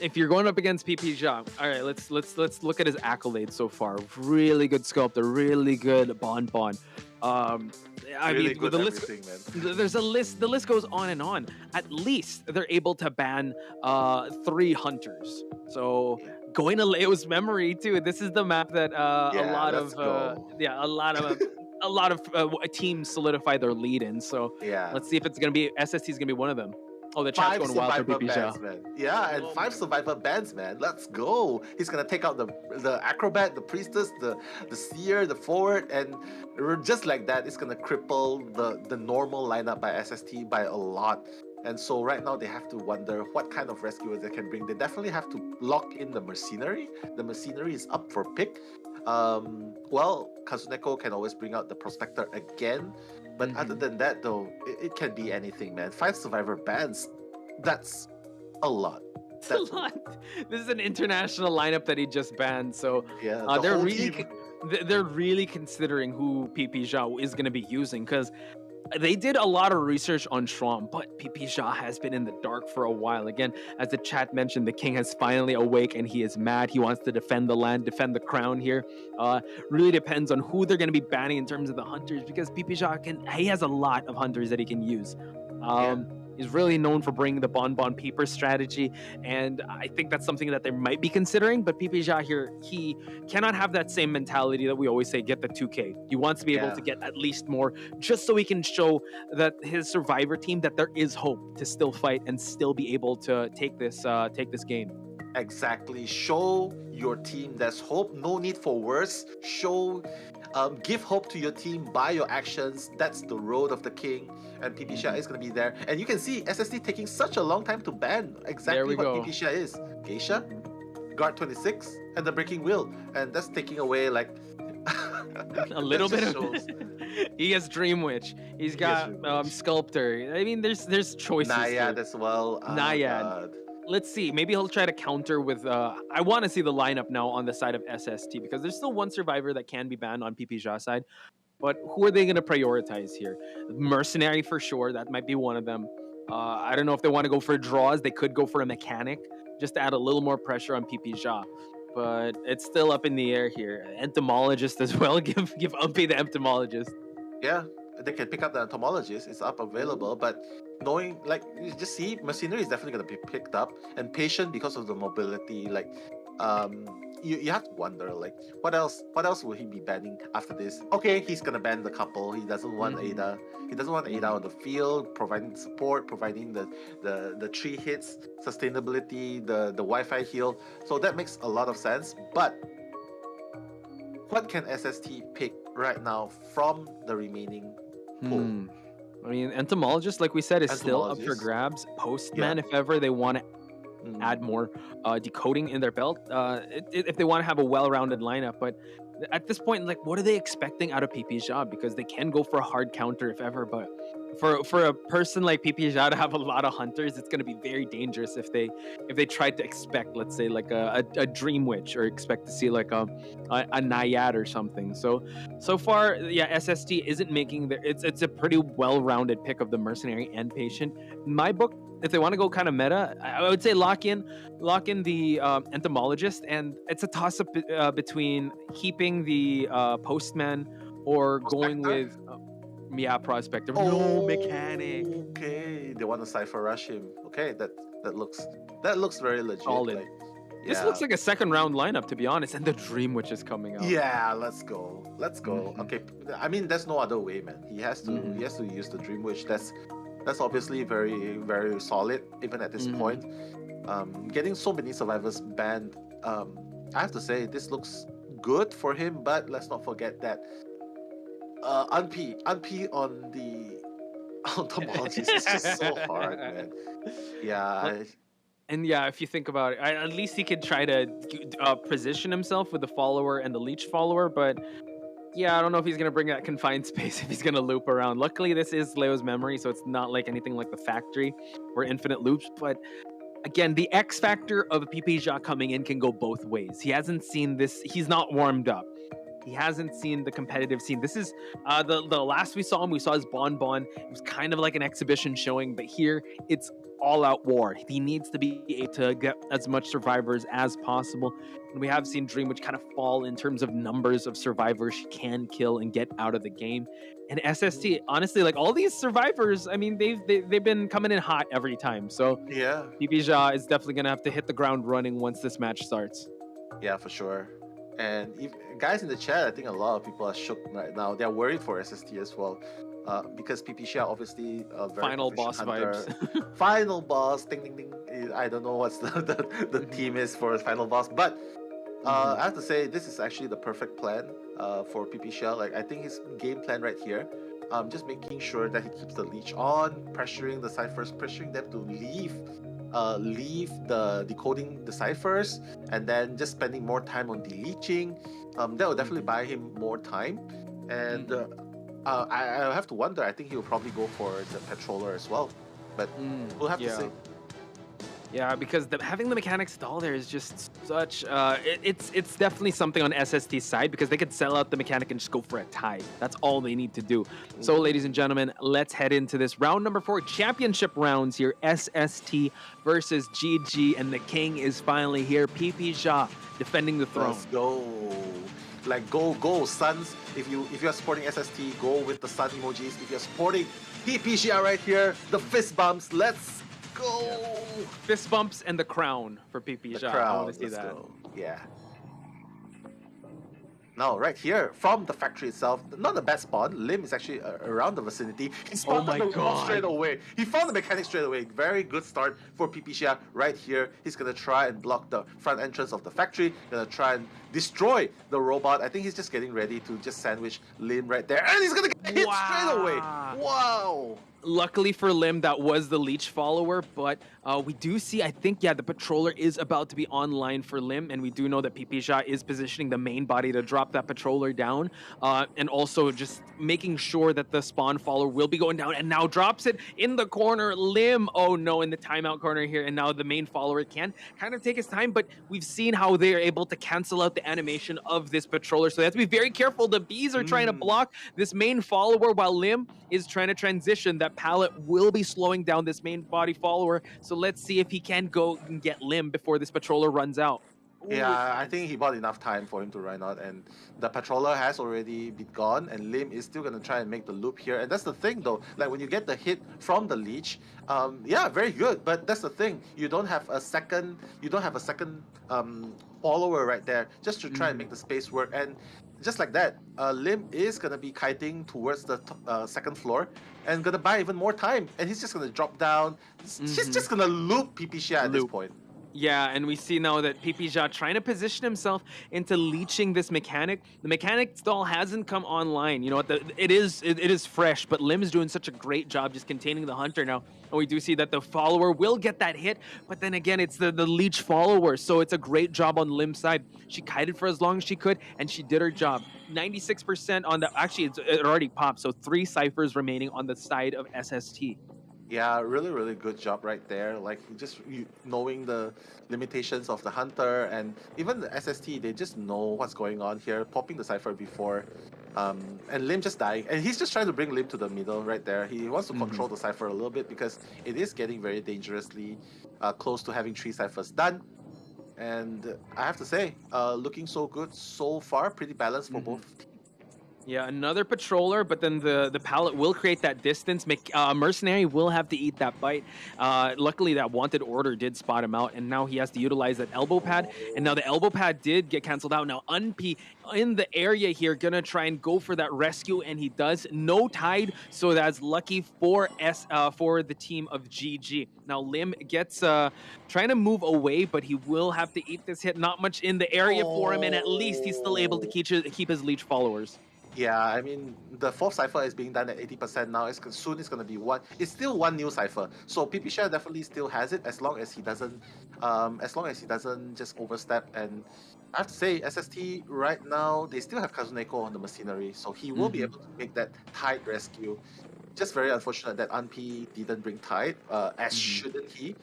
if you're going up against PPJA, all right, let's look at his accolades so far. Really good sculptor, really good bonbon. I Really mean, good the list, everything, man. there's a list. The list goes on and on. At least they're able to ban 3 hunters. So going to Leo's memory too. This is the map that a lot of teams solidify their lead in. So let's see if it's gonna be SST is gonna be one of them. Oh, the chat's 5 going wild for survivor PPJA. bands, man. Yeah, and 5 survivor bands, man. Let's go. He's gonna take out the acrobat, the priestess, the seer, the forward, and just like that, it's gonna cripple the normal lineup by SST by a lot. And so right now they have to wonder what kind of rescuers they can bring. They definitely have to lock in the mercenary. The mercenary is up for pick. Well, Kazuneko can always bring out the prospector again. But other than that, though, it can be anything, man. 5 survivor bands, that's a lot. That's a lot. This is an international lineup that he just banned, so the they're whole really team. they're really considering who PPJA is going to be using because they did a lot of research on Shram, but PPJA has been in the dark for a while. Again, as the chat mentioned, the king has finally awake and he is mad. He wants to defend the land, defend the crown here. Really depends on who they're going to be banning in terms of the hunters because PPJA he has a lot of hunters that he can use. He's really known for bringing the bonbon paper strategy, and I think that's something that they might be considering. But PPJA here, he cannot have that same mentality that we always say, get the 2K. He wants to be able to get at least more, just so he can show that his survivor team that there is hope to still fight and still be able to take this game. Exactly. Show your team there's hope. No need for worse. Give hope to your team by your actions. That's the road of the king. And PPJA is going to be there. And you can see SST taking such a long time to ban exactly what PPJA is. Geisha, Guard 26, and the Breaking Wheel. And that's taking away like a little bit of he has Dream Witch. He's got Sculptor. I mean, there's choices. Naiad as well. Naiad. Let's see. Maybe he'll try to counter with. I want to see the lineup now on the side of SST because there's still one survivor that can be banned on PPJA side. But who are they going to prioritize here? Mercenary for sure. That might be one of them. I don't know if they want to go for draws. They could go for a mechanic just to add a little more pressure on PPJA. But it's still up in the air here. Entomologist as well. Give Umpy the entomologist. Yeah, they can pick up the entomologist. It's up available, but knowing like you just see mercenary is definitely going to be picked up, and patient because of the mobility. Like, you have to wonder like what else will he be banning after this? Okay, he's gonna ban the couple. He doesn't want Ada. He doesn't want Ada on the field, providing support, providing the tree hits, sustainability, the Wi-Fi heal. So that makes a lot of sense. But what can SST pick right now from the remaining pool? I mean, entomologist, like we said, is still up for grabs. Postman, if ever they want to add more decoding in their belt, if they want to have a well-rounded lineup. But at this point, like, what are they expecting out of PPJA? Because they can go for a hard counter if ever, but for a person like PPJA to have a lot of hunters, it's going to be very dangerous if they tried to expect, let's say, like a Dream Witch, or expect to see like a Naiad or something. So far, yeah, SST isn't making it's a pretty well-rounded pick of the mercenary and patient. In my book, if they want to go kind of meta, I would say lock in the entomologist, and it's a toss-up between keeping the postman or going with prospector. No mechanic. Okay, they want to cipher rush him. Okay, that looks very legit. Solid. Like, this looks like a second round lineup, to be honest, and the Dream Witch is coming out. Yeah, let's go. Okay, I mean, there's no other way, man. He has to use the Dream Witch. That's obviously very, very solid, even at this point. Getting so many survivors banned, I have to say, this looks good for him, but let's not forget that Unp on the entomologist is just so hard, man. Yeah. And yeah, if you think about it, at least he could try to position himself with the follower and the leech follower, but Yeah, I don't know if he's going to bring that confined space if he's going to loop around. Luckily, this is Leo's memory, so it's not like anything like the factory or infinite loops. But again, the X factor of PPJA coming in can go both ways. He hasn't seen this. He's not warmed up. He hasn't seen the competitive scene. This is the last we saw him. We saw his Bon Bon. It was kind of like an exhibition showing, but here it's all-out war. He needs to be able to get as much survivors as possible. And we have seen Dream, which kind of fall in terms of numbers of survivors she can kill and get out of the game. And SST, honestly, like all these survivors, I mean, they've been coming in hot every time. So yeah, PPJA is definitely gonna have to hit the ground running once this match starts. Yeah, for sure. And guys in the chat, I think a lot of people are shook right now. They're worried for SST as well. Because PPJA obviously very final boss hunter. vibes. Final boss, ding ding ding. I don't know what's the theme is for final boss, but I have to say this is actually the perfect plan for PPJA. Like I think his game plan right here, just making sure that he keeps the leech on, pressuring the ciphers, pressuring them to leave the decoding the ciphers, and then just spending more time on deleaching. That will definitely buy him more time. And I have to wonder. I think he will probably go for the patroller as well, but we'll have to see. Yeah, because having the mechanic stall there is just such. It's definitely something on SST's side because they could sell out the mechanic and just go for a tie. That's all they need to do. So, ladies and gentlemen, let's head into this round number 4 championship rounds here. SST versus GG, and the king is finally here. PPJA defending the throne. Let's go. Like go sons. If you're supporting SST, go with the sun emojis. If you're supporting PPJA right here, the fist bumps. Let's go. Yeah. Fist bumps and the crown for PPJA. The crown. I want to see that. Go. Yeah. Now, right here, from the factory itself, not a bad spawn. Lim is actually around the vicinity. He spawned the robot straight away. He found the mechanic straight away. Very good start for PPJA right here. He's going to try and block the front entrance of the factory. Going to try and destroy the robot. I think he's just getting ready to just sandwich Lim right there. And he's going to get hit straight away. Wow. Luckily for Lim, that was the leech follower, but we do see, I think, yeah, the patroller is about to be online for Lim, and we do know that PPJA is positioning the main body to drop that patroller down, and also just making sure that the spawn follower will be going down, and now drops it in the corner. Lim, oh no, in the timeout corner here, and now the main follower can kind of take his time, but we've seen how they are able to cancel out the animation of this patroller, so they have to be very careful. The bees are trying to block this main follower while Lim is trying to transition. That pallet will be slowing down this main body follower, so let's see if he can go and get Lim before this patroller runs out. Yeah, I think he bought enough time for him to run out, and the patroller has already been gone, and Lim is still going to try and make the loop here. And that's the thing though, like when you get the hit from the leech, yeah, very good, but that's the thing, you don't have a second follower right there just to try and make the space work. And just like that, Lim is going to be kiting towards the second floor and going to buy even more time, and he's just going to drop down. He's just going to loop PPJA at this point. Yeah, and we see now that PPJA trying to position himself into leeching this mechanic. The mechanic stall hasn't come online. You know what? It is fresh, but Lim is doing such a great job just containing the hunter now. And we do see that the follower will get that hit, but then again, it's the leech follower, so it's a great job on Lim's side. She kited for as long as she could, and she did her job. 96% on the... Actually, it already popped, so 3 ciphers remaining on the side of SST. Yeah, really, really good job right there. Like, knowing the limitations of the hunter, and even the SST, they just know what's going on here, popping the cipher before, and Lim just dying. And he's just trying to bring Lim to the middle right there. He wants to control the cipher a little bit because it is getting very dangerously close to having 3 ciphers done. And I have to say, looking so good so far, pretty balanced for both teams. Yeah, another patroller, but then the pallet will create that distance. Mercenary will have to eat that bite. Luckily, that wanted order did spot him out, and now he has to utilize that elbow pad. And now the elbow pad did get canceled out. Now Unp in the area here, gonna try and go for that rescue, and he does. No tide, so that's lucky for the team of GG. Now Lim gets trying to move away, but he will have to eat this hit. Not much in the area for him, and at least he's still able to keep his leech followers. Yeah, I mean the fourth cipher is being done at 80% now. Soon it's gonna be one. It's still one new cipher. So Pipisha definitely still has it as long as he doesn't just overstep. And I have to say, SST right now they still have Kazuneko on the machinery, so he will be able to make that Tide rescue. Just very unfortunate that Anpi didn't bring Tide, as shouldn't he.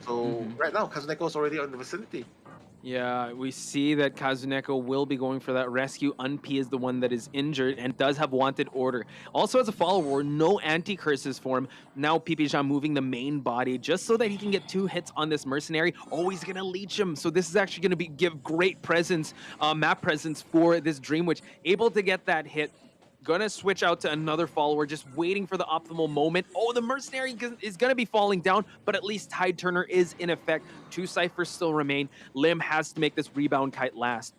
So right now Kazuneko is already on the vicinity. Yeah, we see that Kazuneko will be going for that rescue. Unpi is the one that is injured and does have wanted order. Also, as a follower, no anti-curses for him. Now Pipijan moving the main body just so that he can get 2 hits on this mercenary. Oh, he's gonna leech him. So this is actually gonna give great presence, map presence for this Dream Witch. Able to get that hit. Gonna switch out to another follower, just waiting for the optimal moment. Oh, the mercenary is gonna be falling down, but at least Tide Turner is in effect. 2 ciphers still remain. Lim has to make this rebound kite last.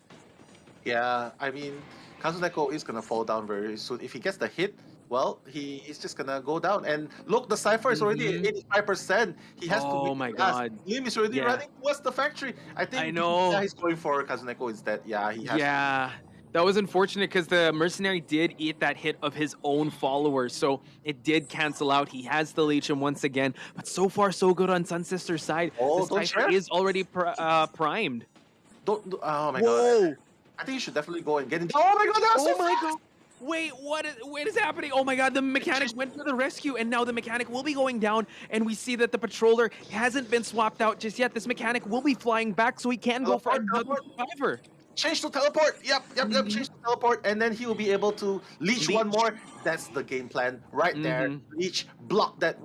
Yeah, I mean, Kazuneko is gonna fall down very soon. If he gets the hit, well, he is just gonna go down. And look, the cipher is already at 85%. He has to Oh make my it last. god. Lim is already Yeah. running towards the factory. I think I know. he's going for Kazuneko instead. Yeah, he has Yeah. That was unfortunate because the mercenary did eat that hit of his own followers, so it did cancel out. He has to leech him once again, but so far so good on Sun Sister's side. Oh, the don't cipher share. is already primed. Oh my Whoa. god. I think you should definitely go and get it. Oh my god, that was so fast! God. Wait, what is happening? Oh my god, the mechanic went for the rescue, and now the mechanic will be going down, and we see that the patroller hasn't been swapped out just yet. This mechanic will be flying back, so he can go for another survivor. Change to teleport. Yep. Change to teleport, and then he will be able to leech one more. That's the game plan right there. Leech, block that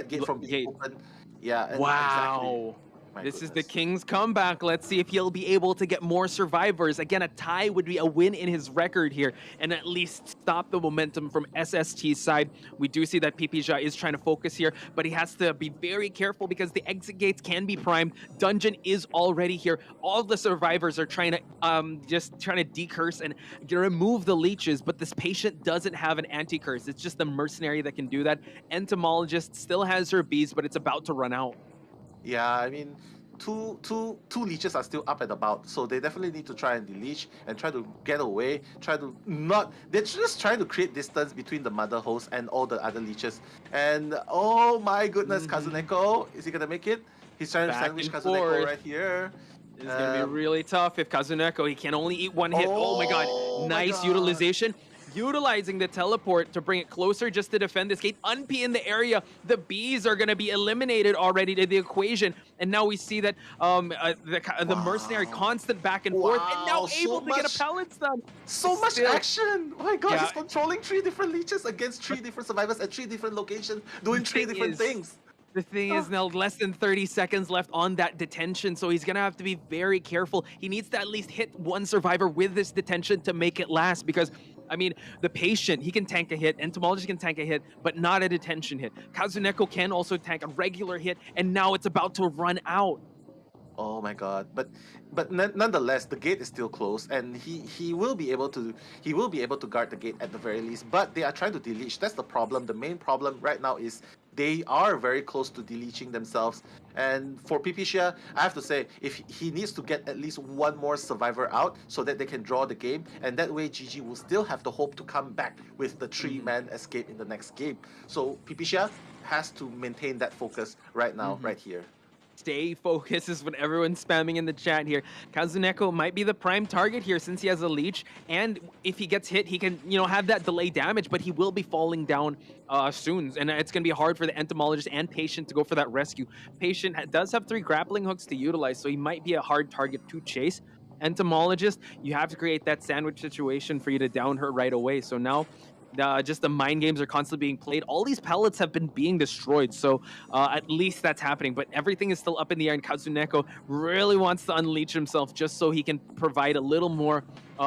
gate from being open. Yeah. And Wow. Exactly. This is the King's comeback. Let's see if he'll be able to get more survivors. Again, a tie would be a win in his record here and at least stop the momentum from SST's side. We do see that Pipija is trying to focus here, but he has to be very careful because the exit gates can be primed. Dungeon is already here. All the survivors are trying to just trying to decurse and remove the leeches, but this patient doesn't have an anti-curse. It's just the mercenary that can do that. Entomologist still has her bees, but it's about to run out. Yeah, I mean, two leeches are still up and about, so they definitely need to try and deleach and try to get away. They're just trying to create distance between the mother host and all the other leeches. And oh my goodness, Kazuneko, is he gonna make it? He's trying to sandwich Kazuneko right here. It's gonna be really tough if Kazuneko, he can only eat one hit. Oh my god, nice utilization. Utilizing the teleport to bring it closer just to defend this gate. Unpi in the area. The bees are going to be eliminated already to the equation. And now we see that the mercenary constant back and forth. And now able to get a pallet stun. So much action. Oh my god, he's controlling 3 different leeches against 3 different survivors at 3 different locations, doing 3 different things. The thing is now less than 30 seconds left on that detention, so he's gonna have to be very careful. He needs to at least hit one survivor with this detention to make it last because, I mean, the patient, he can tank a hit, entomologist can tank a hit, but not a detention hit. Kazuneko can also tank a regular hit, and now it's about to run out. Oh my god! But nonetheless, the gate is still closed, and he will be able to guard the gate at the very least. But they are trying to deleach. That's the problem. The main problem right now is they are very close to deleaching themselves. And for Pipicia, I have to say, if he needs to get at least one more survivor out so that they can draw the game, and that way GG will still have the hope to come back with the 3-man escape in the next game. So Pipicia has to maintain that focus right now, right here. Stay focused is what everyone's spamming in the chat here. Kazuneko might be the prime target here since he has a leech, and if he gets hit, he can, have that delay damage, but he will be falling down soon, and it's going to be hard for the entomologist and patient to go for that rescue. Patient does have 3 grappling hooks to utilize, so he might be a hard target to chase. Entomologist, you have to create that sandwich situation for you to down her right away. So now just the mind games are constantly being played. All these pellets have been being destroyed, so at least that's happening. But everything is still up in the air, and Kazuneko really wants to unleash himself just so he can provide a little more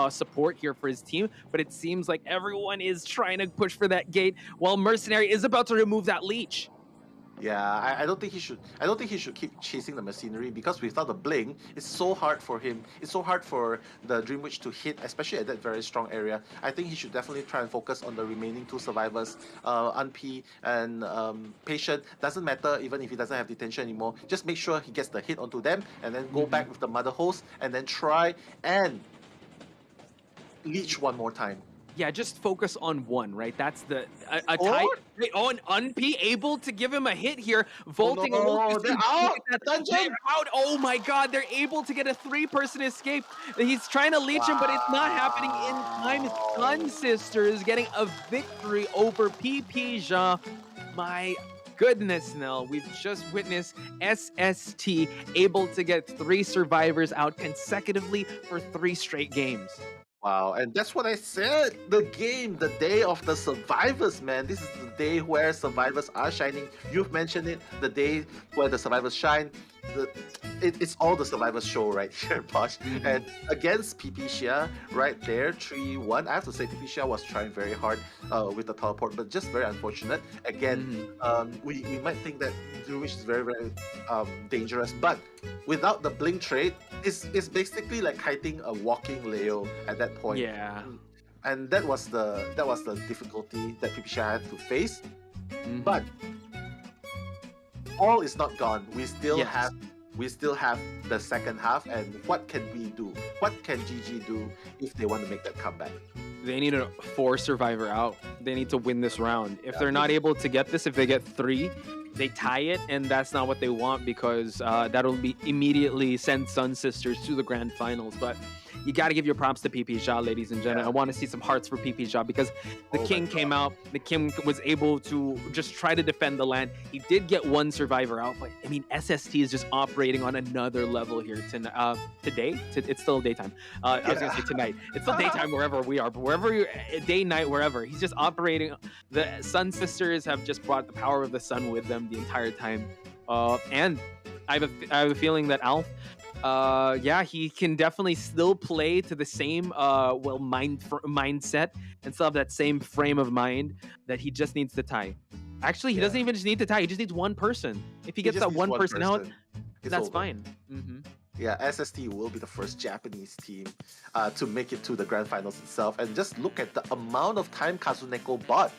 support here for his team. But it seems like everyone is trying to push for that gate, while Mercenary is about to remove that leech. Yeah, I don't think he should. I don't think he should keep chasing the machinery because without the bling, it's so hard for him. It's so hard for the Dream Witch to hit, especially at that very strong area. I think he should definitely try and focus on the remaining 2 survivors, Unpi and Patient. Doesn't matter even if he doesn't have detention anymore. Just make sure he gets the hit onto them, and then go back with the mother host, and then try and leech one more time. yeah, just focus on one, right? That's a tie. Oh, and Unp able to give him a hit here, vaulting a little too they're soon. out! Look at that. Dungeon! They're out. Oh my God, they're able to get a 3-person escape. He's trying to leech him, but it's not happening in time. Sun Sisters getting a victory over PP Jean. My goodness, Nell, we've just witnessed SST able to get 3 survivors out consecutively for 3 straight games. Wow, and that's what I said. The day of the survivors, man. This is the day where survivors are shining. You've mentioned it, the day where the survivors shine. It's all the survivors show right here, Posh. And against PP Xia, right there, 3-1. I have to say, PP Xia was trying very hard with the teleport, but just very unfortunate. Again, we might think that Druish is very, very dangerous, but without the blink trade, it's basically like kiting a walking Leo at that point. Yeah. And that was the difficulty that PP Xia had to face. But all is not gone. We still have the second half, and what can we do? What can GG do if they want to make that comeback? They need a 4 survivor out. They need to win this round. If they're not able to get this, if they get 3, they tie it, and that's not what they want, because that'll be immediately send Sun Sisters to the grand finals. But you got to give your props to PP Xia, ladies and gentlemen. I want to see some hearts for PP Xia, because the King came out. The King was able to just try to defend the land. He did get 1 survivor out, but I mean, SST is just operating on another level here today. It's still daytime. I was going to say tonight. It's still daytime wherever we are, but wherever you're, day, night, wherever. He's just operating. The Sun Sisters have just brought the power of the sun with them the entire time. And I have a feeling that Alf, he can definitely still play to the same mindset and still have that same frame of mind, that he just needs to tie. Actually, he doesn't even just need to tie. He just needs one person. If he gets that one person out, that's fine. Yeah, SST will be the first Japanese team to make it to the grand finals itself. And just look at the amount of time Kazuneko bought.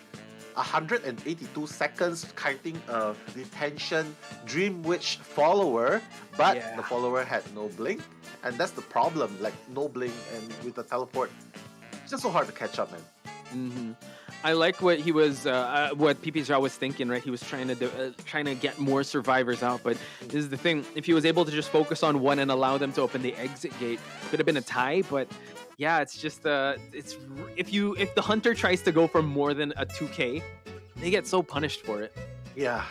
182 seconds kiting a retention Dream Witch follower, but the follower had no blink, and that's the problem. Like, no blink, and with the teleport, it's just so hard to catch up, man. I like what he was, what PP Xia was thinking, right? He was trying to get more survivors out, but this is the thing: if he was able to just focus on one and allow them to open the exit gate, could have been a tie. But yeah, it's just if the hunter tries to go for more than a 2K, they get so punished for it. Yeah,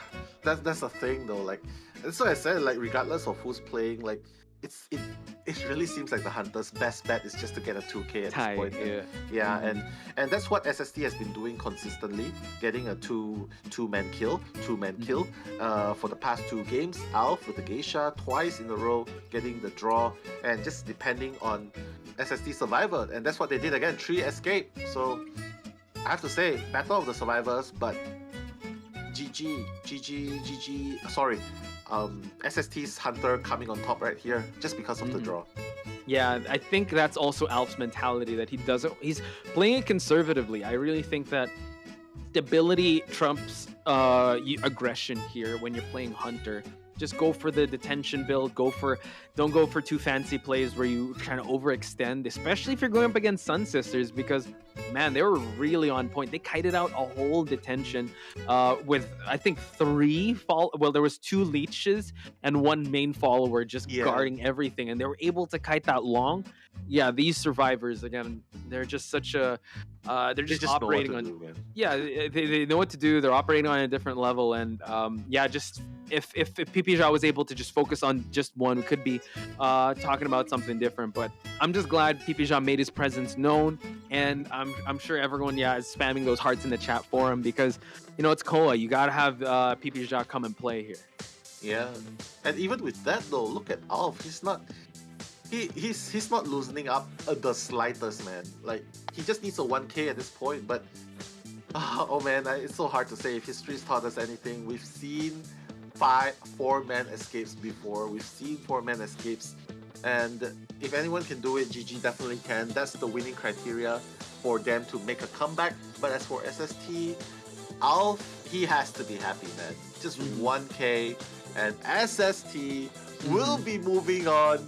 that's the thing though. Like, that's what I said. Like, regardless of who's playing, like, it really seems like the hunter's best bet is just to get a 2K at this point. And that's what SST has been doing consistently, getting a two-man kill for the past 2 games. Alf with the Geisha twice in a row, getting the draw, and just depending on SST survivor, and that's what they did again. 3 escape. So I have to say, battle of the survivors, but GG. Sorry. SST's Hunter coming on top right here just because of the draw. Yeah, I think that's also Alf's mentality, that he's playing it conservatively. I really think that stability trumps aggression here when you're playing Hunter. Just go for the detention build. Don't go for too fancy plays where you trying to overextend, especially if you're going up against Sun Sisters, because man, they were really on point. They kited out a whole detention with, I think, 3 there was 2 leeches and 1 main follower just guarding everything, and they were able to kite that long. Yeah, these survivors, again, they're just such a they're just operating on they know what to do. They're operating on a different level, and just if PP Xia was able to just focus on just one, we could be talking about something different. But I'm just glad PP Xia made his presence known, and I'm sure everyone is spamming those hearts in the chat for him, because it's COA. You gotta have PP Xia come and play here. Yeah, and even with that though, look at Alf. He's not loosening up the slightest, man. Like, he just needs a 1K at this point. But oh man, it's so hard to say. If history's taught us anything, we've seen 4-man escapes before. We've seen 4-man escapes, and if anyone can do it, GG definitely can. That's the winning criteria for them to make a comeback. But as for SST, Alf, he has to be happy, man. Just 1K, and SST will be moving on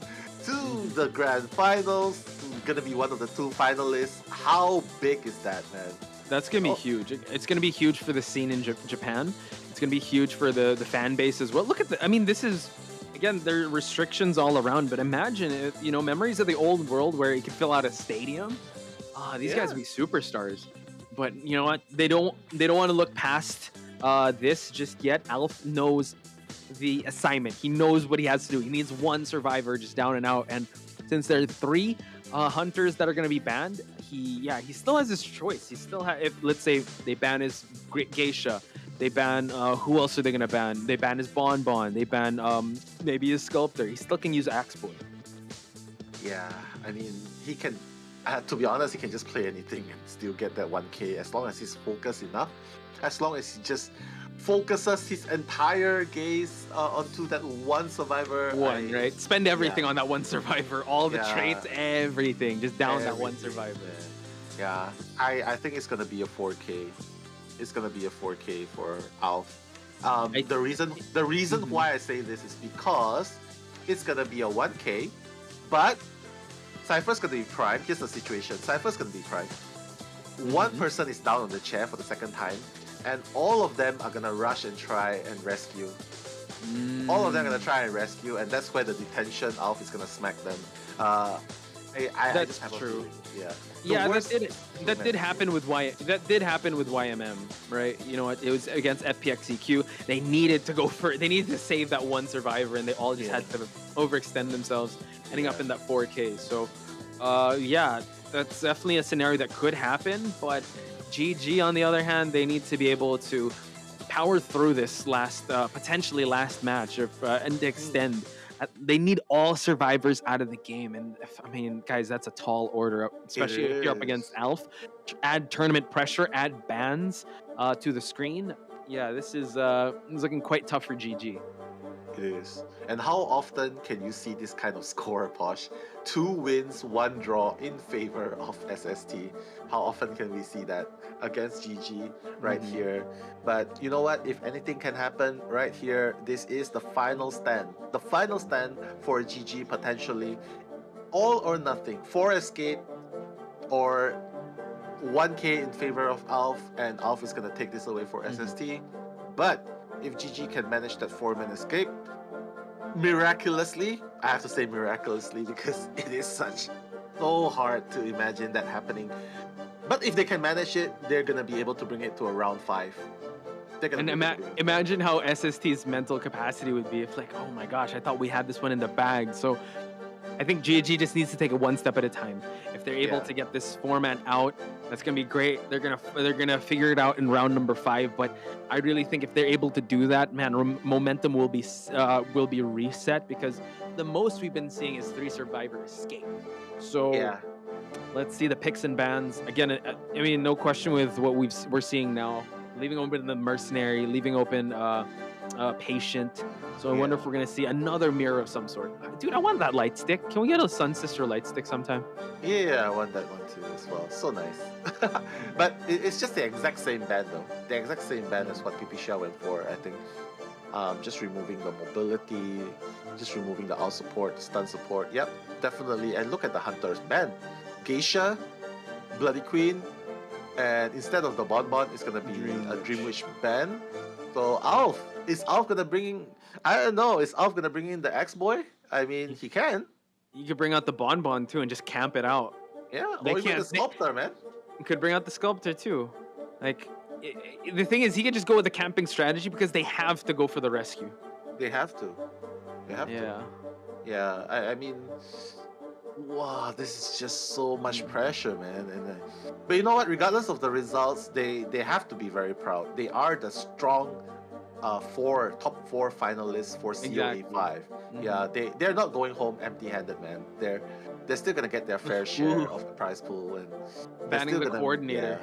to the grand finals, to gonna be one of the 2 finalists. How big is that, man? That's gonna be huge. It's gonna be huge for the scene in Japan. It's gonna be huge for the fan base as well. Look at I mean, this is, again, there are restrictions all around, but imagine if, memories of the old world where you could fill out a stadium. These guys would be superstars. But you know what? They don't want to look past this just yet. Alf knows the assignment. He knows what he has to do. He needs one survivor just down and out. And since there are 3 hunters that are going to be banned, he still has his choice. He still if let's say they ban his geisha, they ban who else are they going to ban? They ban his bonbon. They ban maybe his sculptor. He still can use Axe Boy. Yeah, I mean, he can. To be honest, he can just play anything and still get that 1K as long as he's focused enough. As long as he just focuses his entire gaze onto that one survivor. Right? Spend everything on that one survivor. All the traits, everything. Just down that one survivor. Yeah, I think it's gonna be a 4K. It's gonna be a 4K for Alf. The reason why I say this is because it's gonna be a 1K, but Cypher's gonna be prime. Here's the situation. Cypher's gonna be prime. One person is down on the chair for the second time, and all of them are gonna rush and try and rescue. All of them are gonna try and rescue, and that's where the detention Alf is gonna smack them. That's true. That did happen with YMM, right? You know what? It was against FPXEQ. They needed to save that one survivor, and they all just had to overextend themselves, ending up in that 4K. So, that's definitely a scenario that could happen. But GG, on the other hand, they need to be able to power through this potentially last match and extend. They need all survivors out of the game, and I mean, guys, that's a tall order, especially if you're up against Alf. Add tournament pressure, add bans to the screen. Yeah, this is looking quite tough for GG. It is. And how often can you see this kind of score, Posh? 2 wins, 1 draw in favor of SST. How often can we see that against GG right here? But you know what? If anything can happen right here, this is the final stand. The final stand for GG potentially. All or nothing. 4 escape or 1K in favor of Alf, and Alf is going to take this away for SST. But if GG can manage that 4-man escape, miraculously, I have to say miraculously because it is so hard to imagine that happening. But if they can manage it, they're going to be able to bring it to a round 5. And imagine how SST's mental capacity would be if, like, oh my gosh, I thought we had this one in the bag. So I think GG just needs to take it one step at a time. If they're able to get this format out, that's gonna be great. They're gonna figure it out in round number 5. But I really think if they're able to do that, man, momentum will be reset, because the most we've been seeing is 3 survivor escape. So let's see the picks and bans again. I mean, no question with what we're seeing now. Leaving open the mercenary, leaving open patient. So I wonder if we're gonna see another mirror of some sort. Dude, I want that light stick. Can we get a Sun Sister light stick sometime? Yeah, I want that one too as well. So nice. But it's just the exact same band though. The exact same band as what PPShell went for, I think. Just removing the mobility, just removing the out support, stun support. Yep, definitely. And look at the Hunter's band. Geisha, Bloody Queen, and instead of the Bonbon, it's gonna be a Dream Witch band. So Alf, is Alf gonna bring in? I don't know. Is Alf gonna bring in the X-Boy? I mean, he can. You could bring out the Bonbon too and just camp it out. Yeah, or even the Sculptor, man. You could bring out the Sculptor too. Like, the thing is, he could just go with the camping strategy because they have to go for the rescue. They have to. They have to. Yeah. I mean, wow, this is just so much pressure, man. But you know what? Regardless of the results, they have to be very proud. They are the strong top 4 finalists for COA 5. Yeah, they're not going home empty-handed, man. They're still gonna get their fair share of the prize pool, and banning the coordinator.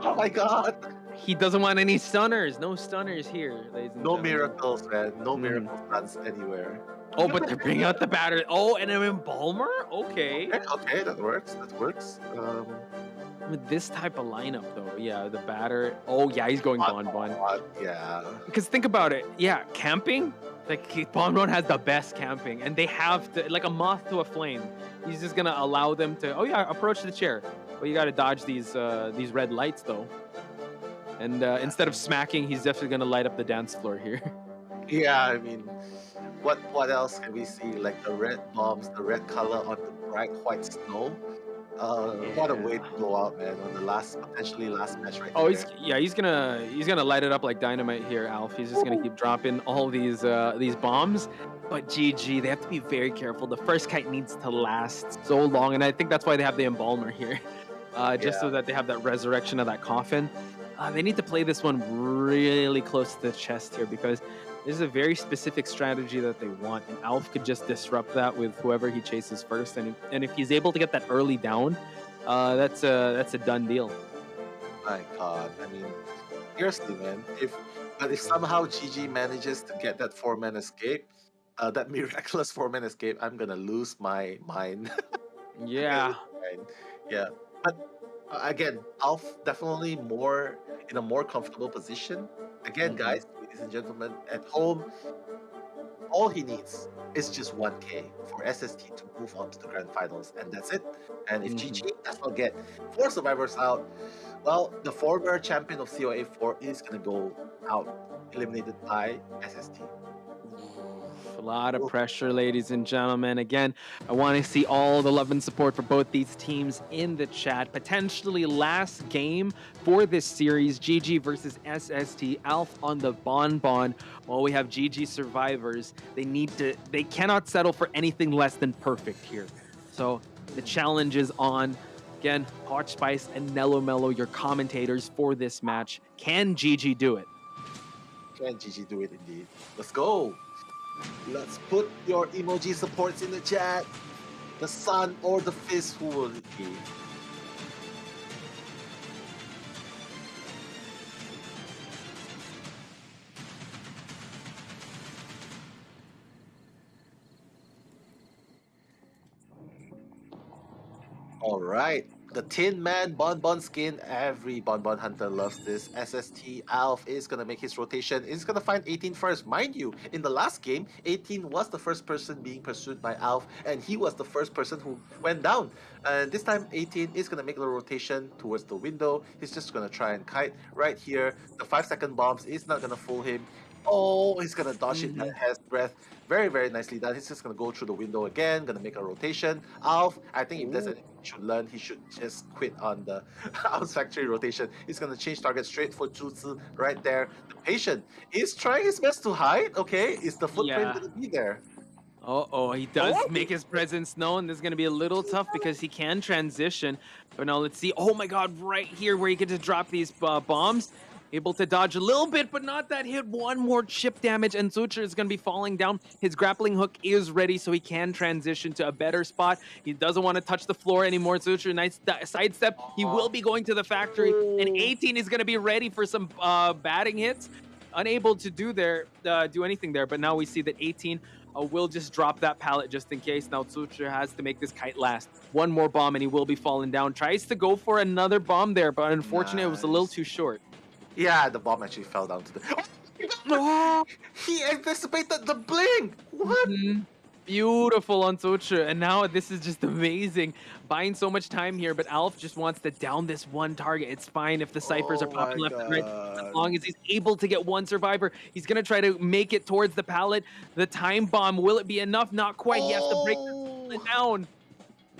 Oh my god! He doesn't want any stunners. No stunners here, ladies and gentlemen. Miracles, man. No miracle stunts anywhere. Oh, but they're bringing out the battery. Oh, and an Embalmer? Okay. Okay, that works. With this type of lineup, though, yeah, the batter. Oh, yeah, he's going Bonbon. Yeah. Because think about it. Yeah, camping. Like, Bonbon has the best camping, and they have to, like a moth to a flame. He's just gonna allow them to. Oh yeah, approach the chair. But you gotta dodge these red lights, though. And instead of smacking, he's definitely gonna light up the dance floor here. Yeah, I mean, what else can we see? Like the red bombs, the red color on the bright white snow. What a way to go out, man! On the potentially last match right Oh, there. he's gonna light it up like dynamite here, Alf. He's just gonna keep dropping all these bombs. But GG, they have to be very careful. The first kite needs to last so long, and I think that's why they have the embalmer here, just so that they have that resurrection of that coffin. They need to play this one really close to the chest here because this is a very specific strategy that they want, and Alf could just disrupt that with whoever he chases first. And if he's able to get that early down, that's a done deal. My God, I mean, seriously, man. If somehow GG manages to get that 4-man escape, that miraculous 4-man escape, I'm gonna lose my mind. Yeah. Yeah, but again, Alf definitely in a more comfortable position. Again, guys, ladies and gentlemen, at home, all he needs is just 1K for SST to move on to the grand finals, and that's it. And if GG does not get 4 survivors out, well, the former champion of COA 4 is gonna go out, eliminated by SST. A lot of pressure, ladies and gentlemen. Again, I want to see all the love and support for both these teams in the chat. Potentially last game for this series, GG versus SST. Alf on the Bonbon. While we have GG survivors, they cannot settle for anything less than perfect here. So the challenge is on. Again, Hot Spice and Nello Mello, your commentators for this match. Can GG do it? Can GG do it indeed? Let's go. Let's put your emoji supports in the chat. The sun or the fist, who will it be? All right. The Tin Man Bonbon skin. Every Bonbon hunter loves this. SST Alf is going to make his rotation. He's going to find 18 first. Mind you, in the last game, 18 was the first person being pursued by Alf, and he was the first person who went down. And this time, 18 is going to make the rotation towards the window. He's just going to try and kite right here. The 5-second bombs is not going to fool him. Oh, he's going to dodge it at his breath. Very, very nicely done. He's just going to go through the window again, going to make a rotation. Alf, I think if there's anything he should learn, he should just quit on the Alf's factory rotation. He's going to change target straight for Zhuzi right there. The patient is trying his best to hide. Okay, is the footprint going to be there? Oh, he does make his presence known. This is going to be a little tough because he can transition. But now let's see. Oh my God, right here where he gets to drop these bombs. Able to dodge a little bit, but not that hit. One more chip damage, and Sucher is going to be falling down. His grappling hook is ready, so he can transition to a better spot. He doesn't want to touch the floor anymore. Sucher, nice sidestep. He will be going to the factory, and 18 is going to be ready for some batting hits. Unable to do anything there, but now we see that 18 will just drop that pallet just in case. Now Sucher has to make this kite last. One more bomb, and he will be falling down. Tries to go for another bomb there, but unfortunately, it was a little too short. Yeah, the bomb actually fell down to the... Oh, he anticipated the bling! What? Beautiful on Sucher, and now this is just amazing. Buying so much time here, but Alf just wants to down this one target. It's fine if the ciphers are popping left and right. As long as he's able to get one survivor, he's going to try to make it towards the pallet. The time bomb, will it be enough? Not quite. He has to break the down.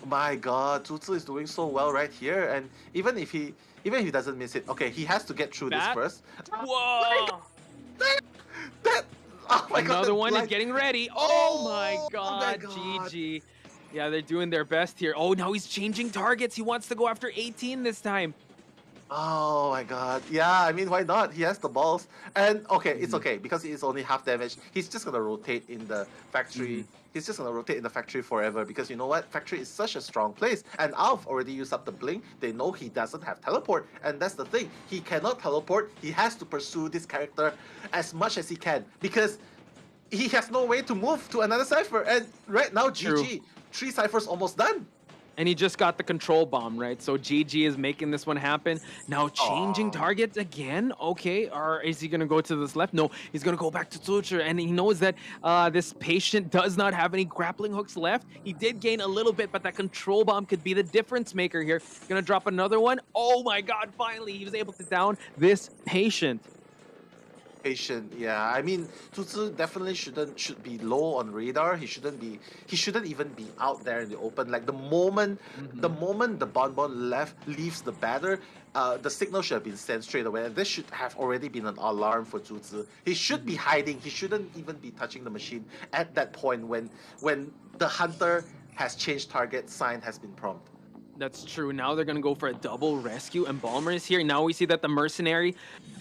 My God, Zhuzi is doing so well right here, and even if he doesn't miss it, okay, he has to get through this first. Whoa! Oh my God! Another one is getting ready. Oh my God, GG. Yeah, they're doing their best here. Oh, now he's changing targets. He wants to go after 18 this time. Oh my God. Yeah, I mean, why not? He has the balls. And okay, it's okay because he is only half damage. He's just gonna rotate in the factory. He's just gonna rotate in the factory forever because you know what? Factory is such a strong place. And Alf already used up the blink. They know he doesn't have teleport. And that's the thing. He cannot teleport. He has to pursue this character as much as he can because he has no way to move to another cipher. And right now, GG. 3 ciphers almost done. And he just got the control bomb, right? So GG is making this one happen. Now changing targets again. Okay, or is he gonna go to this left? No, he's gonna go back to Tsucher, and he knows that this patient does not have any grappling hooks left. He did gain a little bit, but that control bomb could be the difference maker here. Gonna drop another one. Oh my God! Finally, he was able to down this patient. Yeah, I mean, Tutsu definitely should be low on radar. He shouldn't even be out there in the open. Like the moment the Bonbon leaves the batter, the signal should have been sent straight away. And this should have already been an alarm for Tutsu. He should be hiding. He shouldn't even be touching the machine at that point when the hunter has changed target, sign has been prompted. That's true. Now they're going to go for a double rescue, and Balmer is here. Now we see that the mercenary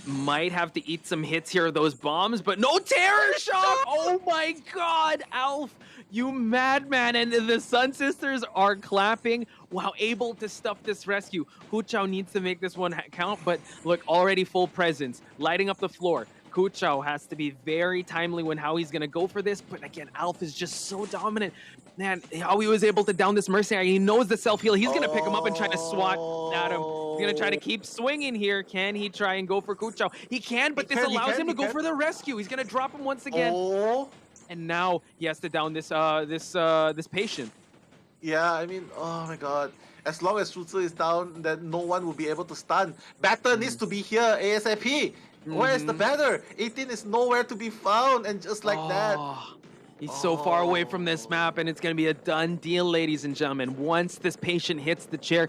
might have to eat some hits here of those bombs, but no terror shock! Oh my God, Alf, you madman! And the Sun Sisters are clapping while able to stuff this rescue. Hu Chao needs to make this one count, but look, already full presence, lighting up the floor. Hu Chao has to be very timely when how he's going to go for this, but again, Alf is just so dominant. Man, how he was able to down this mercenary. He knows the self-heal. He's going to pick him up and try to swat at him. He's going to try to keep swinging here. Can he try and go for Hu Chao? He can, but this allows him to go for the rescue. He's going to drop him once again. And now he has to down this this patient. Yeah, I mean, oh my God. As long as Shutsu is down, then no one will be able to stun. Batter needs to be here ASAP. Where is the batter? 18 is nowhere to be found, and just like that. He's so far away from this map, and it's going to be a done deal, ladies and gentlemen. Once this patient hits the chair,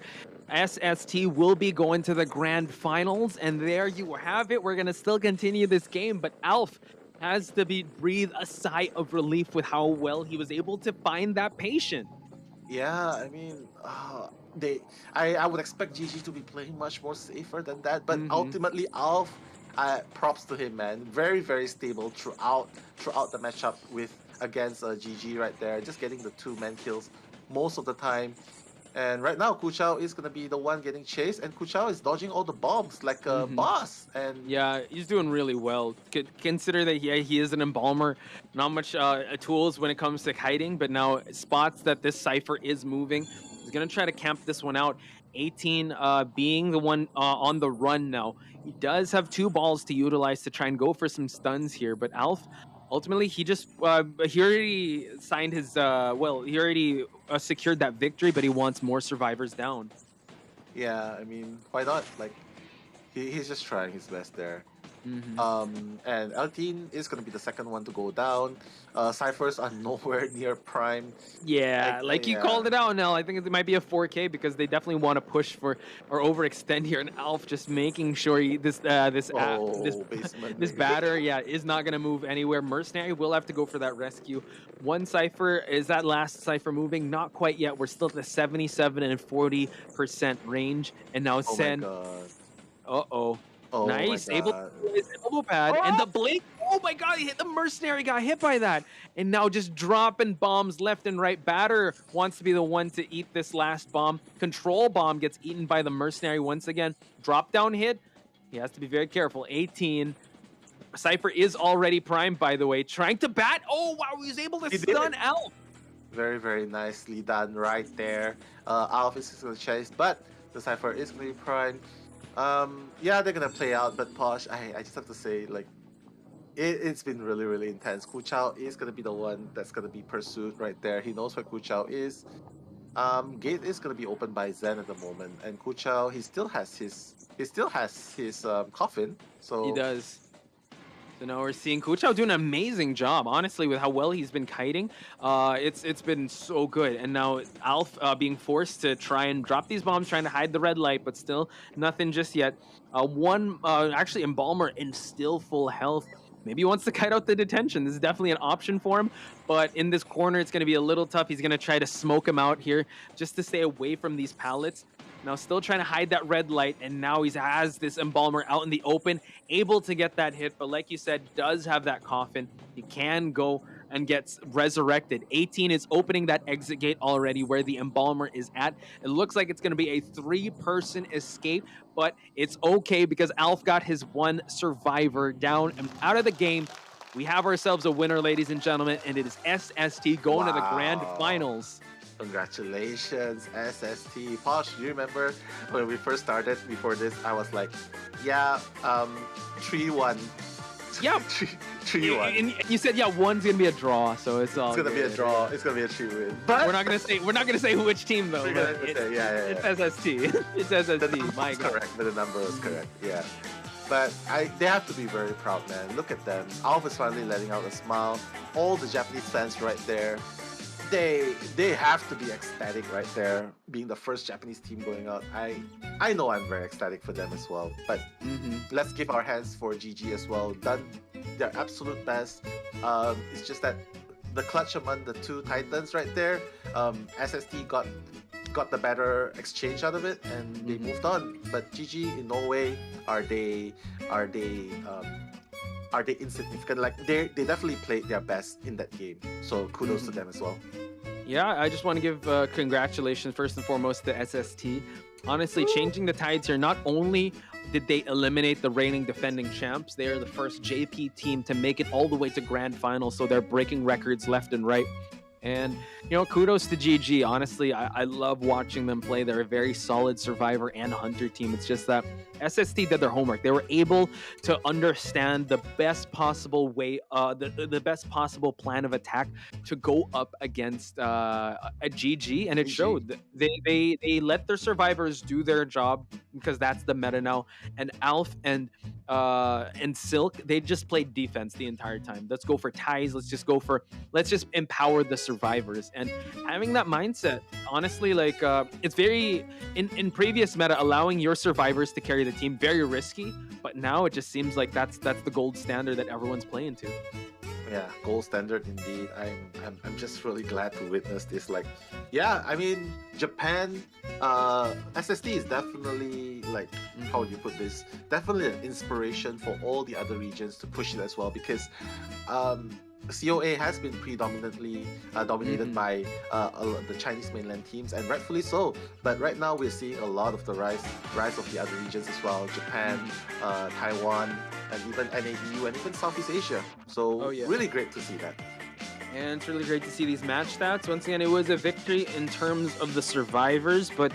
SST will be going to the grand finals, and there you have it. We're going to still continue this game, but Alf has to breathe a sigh of relief with how well he was able to find that patient. Yeah, I mean, I would expect GG to be playing much more safer than that, but ultimately Alf, props to him, man. Very, very stable throughout the matchup against GG right there. Just getting the 2-man kills most of the time. And right now, Hu Chao is going to be the one getting chased, and Hu Chao is dodging all the bombs like a boss. And yeah, he's doing really well. Consider that he is an embalmer. Not much tools when it comes to hiding, but now spots that this Cypher is moving. He's going to try to camp this one out. 18 being the one on the run now. He does have 2 balls to utilize to try and go for some stuns here, but Alf, ultimately, he already signed his, he already secured that victory, but he wants more survivors down. Yeah, I mean, why not? Like, he's just trying his best there. And L18 is going to be the second one to go down. Cyphers are nowhere near prime. Yeah, like you called it out, Nell. I think it might be a 4K because they definitely want to push for or overextend here. And Alf just making sure this batter, is not going to move anywhere. Mercenary will have to go for that rescue. One Cypher, is that last Cypher moving? Not quite yet. We're still at the 77 and 40% range. And now Sen. Uh-oh. Oh nice, able to do his elbow pad, and the blink. Oh my God, he hit the mercenary, got hit by that, and now just dropping bombs left and right. Batter wants to be the one to eat this last bomb. Control bomb gets eaten by the mercenary once again. Drop down hit. He has to be very careful. 18. Cypher is already primed, by the way, trying to bat. Oh wow, he was able to stun Alf. Very, very nicely done right there. Alf is going to chase, but the Cypher is going to be primed. Yeah, they're gonna play out, but Posh, I just have to say, like, it's been really, really intense. Hu Chao is gonna be the one that's gonna be pursued right there. He knows where Hu Chao is. Gate is gonna be opened by Zen at the moment, and Hu Chao, he still has his coffin. So he does. So now we're seeing Hu Chao doing an amazing job, honestly, with how well he's been kiting. It's been so good. And now Alf being forced to try and drop these bombs, trying to hide the red light, but still nothing just yet. Actually, Embalmer in still full health. Maybe he wants to kite out the detention. This is definitely an option for him. But in this corner, it's going to be a little tough. He's going to try to smoke him out here just to stay away from these pallets. Now still trying to hide that red light, and now he has this Embalmer out in the open, able to get that hit, but like you said, does have that coffin. He can go and gets resurrected. 18 is opening that exit gate already where the Embalmer is at. It looks like it's going to be a 3-person escape, but it's okay because Alf got his 1 survivor down and out of the game. We have ourselves a winner, ladies and gentlemen, and it is SST going to the grand finals. Congratulations, SST. Posh, do you remember when we first started before this? I was like, yeah, 3-1. Yeah. 3-1. And you said, yeah, one's gonna be a draw, so it's all. It's gonna be a draw. It's gonna be a 3-win. But we're not gonna say which team though. It's SST. It's SST. My God. Correct, but the number was correct. Yeah. But they have to be very proud, man. Look at them. Alf is finally letting out a smile. All the Japanese fans right there. They have to be ecstatic right there, being the first Japanese team going out. I know I'm very ecstatic for them as well. But let's give our hands for GG as well. Done their absolute best. It's just that the clutch among the two Titans right there, SST got the better exchange out of it, and they moved on. But GG, in no way are they insignificant. Like they definitely played their best in that game. So kudos to them as well. Yeah, I just want to give congratulations first and foremost to SST. Honestly, changing the tides here. Not only did they eliminate the reigning defending champs, they are the first JP team to make it all the way to grand final. So they're breaking records left and right. And, kudos to GG. Honestly, I love watching them play. They're a very solid survivor and hunter team. It's just that SST did their homework. They were able to understand the best possible way, the best possible plan of attack to go up against a GG, and it showed. They let their survivors do their job because that's the meta now. And Alf and Silk, they just played defense the entire time. Let's go for ties. Let's just empower the survivors. And having that mindset, honestly, like it's very in previous meta, allowing your survivors to carry the team, very risky. But now it just seems like that's the gold standard that everyone's playing to. Yeah, gold standard indeed. I'm just really glad to witness this. Like, yeah, I mean, Japan, SST is definitely like, how would you put this? Definitely an inspiration for all the other regions to push it as well, because COA has been predominantly dominated by the Chinese mainland teams, and rightfully so. But right now we're seeing a lot of the rise of the other regions as well: Japan, Taiwan, and even NAEU, and even Southeast Asia. So really great to see that. And it's really great to see these match stats. Once again, it was a victory in terms of the survivors, but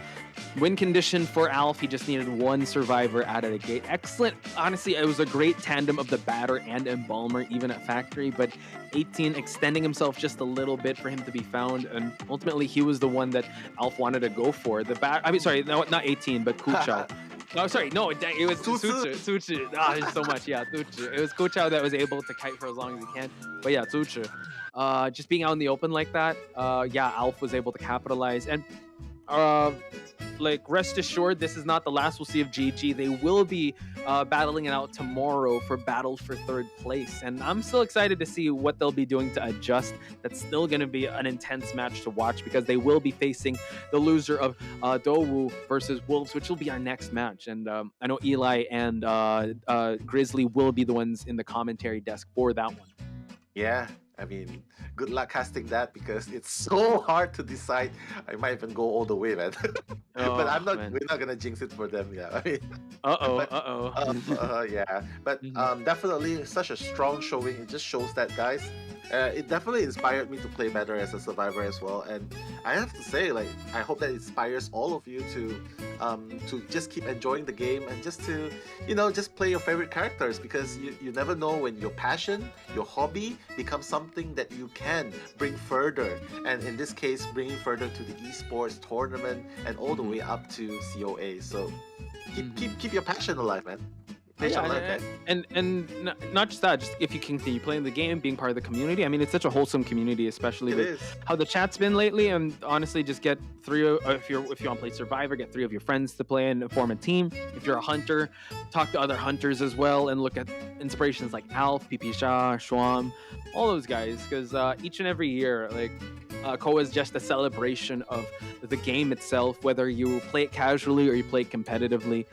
win condition for Alf, he just needed one survivor out of the gate. Excellent. Honestly, it was a great tandem of the batter and embalmer, even at factory, but 18 extending himself just a little bit for him to be found, and ultimately he was the one that Alf wanted to go for. Not 18, but Kuchao. No, sorry, no, it was Tsuchi. Ah, there's so much, yeah, Tsuchi. It was Kuchao that was able to kite for as long as he can, but yeah, Tsuchi. Just being out in the open like that, Alf was able to capitalize, and rest assured, this is not the last we'll see of GG. They will be battling it out tomorrow for battle for third place, and I'm still excited to see what they'll be doing to adjust. That's still going to be an intense match to watch, because they will be facing the loser of Dowu versus Wolves, which will be our next match. And I know Eli and Grizzly will be the ones in the commentary desk for that one. Yeah, I mean, good luck casting that, because it's so hard to decide. I might even go all the way, man. But we're not gonna jinx it for them. Yeah, I mean. Yeah, but definitely such a strong showing. It just shows that, guys. It definitely inspired me to play better as a survivor as well, and I have to say, like, I hope that inspires all of you to just keep enjoying the game, and just to, just play your favorite characters, because you never know when your passion, your hobby becomes something that you can bring further, and in this case, bringing further to the esports tournament and all the way up to COA. So keep your passion alive, man. And not just that, just if you continue playing the game, being part of the community. I mean, it's such a wholesome community, especially with how the chat's been lately. And honestly, just get if you want to play Survivor, get 3 of your friends to play and form a team. If you're a hunter, talk to other hunters as well, and look at inspirations like Alf, PP Shah, Schwam, all those guys, because each and every year, like, COA is just a celebration of the game itself, whether you play it casually or you play it competitively.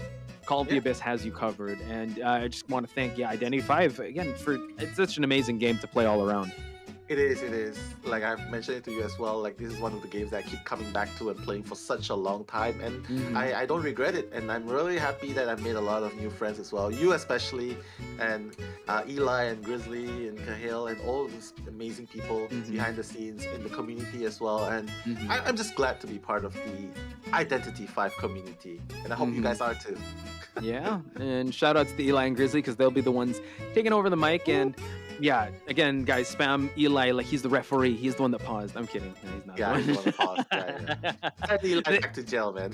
Call of the Abyss has you covered, and I just want to thank Identity 5 again for it's such an amazing game to play all around. It is, it is. Like I've mentioned it to you as well. Like this is one of the games that I keep coming back to and playing for such a long time, and I don't regret it. And I'm really happy that I've made a lot of new friends as well. You especially, and Eli and Grizzly and Cahill and all these amazing people behind the scenes in the community as well. And I'm just glad to be part of the Identity 5 community, and I hope you guys are too. Yeah, and shout outs to Eli and Grizzly because they'll be the ones taking over the mic. And yeah, again, guys, spam Eli like he's the referee. He's the one that paused. I'm kidding. No, he's not. Yeah, he's the one that paused. Yeah. Send Eli back to jail, man.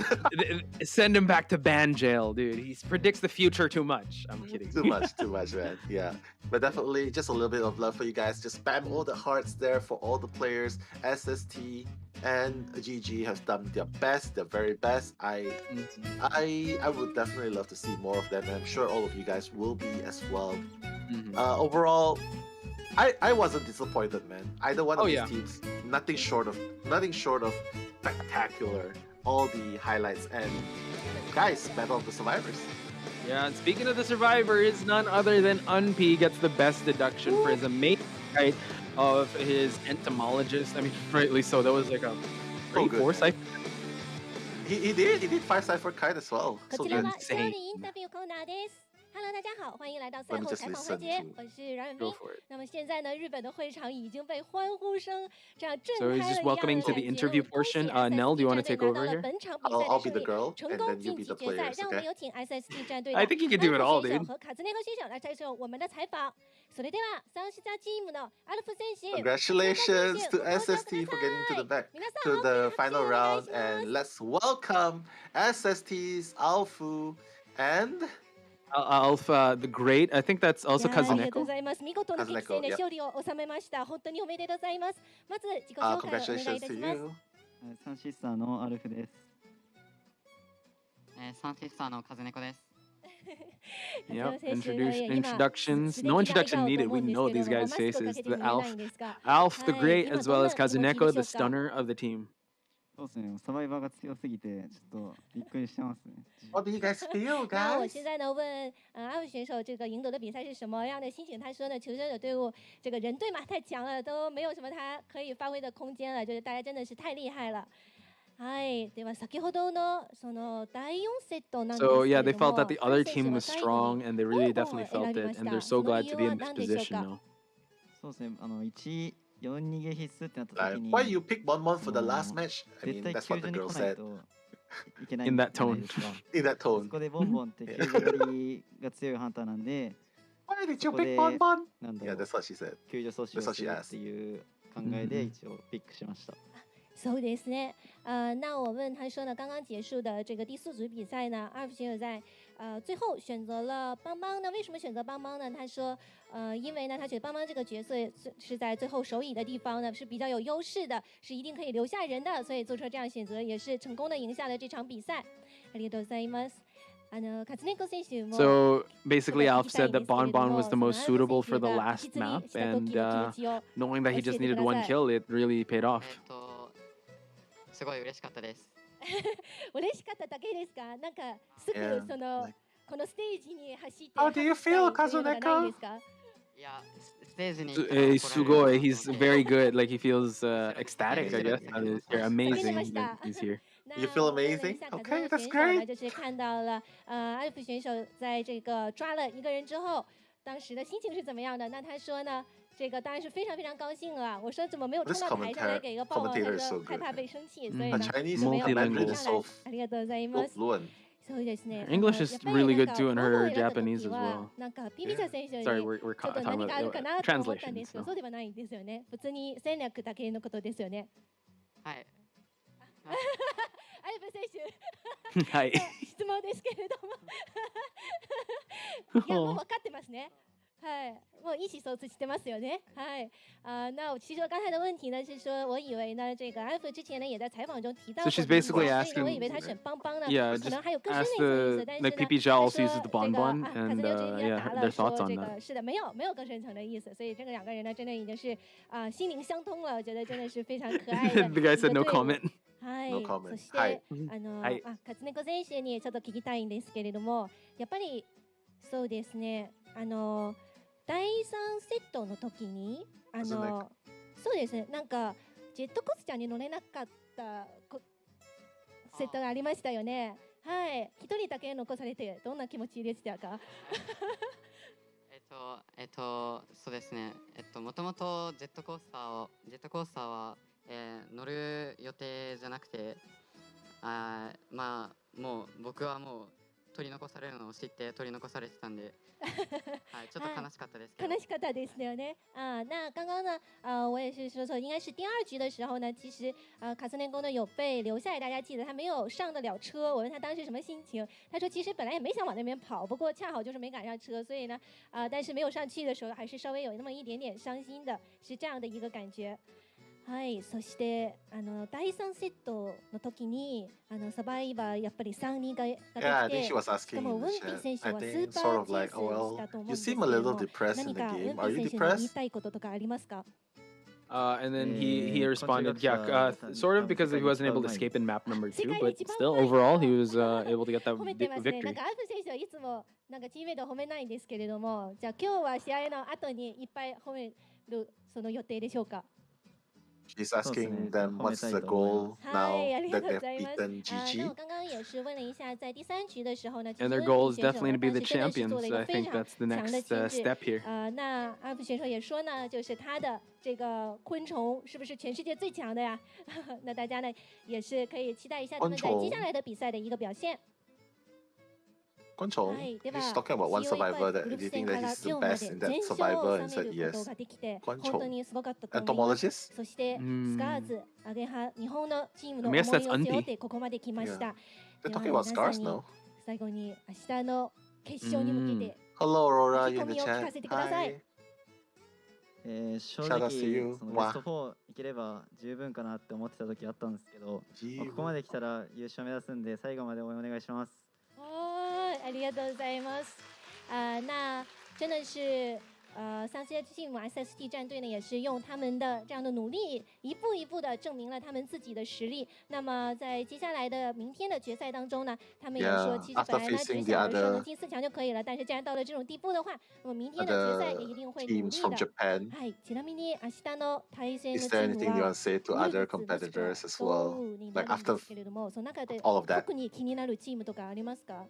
Send him back to ban jail, dude. He predicts the future too much. I'm kidding. Too much, man. Yeah. But definitely just a little bit of love for you guys. Just spam all the hearts there for all the players. SST and GG have done their best, their very best. I would definitely love to see more of them, and I'm sure all of you guys will be as well. Overall, I wasn't disappointed, man. Either one of these teams, nothing short of spectacular. All the highlights, and guys, Battle of the Survivors. Yeah, and speaking of the survivors, none other than Unp gets the best deduction for his amazing right of his entomologist. I mean, rightly so. That was like a 4 cipher. He did 5 cipher kite as well. So good. Insane. Hello， 大家好，欢迎来到赛后采访环节，我是阮远斌。那么现在呢，日本的会场已经被欢呼声这样震开了一样。So he's just welcoming to the interview portion. Nell, do you want to take over here? I'll be the girl, and then you be the players. 让我们有请 SST 战队的 I think you can do it all, dude. 和卡兹内克选手来接受我们的采访。それでは三下チームのアルフ選手。Congratulations to SST for getting to the final round, and let's welcome SST's Alfu and. Alpha the Great. I think that's also Kazuneko. ありがとうございます。見事な激戦で勝利を収めました。本当におめでとうございます。まず自己紹介をお願いいたします。サンシスターのアルフです。サンシスターのカズネコです。Yep, introductions. No introduction needed. We know these guys' faces. The Alf the Great, as well as Kazuneko, the stunner of the team. そうですね、サバイバーが強すぎてちょっとびっくりしてますね。What do you guys feel, 那我 guys? 现在呢问阿伟选手这个赢得的比赛是什么样的心情？他说呢，求生者队伍这个人队嘛太强了，都没有什么他可以发挥的空间了，就是大家真的是太厉害了。はい、では先ほどのその第4セットなんですけれども。So yeah, they felt that the other team was strong, and they really definitely felt it, and they're so glad to be in this position now. そうですね、1 4逃げ必須ってなった時に Why you pick Bonbon for the last match? I mean, that's what the girl said. In that tone. In that tone. そこでボンボンって救助狩りが強いハンターなんで Why did you pick Bonbon? なんだ Yeah, ろう that's what she said. 救助阻止をするっていう考えで一応ピックしました。そうですね。那我问他说呢，刚刚结束的这个第4组比赛呢，阿福选手在最后选择了邦邦呢？为什么选择邦邦呢？他说，因为呢，他觉得邦邦这个角色是在最后首椅的地方呢是比较有优势的，是一定可以留下人的，所以做出这样选择，也是成功的赢下了这场比赛。ありがとうございます。So basically, Alf said that Bonbon was the most suitable for the last map, and knowing that he just needed 1 kill, it really paid off. すごい嬉しかったです。嬉しかっただけですか？なんかすぐそのこのステージに走って。 How do you feel, Kazuneko? いや、ステージに。Sugoi, he's very good. Like he feels ecstatic, I guess. You're amazing that he's here. You feel amazing? Okay, that's great. 就是看到了阿福选手在这个抓了一个人之后，当时的心情是怎么样的？那他说呢？这个当然是非常非常高兴了。我说怎么没有冲到台上来给个抱抱？他说害怕被生气，所以呢没有上来。ありがとうございます。そうですね。English is really good too, and her Japanese as well. なんかピピチャ選手に Sorry, we're ちょっと何かあるかなと思ったんですけど、 translation. そうではないんですよね。普通に戦略だけのことですよね。はい。アルフ選手。はい。質問ですけれども。いやもう分かってますね。はい，我意思说是してますよね。はい，那其实我刚才的问题呢是说，我以为呢这个艾弗之前呢也在采访中提到过， So she's basically 所以 asking, 呢我以为他选邦邦呢， yeah, 可能 just 还有更深 ask 的一层意 the 思，但是 like 呢 PPJ 他 also 说 uses the 这个 bonbon, 卡 and 斯就直接 yeah, 答 their 了，说 thoughts on 这 that. 个是的，没有更深层的意思，所以这个两个人呢真的已经是心灵相通了，我觉得真的是非常可愛的 The guy said no comment. はい、 No comment. そしてはいカツネコ選手にちょっと聞きたいんですけれども、やっぱりそうですね、第3セットの時にそうですね。なんかジェットコースターに乗れなかったセットがありましたよね。はい。一人だけ残されてどんな気持ちでしたか？そうですね。もともとジェットコースターは、乗る予定じゃなくて、まあもう僕はもう取り残されるのを知って取り残されてたんで、はい、ちょっと悲しかったですけど。悲しかったですよね。那刚刚呢，我也是说错，应该是第2局的时候呢，其实卡斯内沟呢有被留下来，大家记得他没有上得了车。我问他当时什么心情，他说其实本来也没想往那边跑，不过恰好就是没赶上车，所以呢，但是没有上去的时候，还是稍微有那么一点点伤心的，是这样的一个感觉。はい、そして第3セットの時にサバイバーやっぱり3人が出てきて、 Yeah, I think she was しか asking も in ウン the ティ chat. 選手 I はスー think パ sort ー of チェイ like, ス oh し well, たと思うん you ですけ seem れ a ど little も、 depressed 何 in the かウン game. テ Are ィ you 選手に言い depressed? たいこととかありますか？ And then he Eh, responded, yeah, kontrigakshita sort of because he wasn't able to escape in map number 2, but still overall he was able to get that 褒めてますね。なん victory. かアルフ選手はいつもなんかチームメイトを褒めないんですけれども、じゃあ今日は試合の後にいっぱい褒めるその予定でしょうか？ She's asking them what's the 褒めたいと思います。 goal now はい、ありが that とうご they've ざいます。 beaten 那 GG. 我刚刚也是问了一下，在第3局的时候呢，其实 And their 温 goal 蒂 is 选手 definitely to be 当 the 时真的是做 champions. 了一个 I 非 think 常 that's the 强的 next 机制。 step here. 那阿布选手也说呢，就是他的这个昆虫是不是全世界最强的呀？那大家呢也是可以期待一下他们在接下来的比赛的一个表现。 Control. はい、で He's は talking about one COA survivor グ that ルー do プ you 戦 think か that ら he's the 4ま best で in 全 that 勝を survivor 収 and め said ること yes. ができて Control 本当にすごかったと思います。 Entomologist? そしてスカーズ、アゲハ、日本のチームの I 思 guess い that's を背負っ Unti. てここまで来まし Yeah. た。 They're では talking 皆 about さん scars に now. 最後に明日の決勝に向けて Hello, 意 Aurora, 気 you 込 in the みを聞か chat. せてください。 Hi. 正 Shout out to you. 直そのベスト4いければ十分かなって思ってた時あったんですけど、ここまで来たら優勝目指すんで最後まで応援お願いします。哦，ありがとうございます。那真的是上次进入 SST 战队呢，也是用他们的这样的努力，一步一步的证明了他们自己的实力。那么在接下来的明天的决赛当中呢，他们也说， Yeah, 其实本来呢 after 只 facing 想 the 着说 other 能进4强就可以了，但是既然到了这种地步的话，那么明天的决赛也一定会努 teams 力 from 的。 Japan. はい、ちなみに明日の対戦 Is のチ there ーム anything you want は to say to ウル other ブスもしくは competitors as ド well? ウにな Like るんで after すけれども、その中で all of that. 特に気になるチームとかありますか？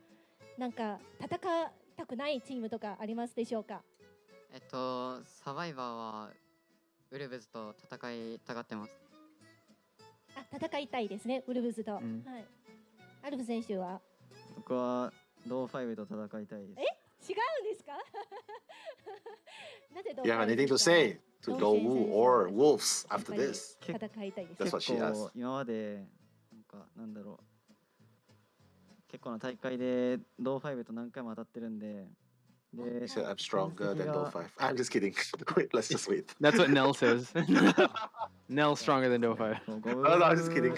なんか戦いたくないチームとかありますでしょうか？サバイバーはウルブズと戦いたがってます。戦いたいですね、ウルブズと。はい。アルフ選手は？僕はドー5と戦いたいです。違うんですか？なぜドー You have 5 anything で to すか？ say to Dou or Wolves after this? 戦いたいです。 That's what she 結 asked. 構今までなんだろう、結構な大会でドー5と何回も当たってるんで。 He said I'm stronger than Dou 5. I'm just kidding. Wait, let's just wait. That's what Nell says. Nell's stronger than Dou 5. Oh, no, I'm just kidding.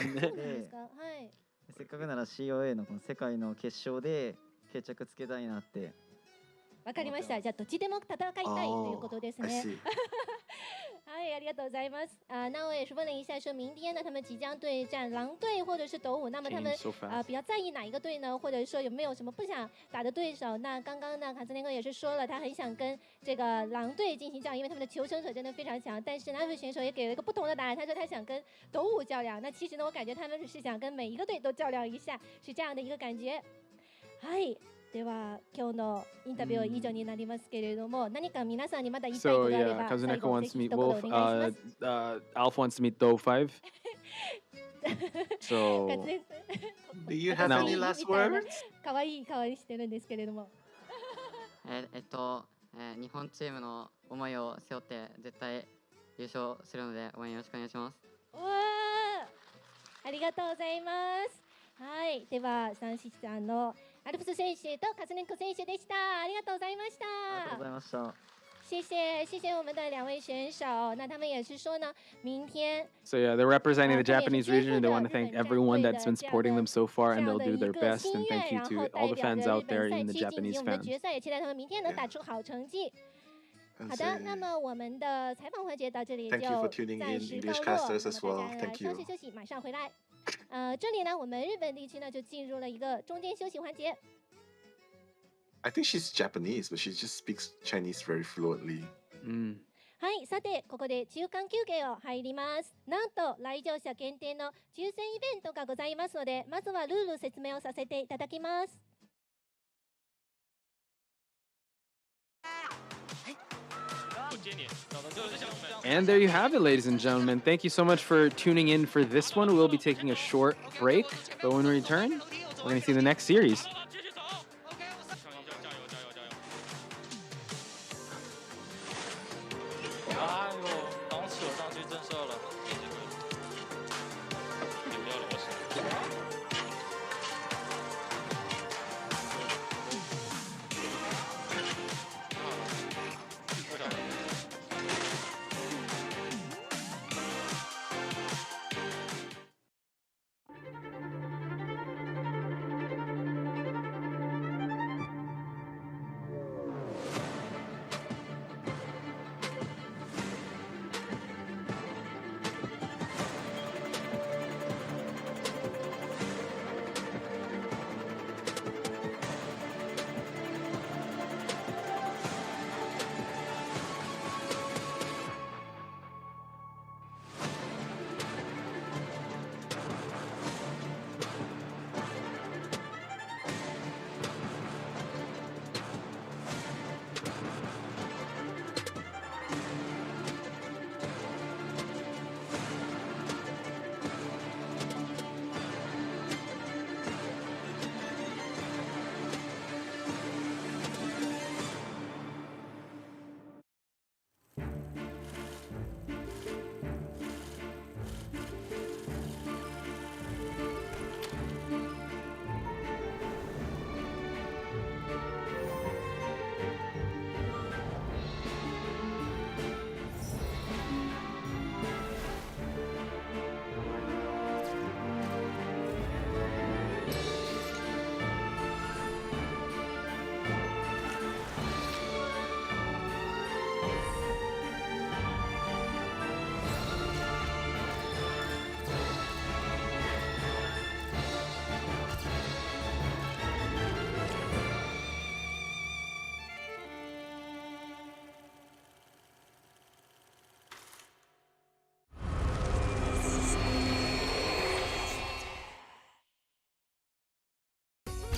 せっかくなら COA のこの世界の決勝で決着つけたいなって。わかりました。じゃあどっちでも戦いたいということですね。はい、ありがとうございます。那我也是问了一下，说明天呢，他们即将对战狼队或者是斗五，那么他们比较在意哪一个队呢？或者说有没有什么不想打的对手？那刚刚呢，卡斯内哥也是说了，他很想跟这个狼队进行较量，因为他们的求生者真的非常强。但是呢，那位选手也给了一个不同的答案，他说他想跟斗五较量。那其实呢，我感觉他们是想跟每一个队都较量一下，是这样的一个感觉。はい。では今日のインタビューは以上になりますけれども、何か皆さんにまだ言いたいこと So があれ yeah, ば、 Kazuneko 最後 wants ぜ to ひ meet 一言 Wolf. お願いします。 Alf wants to meet Dou 5. So Do you have No. any last words? 可愛い顔にしてるんですけれども。日本チームの思いを背負って絶対優勝するので応援よろしくお願いします。わあ、ありがとうございます。はい、では三七さんのアルプス選手とカズネコ選手でした。ありがとうございました。ありがとうございました。谢谢我们的2位选手。那他们也是说呢，明天 So yeah, they're representing the Japanese region. They want to thank everyone that's been supporting them so far, and they'll do their best. And thank you to all the fans out there, even the Japanese 我们的 fans. 决赛也期待他们明天能打出好成绩。好的，那么我们的采访环节到这里就 Thank you for tuning 暂 in, 时 English 告落。 casters as 那么 well. 大家 Thank 稍 you. 事休息，马上回来。这里呢，我们日本地区呢就进入了一个中间休息环节。 I think she's Japanese, but she just speaks Chinese very fluently. はい、さてここで中間休憩を入ります。なんと来場者限定の抽選イベントがございますので、まずはルール説明をさせていただきます。And there you have it, ladies and gentlemen. Thank you so much for tuning in for this one. We'll be taking a short break, but when we return, we're going to see the next series.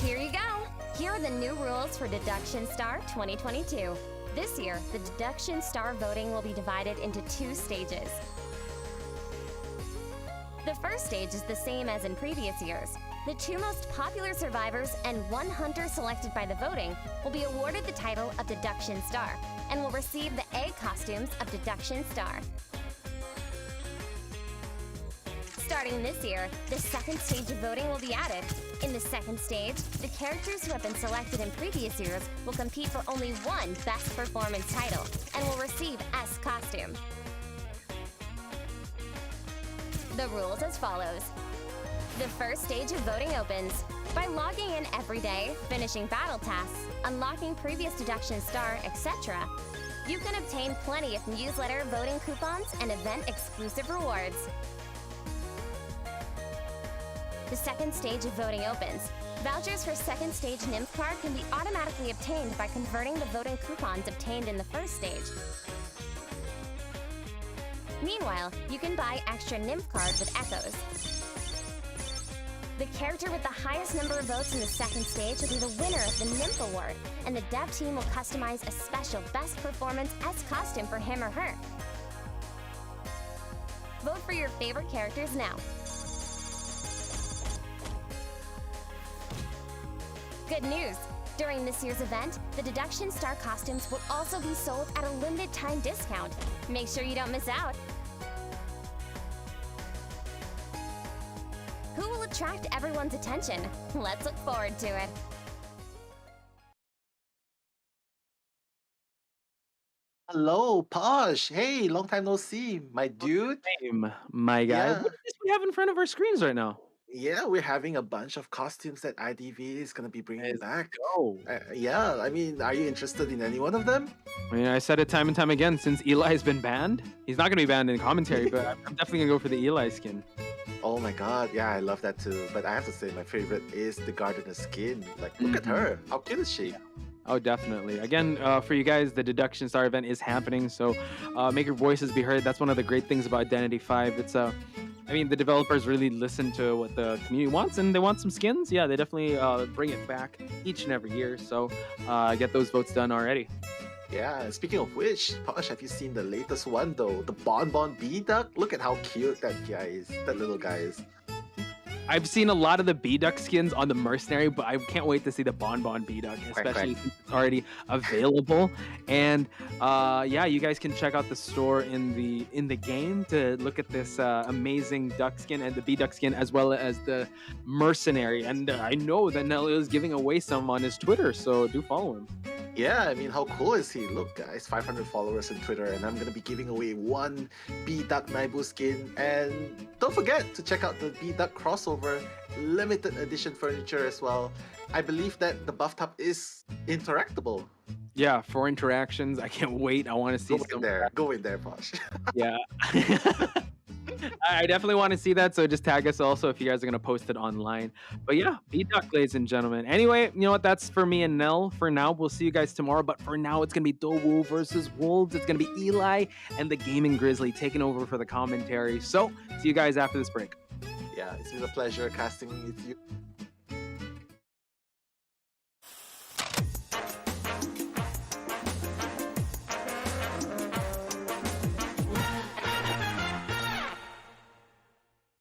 Here you go. Here are the new rules for Deduction Star 2022. This year, the Deduction Star voting will be divided into 2 stages. The first stage is the same as in previous years. The 2 most popular survivors and 1 hunter selected by the voting will be awarded the title of Deduction Star and will receive the egg costumes of Deduction Star. Starting this year, the second stage of voting will be added. In the second stage, the characters who have been selected in previous years will compete for only 1 Best Performance title and will receive S costume. The rules as follows. The first stage of voting opens by logging in every day, finishing battle tasks, unlocking previous Deduction Star, etc. You can obtain plenty of newsletter voting coupons and event-exclusive rewards. The second stage of voting opens. Vouchers for second stage nymph card can be automatically obtained by converting the voting coupons obtained in the first stage. Meanwhile, you can buy extra nymph cards with echoes. The character with the highest number of votes in the second stage will be the winner of the Nymph Award, and the dev team will customize a special Best Performance S costume for him or her. Vote for your favorite characters now. Good news! During this year's event, the Deduction Star costumes will also be sold at a limited time discount. Make sure you don't miss out. Who will attract everyone's attention? Let's look forward to it. Hello, Posh. Hey, long time no see, my dude. My guy. Yeah. What is we have in front of our screens right now? Yeah, we're having a bunch of costumes that IDV is gonna be bringing Let's back. go. Yeah, I mean, are you interested in any one of them? I mean, I said it time and time again, since Eli's been banned, he's not going to be banned in commentary, but I'm definitely going to go for the Eli skin. Oh my god, yeah, I love that too. But I have to say, my favorite is the Gardener skin. Like, look at her. How cute is she? Oh, definitely. Again, for you guys, the Deduction Star event is happening, so make your voices be heard. That's one of the great things about Identity 5. It's I mean, the developers really listen to what the community wants, and they want some skins. Yeah, they definitely bring it back each and every year. So get those votes done already. Yeah, speaking of which, Posh, have you seen the latest one though? The Bonbon B-Duck? Look at how cute that little guy is. I've seen a lot of the B-Duck skins on the Mercenary, but I can't wait to see the Bonbon B-Duck, especially since it's already available. And yeah, you guys can check out the store in the game to look at this amazing duck skin and the B-Duck skin, as well as the Mercenary. And I know that Nelly is giving away some on his Twitter, so do follow him. Yeah, I mean, how cool is he? Look, guys, 500 followers on Twitter, and I'm gonna be giving away one B-Duck Naibu skin. And don't forget to check out the B-Duck crossover limited edition furniture as well. I believe that the buff top is interactable. Yeah, for interactions, I can't wait. I want to see Go in there, Posh. Yeah. I definitely want to see that, so just tag us also if you guys are going to post it online. But yeah, B-Duck, ladies and gentlemen. Anyway, you know what? That's for me and Nell for now. We'll see you guys tomorrow, but for now, it's going to be Dowu versus Wolves. It's going to be Eli and the Gaming Grizzly taking over for the commentary. So, see you guys after this break. Yeah, it's been a pleasure casting with you.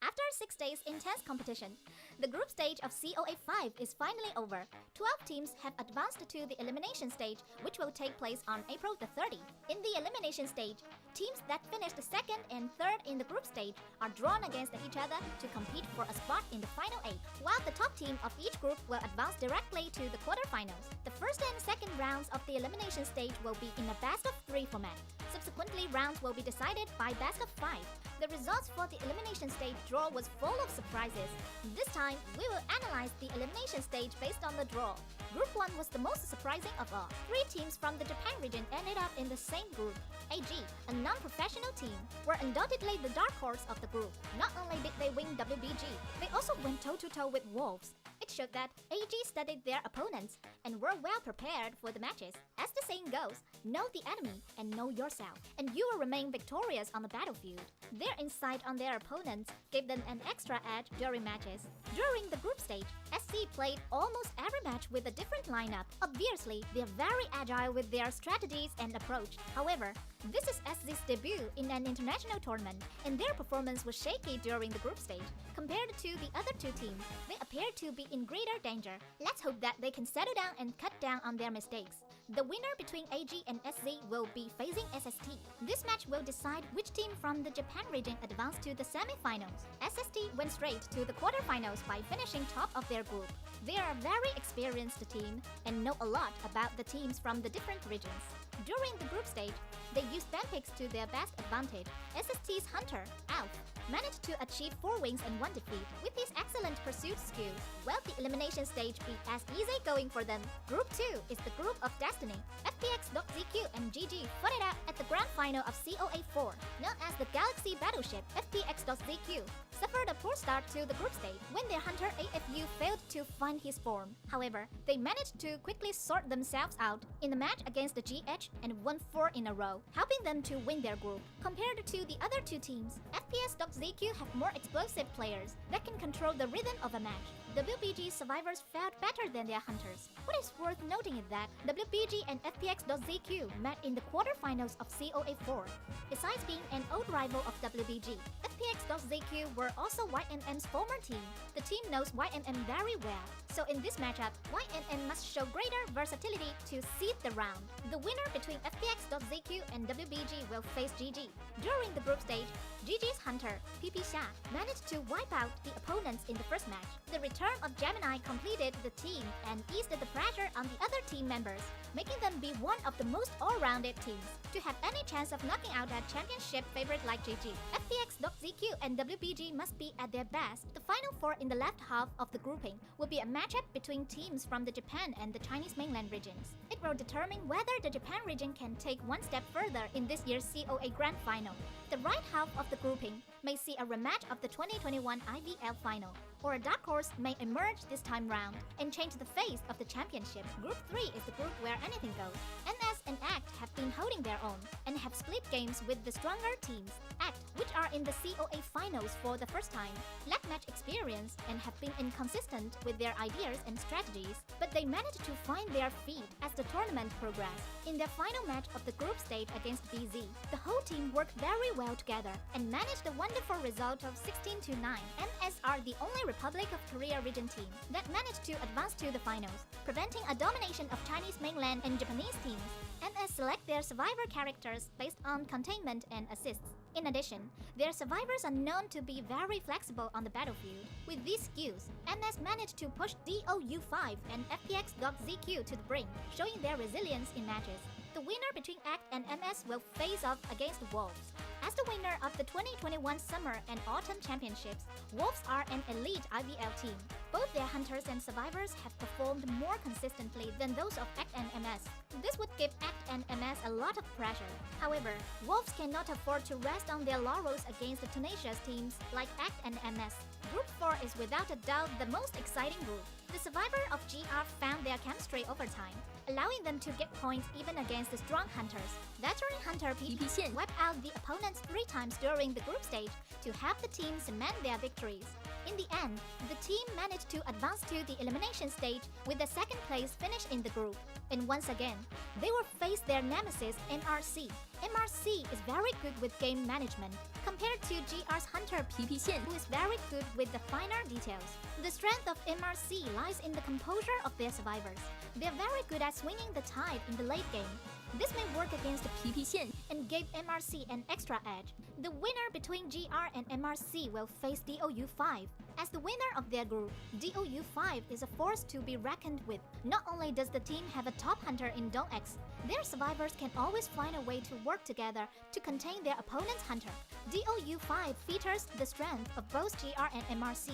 After 6 days intense competition, the group stage of COA 5 is finally over. 12 teams have advanced to the elimination stage, which will take place on April the 30th. In the elimination stage, teams that finished second and third in the group stage are drawn against each other to compete for a spot in the final 8, while the top team of each group will advance directly to the quarterfinals. The first and second rounds of the elimination stage will be in a best-of-3 format. Subsequently, rounds will be decided by best-of-5. The results for the elimination stage draw was full of surprises. This time, we will analyze the elimination stage based on the draw. Group 1 was the most surprising of all. 3 teams from the Japan region ended up in the same group. AG, a non-professional team, were undoubtedly the dark horse of the group. Not only did they win WBG, they also went toe-to-toe with Wolves. It showed that AG studied their opponents and were well prepared for the matches. As the saying goes, know the enemy and know yourself, and you will remain victorious on the battlefield. Their insight on their opponents gave them an extra edge during matches. During the group stage, SC played almost every match with a different lineup. Obviously, they are very agile with their strategies and approach. However, this is SC's debut in an international tournament, and their performance was shaky during the group stage. Compared to the other 2 teams, they appear to be in greater danger. Let's hope that they can settle down and cut down on their mistakes. The winner between AG and SC will be facing SST. This match will decide which team from the Japan region advanced to the semi-finals. SST went straight to the quarterfinals by finishing top of their group. They are a very experienced team and know a lot about the teams from the different regions. During the group stage, they used band picks to their best advantage. SST's Hunter, Alf, managed to achieve 4 wins and 1 defeat. With his excellent pursuit skills, will the elimination stage be as easy going for them? Group 2 is the group of destiny. FPX.ZQ and GG fought it out at the grand final of COA 4. Known as the Galaxy Battleship, FPX.ZQ suffered a poor start to the group stage when their hunter AFU failed to find his form. However, they managed to quickly sort themselves out in the match against the GH and won 4 in a row, helping them to win their group. Compared to the other 2 teams, FPS.ZQ have more explosive players that can control the rhythm of a match. WBG survivors fared better than their hunters. What is worth noting is that WBG and FPX.ZQ met in the quarterfinals of COA 4. Besides being an old rival of WBG, FPX.ZQ were also YNM's former team. The team knows YNM very well, so in this matchup, YNM must show greater versatility to seed the round. The winner between FPX.ZQ and WBG will face GG. During the group stage, GG's hunter, PP Sha, managed to wipe out the opponents in the first match. The return of Gemini completed the team and eased the pressure on the other team members, making them be one of the most all-rounded teams. To have any chance of knocking out a championship favorite like GG, FPX.ZQ and WBG must be at their best. The final 4 in the left half of the grouping will be a matchup between teams from the Japan and the Chinese mainland regions. It will determine whether the Japan region can take one step further in this year's COA Grand Final. The right half of the grouping may see a rematch of the 2021 IVL final, or a dark horse may emerge this time round and change the face of the championship. Group 3 is the group where anything goes. NS and ACT have been holding their own and have split games with the stronger teams. ACT, which are in the COA Finals for the first time, lack match experience and have been inconsistent with their ideas and strategies, but they managed to find their feet as the tournament progressed. In their final match of the group stage against BZ, the whole team worked very well together and managed a wonderful result of 16-9. MS are the only Republic of Korea region team that managed to advance to the finals, preventing a domination of Chinese mainland and Japanese teams. MS select their survivor characters based on containment and assists. In addition, their survivors are known to be very flexible on the battlefield. With these skills, MS managed to push DOU5 and FPX.ZQ to the brink, showing their resilience in matches. The winner between ACT and MS will face off against Wolves. As the winner of the 2021 Summer and Autumn Championships, Wolves are an elite IVL team. Both their hunters and survivors have performed more consistently than those of ACT and MS. This would give ACT and MS a lot of pressure. However, Wolves cannot afford to rest on their laurels against the tenacious teams like ACT and MS. Group 4 is without a doubt the most exciting group. The survivor of GR found their chemistry over time, allowing them to get points even against the strong hunters. Veteran hunter PP Xian wiped out the opponents 3 times during the group stage to help the team cement their victories. In the end, the team managed to advance to the elimination stage with the second place finish in the group. And once again, they will face their nemesis MRC. MRC is very good with game management, compared to GR's hunter PP Xian, who is very good with the finer details. The strength of MRC lies in the composure of their survivors. They are very good at swinging the tide in the late game. This may work against the PP Xian and gave MRC an extra edge. The winner between GR and MRC will face DOU5. As the winner of their group, DOU5 is a force to be reckoned with. Not only does the team have a top hunter in DOX, their survivors can always find a way to work together to contain their opponent's hunter. DOU5 features the strength of both GR and MRC.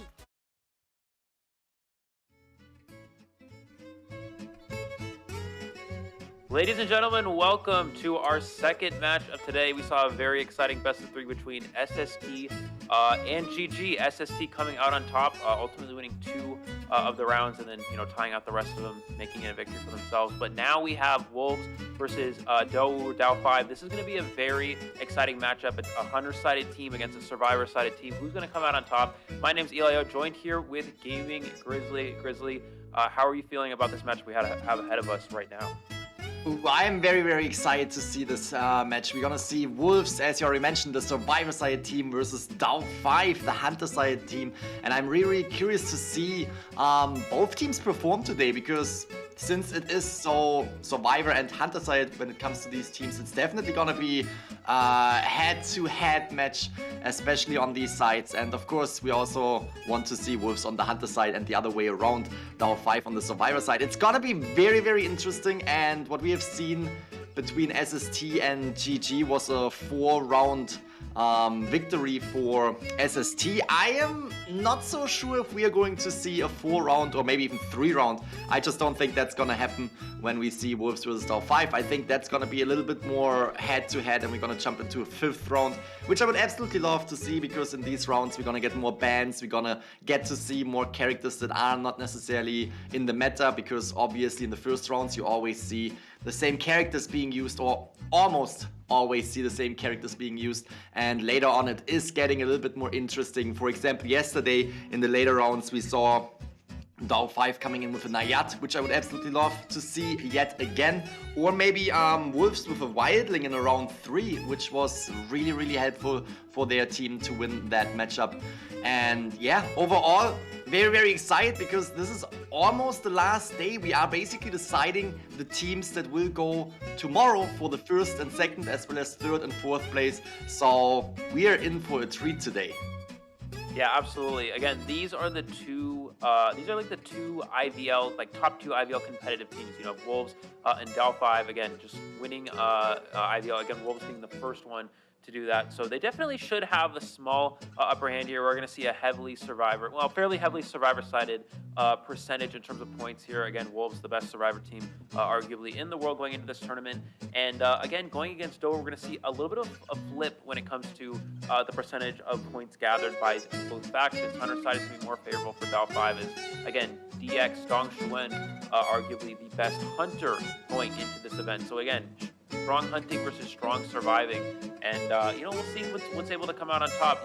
Ladies and gentlemen, welcome to our second match of today. We saw a very exciting best of 3 between SST and GG. SST coming out on top, ultimately winning 2 of the rounds, and then tying out the rest of them, making it a victory for themselves. But now we have Wolves versus DOU5. This is going to be a very exciting matchup. It's a hunter-sided team against a survivor-sided team. Who's going to come out on top? My name's Elio, joined here with Gaming Grizzly. Grizzly, how are you feeling about this match we have ahead of us right now? I am very, very excited to see this match. We're gonna see Wolves, as you already mentioned, the survivor side team versus DOU5, the hunter side team. And I'm really, really curious to see both teams perform today, because since it is so survivor and hunter side when it comes to these teams, it's definitely gonna be a head-to-head match, especially on these sides. And of course, we also want to see Wolves on the hunter side and the other way around, DOU5 on the survivor side. It's gonna be very, very interesting. And what we have seen between SST and GG was a 4-round victory for SST. I am not so sure if we are going to see a 4-round or maybe even 3-round. I just don't think that's gonna happen when we see Wolves versus DOU5. I think that's gonna be a little bit more head-to-head, and we're gonna jump into a 5th round, which I would absolutely love to see, because in these rounds we're gonna get more bans, we're gonna get to see more characters that are not necessarily in the meta, because obviously in the first rounds you always see the same characters being used, or almost always see the same characters being used, and later on it is getting a little bit more interesting. For example, yesterday in the later rounds we saw DOU5 coming in with a Nayat, which I would absolutely love to see yet again, or maybe Wolves with a Wildling in round 3, which was really, really helpful for their team to win that matchup. And yeah, overall, very, very excited, because this is almost the last day. We are basically deciding the teams that will go tomorrow for the 1st and 2nd, as well as 3rd and 4th place. So we are in for a treat today. Yeah, absolutely. Again, these are the two. These are like the two IVL, like top 2 IVL competitive teams. Wolves and DOU5. Again, just winning IVL. Again, Wolves being the first one to do that. So they definitely should have the small upper hand here. We're going to see a fairly heavily survivor-sided percentage in terms of points here. Again, Wolves, the best survivor team, arguably in the world going into this tournament. And again, going against Dover, we're going to see a little bit of a flip when it comes to the percentage of points gathered by both factions. Hunter side is going to be more favorable for DAO5 as, again, DX, Dong Shuen, arguably the best hunter going into this event. So again, strong hunting versus strong surviving, and we'll see what's able to come out on top.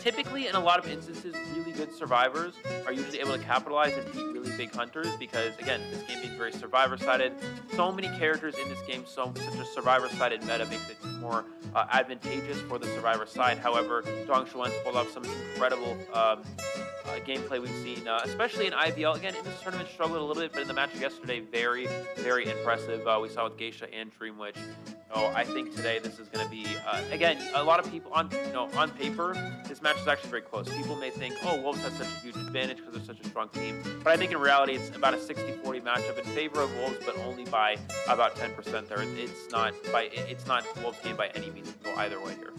Typically in a lot of instances, really good survivors are usually able to capitalize and beat really big hunters because, again, this game being very survivor-sided, so many characters in this game, such a survivor-sided meta makes it more advantageous for the survivor side. However, Dong Shuen's pulled off some incredible gameplay we've seen, especially in IVL. Again, in this tournament, struggled a little bit, but in the match yesterday, very, very impressive. We saw with Geisha and Dreamwitch. So I think today this is going to be, again, a lot of people on paper, this match is actually very close. People may think, oh, Wolves has such a huge advantage because they're such a strong team. But I think in reality, it's about a 60-40 matchup in favor of Wolves, but only by about 10% there. It's not Wolves' game by any means. It can go either way here.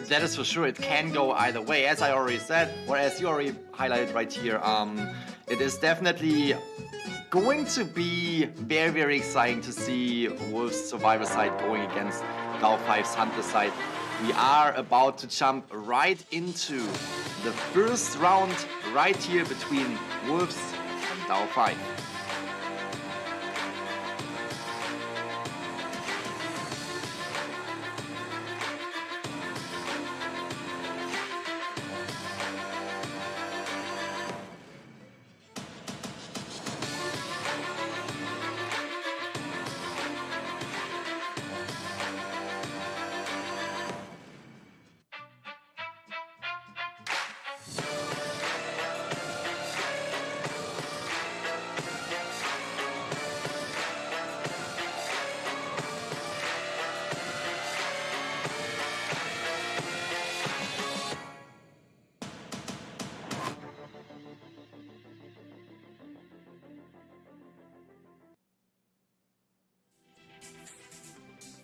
That is for sure. It can go either way. As I already said, or as you already highlighted right here, it is definitely going to be very, very exciting to see Wolves' survivor side going against DAO5's hunter side. We are about to jump right into the first round right here between Wolves and DAO5.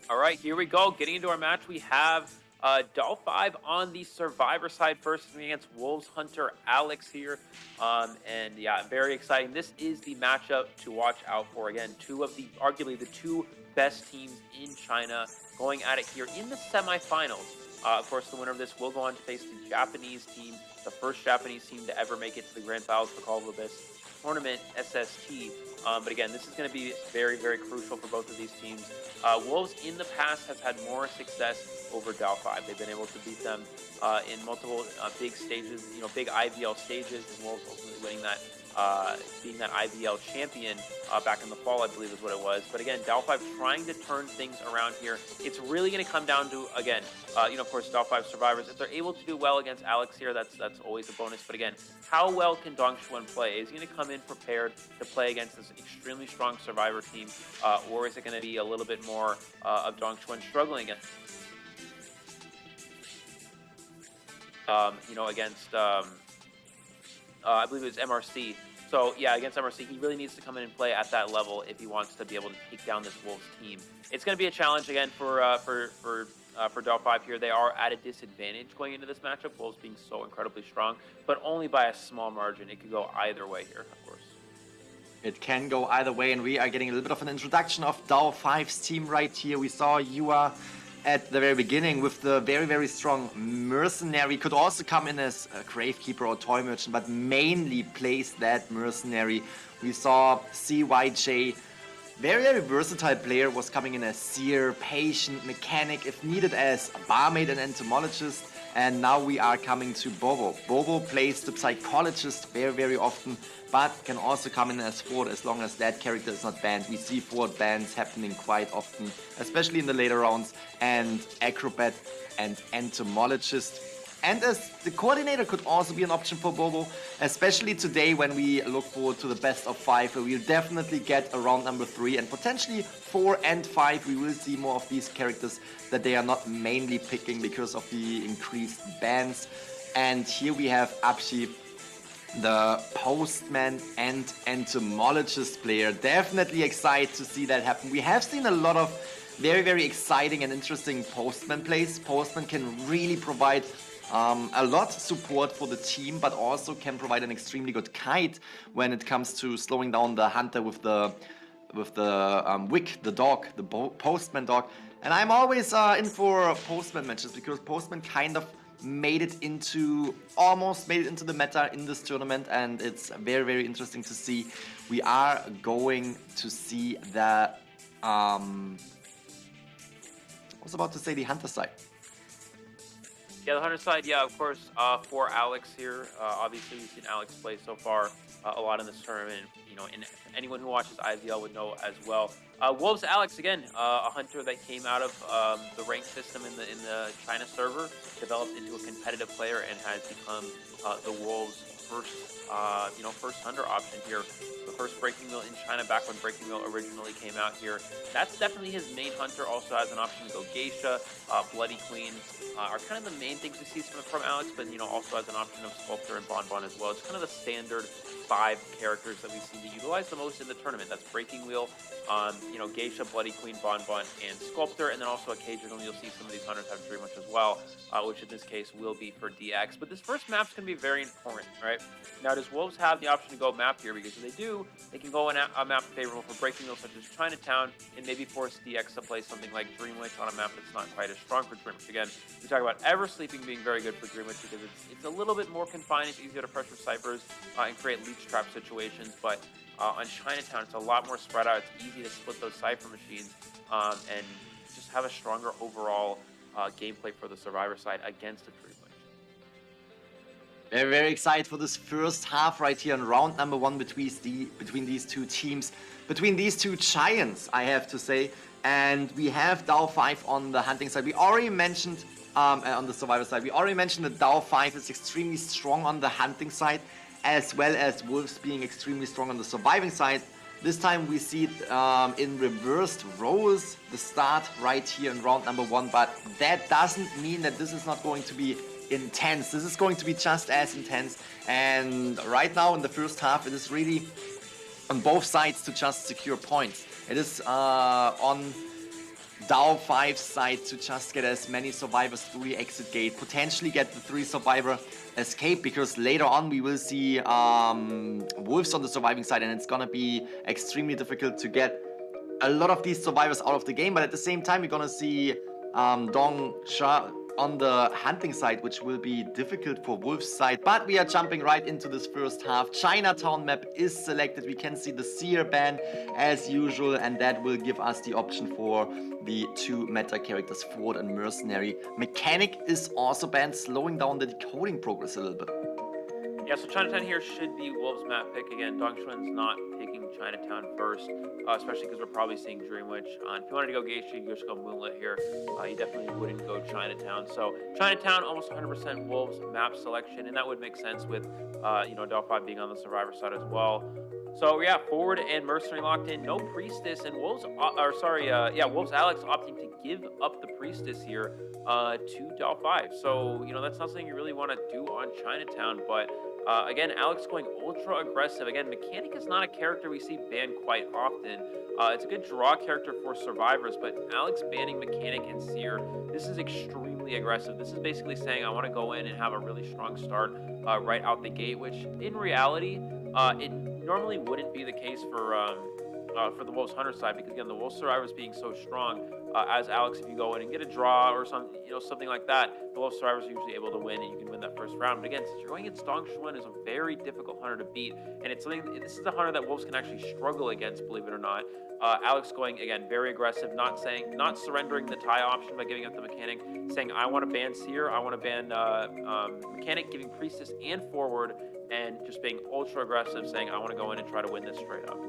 All right, here we go. Getting into our match, we have DAO5 on the survivor side first against Wolves Hunter Alex here. And yeah, very exciting. This is the matchup to watch out for. Again, arguably the two best teams in China going at it here in the semifinals. Of course, the winner of this will go on to face the Japanese team, the first Japanese team to ever make it to the Grand Finals for Call of the Abyss tournament, SST. But again, this is going to be very, very crucial for both of these teams. Wolves in the past has had more success over DAO5. They've been able to beat them in multiple big stages, big IVL stages, and Wolves ultimately winning that, being that IVL champion back in the fall, I believe is what it was. But again, DAO5 trying to turn things around here. It's really going to come down to, again, of course, DAO5 survivors. If they're able to do well against Alex here, that's always a bonus. But again, how well can Dong Shuen play? Is he going to come in prepared to play against this extremely strong survivor team, or is it going to be a little bit more of Dong Shuen struggling against, against I believe it was MRC. So yeah, against MRC, he really needs to come in and play at that level if he wants to be able to take down this Wolves team. It's going to be a challenge again for DAO5 here. They are at a disadvantage going into this matchup, Wolves being so incredibly strong, but only by a small margin. It could go either way here, of course. It can go either way, and we are getting a little bit of an introduction of DAO5's team right here. We saw Yua at the very beginning with the very, very strong mercenary. Could also come in as a gravekeeper or toy merchant, but mainly plays that mercenary. We saw CYJ, very, very versatile player, was coming in as seer, patient, mechanic, if needed as a barmaid and entomologist. And now we are coming to Bobo. Bobo plays the psychologist very, very often, but can also come in as forward as long as that character is not banned. We see forward bans happening quite often, especially in the later rounds, and acrobat and entomologist. And as the coordinator could also be an option for Bobo, especially today when we look forward to the best of 5, where we'll definitely get a round number 3 and potentially 4 and 5. We will see more of these characters that they are not mainly picking because of the increased bans. And here we have Abshi, the postman and entomologist player. Definitely excited to see that happen. We have seen a lot of very, very exciting and interesting Postman plays. Postman can really provide a lot of support for the team, but also can provide an extremely good kite when it comes to slowing down the hunter with the Wick, the dog, the Postman dog. And I'm always in for Postman matches because Postman kind of almost made it into the meta in this tournament, and it's very, very interesting to see. We are going to see the I was about to say the hunter side. Yeah, the hunter side, yeah, of course, for Alex here. Obviously, we've seen Alex play so far a lot in this tournament. You know, and anyone who watches IVL would know as well. Wolves Alex, again, a hunter that came out of the rank system in the China server, developed into a competitive player, and has become the Wolves' first hunter option here. The first Breaking Wheel in China back when Breaking Wheel originally came out here. That's definitely his main hunter. Also has an option to go Geisha, Bloody Queen are kind of the main things we see from Alex, but also has an option of Sculptor and Bonbon as well. It's kind of the standard 5 characters that we seem to utilize the most in the tournament. That's Breaking Wheel, Geisha, Bloody Queen, Bonbon, and Sculptor, and then also occasionally you'll see some of these hunters have Dream Witch as well, which in this case will be for DX. But this first map's going to be very important, right? Now, does Wolves have the option to go map here? Because if they do, they can go in a map favorable for Breaking Wheel, such as Chinatown, and maybe force DX to play something like Dream Witch on a map that's not quite as strong for Dream Witch. Again, we talk about Ever Sleeping being very good for Dream Witch because it's a little bit more confined, it's easier to pressure ciphers and create leech trap situations, but on Chinatown, it's a lot more spread out. It's easy to split those cipher machines and just have a stronger overall gameplay for the Survivor side against a Dream Witch. Very, very excited for this first half right here on round number 1 between these two teams, between these two giants, I have to say. And we have DAO 5 on the hunting side. We already mentioned on the Survivor side, we already mentioned that DAO 5 is extremely strong on the hunting side, as well as Wolves being extremely strong on the surviving side. This time we see it in reversed roles, the start right here in round number 1, but that doesn't mean that this is not going to be intense. This is going to be just as intense, and right now in the first half it is really on both sides to just secure points. It is on DAO 5's side to just get as many survivors through the exit gate, potentially get the 3 survivor escape, because later on we will see Wolves on the surviving side, and it's gonna be extremely difficult to get a lot of these survivors out of the game. But at the same time, we're gonna see Dong Sha on the hunting side, which will be difficult for Wolves' side. But we are jumping right into this first half. Chinatown map is selected. We can see the Seer ban as usual, and that will give us the option for the 2 meta characters, Ford and Mercenary. Mechanic is also banned, slowing down the decoding progress a little bit. Yeah, so Chinatown here should be Wolves' map pick. Again, Dongshuan's not picking Chinatown first, especially because we're probably seeing Dream Witch. If you wanted to go Geisha, you just go Moonlit here. You definitely wouldn't go Chinatown. So Chinatown, almost 100% Wolves' map selection, and that would make sense with, DAO 5 being on the Survivor side as well. So yeah, Forward and Mercenary locked in, no Priestess, and Wolves, Wolves Alex opting to give up the Priestess here to DAO 5. So, that's not something you really want to do on Chinatown, but again, Alex going ultra aggressive. Again, Mechanic is not a character we see banned quite often. It's a good draw character for survivors, but Alex banning Mechanic and Seer, this is extremely aggressive. This is basically saying I want to go in and have a really strong start right out the gate, which in reality, it normally wouldn't be the case for the Wolves Hunter side, because again, the Wolves Survivors being so strong, as Alex, if you go in and get a draw or something like that, the Wolves Survivors are usually able to win, and you can win that first round. But again, since you're going against Dongshuan, is a very difficult hunter to beat, and it's something. This is a hunter that Wolves can actually struggle against, believe it or not. Alex going again very aggressive, not surrendering the tie option by giving up the Mechanic, saying I want to ban Seer, I want to ban Mechanic, giving Priestess and Forward, and just being ultra aggressive, saying I want to go in and try to win this straight up.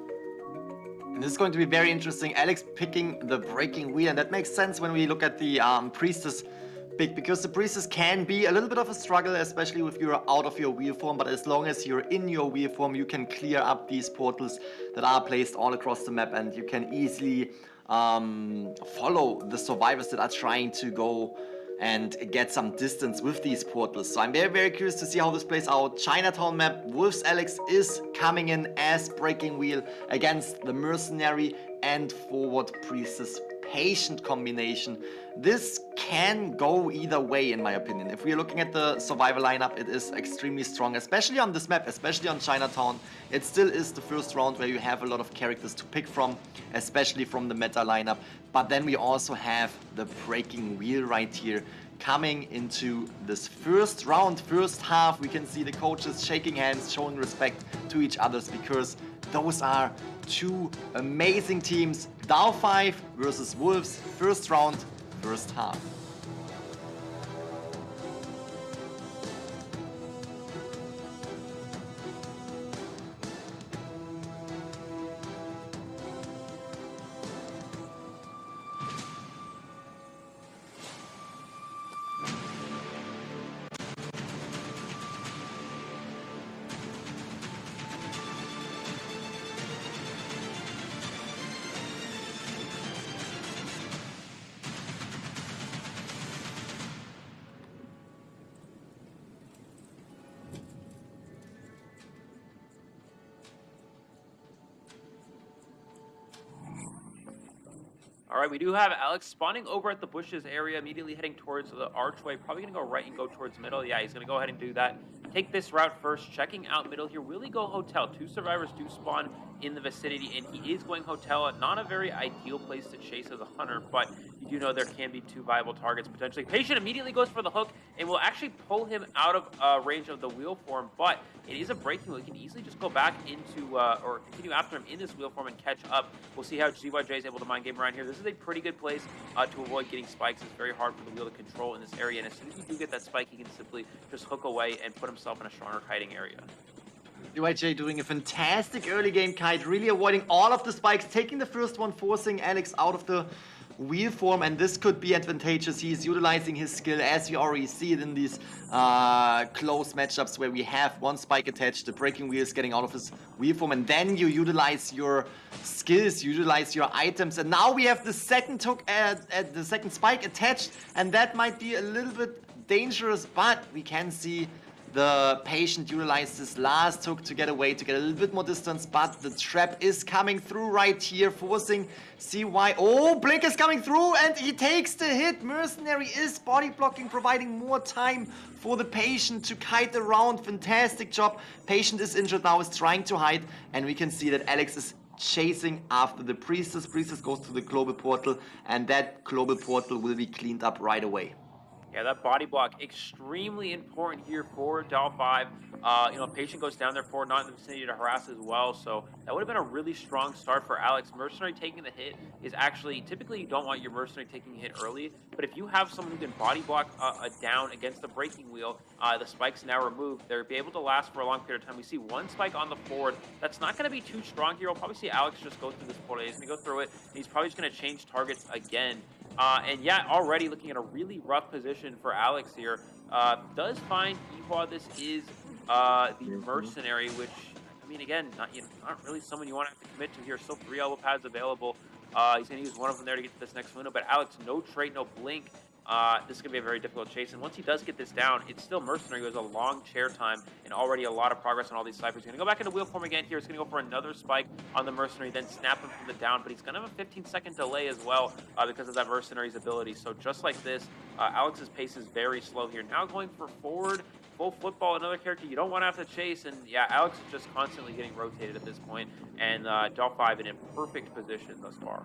And this is going to be very interesting. Alex picking the Breaking Wheel, and that makes sense when we look at the Priestess pick, because the Priestess can be a little bit of a struggle, especially if you're out of your wheel form, but as long as you're in your wheel form, you can clear up these portals that are placed all across the map, and you can easily follow the survivors that are trying to go and get some distance with these portals. So I'm very, very curious to see how this plays out. Chinatown map, Wolves Alex is coming in as Breaking Wheel against the Mercenary and Forward Priestess Patient combination. This can go either way, in my opinion. If we're looking at the survivor lineup, it is extremely strong, especially on this map, especially on Chinatown. It still is the first round where you have a lot of characters to pick from, especially from the meta lineup. But then we also have the breaking wheel right here. Coming into this first round, first half, we can see the coaches shaking hands, showing respect to each other, because those are two amazing teams. DAO5 versus Wolves, first round, first half. All right, we do have Alex spawning over at the bushes area, immediately heading towards the archway. Probably going to go right and go towards middle. Yeah, he's going to go ahead and do that. Take this route first, checking out middle here. Will he go hotel? Two survivors do spawn in the vicinity, and he is going hotel. Not a very ideal place to chase as a hunter, but you do know there can be two viable targets potentially. Patient immediately goes for the hook and will actually pull him out of range of the wheel form, but it is a breaking wheel. He can easily just go back into, or continue after him in this wheel form and catch up. We'll see how GYJ is able to mind game around here. This is a pretty good place to avoid getting spikes. It's very hard for the wheel to control in this area, and as soon as you do get that spike, he can simply just hook away and put himself in a stronger kiting area. GYJ doing a fantastic early game kite, really avoiding all of the spikes, taking the first one, forcing Alex out of the wheel form, and this could be advantageous. He's utilizing his skill, as you already see it in these close matchups where we have one spike attached, the breaking wheel is getting out of his wheel form, and then you utilize your skills, you utilize your items, and now we have the second hook at the second spike attached, and that might be a little bit dangerous, but we can see the Patient utilized this last hook to get away, to get a little bit more distance, but the trap is coming through right here, forcing CY. Oh, Blink is coming through, and he takes the hit. Mercenary is body blocking, providing more time for the Patient to kite around. Fantastic job. Patient is injured now, is trying to hide, and we can see that Alex is chasing after the Priestess. Priestess goes to the global portal, and that global portal will be cleaned up right away. Yeah, that body block, extremely important here for DAO5. Patient goes down there for not in the vicinity to harass as well, so that would have been a really strong start for Alex. Mercenary taking the hit is actually, typically you don't want your Mercenary taking a hit early, but if you have someone who can body block down against the breaking wheel, the spike's now removed, they'll be able to last for a long period of time. We see one spike on the forward. That's not going to be too strong here. We'll probably see Alex just go through this portal. He's going to go through it, and he's probably just going to change targets again. And yeah, already looking at a really rough position for Alex here. Does find Ihua. This is the Mercenary, which, I mean, again, not really someone you want to have to commit to here. Still 3 elbow pads available. He's going to use one of them there to get to this next window. But Alex, no trait, no blink. This is going to be a very difficult chase. And once he does get this down, it's still Mercenary, who has a long chair time and already a lot of progress on all these ciphers. He's going to go back into wheel form again here. He's going to go for another spike on the Mercenary, then snap him from the down. But he's going to have a 15-second delay as well because of that Mercenary's ability. So just like this, Alex's pace is very slow here. Now going for forward, full football, another character you don't want to have to chase. And yeah, Alex is just constantly getting rotated at this point. And DAO5 in a perfect position thus far.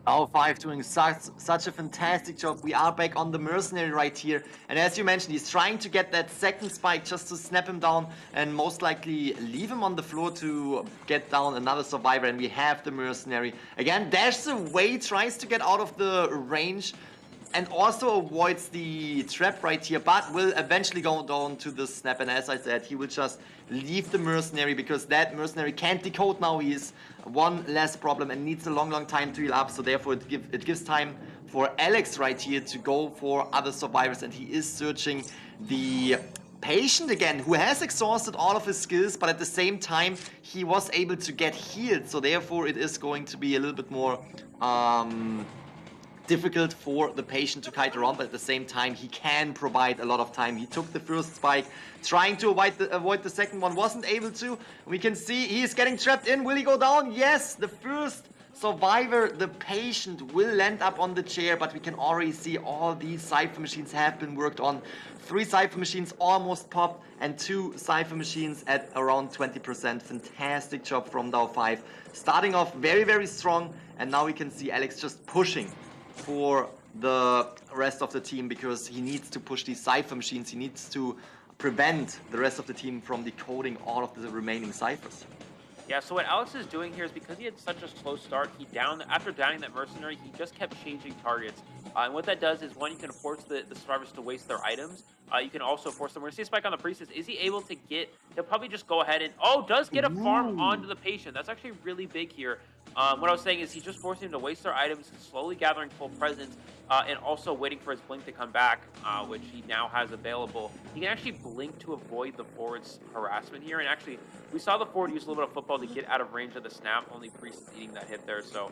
DAO5 doing such a fantastic job. We are back on the Mercenary right here. And as you mentioned, he's trying to get that second spike just to snap him down and most likely leave him on the floor to get down another survivor. And we have the Mercenary. Again, dashes away, tries to get out of the range, and also avoids the trap right here, but will eventually go down to the snap. And as I said, he will just leave the Mercenary because that Mercenary can't decode now. He is one less problem and needs a long time to heal up. So therefore it gives time for Alex right here to go for other survivors, and he is searching the Patient again, who has exhausted all of his skills, but at the same time he was able to get healed. So therefore it is going to be a little bit more difficult for the Patient to kite around, but at the same time he can provide a lot of time. He took the first spike, trying to avoid the second one, wasn't able to. We can see he's getting trapped in. Will he go down? Yes, the first Survivor, the Patient, will land up on the chair, but we can already see all these Cypher machines have been worked on. 3 Cypher machines almost pop, and 2 Cypher machines at around 20%. Fantastic job from DAO5. Starting off very, very strong, and now we can see Alex just pushing for the rest of the team because he needs to push these Cypher machines. He needs to prevent the rest of the team from decoding all of the remaining Cyphers. Yeah, so what Alex is doing here is because he had such a slow start, after downing that mercenary, he just kept changing targets. And what that does is, one, you can force the survivors to waste their items. You can also force them. We're going to see a spike on the Priestess. Is he able to get... He'll probably just go ahead and... Oh, does get a farm onto the Patient. That's actually really big here. What I was saying is he's just forcing them to waste their items, slowly gathering full presence, and also waiting for his blink to come back, which he now has available. He can actually blink to avoid the forward's harassment here. And actually, we saw the forward use a little bit of football to get out of range of the snap. Only Priest is eating that hit there. So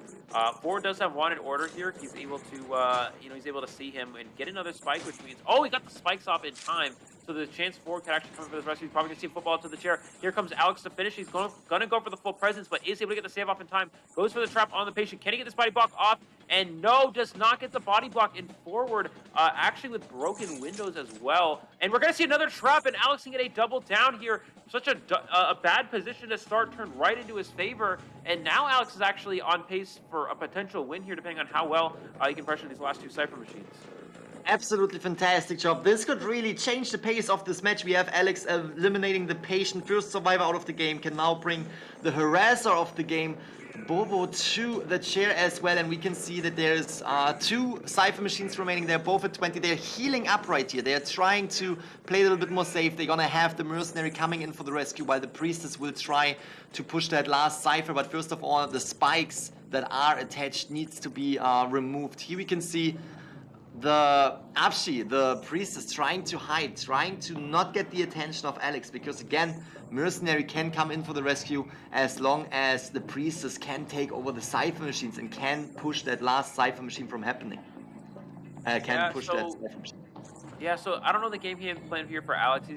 forward does have wanted order here. He's able to, he's able to see him and get another spike, which means, oh, he got the spikes off in time. So the chance forward can actually come for this rescue. He's probably going to see football to the chair. Here comes Alex to finish. He's going to go for the full presence, but is able to get the save off in time. Goes for the trap on the Patient. Can he get this body block off? And no, does not get the body block in forward, actually with broken windows as well. And we're going to see another trap, and Alex can get a double down here. Such a bad position to start turned right into his favor. And now Alex is actually on pace for a potential win here, depending on how well he can pressure these last 2 Cypher machines. Absolutely fantastic job. This could really change the pace of this match. We have Alex eliminating the Patient, first survivor out of the game, can now bring the harasser of the game, Bobo, to the chair as well. And we can see that there's 2 Cypher machines remaining. They're both at 20. They're healing up right here. They're trying to play a little bit more safe. They're gonna have the Mercenary coming in for the rescue, while the Priestess will try to push that last Cypher. But first of all, the spikes that are attached needs to be removed. Here we can see the Abshi, the Priestess, trying to hide, trying to not get the attention of Alex, because again, Mercenary can come in for the rescue as long as the Priestess can take over the Cypher machines and can push that last Cypher machine from happening. That Cypher machine. Yeah, so I don't know the game plan here for Alex.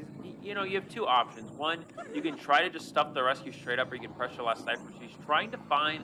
You have 2 options. One, you can try to just stuff the rescue straight up, or you can pressure the last Cypher machine. He's trying to find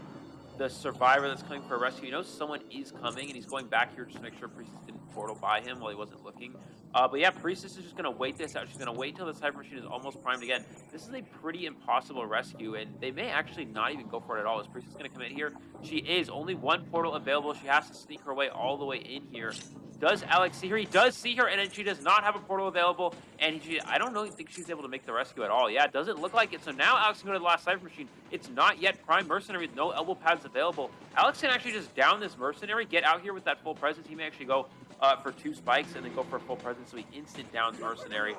the survivor that's coming for a rescue. He knows someone is coming, and he's going back here just to make sure Priestess didn't portal by him while he wasn't looking. But yeah, Priestess is just going to wait this out. She's going to wait till the Cypher machine is almost primed again. This is a pretty impossible rescue, and they may actually not even go for it at all. Is Priestess going to come in here? She is. Only 1 portal available. She has to sneak her way all the way in here. Does Alex see her? He does see her, and then she does not have a portal available, and I don't think she's able to make the rescue at all. Yeah, it doesn't look like it. So now Alex can go to the last Cypher machine. It's not yet prime Mercenary with no elbow pads available. Alex can actually just down this Mercenary, get out here with that full presence. He may actually go for 2 spikes and then go for a full presence, so he instant downs Mercenary,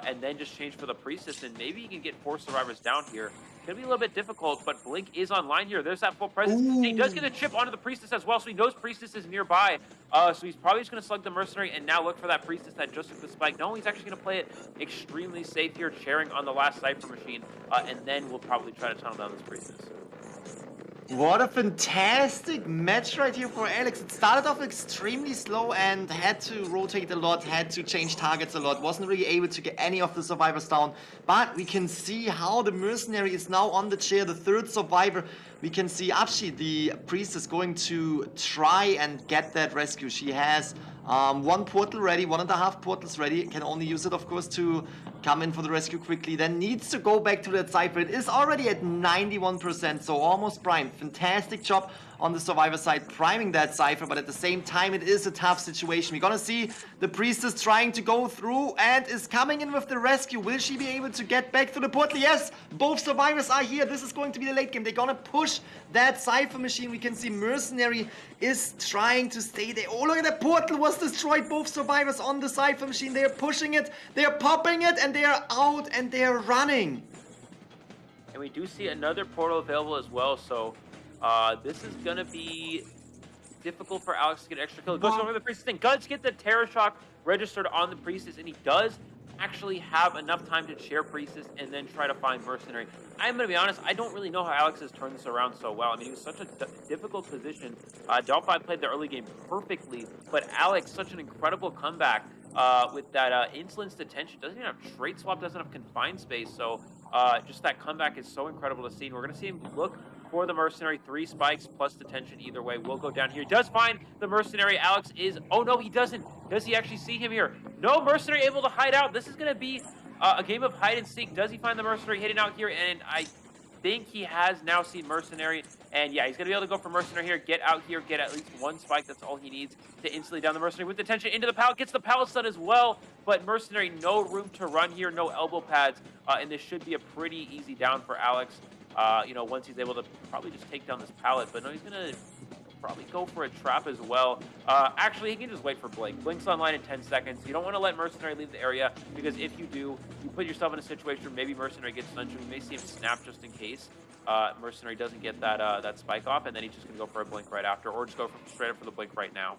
and then just change for the Priestess, and maybe he can get 4 survivors down here. Gonna be a little bit difficult, but Blink is online here. There's that full presence. And he does get a chip onto the Priestess as well, so he knows Priestess is nearby. So he's probably just gonna slug the Mercenary and now look for that Priestess that just took the spike. No, he's actually gonna play it extremely safe here, chairing on the last Cypher machine, and then we'll probably try to tunnel down this Priestess. What a fantastic match right here for Alex. It started off extremely slow and had to rotate a lot, had to change targets a lot, wasn't really able to get any of the survivors down. But we can see how the Mercenary is now on the chair, the 3rd survivor. We can see Abshi, the Priestess, going to try and get that rescue. She has 1 portal ready, 1.5 portals ready. Can only use it, of course, to come in for the rescue quickly. Then needs to go back to that Cypher. It is already at 91%, so almost primed. Fantastic job on the survivor side, priming that Cypher, but at the same time, it is a tough situation. We're gonna see the Priestess trying to go through and is coming in with the rescue. Will she be able to get back to the portal? Yes, both survivors are here. This is going to be the late game. They're gonna push that Cypher machine. We can see Mercenary is trying to stay there. Oh, look at that portal was destroyed. Both survivors on the Cypher machine. They're pushing it, they're popping it, and they're out and they're running. And we do see another portal available as well, so this is gonna be difficult for Alex to get extra kills. Goes over the Priestess thing. Does get the Terror Shock registered on the Priestess, and he does actually have enough time to chair Priestess and then try to find Mercenary. I'm gonna be honest, I don't really know how Alex has turned this around so well. I mean, he was such a difficult position. DAO5 played the early game perfectly, but Alex, such an incredible comeback with that Insolence Detention. Doesn't even have Trait Swap, doesn't have Confined Space, so just that comeback is so incredible to see. And we're gonna see him look for the Mercenary. 3 spikes plus detention either way will go down here. He does find the Mercenary. Alex is... Oh, no, he doesn't. Does he actually see him here? No, Mercenary able to hide out. This is going to be a game of hide and seek. Does he find the Mercenary hitting out here? And I think he has now seen Mercenary. And yeah, he's going to be able to go for Mercenary here, get out here, get at least 1 spike. That's all he needs to instantly down the Mercenary with detention into the pallet. Gets the pallet stun as well, but Mercenary, no room to run here, no elbow pads. And this should be a pretty easy down for Alex. You know, once he's able to probably just take down this pallet. But no, he's going to probably go for a trap as well. Actually, he can just wait for Blink. Blink's online in 10 seconds. You don't want to let Mercenary leave the area, because if you do, you put yourself in a situation where maybe Mercenary gets stunned. You may see him snap just in case. Mercenary doesn't get that that spike off, and then he's just going to go for a Blink right after, or just go straight up for the Blink right now.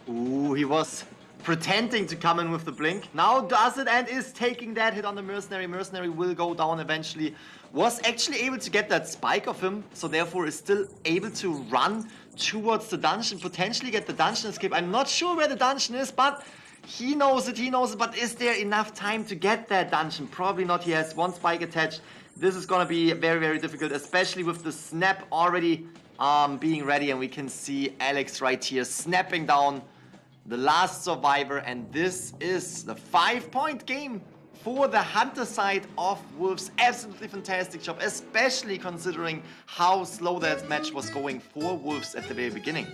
Ooh, he was pretending to come in with the Blink. Now does it, and is taking that hit on the Mercenary. Mercenary will go down eventually. Was actually able to get that spike of him, so therefore is still able to run towards the dungeon, potentially get the dungeon escape. I'm not sure where the dungeon is, but he knows it, but is there enough time to get that dungeon? Probably not. He has 1 spike attached. This is gonna be very, very difficult, especially with the snap already being ready, and we can see Alex right here snapping down the last survivor, and this is the 5-point game for the Hunter side of Wolves. Absolutely fantastic job, especially considering how slow that match was going for Wolves at the very beginning.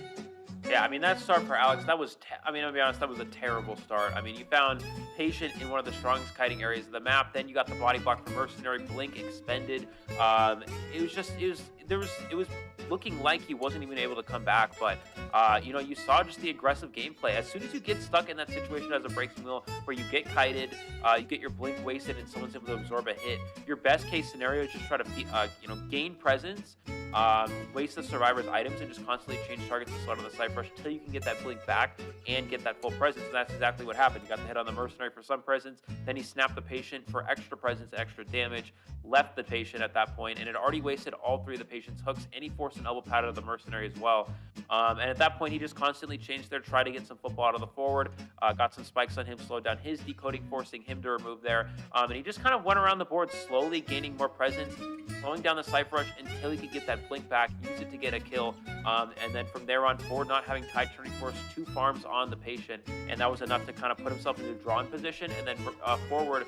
Yeah, I mean, that start for Alex, that was, I mean, I'll be honest, that was a terrible start. I mean, you found Patient in one of the strongest kiting areas of the map. Then you got the body block from Mercenary, Blink expended. It was looking like he wasn't even able to come back. But, you know, you saw just the aggressive gameplay. As soon as you get stuck in that situation as a breaking wheel where you get kited, you get your Blink wasted, and someone's able to absorb a hit, your best case scenario is just try to, you know, gain presence, waste the survivor's items, and just constantly change targets to slot on the side rush until you can get that Blink back and get that full presence. And that's exactly what happened. You got the hit on the Mercenary for some presence, then he snapped the Patient for extra presence and extra damage, left the Patient at that point, and had already wasted all 3 of the Patient's hooks, and he forced an elbow pad out of the Mercenary as well. And at that point, he just constantly changed there, tried to get some football out of the forward, got some spikes on him, slowed down his decoding, forcing him to remove there. And he just kind of went around the board slowly, gaining more presence, slowing down the Cypher Rush until he could get that Blink back, use it to get a kill. And then from there on forward, not having Tide Turning Force, 2 farms on the Patient, and that was enough to kind of put himself into a drawn position. And then forward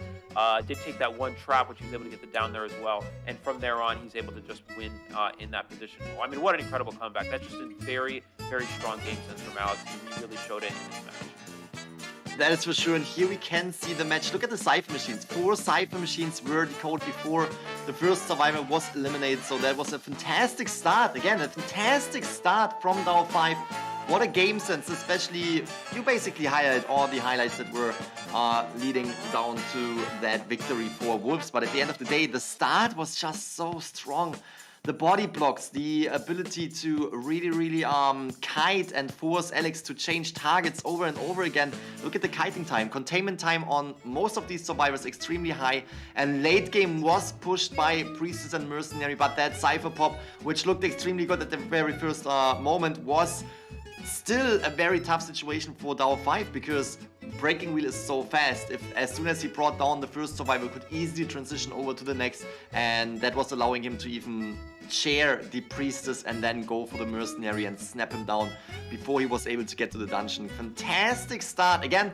did take that 1 trap, which he was able to get the down there as well. And from there on, he's able to just win in that position. Well, I mean, what an incredible comeback. That's just a very, very strong game sense from Alex, and he really showed it in this match. That is for sure, and here we can see the match. Look at the Cypher Machines. 4 Cypher Machines were decoded before the first survivor was eliminated, so that was a fantastic start. Again, a fantastic start from DAO 5. What a game sense, especially you basically highlighted all the highlights that were leading down to that victory for Wolves. But at the end of the day, the start was just so strong. The body blocks, the ability to really kite and force Alex to change targets over and over again. Look at the kiting time. Containment time on most of these survivors extremely high, and late game was pushed by Priestess and Mercenary, but that Cypher Pop, which looked extremely good at the very first moment, was still a very tough situation for DAO 5, because Breaking Wheel is so fast. As soon as he brought down the first survivor, could easily transition over to the next, and that was allowing him to even chair the Priestess and then go for the Mercenary and snap him down before he was able to get to the dungeon. Fantastic start. Again,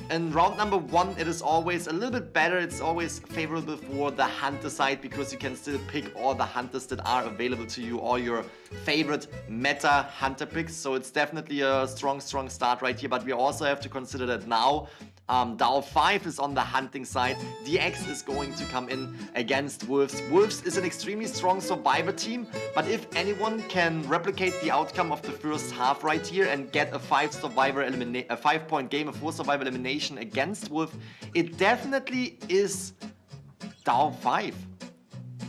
in round number 1, it is always a little bit better. It's always favorable for the Hunter side, because you can still pick all the Hunters that are available to you, all your favorite meta Hunter picks. So it's definitely a strong start right here. But we also have to consider that now DAO 5 is on the hunting side. DX is going to come in against Wolves. Wolves is an extremely strong survivor team, but if anyone can replicate the outcome of the first half right here and get a 5-point game, a 4 survivor elimination against Wolf, it definitely is DAO 5.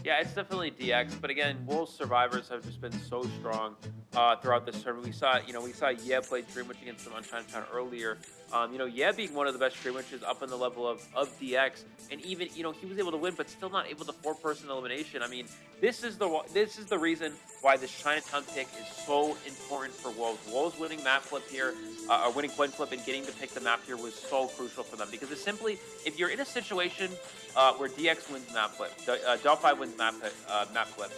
Yeah, it's definitely DX, but again, Wolves survivors have just been so strong throughout this tournament. We saw Yeah play Dream Witch against them on Chinatown earlier. Yeah being one of the best Dream Witches up in the level of DX, and even, he was able to win, but still not able to 4-person elimination. I mean, this is the reason why this Chinatown pick is so important for Wolves. Wolves winning map flip here, winning coin flip and getting to pick the map here was so crucial for them, because it's simply, if you're in a situation where DX wins map flip, DAO 5 wins map flip,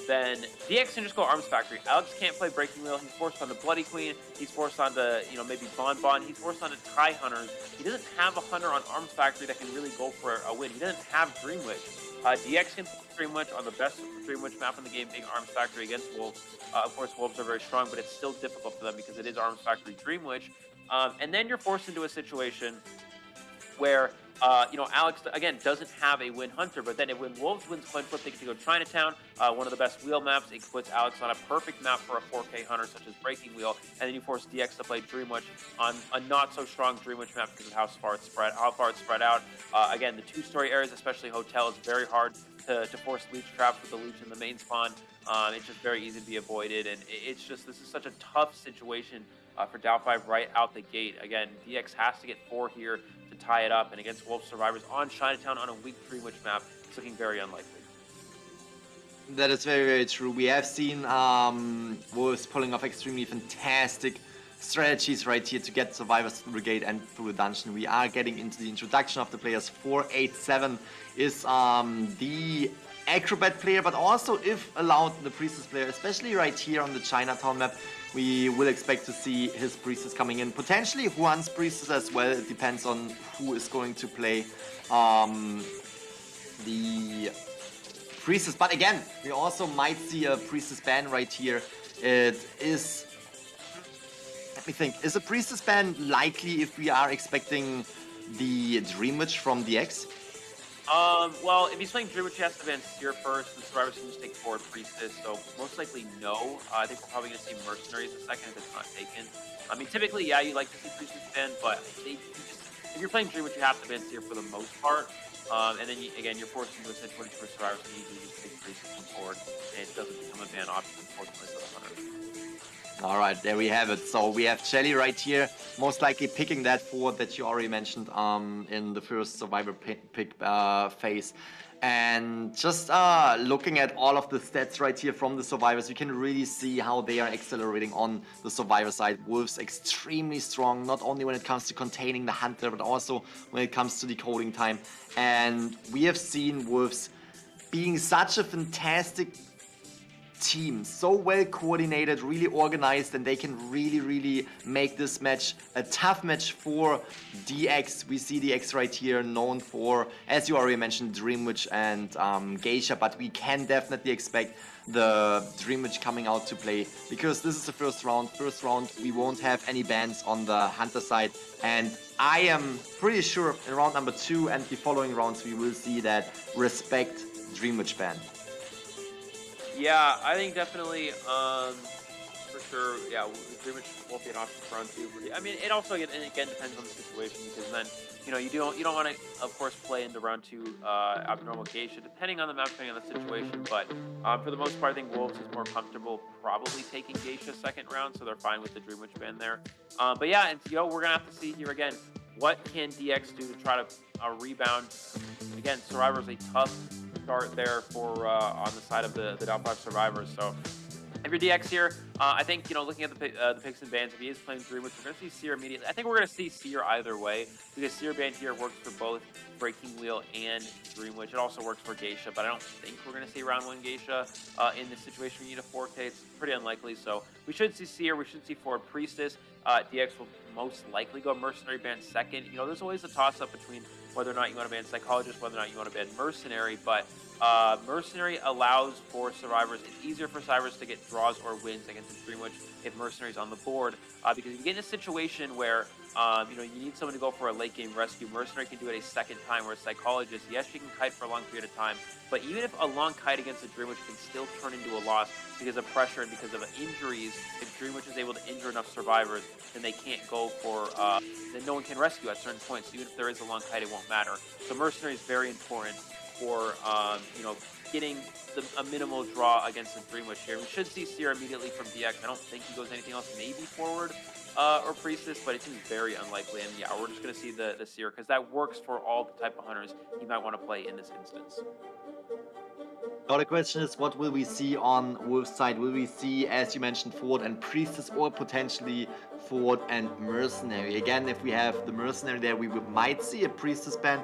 then DX can just go Arms Factory. Alex can't play Breaking Wheel. He's forced onto Bloody Queen. He's forced onto, maybe Bon Bon. He's forced onto Tri Hunters. He doesn't have a Hunter on Arms Factory that can really go for a win. He doesn't have Dream Witch. DX can play Dream Witch on the best Dream Witch map in the game, being Arms Factory against Wolves. Of course, Wolves are very strong, but it's still difficult for them because it is Arms Factory Dream Witch. And then you're forced into a situation where, Alex, again, doesn't have a Win Hunter, but then when Wolves wins Coin Flip, they get to go Chinatown, one of the best wheel maps. It puts Alex on a perfect map for a 4K Hunter, such as Breaking Wheel, and then you force DX to play Dream Witch on a not-so-strong Dream Witch map because of how far it's spread out. Again, the two-story areas, especially Hotel, is very hard to force Leech traps with the Leech in the main spawn. It's just very easy to be avoided, and this is such a tough situation for Dow5 right out the gate. Again, DX has to get 4 here to tie it up, and against Wolf Survivors on Chinatown on a weak Dream Witch map, it's looking very unlikely. That is very, very true. We have seen Wolves pulling off extremely fantastic strategies right here to get survivors through the gate and through the dungeon. We are getting into the introduction of the players. 487 is the Acrobat player, but also, if allowed, the Priestess player, especially right here on the Chinatown map. We will expect to see his Priestess coming in. Potentially Juan's Priestess as well. It depends on who is going to play the Priestess. But again, we also might see a Priestess ban right here. It is... Let me think. Is a Priestess ban likely if we are expecting the Dream Witch from DX? Well, if he's playing Dream Witch, he has to ban Seer first, and Survivors can just take forward Priestess, so most likely no. I think we're probably going to see Mercenaries the second if it's not taken. I mean, typically, yeah, you like to see Priestess ban, but if you're playing Dream Witch, you have to ban Seer for the most part. And then, you're forced into a situation where Survivors can easily just take Priestess from forward, and it doesn't become a ban option, unfortunately, for the Hunter. All right, there we have it. So we have Shelly right here, most likely picking that forward that you already mentioned in the first Survivor pick phase. And just looking at all of the stats right here from the Survivors, you can really see how they are accelerating on the Survivor side. Wolves extremely strong, not only when it comes to containing the Hunter, but also when it comes to decoding time. And we have seen Wolves being such a fantastic team, so well coordinated, really organized, and they can really make this match a tough match for DX. We see DX right here, known for, as you already mentioned, Dream Witch and Geisha, but we can definitely expect the Dream Witch coming out to play, because this is the first round. First round, we won't have any bans on the Hunter side, and I am pretty sure in round number 2 and the following rounds we will see that Respect Dream Witch ban. Yeah, I think definitely, for sure, yeah, Dream Witch won't be an option for round 2. I mean, it also, again, depends on the situation, because then, you don't want to, of course, play into round 2 abnormal Geisha, depending on the map, depending on the situation, but for the most part, I think Wolves is more comfortable probably taking Geisha second round, so they're fine with the Dream Witch ban there. But yeah, and we're going to have to see here again, what can DX do to try to rebound? Again, Survivor's a tough start there for on the side of the Down 5 Survivors. So if you're DX here, I think, looking at the picks and bans, if he is playing Dream Witch, we're going to see Seer immediately. I think we're going to see Seer either way, because Seer ban here works for both Breaking Wheel and Dream Witch. It also works for Geisha, but I don't think we're going to see round 1 Geisha in this situation. We need a 4K. It's pretty unlikely. So we should see Seer. We should see forward Priestess. DX will most likely go Mercenary ban second. There's always a toss-up between whether or not you want to ban Psychologist, whether or not you want to ban Mercenary, but Mercenary allows for Survivors. It's easier for Survivors to get draws or wins against the Dream Witch if Mercenary's on the board, because if you get in a situation where you need someone to go for a late game rescue, Mercenary can do it a second time, where Psychologist, yes, she can kite for a long period of time, but even if a long kite against the Dream Witch can still turn into a loss because of pressure and because of injuries, if Dream Witch is able to injure enough Survivors, then they can't go for, then no one can rescue at certain points. So even if there is a long kite, it won't matter. So Mercenary is very important for, getting a minimal draw against the Dream Witch here. We should see Seer immediately from DX. I don't think he goes anything else, maybe forward or Priestess, but it seems very unlikely. And yeah, we're just going to see the Seer, because that works for all the type of Hunters he might want to play in this instance. Now the question is, what will we see on Wolf's side? Will we see, as you mentioned, Forward and Priestess, or potentially Forward and Mercenary? Again, if we have the Mercenary there, we might see a Priestess ban.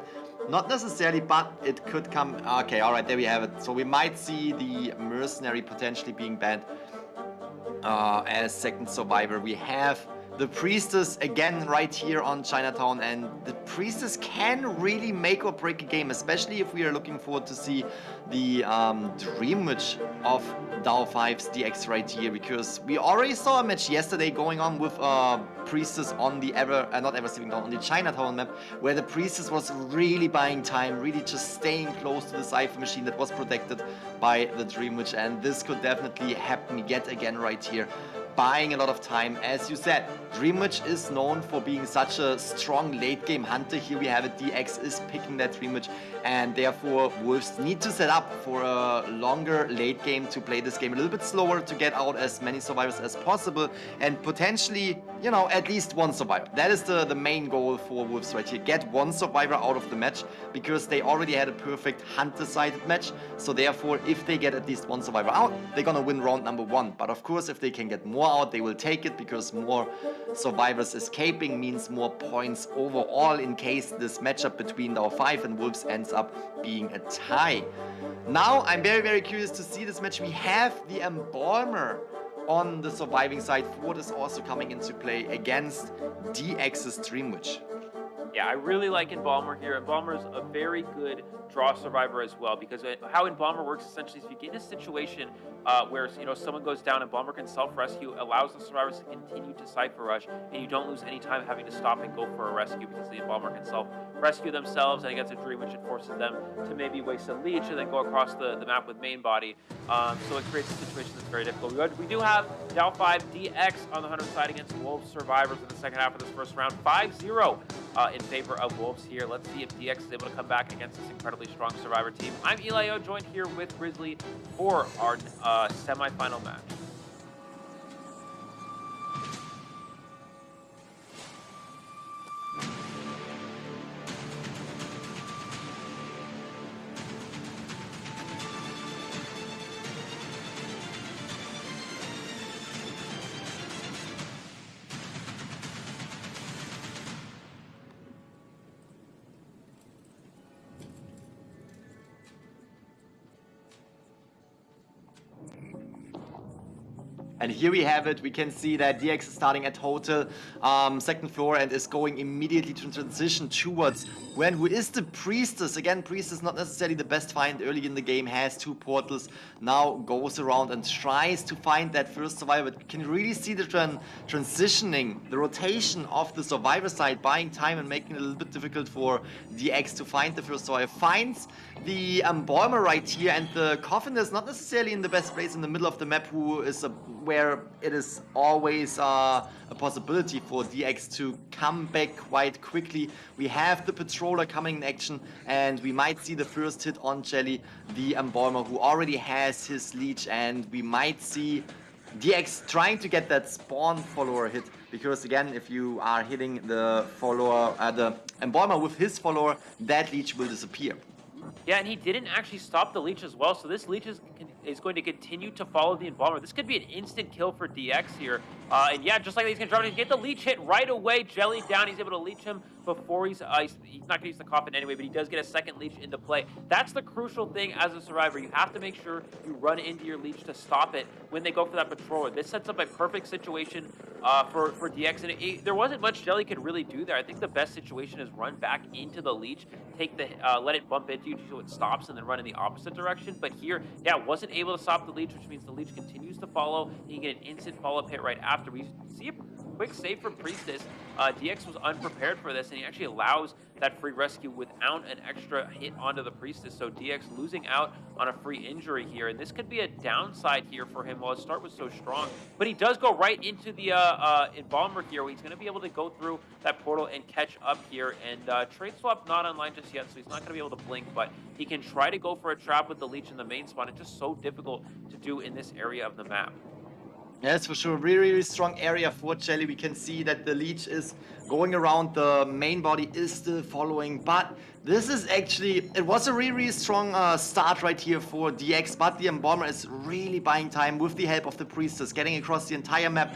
Not necessarily, but it could come. Okay, alright, there we have it. So we might see the Mercenary potentially being banned as second survivor. We have the Priestess again right here on Chinatown, and the Priestess can really make or break a game, especially if we are looking forward to see the Dream Witch of DAO5's DX right here, because we already saw a match yesterday going on with Priestess on the on the Chinatown map, where the Priestess was really buying time, really just staying close to the Cypher machine that was protected by the Dream Witch, and this could definitely happen yet again right here. Buying a lot of time. As you said, Dream Witch is known for being such a strong late game hunter. Here we have it, DX is picking that Dream Witch, and therefore Wolves need to set up for a longer late game to play this game a little bit slower, to get out as many survivors as possible, and potentially, you know, at least one survivor. That is the main goal for Wolves right here. Get one survivor out of the match, because they already had a perfect hunter-sided match. So therefore, if they get at least one survivor out, they're gonna win round number 1. But of course, if they can get more out, they will take it, because more survivors escaping means more points overall in case this matchup between DAO5 and Wolves ends up being a tie. Now, I'm very, very curious to see this match. We have the Embalmer on the surviving side. Ford is also coming into play against DX's Dream Witch. Yeah, I really like Embalmer here. Embalmer is a very good draw survivor as well, because how Embalmer works essentially is if you get in a situation where someone goes down, Embalmer can self-rescue, allows the survivors to continue to Cypher Rush, and you don't lose any time having to stop and go for a rescue, because the Embalmer can self-rescue themselves, and against a Dream Witch, it forces them to maybe waste a leech and then go across the map with main body. So it creates a situation that's very difficult. We do have DAO5 DX on the Hunter side against Wolves survivors in the second half of this first round. 5-0 in favor of Wolves here. Let's see if DX is able to come back against this incredibly strong survivor team. I'm Elio, joined here with Grizzly for our semi-final match. And here we have it. We can see that DX is starting at hotel, second floor, and is going immediately to transition towards Gwen, who is the Priestess. Again, Priestess not necessarily the best find early in the game, has 2 portals, now goes around and tries to find that first survivor. But you can really see the transitioning, the rotation of the survivor side, buying time and making it a little bit difficult for DX to find the first survivor. Finds the Embalmer right here, and the Coffin is not necessarily in the best place in the middle of the map, who is where it is always a possibility for DX to come back quite quickly. We have the Patroller coming in action, and we might see the first hit on Jelly, the Embalmer, who already has his leech, and we might see DX trying to get that spawn follower hit, because again, if you are hitting the follower, the Embalmer with his follower, that leech will disappear. Yeah, and he didn't actually stop the leech as well, so this leech is going to continue to follow the Embalmer. This could be an instant kill for DX here. And yeah, just like that, he's going to drop it. Get the leech hit right away. Jelly down. He's able to leech him before he's not going to use the Coffin anyway, but he does get a second leech into play. That's the crucial thing as a survivor. You have to make sure you run into your leech to stop it when they go for that Patroller. This sets up a perfect situation for DX, and there wasn't much Jelly could really do there. I think the best situation is run back into the leech, take the let it bump into you so it stops, and then run in the opposite direction. But here, yeah, wasn't able to stop the leech, which means the leech continues to follow. You can get an instant follow-up hit right after. We see a quick save from Priestess. DX was unprepared for this, and he actually allows that free rescue without an extra hit onto the Priestess. So DX losing out on a free injury here, and this could be a downside here for him while his start was so strong. But he does go right into the Embalmer here, where he's going to be able to go through that portal and catch up here. And trade swap not online just yet, so he's not going to be able to blink, but he can try to go for a trap with the leech in the main spawn. It's just so difficult to do in this area of the map. Yes, for sure. Really, really strong area for Jelly. We can see that the leech is going around, the main body is still following, but this is actually, it was a really, really strong start right here for DX, but the Embalmer is really buying time with the help of the Priestess, getting across the entire map.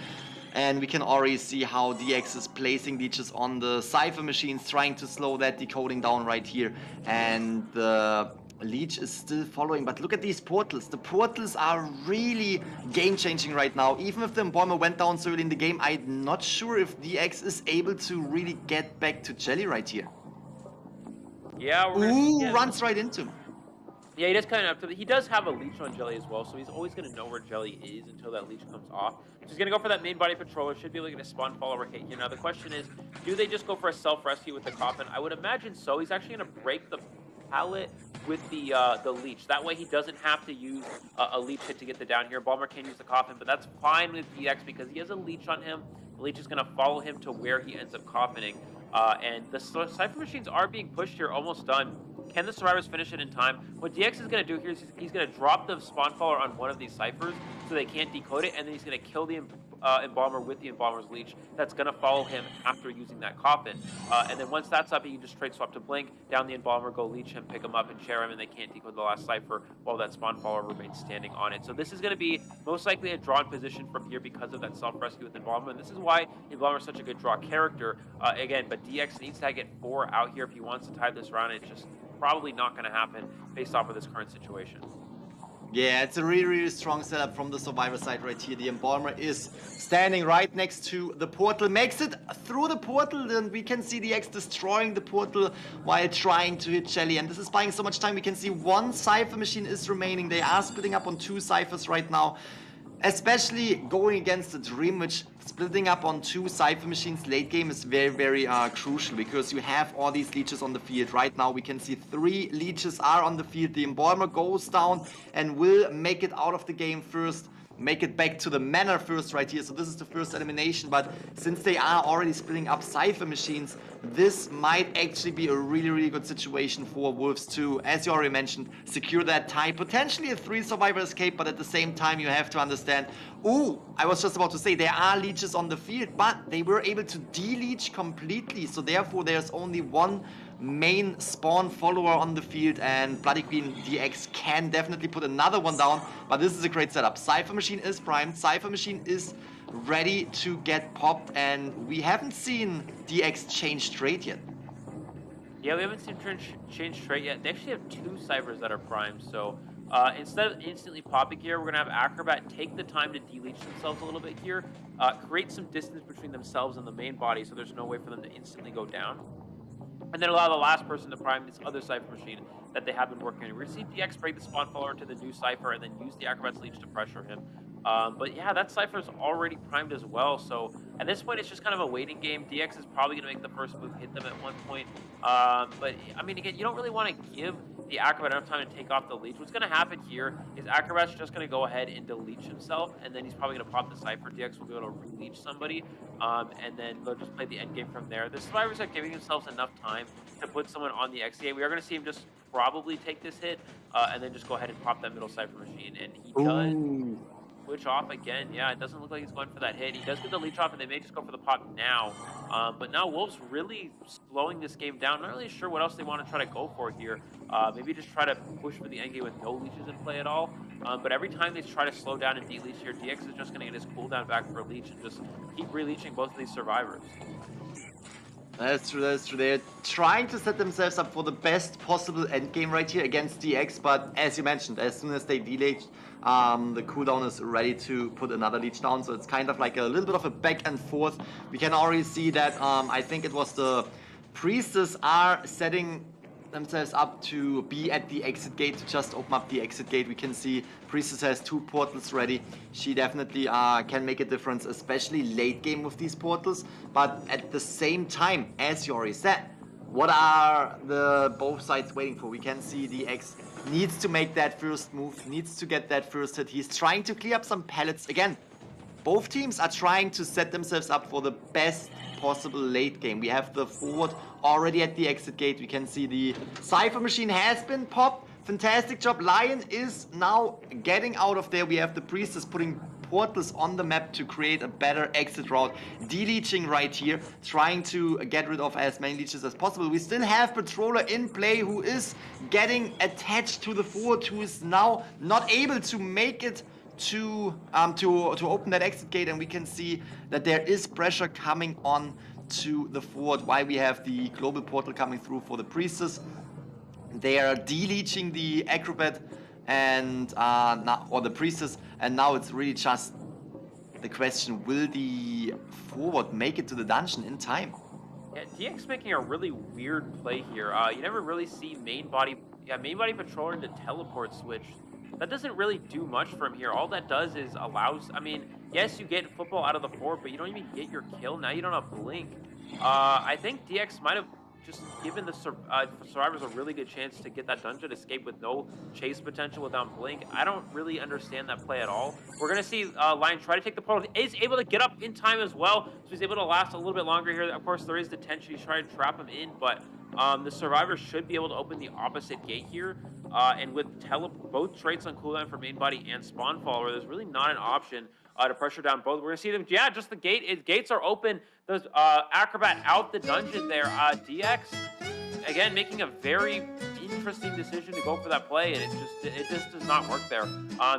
And we can already see how DX is placing leeches on the Cypher machines, trying to slow that decoding down right here. And the leech is still following, but look at these portals. The portals are really game-changing right now. Even if the Embalmer went down so early in the game, I'm not sure if DX is able to really get back to Jelly right here. Yeah, runs right into him. Yeah, he does kind of. He does have a leech on Jelly as well, so he's always going to know where Jelly is until that leech comes off. So he's going to go for that main body patroller. Should be able to get a spawn follower hit here. Now the question is, do they just go for a self-rescue with the coffin? I would imagine so. He's actually going to break the pallet with the leech. That way he doesn't have to use a leech hit to get the down here. Balmer can use the coffin, but that's fine with DX because he has a leech on him. The leech is going to follow him to where he ends up coffining. And the Cypher machines are being pushed here, almost done. Can the survivors finish it in time? What DX is going to do here is he's going to drop the spawn follower on one of these ciphers so they can't decode it, and then he's going to kill the Embalmer with the Embalmer's leech. That's going to follow him after using that coffin. And then once that's up, he can just trade swap to Blink, down the Embalmer, go leech him, pick him up, and share him, and they can't decode the last cipher while that spawn follower remains standing on it. So this is going to be most likely a drawn position from here because of that self-rescue with Embalmer, and this is why Embalmer is such a good draw character. Again, but DX needs to get 4 out here if he wants to tie this round. It's just probably not going to happen based off of this current situation. Yeah, it's a really, really strong setup from the Survivor side right here. The Embalmer is standing right next to the portal, makes it through the portal, and we can see DX destroying the portal while trying to hit Jelly. And this is buying so much time. We can see 1 Cypher machine is remaining. They are splitting up on 2 Cyphers right now. Especially going against the Dream, which splitting up on 2 Cypher machines late game is very, very crucial because you have all these leeches on the field. Right now we can see 3 leeches are on the field. The Embalmer goes down and will make it out of the game first. Make it back to the manor first right here. So this is the first elimination, but since they are already splitting up Cypher machines, this might actually be a really, really good situation for Wolves to, as you already mentioned, secure that tie. Potentially a 3 survivor escape, but at the same time you have to understand, I was just about to say there are leeches on the field, but they were able to de-leech completely. So therefore there's only 1 main spawn follower on the field, and Bloody Queen DX can definitely put another one down, but this is a great setup. Cypher machine is primed, Cypher machine is ready to get popped, and we haven't seen DX change straight yet. Yeah, we haven't seen change straight yet. They actually have 2 ciphers that are primed, so instead of instantly popping here, we're going to have Acrobat take the time to de-leech themselves a little bit here, create some distance between themselves and the main body so there's no way for them to instantly go down. And then allow the last person to prime this other Cypher machine that they have been working on. We're going to see DX break the spawn follower to the new Cypher and then use the Acrobat's leech to pressure him. But yeah, that Cypher is already primed as well. So at this point, it's just kind of a waiting game. DX is probably going to make the first move, hit them at one point. But I mean, again, you don't really want to give the Acrobat enough time to take off the leech. What's going to happen here is Acrobat's just going to go ahead and de-leech himself, and then he's probably going to pop the Cypher. DX will be able to re-leech somebody, and then they'll just play the end game from there. The survivors are giving themselves enough time to put someone on the XDA. We are going to see him just probably take this hit, and then just go ahead and pop that middle Cypher machine, and he does. Switch off again. Yeah, it doesn't look like he's going for that hit. He does get the leech off, and they may just go for the pop now. But now Wolves really slowing this game down. Not really sure what else they want to try to go for here. Maybe just try to push for the endgame with no leeches in play at all. But every time they try to slow down and de-leech here, DX is just going to get his cooldown back for a leech and just keep re-leeching both of these survivors. That's true, that's true. They're trying to set themselves up for the best possible endgame right here against DX, but as you mentioned, as soon as they de-leech, the cooldown is ready to put another leech down, so it's kind of like a little bit of a back and forth. We can already see that, I think it was the Priestess are setting themselves up to be at the exit gate, to just open up the exit gate. We can see Priestess has 2 portals ready. She definitely can make a difference, especially late game with these portals. But at the same time, as you already said, what are the both sides waiting for? We can see DX needs to make that first move, needs to get that first hit. He's trying to clear up some pallets. Again, both teams are trying to set themselves up for the best possible late game. We have the forward already at the exit gate. We can see the Cypher machine has been popped. Fantastic job. Lion is now getting out of there. We have the Priestess putting portals on the map to create a better exit route. De-leeching right here, trying to get rid of as many leeches as possible. We still have Patroller in play who is getting attached to the forward, who is now not able to make it to open that exit gate, and we can see that there is pressure coming on to the forward. Why we have the global portal coming through for the priestess. They are deleeching the acrobat and or the priestess, and now it's really just the question: will the forward make it to the dungeon in time? Yeah, DX making a really weird play here. You never really see main body patroller into teleport switch. That doesn't really do much from here. All that does is allows, I mean, yes, you get football out of the forward, but you don't even get your kill. Now you don't have blink. I think DX might have just given the survivors a really good chance to get that dungeon escape with no chase potential without blink. I don't really understand that play at all. We're going to see Lion try to take the portal. He's able to get up in time as well, so he's able to last a little bit longer here. Of course, there is the tension. He's trying to trap him in, but the survivors should be able to open the opposite gate here. And with both traits on cooldown for main body and spawn follower, there's really not an option to pressure down both. We're going to see them, yeah, just the gates are open. Those Acrobat out the dungeon there. DX, again, making a very interesting decision to go for that play, and it just does not work there.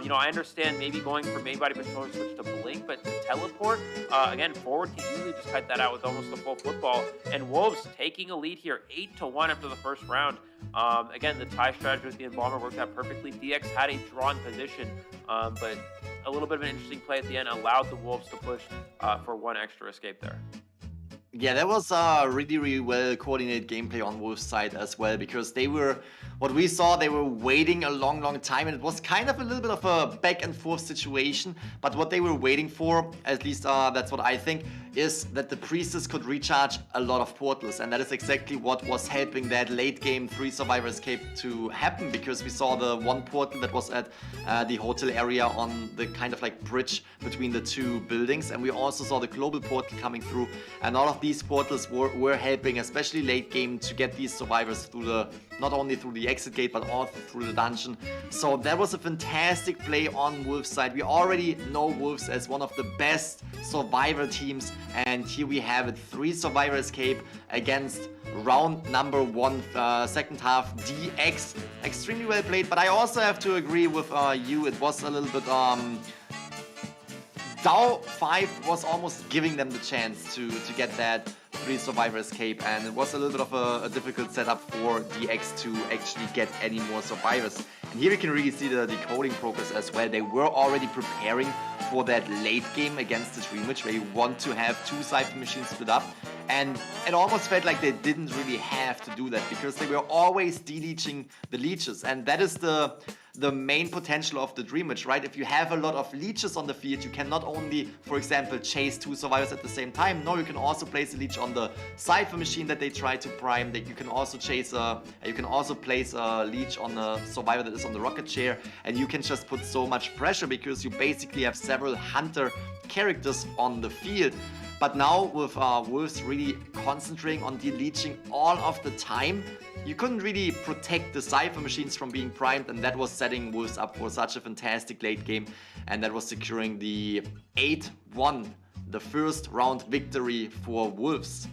You know, I understand maybe going for main body patrol switch to blink, but to teleport, again, forward can easily just cut that out with almost a full football. And Wolves taking a lead here, 8-1 after the first round. Again, the tie strategy with the Embalmer worked out perfectly. DX had a drawn position, but a little bit of an interesting play at the end allowed the Wolves to push for one extra escape there. Yeah, that was really, really well coordinated gameplay on Wolves' side as well, because they were, what we saw, they were waiting a long, long time, and it was kind of a little bit of a back and forth situation, but what they were waiting for, at least that's what I think, is that the Priestess could recharge a lot of portals, and that is exactly what was helping that late game 3 survivor escape to happen, because we saw the one portal that was at the hotel area on the kind of like bridge between the two buildings, and we also saw the global portal coming through, and all of these portals were helping, especially late game, to get these survivors through the, not only through the exit gate, but also through the dungeon. So that was a fantastic play on Wolves' side. We already know Wolves as one of the best survivor teams, and here we have it, 3 survivor escape against round number 1, second half DX. Extremely well played, but I also have to agree with you, it was a little bit DAO 5 was almost giving them the chance to get that 3 survivor escape, and it was a little bit of a difficult setup for DX to actually get any more survivors. And here we can really see the decoding progress as well. They were already preparing for that late game against the Dream Witch, where you want to have 2 Cypher machines split up, and it almost felt like they didn't really have to do that, because they were always deleeching the leeches, and that is the main potential of the Dream Witch, right? If you have a lot of leeches on the field, you can not only, for example, chase 2 survivors at the same time. No, you can also place a leech on the Cypher machine that they try to prime. That you can also place a leech on a survivor that is on the rocket chair, and you can just put so much pressure because you basically have several hunter characters on the field. But now with Wolves really concentrating on deleeching all of the time, you couldn't really protect the Cypher machines from being primed, and that was setting Wolves up for such a fantastic late game, and that was securing the 8-1, the first round victory for Wolves.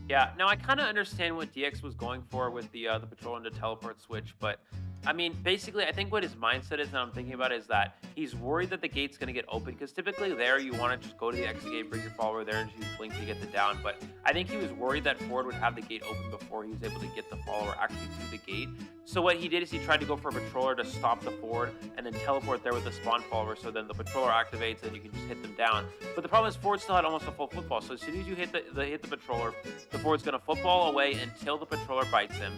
Yeah, now I kind of understand what DX was going for with the patrol and the teleport switch, but I mean, basically, I think what his mindset is, and I'm thinking about, is that he's worried that the gate's going to get open, because typically there you want to just go to the exit gate, bring your follower there, and just use blink to get the down. But I think he was worried that forward would have the gate open before he was able to get the follower actually through the gate. So what he did is he tried to go for a patroller to stop the forward, and then teleport there with the spawn follower, so then the patroller activates and you can just hit them down. But the problem is forward still had almost a full football, so as soon as you hit the patroller, the forward's going to football away until the patroller bites him,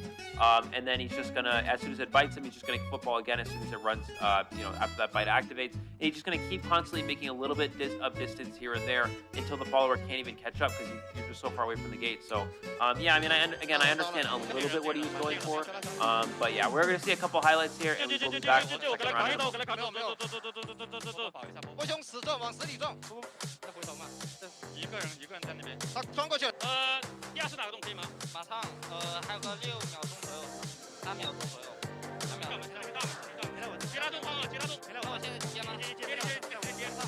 and then he's just going to, as soon as it bites him, he's just going to football again as soon as it runs, after that bite activates. And he's just going to keep constantly making a little bit of distance here and there until the follower can't even catch up, because you're just so far away from the gate. So, yeah, I mean, I understand a little bit what he was going for, but yeah, we're going to see a couple highlights here, and we'll be back for the second round. 我用死撞往死里撞，不，那回头嘛，一个人在那边，他撞过去了。第二是哪个洞可以吗？马上，还有个6秒钟左右，3秒钟左右，3秒。接他洞，接他洞，那我先接吗？接上，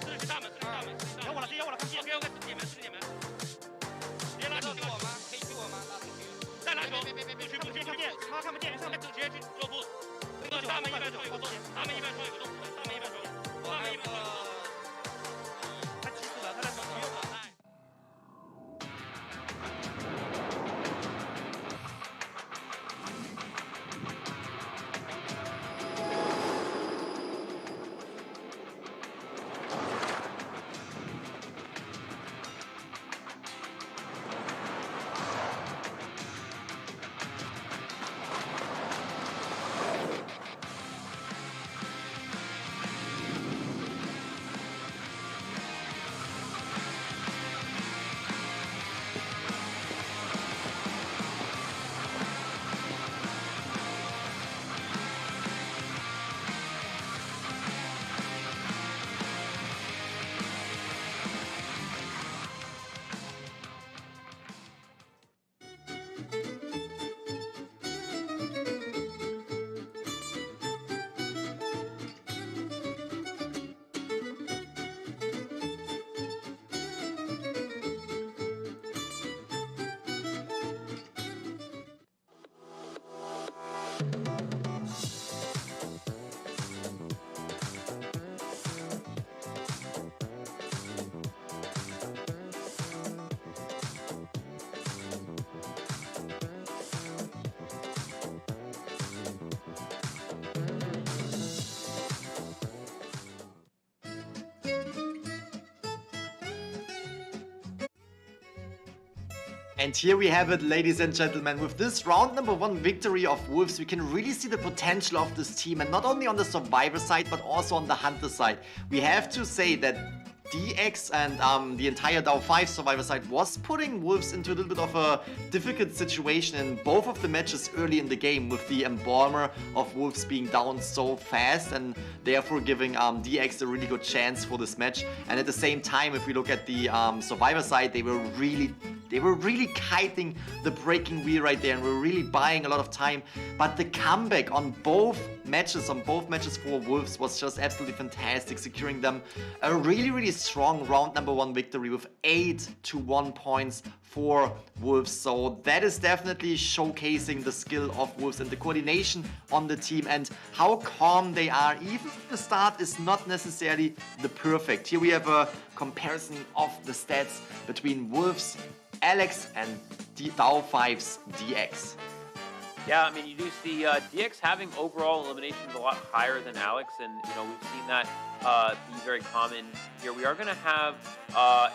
这是大门，有我了，有我了，看见 ，OK， 点门，点门。接拉手，我吗？可以去我吗？拉出去。再拉手，别去，看不见，他看不见，上面直接去做步。那个大门一边冲一个洞，大门一边冲一个洞，大门一边冲一个洞。And here we have it, ladies and gentlemen. With this round number 1 victory of Wolves, we can really see the potential of this team, and not only on the Survivor side, but also on the Hunter side. We have to say that DX and the entire DAO 5 Survivor side was putting Wolves into a little bit of a difficult situation in both of the matches early in the game, with the Embalmer of Wolves being down so fast and therefore giving DX a really good chance for this match. And at the same time, if we look at the Survivor side, they were really kiting the breaking wheel right there and were really buying a lot of time. But the comeback on both matches for Wolves was just absolutely fantastic, securing them a really strong round number 1 victory with 8-1 points for Wolves. So that is definitely showcasing the skill of Wolves and the coordination on the team and how calm they are, even if the start is not necessarily the perfect. Here we have a comparison of the stats between Wolves, Alex, and DAO 5's DX. Yeah, I mean, you do see DX having overall eliminations a lot higher than Alex, and we've seen that be very common. Here we are going to have,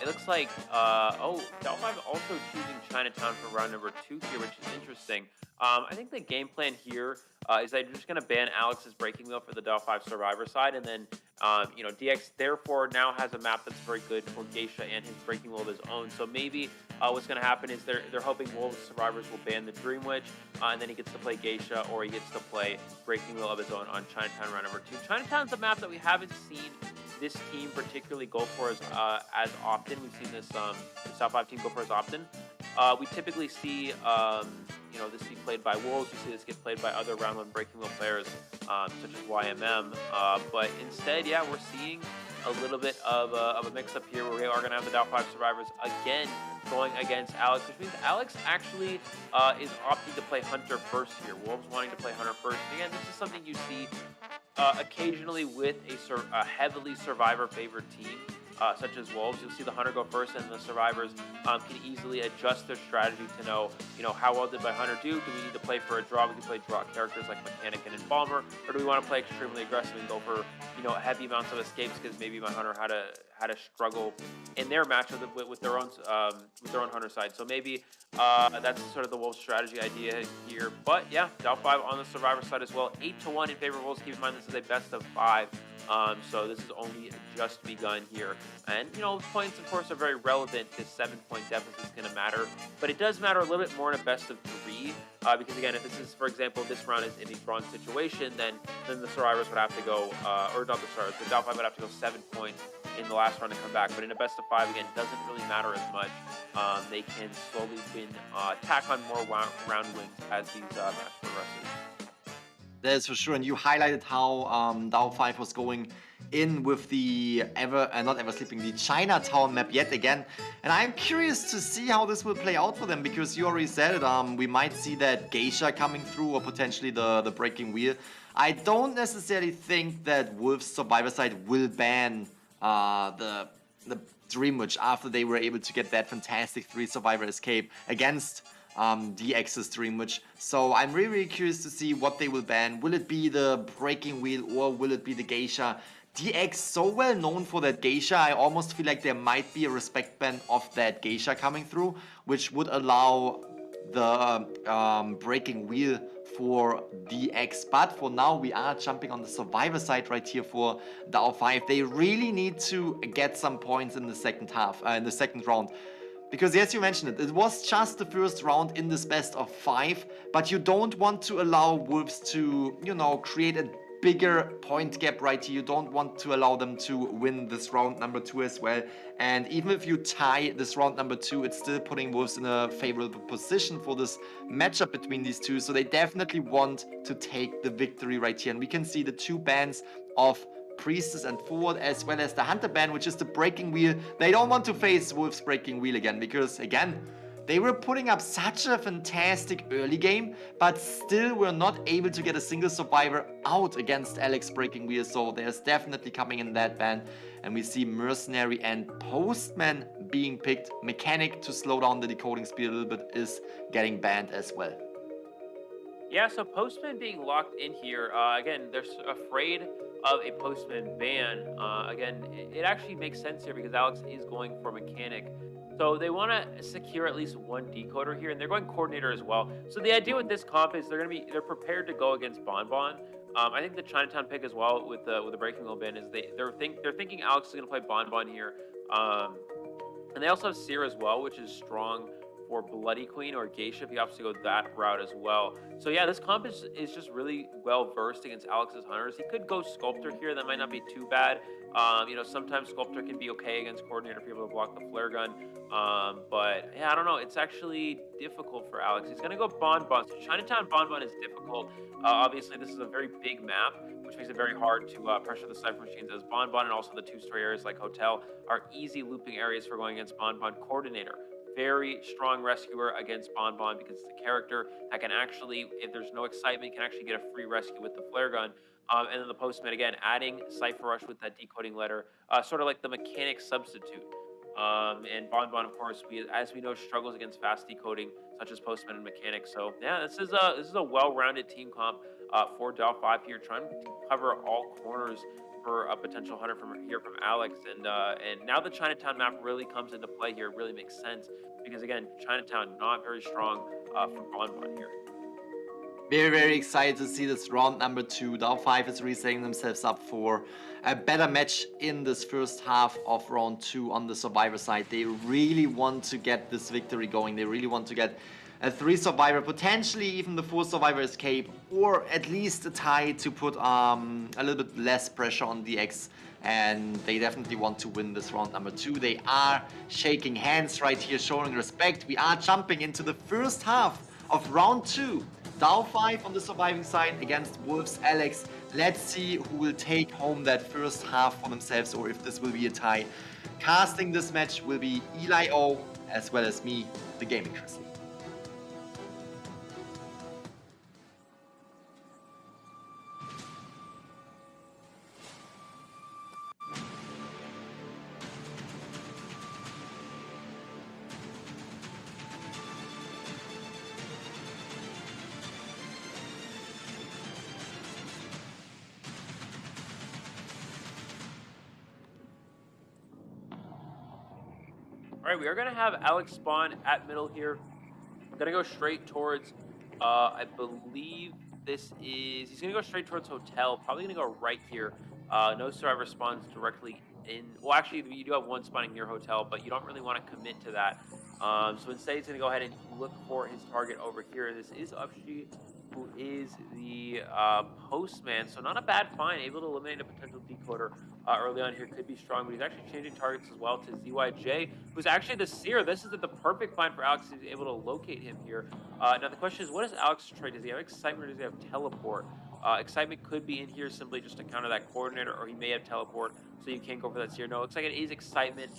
it looks like, DAO 5 also choosing Chinatown for round number 2 here, which is interesting. I think the game plan here is that you're just going to ban Alex's breaking wheel for the DAO 5 Survivor side, and then, DX therefore now has a map that's very good for Geisha and his breaking wheel of his own. So maybe what's going to happen is they're hoping Wolves Survivors will ban the Dream Witch, and then he gets to play Geisha, or he gets to play breaking wheel of his own on Chinatown round number 2. Chinatown's a map that we haven't seen this team particularly go for as often. We've seen this DAO 5 team go for as often. We typically see this be played by Wolves. We see this get played by other round 1 breaking wheel players such as YMM. But instead, yeah, we're seeing a little bit of a mix-up here where we are going to have the DAO 5 Survivors again going against Alex, which means Alex actually is opting to play Hunter first here. Wolves wanting to play Hunter first. Again, this is something you see occasionally with a heavily Survivor-favored team. Such as Wolves, you'll see the Hunter go first, and the Survivors can easily adjust their strategy to know, how well did my Hunter do? Do we need to play for a draw? We can play draw characters like Mechanic and Embalmer, or do we want to play extremely aggressive and go for, heavy amounts of escapes because maybe my Hunter had a struggle in their match with their own Hunter side. So maybe that's sort of the Wolves strategy idea here. But yeah, DAO 5 on the Survivor side as well, 8-1 in favor of Wolves. Keep in mind this is a best of 5. So this is only just begun here. And, points, of course, are very relevant. This 7-point deficit is going to matter. But it does matter a little bit more in a best of 3. Because, again, if this is, for example, this round is in a drawn situation, then the Survivors would have to go, or not the Survivors, but DAO 5 would have to go 7 points in the last round to come back. But in a best of 5, again, it doesn't really matter as much. They can slowly win, tack on more round wins as these matches progresses. That is for sure, and you highlighted how DAO 5 was going in with the the Chinatown map yet again, and I'm curious to see how this will play out for them, because you already said it, we might see that Geisha coming through, or potentially the breaking wheel. I don't necessarily think that Wolves Survivor Side will ban the Dream Witch after they were able to get that fantastic 3 Survivor escape against DX's Dream Witch. So I'm really, really curious to see what they will ban. Will it be the Breaking Wheel or will it be the Geisha? DX so well known for that Geisha, I almost feel like there might be a respect ban of that Geisha coming through, which would allow the Breaking Wheel for DX. But for now, we are jumping on the Survivor side right here for DAO 5. They really need to get some points in the second half, in the second round. Because yes, you mentioned it, it was just the first round in this best of 5, but you don't want to allow Wolves to, you know, create a bigger point gap right here. You don't want to allow them to win this round number 2 as well. And even if you tie this round number 2, it's still putting Wolves in a favorable position for this matchup between these two. So they definitely want to take the victory right here. And we can see the 2 bans of Priestess and Forward, as well as the Hunter ban, which is the Breaking Wheel. They don't want to face Wolves Breaking Wheel again, because again, they were putting up such a fantastic early game, but still were not able to get a single survivor out against Alex Breaking Wheel. So there's definitely coming in that ban. And we see Mercenary and Postman being picked. Mechanic, to slow down the decoding speed a little bit, is getting banned as well. Yeah, so Postman being locked in here, again, they're afraid of a Postman ban. Again, it actually makes sense here because Alex is going for Mechanic. So they want to secure at least 1 decoder here, and they're going Coordinator as well. So the idea with this comp is they're prepared to go against Bonbon. I think the Chinatown pick as well with the Breaking Wheel ban is they're thinking Alex is going to play Bonbon here, and they also have Seer as well, which is strong for Bloody Queen or Geisha if you obviously go that route as well. So yeah, this comp is just really well versed against Alex's Hunters. He could go Sculptor here, that might not be too bad. You know, sometimes Sculptor can be okay against Coordinator if you're able to block the flare gun. But yeah, I don't know. It's actually difficult for Alex. He's gonna go Bonbon. So Chinatown Bonbon is difficult. Obviously, this is a very big map, which makes it very hard to pressure the Cypher Machines, as Bonbon and also the 2-story areas like Hotel are easy looping areas for going against Bonbon. Coordinator, very strong rescuer against Bonbon because it's a character that can actually, if there's no excitement, can actually get a free rescue with the flare gun. And then the Postman, again, adding Cypher Rush with that decoding letter, sort of like the Mechanic substitute. And Bonbon, of course, as we know, struggles against fast decoding, such as Postman and Mechanic. So yeah, this is a well-rounded team comp for DAO 5 here, trying to cover all corners for a potential hunter from Alex. And now the Chinatown map really comes into play here. It really makes sense because again, Chinatown not very strong for Bonbon here. Very, very excited to see this round number 2. DAO 5 is really setting themselves up for a better match in this first half of round 2 on the Survivor side. They really want to get this victory going. They really want to get a 3 Survivor, potentially even the 4 Survivor escape, or at least a tie to put a little bit less pressure on DX. And they definitely want to win this round number 2. They are shaking hands right here, showing respect. We are jumping into the first half of round 2. DAO 5 on the surviving side against Wolves Alex. Let's see who will take home that first half for themselves, or if this will be a tie. Casting this match will be Eli O, as well as me, the Gaming Grizzly. All right, we are going to have Alex spawn at middle here. I'm going to go straight towards, I believe he's going to go straight towards Hotel. Probably going to go right here. No survivor spawns directly in. Well, actually, you do have one spawning near Hotel, but you don't really want to commit to that. So instead, he's going to go ahead and look for his target over here. This is Upstreet, who is the Postman. So not a bad find, able to eliminate a potential decoder early on here. Could be strong, but he's actually changing targets as well to ZYJ, who's actually the Seer. This is the perfect find for Alex. He's able to locate him here. Now the question is, what is Alex's trait? Does he have Excitement or does he have Teleport? Excitement could be in here simply just to counter that Coordinator, or he may have Teleport, so you can't go for that Seer. No, it looks like it is Excitement,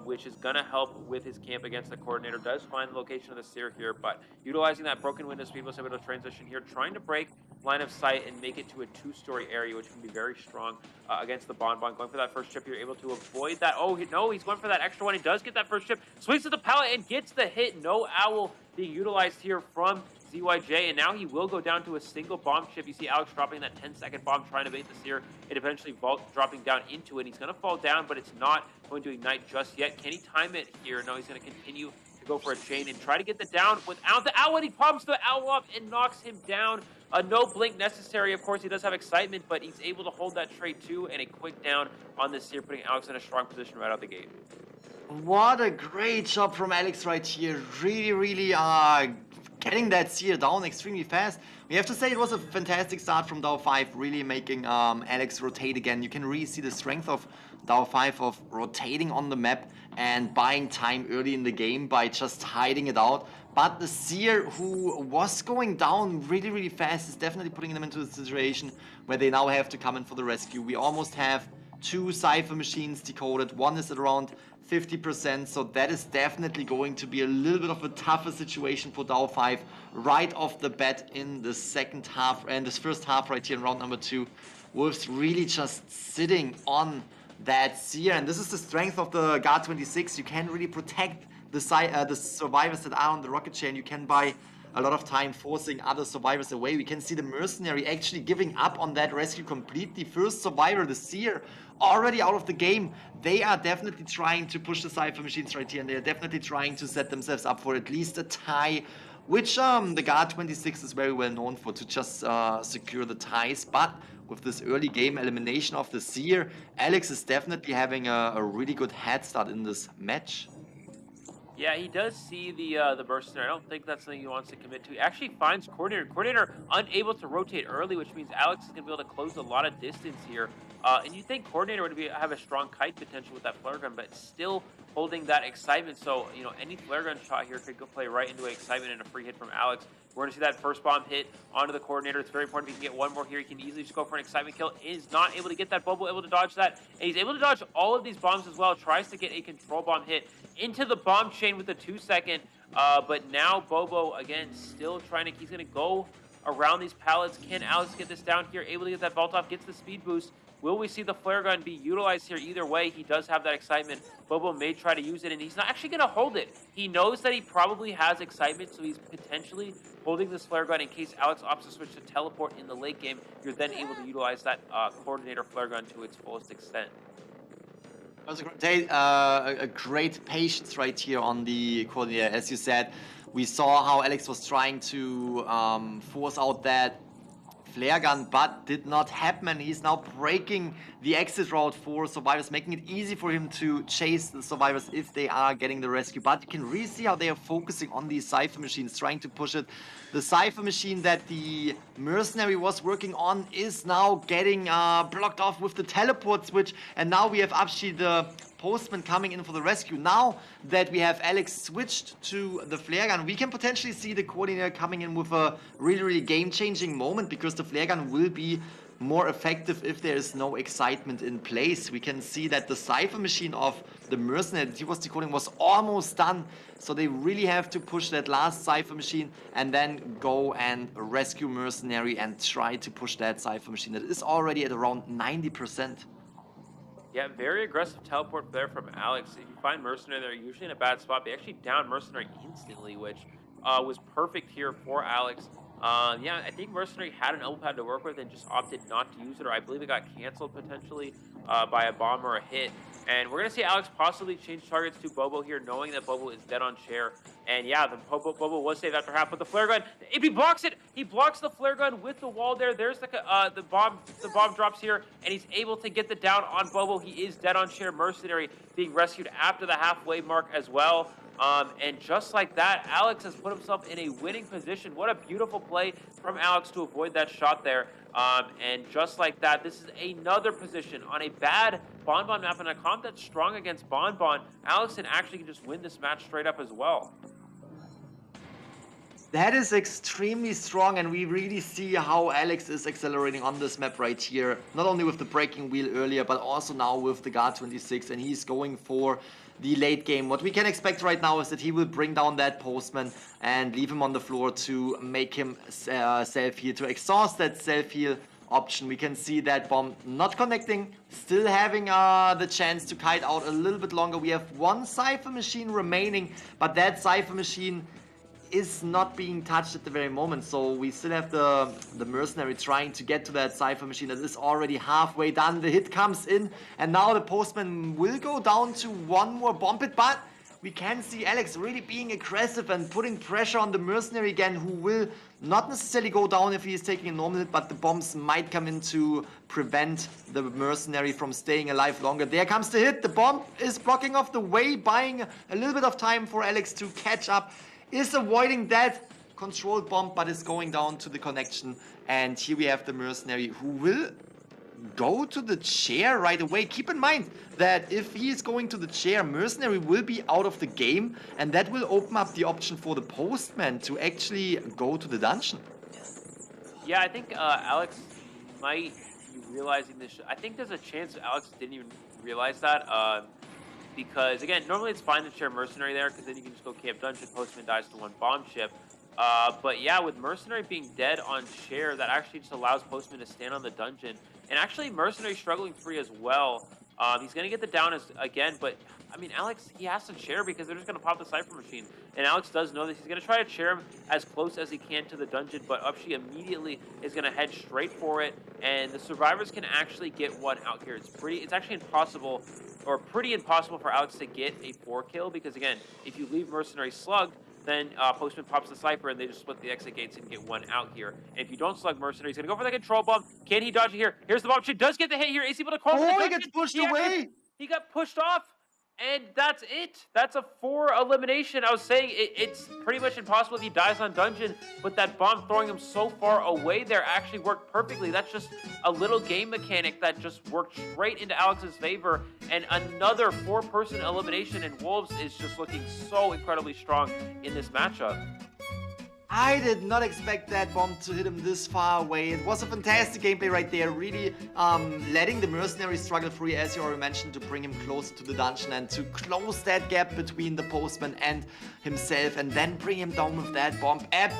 which is going to help with his camp against the Coordinator. Does find the location of the Seer here, but utilizing that broken window speed was able to transition here, trying to break line of sight and make it to a 2-story area, which can be very strong against the Bonbon. Going for that first chip, you're able to avoid that. Oh, no, he's going for that extra one. He does get that first chip, swings to the pallet and gets the hit. No owl being utilized here from ZYJ, and now he will go down to a single bomb chip. You see Alex dropping that 10-second bomb, trying to bait the Seer. It eventually dropping down into it. He's going to fall down, but it's not going to ignite just yet. Can he time it here? No, he's going to continue to go for a chain and try to get the down without the owl. He pops the owl up and knocks him down. No blink necessary. Of course, he does have excitement, but he's able to hold that trade too, and a quick down on this Seer, putting Alex in a strong position right out the gate. What a great job from Alex right here. Really getting that Seer down extremely fast. We have to say it was a fantastic start from DAO5, really making Alex rotate again. You can really see the strength of DAO5 of rotating on the map and buying time early in the game by just hiding it out. But the Seer, who was going down really fast, is definitely putting them into a situation where they now have to come in for the rescue. We almost have 2 Cypher machines decoded. One is at around 50%, so that is definitely going to be a little bit of a tougher situation for DAO5 right off the bat in the second half, and this first half right here in round number 2. Wolves really just sitting on that Seer, and this is the strength of the Guard 26. You can really protect the survivors that are on the rocket chain. You can buy a lot of time forcing other survivors away. We can see the Mercenary actually giving up on that rescue completely. First survivor, the Seer, already out of the game. They are definitely trying to push the Cypher machines right here, and they are definitely trying to set themselves up for at least a tie, which the Guard 26 is very well known for, to just secure the ties. But with this early game elimination of the Seer, Alex is definitely having a really good head start in this match. Yeah, he does see the Mercenary. I don't think that's something he wants to commit to. He actually finds Coordinator. Coordinator unable to rotate early, which means Alex is going to be able to close a lot of distance here. And you think Coordinator would have a strong kite potential with that flare gun, but still holding that excitement. So, you know, any flare gun shot here could go play right into excitement and a free hit from Alex. We're going to see that first bomb hit onto the Coordinator. It's very important if he can get one more here. He can easily just go for an excitement kill. Is not able to get that. Bobo able to dodge that. And he's able to dodge all of these bombs as well. Tries to get a control bomb hit into the bomb chain with the 2-second. But now Bobo, again, still trying to... He's going to go around these pallets. Can Alex get this down here? Able to get that vault off. Gets the speed boost. Will we see the flare gun be utilized here? Either way, he does have that excitement. Bobo may try to use it, and he's not actually going to hold it. He knows that he probably has excitement, so he's potentially holding this flare gun in case Alex opts to switch to teleport in the late game. You're then able to utilize that Coordinator flare gun to its fullest extent. That was a great patience right here on the Coordinator. As you said, we saw how Alex was trying to force out that flare gun, but did not happen. He's now breaking the exit route for survivors, making it easy for him to chase the survivors if they are getting the rescue. But you can really see how they are focusing on these Cypher machines, trying to push it. The Cypher machine that the Mercenary was working on is now getting blocked off with the teleport switch, and now we have Abshi, the Postman, coming in for the rescue. Now that we have Alex switched to the flare gun, we can potentially see the Coordinator coming in with a really game-changing moment, because the flare gun will be more effective if there is no excitement in place. We can see that the Cypher machine of the Mercenary that he was decoding was almost done, so they really have to push that last Cypher machine and then go and rescue Mercenary and try to push that Cypher machine that is already at around 90%. Yeah, very aggressive teleport there from Alex. If you find Mercenary, they're usually in a bad spot. They actually down Mercenary instantly, which was perfect here for Alex. Yeah, I think Mercenary had an elbow pad to work with and just opted not to use it, or I believe it got canceled potentially by a bomb or a hit. And we're going to see Alex possibly change targets to Bobo here, knowing that Bobo is dead on chair. And yeah, the Bobo was saved after half, but the flare gun, if he blocks it, he blocks the flare gun with the wall there. There's the bomb drops here, and he's able to get the down on Bobo. He is dead on chair. Mercenary being rescued after the halfway mark as well. And just like that, Alex has put himself in a winning position. What a beautiful play from Alex to avoid that shot there. And just like that, this is another position on a bad Bonbon map and a comp that's strong against Bonbon. Alex actually can just win this match straight up as well. That is extremely strong, and we really see how Alex is accelerating on this map right here. Not only with the breaking wheel earlier, but also now with the Guard 26, and he's going for the late game. What we can expect right now is that he will bring down that postman and leave him on the floor to make him self-heal, to exhaust that self-heal option. We can see that bomb not connecting, still having the chance to kite out a little bit longer. We have one Cypher machine remaining, but that Cypher machine is not being touched at the very moment, so we still have the mercenary trying to get to that Cypher machine that is already halfway done. The hit comes in, and now the postman will go down to one more bomb hit, but we can see Alex really being aggressive and putting pressure on the mercenary again, who will not necessarily go down if he is taking a normal hit, but the bombs might come in to prevent the mercenary from staying alive longer. There comes the hit. The bomb is blocking off the way, buying a little bit of time for Alex to catch up. Is avoiding that controlled bomb, but is going down to the connection. And here we have the mercenary who will go to the chair right away. Keep in mind that if he is going to the chair, mercenary will be out of the game, and that will open up the option for the postman to actually go to the dungeon. Yeah, I think Alex might be realizing this. I think there's a chance Alex didn't even realize that. Because, again, normally it's fine to share Mercenary there, because then you can just go camp dungeon, Postman dies to one bomb chip. But yeah, with Mercenary being dead on share, that actually just allows Postman to stand on the dungeon. And actually, Mercenary struggling free as well. He's going to get the down again, but, I mean, Alex, he has to chair because they're just going to pop the Cypher machine. And Alex does know this. He's going to try to chair him as close as he can to the dungeon, but Upshi immediately is going to head straight for it. And the survivors can actually get one out here. It's actually impossible, or pretty impossible for Alex to get a 4-kill, because, again, if you leave Mercenary slugged, then Postman pops the Cypher, and they just split the exit gates and get one out here. And if you don't slug Mercenary, he's going to go for the control bomb. Can he dodge it here? Here's the bomb. She does get the hit here. Is he able to call Oh, he gets pushed away! He got pushed off, and that's it. That's a 4 elimination. I was saying it's pretty much impossible if he dies on dungeon, but that bomb throwing him so far away there actually worked perfectly. That's just a little game mechanic that just worked straight into Alex's favor, and another 4-person elimination, and Wolves is just looking so incredibly strong in this matchup. I did not expect that bomb to hit him this far away. It was a fantastic gameplay right there, really letting the mercenary struggle free, as you already mentioned, to bring him closer to the dungeon and to close that gap between the postman and himself, and then bring him down with that bomb. And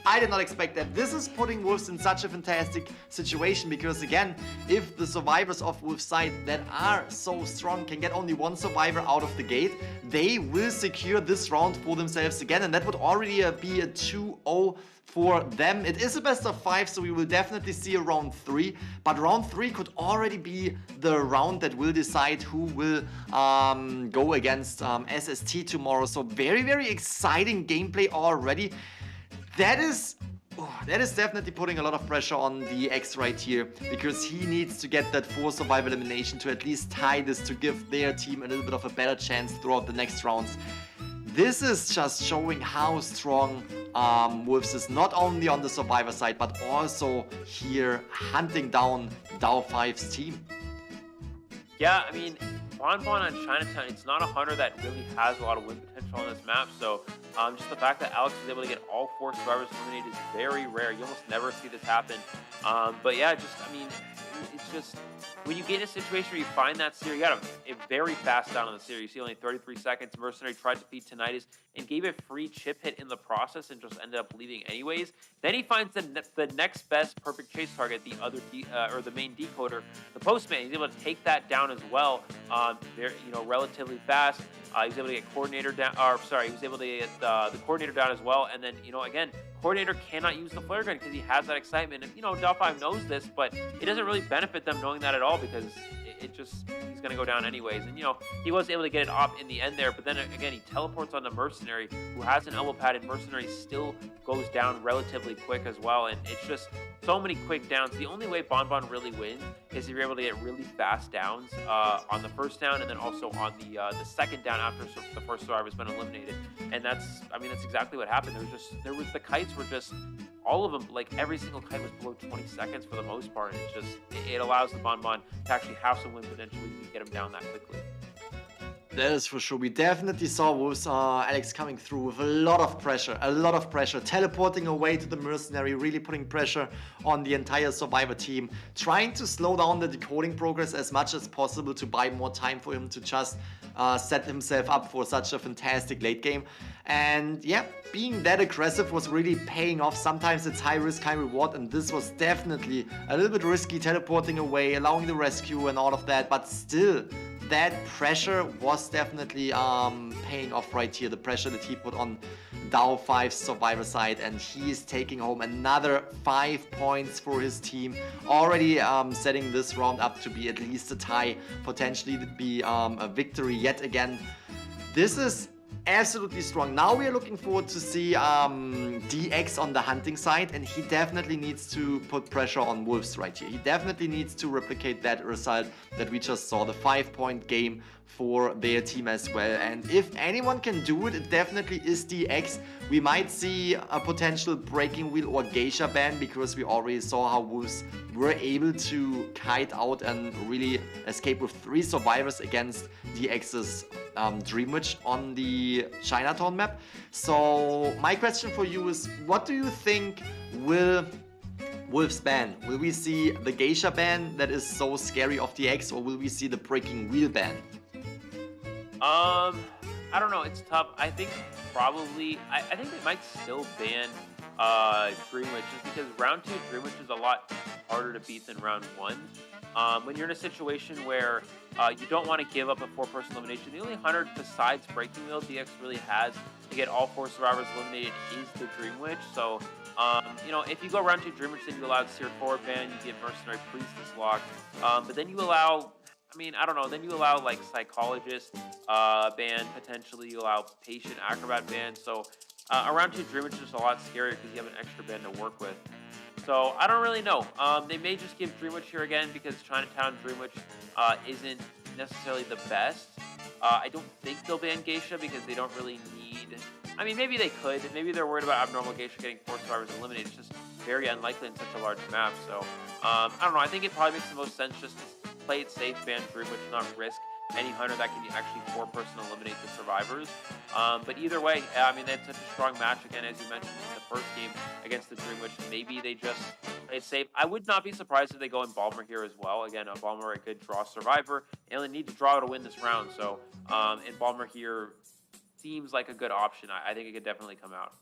I did not expect that. This is putting Wolves in such a fantastic situation, because again, if the survivors of Wolves' side that are so strong can get only one survivor out of the gate, they will secure this round for themselves again, and that would already be a 2-0 for them. It is a best of 5, so we will definitely see a round 3, but round 3 could already be the round that will decide who will go against SST tomorrow. So very, very exciting gameplay already. That is definitely putting a lot of pressure on the X right here, because he needs to get that 4 survival elimination to at least tie this, to give their team a little bit of a better chance throughout the next rounds. This is just showing how strong Wolves is, not only on the survivor side, but also here hunting down DAO5's team. Yeah, I mean, Bonbon on Chinatown, it's not a hunter that really has a lot of win potential on this map, so just the fact that Alex is able to get all 4 survivors eliminated is very rare. You almost never see this happen. But yeah, I mean, it's just, when you get in a situation where you find that series, you got a very fast down on the series. You see only 33 seconds. Mercenary tried to feed Tinnitus and gave a free chip hit in the process and just ended up leaving anyways. Then he finds the next best perfect chase target, the main decoder, the Postman. He's able to take that down as well, relatively fast. He was able to get Coordinator down, he was able to get the Coordinator down as well. And then, again, Coordinator cannot use the flare gun because he has that excitement. And, DAO5 knows this, but it doesn't really benefit them knowing that at all, because he's going to go down anyways. And, he was able to get it off in the end there, but then again, he teleports on the Mercenary, who has an elbow pad, and Mercenary still goes down relatively quick as well. And it's just so many quick downs. The only way Bonbon really wins is if you're able to get really fast downs on the first down, and then also on the second down after the first survivor's been eliminated. And that's exactly what happened. The kites were just, all of them, like every single kite was below 20 seconds for the most part. And it allows the Bonbon to actually have some win potential when you can get him down that quickly. That is for sure. We definitely saw Wolves Alex coming through with a lot of pressure, teleporting away to the mercenary, really putting pressure on the entire Survivor team, trying to slow down the decoding progress as much as possible to buy more time for him to just set himself up for such a fantastic late game. And yeah, being that aggressive was really paying off. Sometimes it's high risk, high reward, and this was definitely a little bit risky, teleporting away, allowing the rescue and all of that, but still, that pressure was definitely paying off right here. The pressure that he put on DAO 5's Survivor side, and he is taking home another 5 points for his team. Already setting this round up to be at least a tie, potentially to be a victory yet again. This is absolutely strong. Now we are looking forward to see DX on the hunting side, and he definitely needs to put pressure on Wolves right here. He definitely needs to replicate that result that we just saw, the 5-point game for their team as well. And if anyone can do it, it definitely is DX. We might see a potential Breaking Wheel or Geisha ban, because we already saw how Wolves were able to kite out and really escape with 3 survivors against DX's Dream Witch on the Chinatown map. So my question for you is, what do you think will Wolves ban? Will we see the Geisha ban that is so scary of DX, or will we see the Breaking Wheel ban? I don't know. It's tough. I think probably. I think they might still ban Dream Witch, just because round 2 Dream Witch is a lot harder to beat than round 1. When you're in a situation where you don't want to give up a 4-person elimination, the only hunter besides Breaking Wheel DX really has to get all 4 survivors eliminated is the Dream Witch. So, you know, if you go round 2 Dream Witch, then you allow Seared Forward ban, you get Mercenary Priestess lock, but then you allow, I mean, I don't know, then you allow like Psychologist ban, potentially you allow Patient Acrobat ban. So around 2 Dream Witch is just a lot scarier because you have an extra ban to work with. So I don't really know. They may just give Dream Witch here again because Chinatown Dream Witch isn't necessarily the best. I don't think they'll ban Geisha because they don't really need. I mean, maybe they could. Maybe they're worried about Abnormal Geisha getting 4 survivors eliminated. It's just very unlikely in such a large map. So I don't know. I think it probably makes the most sense just to play it safe, ban Dream Witch, not risk any hunter that can actually 4-person eliminate the survivors. But either way, I mean, that's such a strong match, again, as you mentioned in the first game against the Dream Witch. Maybe they just play it safe. I would not be surprised if they go in Balmer here as well. Again, Balmer, a good draw survivor. They only need to draw to win this round. So, and Balmer here seems like a good option. I think it could definitely come out.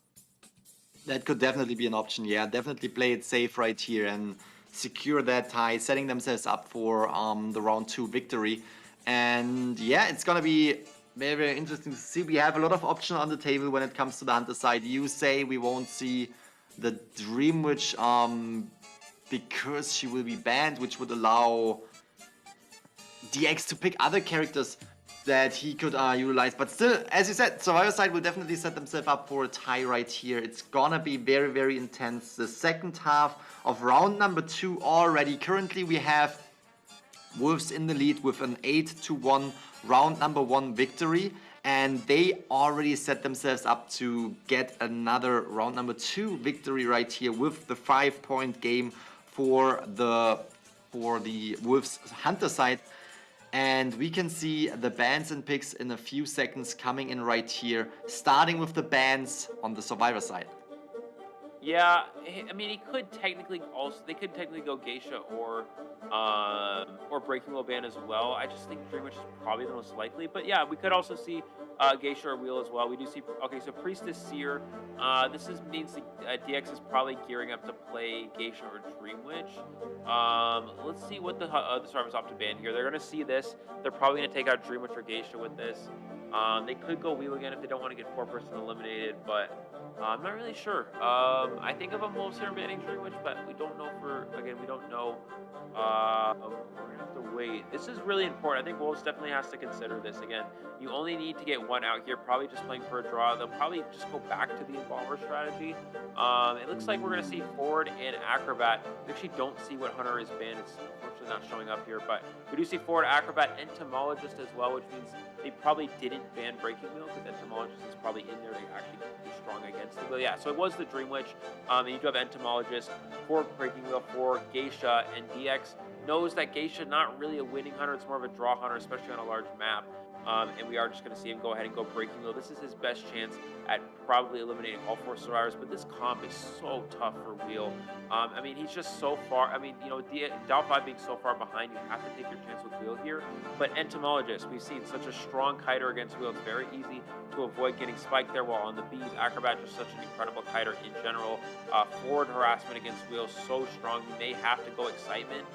That could definitely be an option, yeah. Definitely play it safe right here and secure that tie, setting themselves up for the round 2 victory. And yeah, it's gonna be very, very interesting to see. We have a lot of options on the table when it comes to the hunter side. You say we won't see the Dream Witch because she will be banned, which would allow DX to pick other characters that he could utilize. But still, as you said, Survivor side will definitely set themselves up for a tie right here. It's gonna be very, very intense. The second half of round number 2 already. Currently we have Wolves in the lead with an 8-1 round number 1 victory, and they already set themselves up to get another round number 2 victory right here with the 5-point game for the Wolves hunter side. And we can see the bans and picks in a few seconds coming in right here, starting with the bans on the Survivor side. Yeah, I mean, they could technically go Geisha or Breaking Wheel ban as well. I just think Dream Witch is probably the most likely. But yeah, we could also see Geisha or Wheel as well. We do see, okay, so Priestess Seer. This means DX is probably gearing up to play Geisha or Dream Witch. Let's see what the survivors opt to ban here. They're going to see this. They're probably going to take out Dream Witch or Geisha with this. They could go Wheel again if they don't want to get 4-person eliminated, but I'm not really sure. I think of a Wolves here banning Dream Witch, but we don't know we don't know. We're gonna have to wait. This is really important. I think Wolves definitely has to consider this. Again, you only need to get 1 out here, probably just playing for a draw. They'll probably just go back to the Embalmer strategy. It looks like we're gonna see Forward and Acrobat. We actually don't see what hunter is banned. It's unfortunately not showing up here, but we do see Forward, Acrobat, Entomologist as well, which means they probably didn't ban Breaking Wheel because Entomologist is probably in there to actually be strong against it. But yeah, so it was the Dream Witch. And you do have Entomologist for Breaking Wheel for Geisha, and DX knows that Geisha not really a winning hunter, it's more of a draw hunter, especially on a large map. And we are just going to see him go ahead and go breaking wheel. This is his best chance at probably eliminating all 4 survivors, but this comp is so tough for Wheel. I mean, he's just so far. I mean, you know, Dow5 being so far behind, you have to take your chance with Wheel here. But Entomologist, we've seen such a strong kiter against Wheel. It's very easy to avoid getting spiked there, while on the Bees, Acrobat just such an incredible kiter in general. Forward harassment against Wheel, so strong. You may have to go Excitement.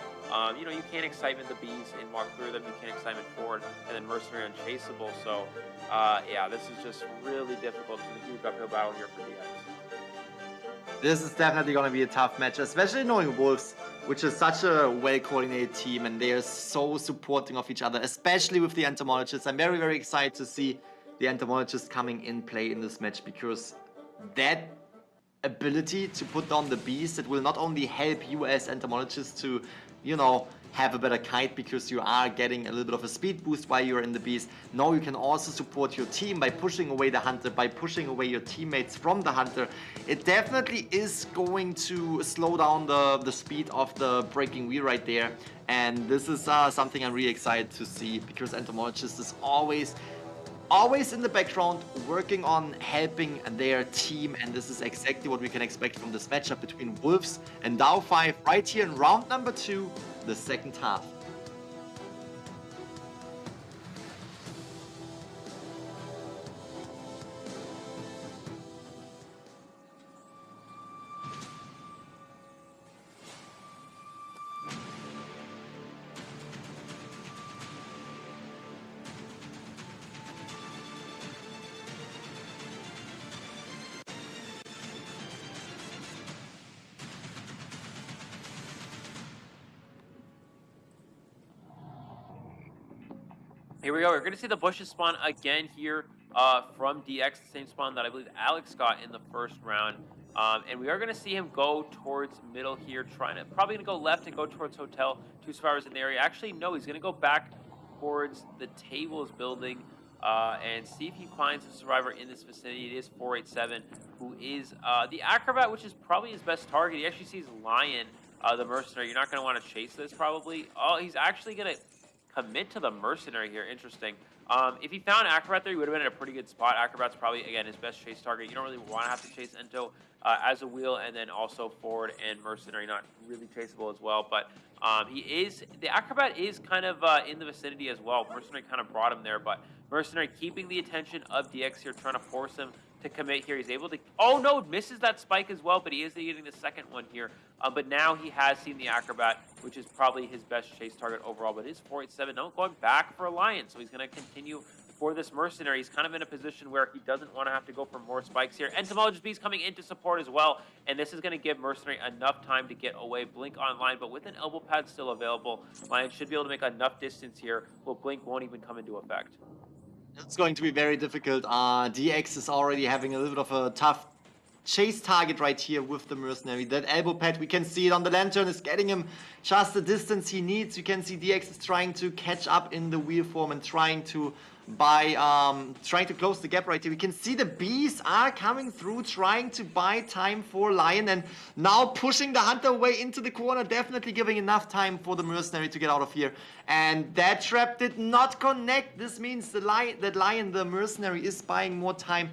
You know, you can't Excitement the Bees and walk through them. You can't Excitement forward, and then Mercenary unchaseable. So, yeah, this is just really difficult. It's a huge uphill battle here for DX. This is definitely going to be a tough match, especially knowing Wolves, which is such a well-coordinated team, and they are so supporting of each other, especially with the Entomologists. I'm very, very excited to see the Entomologists coming in play in this match, because that ability to put down the Beast, it will not only help you as Entomologists to, you know, have a better kite because you are getting a little bit of a speed boost while you're in the Beast. No, you can also support your team by pushing away the Hunter, by pushing away your teammates from the Hunter. It definitely is going to slow down the speed of the breaking wheel right there. And this is something I'm really excited to see, because Entomologist is always in the background working on helping their team, and this is exactly what we can expect from this matchup between Wolves and Dow5 right here in round number 2, the second half. Here we go. We're going to see the bushes spawn again here from DX, the same spawn that I believe Alex got in the first round. And we are going to see him go towards middle here, probably going to go left and go towards hotel. 2 survivors in the area. Actually, no, he's going to go back towards the tables building and see if he finds a survivor in this vicinity. It is 487, who is the Acrobat, which is probably his best target. He actually sees Lion, the Mercenary. You're not going to want to chase this probably. Oh, he's actually going to commit to the Mercenary here. Interesting. If he found Acrobat there, he would have been in a pretty good spot. Acrobat's probably, again, his best chase target. You don't really want to have to chase Ento as a wheel, and then also Forward and Mercenary, not really chaseable as well. But the Acrobat is kind of in the vicinity as well. Mercenary kind of brought him there, but Mercenary keeping the attention of DX here, trying to force him to commit here. He's able to, oh no, misses that spike as well, but he is getting the second one here. But now he has seen the Acrobat, which is probably his best chase target overall. But it is 487, no, going back for Alliance. So he's going to continue for this Mercenary. He's kind of in a position where he doesn't want to have to go for more spikes here. Entomologist Beast coming into support as well. And this is going to give Mercenary enough time to get away. Blink online, but with an elbow pad still available, Lion should be able to make enough distance here. Well, Blink won't even come into effect. It's going to be very difficult. DX is already having a little bit of a tough chase target right here with the Mercenary. That elbow pad, we can see it on the Lantern, is getting him just the distance he needs. You can see DX is trying to catch up in the wheel form and trying to close the gap right here. We can see the Bees are coming through, trying to buy time for Lion, and now pushing the Hunter away into the corner, definitely giving enough time for the Mercenary to get out of here. And that trap did not connect. This means that Lion, the Mercenary, is buying more time,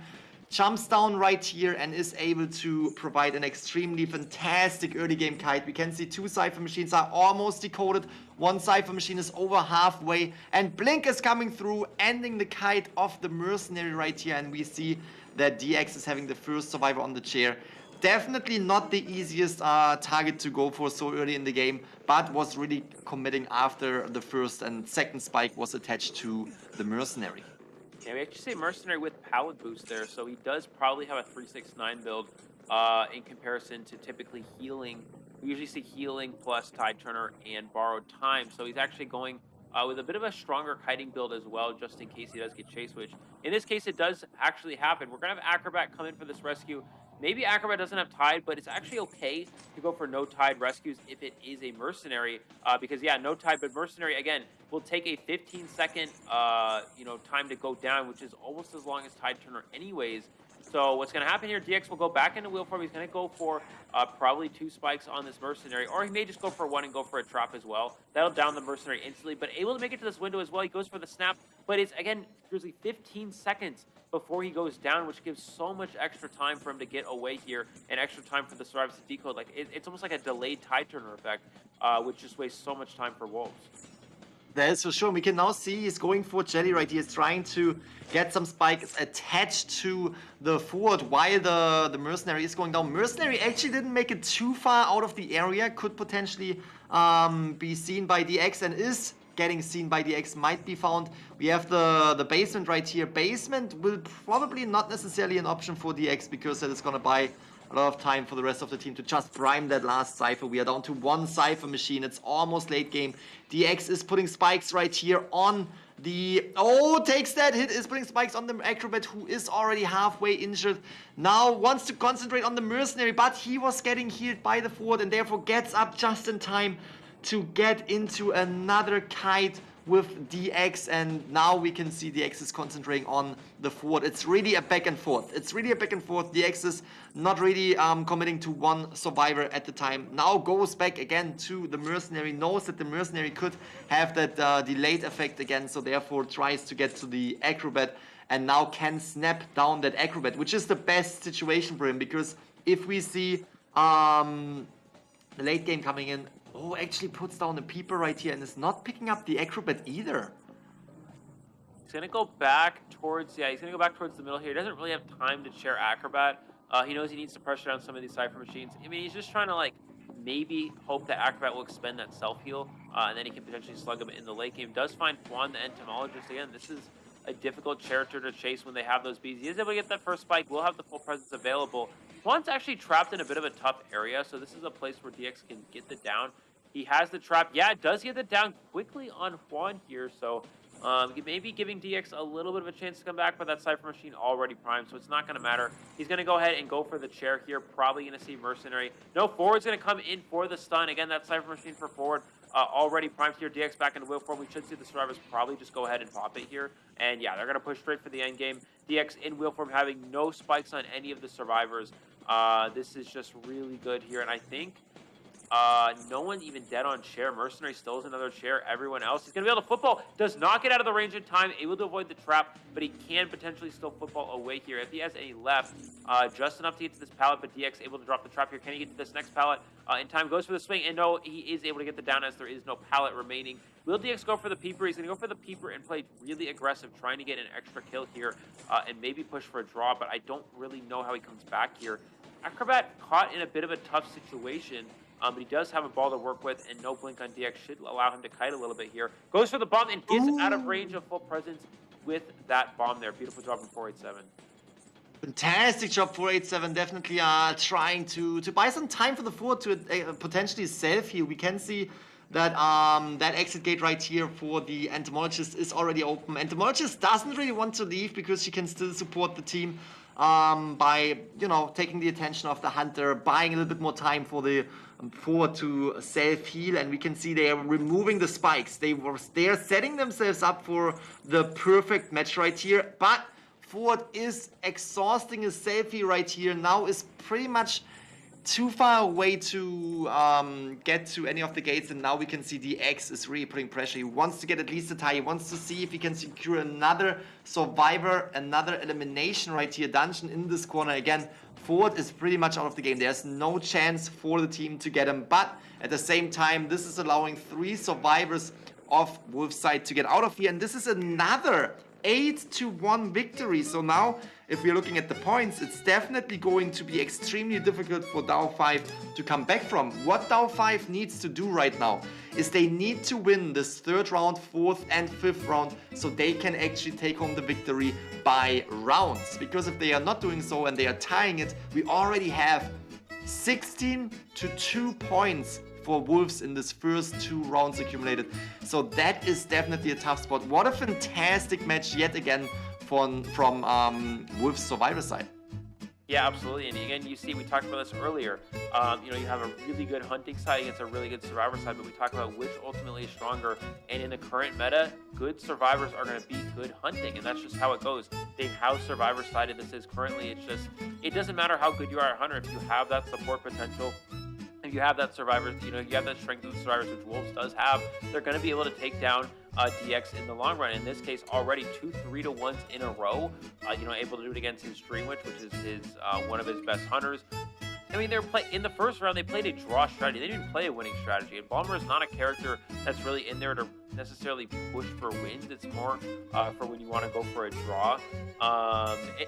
jumps down right here and is able to provide an extremely fantastic early game kite. We can see 2 Cypher machines are almost decoded. 1 Cypher machine is over halfway, and Blink is coming through, ending the kite of the Mercenary right here. And we see that DX is having the first survivor on the chair. Definitely not the easiest target to go for so early in the game, but was really committing after the first and second spike was attached to the Mercenary. Yeah, we actually say Mercenary with Pallet Boost there, so he does probably have a 369 build in comparison to typically healing. We usually see healing plus Tide Turner and Borrowed Time, so he's actually going with a bit of a stronger kiting build as well, just in case he does get chase switched. In this case, it does actually happen. We're going to have Acrobat come in for this rescue. Maybe Acrobat doesn't have Tide, but it's actually okay to go for no Tide rescues if it is a Mercenary, because yeah, no Tide, but Mercenary, again, will take a 15-second, time to go down, which is almost as long as Tide Turner anyways. So what's going to happen here, DX will go back into wheel form. He's going to go for probably 2 spikes on this Mercenary, or he may just go for 1 and go for a trap as well. That'll down the Mercenary instantly, but able to make it to this window as well. He goes for the snap, but it's, again, usually 15 seconds before he goes down, which gives so much extra time for him to get away here and extra time for the survivors to decode. Like, it's almost like a delayed tide turner effect, which just wastes so much time for Wolves. That is for sure. We can now see he's going for Jelly right here. He's trying to get some spikes attached to the fort while the Mercenary is going down. Mercenary actually didn't make it too far out of the area. Could potentially be seen by DX and is getting seen by DX. Might be found. We have the basement right here. Basement will probably not necessarily an option for DX because that is going to buy a lot of time for the rest of the team to just prime that last Cypher. We are down to 1 Cypher machine. It's almost late game. DX is putting spikes right here on the... Oh, takes that hit, is putting spikes on the Acrobat, who is already halfway injured. Now wants to concentrate on the Mercenary, but he was getting healed by the Ford and therefore gets up just in time to get into another kite with DX, and now we can see DX is concentrating on the Ford. It's really a back and forth. DX is not really committing to 1 survivor at the time. Now goes back again to the Mercenary, knows that the Mercenary could have that delayed effect again, so therefore tries to get to the Acrobat and now can snap down that Acrobat, which is the best situation for him, because if we see the late game coming in, oh, actually puts down a peeper right here and is not picking up the Acrobat either. He's going to go back towards, he's going to go back towards the middle here. He doesn't really have time to chair Acrobat. He knows he needs to pressure down some of these Cypher machines. I mean, he's just trying to, like, maybe hope that Acrobat will expend that self-heal, and then he can potentially slug him in the late game. Does find Juan, the Entomologist. Again, this is a difficult character to chase when they have those bees. He is able to get that first spike. Will have the full presence available. Juan's actually trapped in a bit of a tough area, so this is a place where DX can get the down. He has the trap. Yeah, it does get the down quickly on Juan here, so maybe giving DX a little bit of a chance to come back, but that Cypher machine already primed, so it's not going to matter. He's going to go ahead and go for the chair here. Probably going to see Mercenary. No, Forward's going to come in for the stun. Again, that Cypher machine for Forward already primed here. DX back into wheel form. We should see the survivors probably just go ahead and pop it here. And yeah, they're going to push straight for the end game. DX in wheel form, having no spikes on any of the survivors. This is just really good here, and I think no one even dead on chair. Mercenary still has another chair. Everyone else, he's going to be able to football. Does not get out of the range in time. Able to avoid the trap, but he can potentially still football away here. If he has any left, just enough to get to this pallet, but DX able to drop the trap here. Can he get to this next pallet in time? Goes for the swing, and no, he is able to get the down as there is no pallet remaining. Will DX go for the peeper? He's going to go for the peeper and play really aggressive, trying to get an extra kill here and maybe push for a draw, but I don't really know how he comes back here. Acrobat caught in a bit of a tough situation. But he does have a ball to work with, and no blink on DX should allow him to kite a little bit here. Goes for the bomb and gets out of range of full presence with that bomb there. Beautiful job from 487. Fantastic job, 487. Definitely trying to buy some time for the Ford to potentially self-heal. We can see that that exit gate right here for the Entomologist is already open. Entomologist doesn't really want to leave because she can still support the team by, you know, taking the attention of the Hunter, buying a little bit more time for the Ford to self-heal, and we can see they are removing the spikes. They are setting themselves up for the perfect match right here, but Ford is exhausting his self-heal right here. Now is pretty much too far away to get to any of the gates, and now we can see DX is really putting pressure. He wants to get at least a tie. He wants to see if he can secure another survivor, another elimination right here, dungeon in this corner. Again, Ford is pretty much out of the game. There's no chance for the team to get him, but at the same time, this is allowing 3 survivors of Wolf's side to get out of here, and this is another 8-1 victory. So now, if we're looking at the points, it's definitely going to be extremely difficult for DAO5 to come back from. What DAO5 needs to do right now is they need to win this 3rd round, 4th and 5th round so they can actually take home the victory by rounds. Because if they are not doing so and they are tying it, we already have 16-2 points for Wolves in this first 2 rounds accumulated. So that is definitely a tough spot. What a fantastic match yet again from Wolves' survivor side. Yeah, absolutely. And again, you see, we talked about this earlier. You know, you have a really good hunting side against a really good survivor side, but we talk about which ultimately is stronger. And in the current meta, good survivors are going to beat good hunting, and that's just how it goes. How survivor sided this is currently. It's just, it doesn't matter how good you are at hunter if you have that support potential. If you have that survivor, you know, you have that strength of the survivors, which Wolves does have, they're going to be able to take down DX in the long run. In this case, already 2 3-to-1s in a row, you know, able to do it against his Dream Witch, which is his one of his best hunters. I mean, in the first round, they played a draw strategy. They didn't play a winning strategy. And Bomber is not a character that's really in there to necessarily push for wins. It's more for when you want to go for a draw.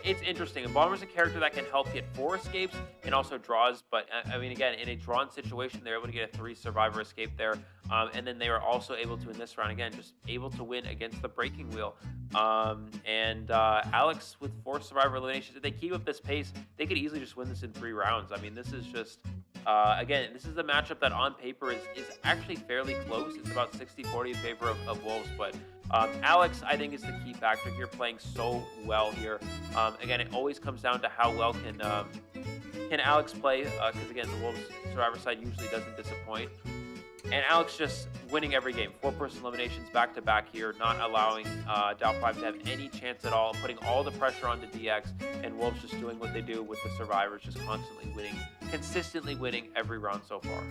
It's interesting. And Bomber's a character that can help get 4 escapes and also draws. But, I mean, again, in a drawn situation, they're able to get a 3 survivor escape there. And then they were also able to, in this round, again, just able to win against the Breaking Wheel. Alex with 4 survivor eliminations, if they keep up this pace, they could easily just win this in 3 rounds. I mean, this is just, again, this is a matchup that on paper is actually fairly close. It's about 60-40 in favor of Wolves, but Alex, I think, is the key factor here, playing so well here. Again, it always comes down to how well can Alex play, because again, the Wolves survivor side usually doesn't disappoint. And Alex just winning every game. 4-person eliminations back-to-back here, not allowing Dow5 to have any chance at all, putting all the pressure onto DX, and Wolves just doing what they do with the survivors, just constantly winning, consistently winning every round so far.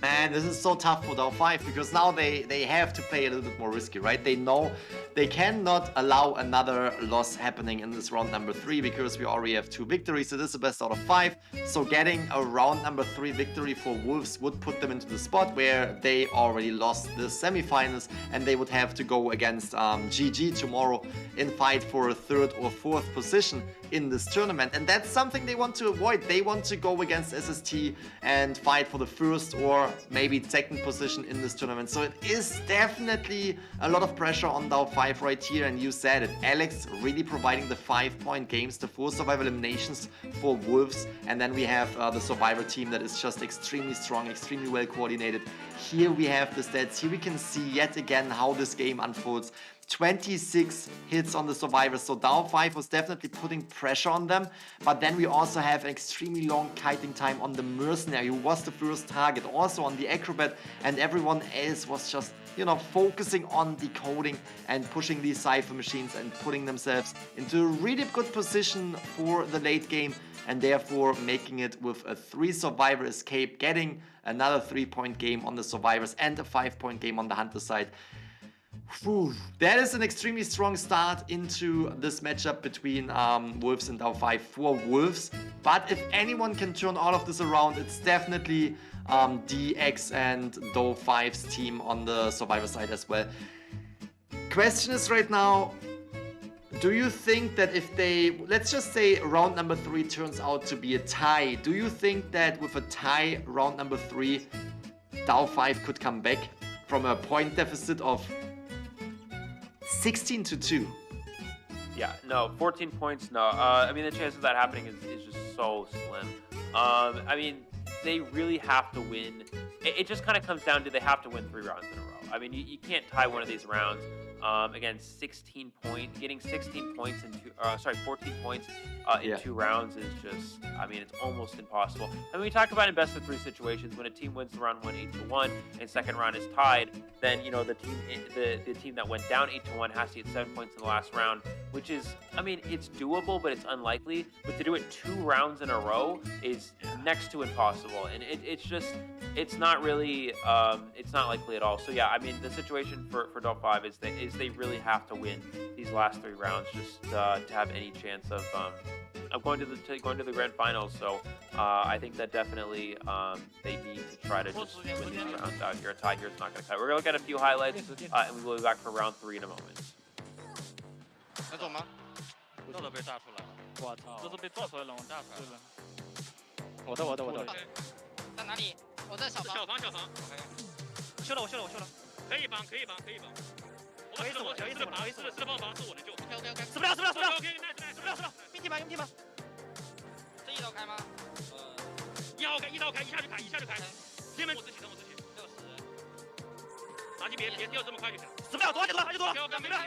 Man, this is so tough for Dow5 because now they have to play a little bit more risky, right? They know they cannot allow another loss happening in this round number 3 because we already have 2 victories. So this is the best out of 5. So getting a round number 3 victory for Wolves would put them into the spot where they already lost the semifinals and they would have to go against GG tomorrow and fight for a 3rd or 4th position in this tournament. And that's something they want to avoid. They want to go against SST and fight for the 1st or maybe 2nd position in this tournament. So it is definitely a lot of pressure on Dow5 right here. And you said it, Alex really providing the 5-point games, the 4 survivor eliminations for Wolves. And then we have the survivor team that is just extremely strong, extremely well coordinated. Here we have the stats. Here we can see yet again how this game unfolds. 26 hits on the survivors, so Dow5 was definitely putting pressure on them, but then we also have an extremely long kiting time on the mercenary, who was the first target, also on the acrobat, and everyone else was just, you know, focusing on decoding and pushing these cipher machines and putting themselves into a really good position for the late game, and therefore making it with a 3 survivor escape, getting another 3-point game on the survivors and a 5-point game on the hunter side. Whew. That is an extremely strong start into this matchup between Wolves and Dow5 for Wolves. But if anyone can turn all of this around, it's definitely DX and Dow5's team on the survivor side as well. Question is right now, do you think that if they, let's just say round number 3 turns out to be a tie, do you think that with a tie round number 3, Dow5 could come back from a point deficit of 16-2? Yeah, no, 14 points, no. I mean, the chance of that happening is just so slim. I mean, they really have to win. It just kind of comes down to they have to win 3 rounds in a row. I mean, you can't tie one of these rounds. Again, 16 points, getting 16 points in 14 points in 2 rounds is just, I mean, it's almost impossible. I mean, we talk about in best of 3 situations, when a team wins the round 1 8-1 and second round is tied, then, you know, the team that went down 8-1 has to get 7 points in the last round, which is, I mean, it's doable, but it's unlikely. But to do it 2 rounds in a row is next to impossible, and it's just, it's not really, it's not likely at all. So yeah, I mean, the situation for Dow5 is they really have to win these last 3 rounds just to have any chance of going to the grand finals. So I think that definitely they need to try to just win these rounds out here. A tie here is not going to cut. We're going to look at a few highlights, and we will be back for round 3 in a moment. 能走吗？肉都被炸出来了。我操！这是被撞出来了，我炸出来了。我的。在哪里？我在小房。小房。我修了。可以帮。我死了帮忙是我能救。OK。死不了。OK， 并进吧。这1刀开吗？1刀开，一下就开。天门我自己。60。拿起别掉这么快就行。死不了，多了。没了。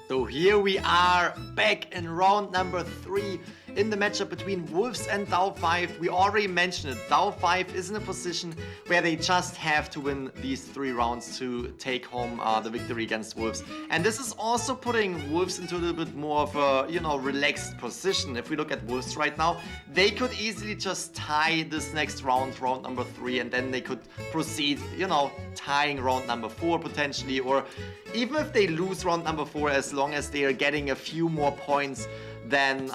So here we are back in round number 3 in the matchup between Wolves and DAO5. We already mentioned it. DAO5 is in a position where they just have to win these 3 rounds to take home the victory against Wolves. And this is also putting Wolves into a little bit more of a, relaxed position. If we look at Wolves right now, they could easily just tie this next round, round number 3, and then they could proceed, tying round number 4 potentially, or even if they lose round number 4, as long as they are getting a few more points than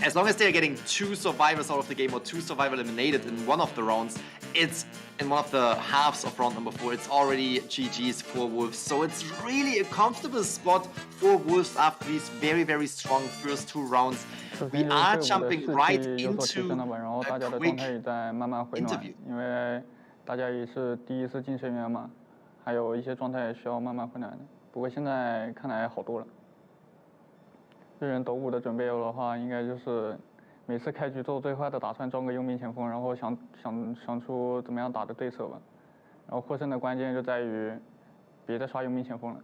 as long as they are getting 2 survivors out of the game or 2 survivor eliminated in one of the rounds, it's in one of the halves of round number 4, it's already GG's for Wolves. So it's really a comfortable spot for Wolves after these very, very strong first 2 rounds. We are jumping right into a quick interview. 因为大家也是第一次进学员嘛，还有一些状态需要慢慢回来的。不过现在看来好多了。日人斗5的准备的话，应该就是每次开局做最坏的打算，装个佣兵前锋，然后想出怎么样打的对策吧。然后获胜的关键就在于别再刷佣兵前锋了。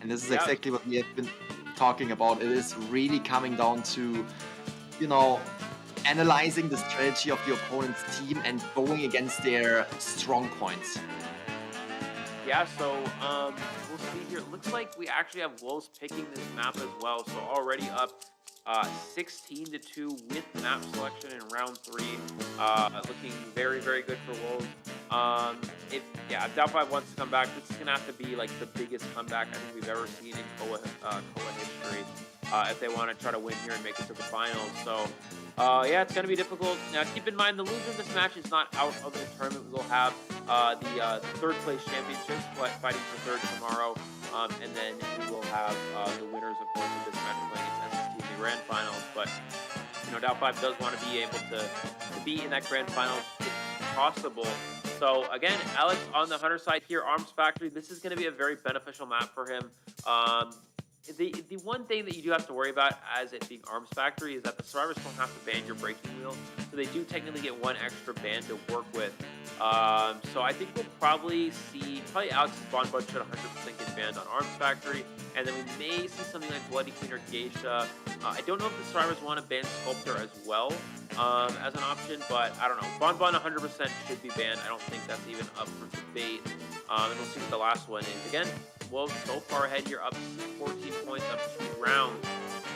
And this is exactly what we have been talking about. It is really coming down to, analyzing the strategy of the opponent's team and going against their strong points. Yeah, so we'll see here. It looks like we actually have Wolves picking this map as well. So already up 16-2 with map selection in round 3. Looking very, very good for Wolves. If DAO5 wants to come back, this is going to have to be like the biggest comeback I think we've ever seen in COA history. If they want to try to win here and make it to the finals. So, it's going to be difficult. Now, keep in mind, the loser of this match is not out of the tournament. We will have the third place championships fighting for third tomorrow. And then we will have the winners, of course, of this match playing against SST in the grand finals. But, DAO5 does want to be able to be in that grand finals if possible. So, again, Alex on the Hunter side here, Arms Factory. This is going to be a very beneficial map for him. The one thing that you do have to worry about as it being Arms Factory is that the survivors don't have to ban your breaking wheel, so they do technically get 1 extra ban to work with. So I think we'll probably see Alex's Bonbon should 100% get banned on Arms Factory, and then we may see something like Bloody Queen or Geisha. I don't know if the survivors want to ban Sculptor as well as an option, but I don't know. Bonbon 100% should be banned. I don't think that's even up for debate. And we'll see what the last one is. Again, Wolves so far ahead here, up 14 points, up 2 rounds.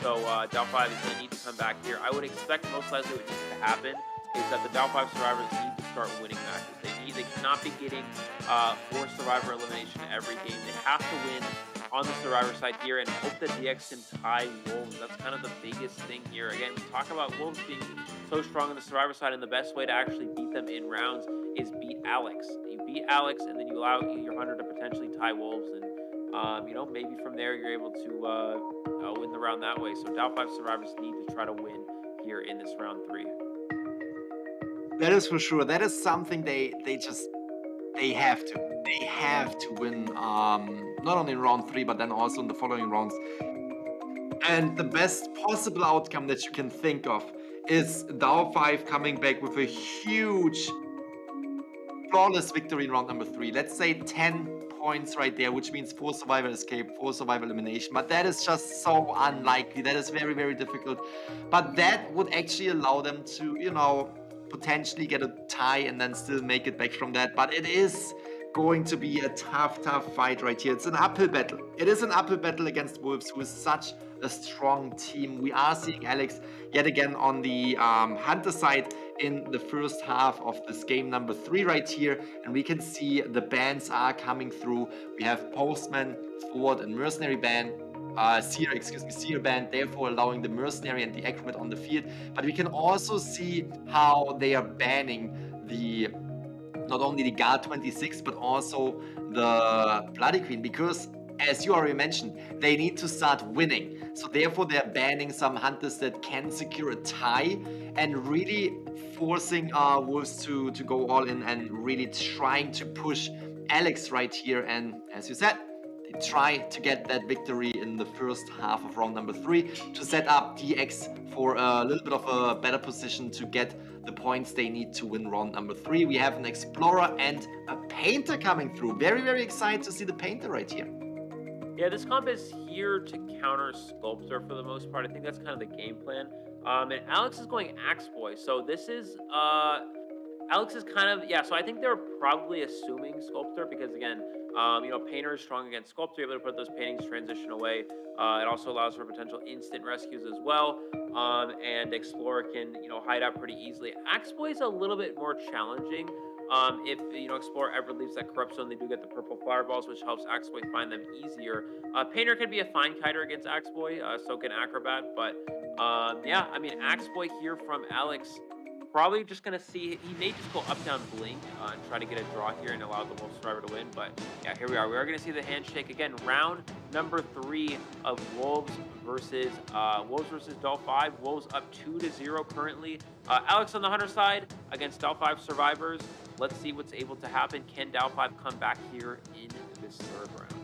So DAO5 is going to need to come back here. I would expect most likely what needs to happen is that the DAO5 survivors need to start winning matches. They cannot be getting 4 survivor elimination every game. They have to win on the survivor side here and hope that DX can tie Wolves. That's kind of the biggest thing here. Again, we talk about Wolves being so strong on the survivor side, and the best way to actually beat them in rounds is beat Alex. You beat Alex, and then you allow your Hunter to potentially tie Wolves, and maybe from there you're able to win the round that way. So DAO5 survivors need to try to win here in this round 3. That is for sure. That is something they have to. They have to win, not only in round 3, but then also in the following rounds. And the best possible outcome that you can think of is DAO5 coming back with a huge, flawless victory in round number 3. Let's say 10 points right there, which means 4 survivor escape, 4 survivor elimination. But that is just so unlikely. That is very, very difficult. But that would actually allow them to, potentially get a tie and then still make it back from that. But it is going to be a tough fight right here. It's an uphill battle. It is an uphill battle against Wolves, who is such a strong team. We are seeing Alex yet again on the Hunter side in the first half of this game number 3 right here, and we can see the bans are coming through. We have Postman, Forward, and Mercenary ban. Seer ban, therefore allowing the Mercenary and the Acrobat on the field. But we can also see how they are banning not only the Guard 26, but also the Bloody Queen, because as you already mentioned, they need to start winning. So therefore they're banning some Hunters that can secure a tie and really forcing Wolves to go all in and really trying to push Alex right here. And as you said, they try to get that victory in the first half of round number 3 to set up DX for a little bit of a better position to get the points they need to win round number 3. We have an Explorer and a Painter coming through. Very, very excited to see the Painter right here. Yeah, this comp is here to counter Sculptor for the most part. I think that's kind of the game plan. And Alex is going Axe Boy, so this is Alex is kind of, yeah, so I think they're probably assuming Sculptor because, again, Painter is strong against Sculptor, able to put those paintings transition away. It also allows for potential instant rescues as well, and Explorer can, hide out pretty easily. Axe Boy is a little bit more challenging. If, Explorer ever leaves that corrupt zone, they do get the purple fireballs, which helps Axe Boy find them easier. Painter can be a fine kiter against Axe Boy, so can Acrobat, but yeah, I mean, Axe Boy here from Alex, probably just going to see, he may just go up, down, blink, and try to get a draw here and allow the Wolf Survivor to win, but yeah, here we are. We are going to see the handshake again, round number 3 of Wolves versus Doll 5. Wolves up 2-0 currently. Alex on the Hunter side against Doll 5 survivors. Let's see what's able to happen. Can Doll 5 come back here in this 3rd round?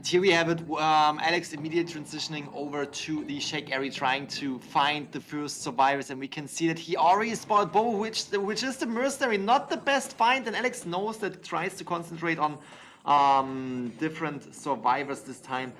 Here we have it, Alex immediately transitioning over to the Shake area, trying to find the first survivors, and we can see that he already spotted Bobo, which is the mercenary, not the best find, and Alex knows that, tries to concentrate on different survivors this time.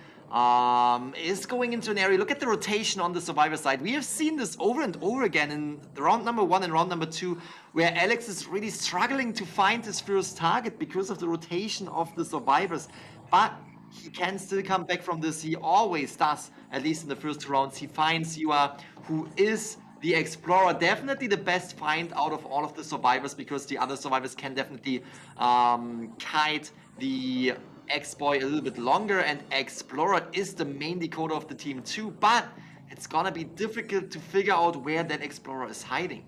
Is going into an area. Look at the rotation on the survivor side. We have seen this over and over again in round number 1 and round number 2, where Alex is really struggling to find his first target because of the rotation of the survivors. But he can still come back from this. He always does, at least in the first 2 rounds. He finds Yua, who is the Explorer. Definitely the best find out of all of the survivors, because the other survivors can definitely kite the X-Boy a little bit longer, and Explorer is the main decoder of the team too, but it's gonna be difficult to figure out where that Explorer is hiding.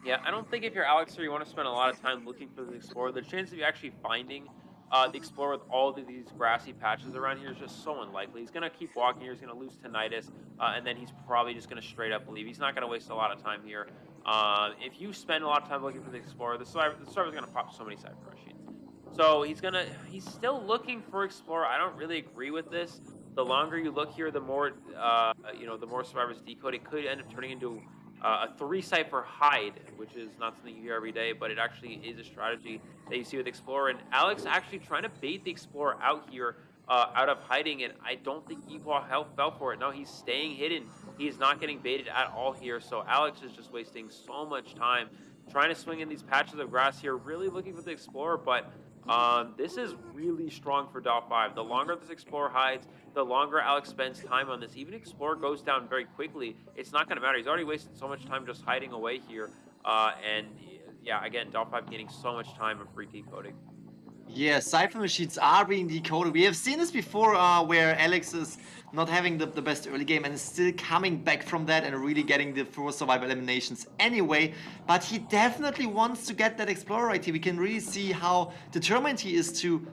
Yeah, I don't think if you're Alex or you want to spend a lot of time looking for the Explorer, the chance of you actually finding the Explorer with all of these grassy patches around here is just so unlikely. He's going to keep walking here. He's going to lose tinnitus, and then he's probably just going to straight up leave. He's not going to waste a lot of time here. If you spend a lot of time looking for the Explorer, the Survivor's going to pop so many Cypher machines. So he's still looking for Explorer. I don't really agree with this. The longer you look here, the more, the more Survivors decode. It could end up turning into a 3-Cypher hide, which is not something you hear every day, but it actually is a strategy that you see with Explorer. And Alex actually trying to bait the Explorer out here, out of hiding, and I don't think Equal Health fell for it. No, he's staying hidden. He is not getting baited at all here, so Alex is just wasting so much time trying to swing in these patches of grass here, really looking for the Explorer, but this is really strong for Doll 5. The longer this Explorer hides, the longer Alex spends time on this. Even if Explorer goes down very quickly, it's not going to matter. He's already wasted so much time just hiding away here. And yeah, again, Doll 5 getting so much time of free decoding. Yeah, Cypher machines are being decoded. We have seen this before, where Alex is not having the best early game and is still coming back from that and really getting the 4 survival eliminations anyway. But he definitely wants to get that Explorer right here. We can really see how determined he is to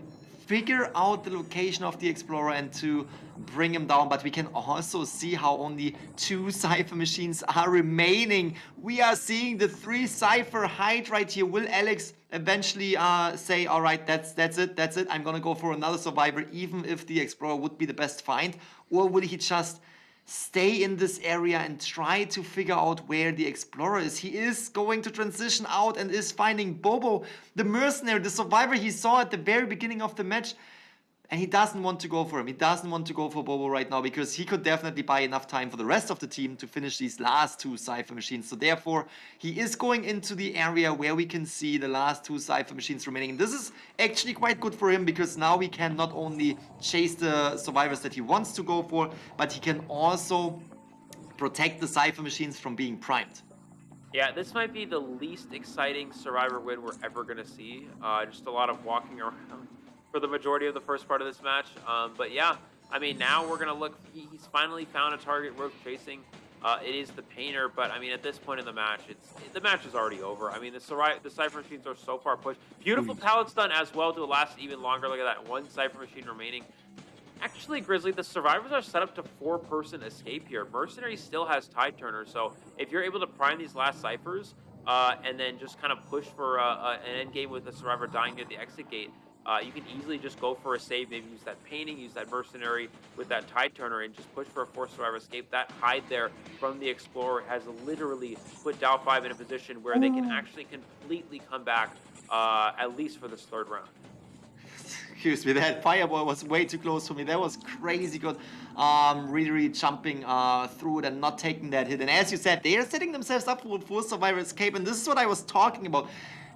figure out the location of the Explorer and to bring him down, but we can also see how only 2 Cypher machines are remaining. We are seeing the 3 Cypher hide right here. Will Alex eventually say, all right, that's it, I'm gonna go for another survivor, even if the Explorer would be the best find? Or will he just stay in this area and try to figure out where the Explorer is? He is going to transition out and is finding Bobo, the mercenary, the survivor he saw at the very beginning of the match. And he doesn't want to go for him. He doesn't want to go for Bobo right now, because he could definitely buy enough time for the rest of the team to finish these last 2 Cypher machines. So therefore, he is going into the area where we can see the last 2 Cypher machines remaining. This is actually quite good for him, because now he can not only chase the survivors that he wants to go for, but he can also protect the Cypher machines from being primed. Yeah, this might be the least exciting Survivor win we're ever going to see. Just a lot of walking around for the majority of the first part of this match. But yeah, I mean, now we're going to look. He's finally found a target worth chasing. It is the Painter, but I mean, at this point in the match, the match is already over. I mean, the Cypher Machines are so far pushed. Beautiful pallet stun as well to last even longer. Look at that, one Cypher Machine remaining. Actually, Grizzly, the survivors are set up to 4-person escape here. Mercenary still has Tide Turner, so if you're able to prime these last Cyphers and then just kind of push for an end game with the survivor dying near the exit gate, you can easily just go for a save, maybe use that Painting, use that Mercenary with that Tide Turner, and just push for a forced survivor escape. That hide there from the Explorer has literally put Dow5 in a position where they can actually completely come back, at least for this third round. Excuse me, that fireball was way too close for me. That was crazy good. Really jumping through it and not taking that hit. And as you said, they are setting themselves up for a full survivor escape. And this is what I was talking about.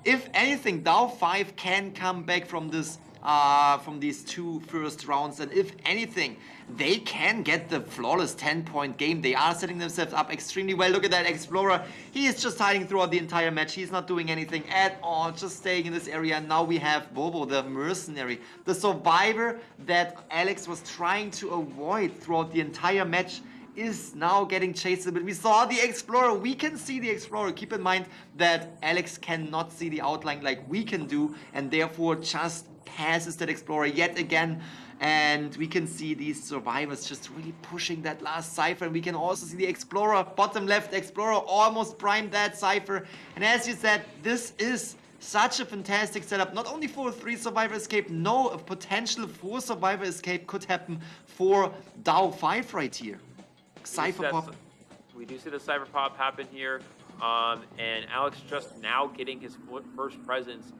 If anything, Dow5 can come back from this, from these 2 first rounds. And if anything, they can get the flawless 10-point game. They are setting themselves up extremely well. Look at that Explorer. He is just hiding throughout the entire match. He's not doing anything at all, just staying in this area. And now we have Bobo, the Mercenary, the survivor that Alex was trying to avoid throughout the entire match, is now getting chased a bit. We saw the Explorer. We can see the Explorer. Keep in mind that Alex cannot see the outline like we can do, and therefore just passes that Explorer yet again. And we can see these survivors just really pushing that last Cypher. And we can also see the Explorer, bottom left Explorer, almost primed that Cypher. And as you said, this is such a fantastic setup, not only for a 3-survivor escape, no, a potential 4-survivor escape could happen for Dow5 right here. Cypher pop. We do see the Cypher pop happen here, and Alex just now getting his first presence.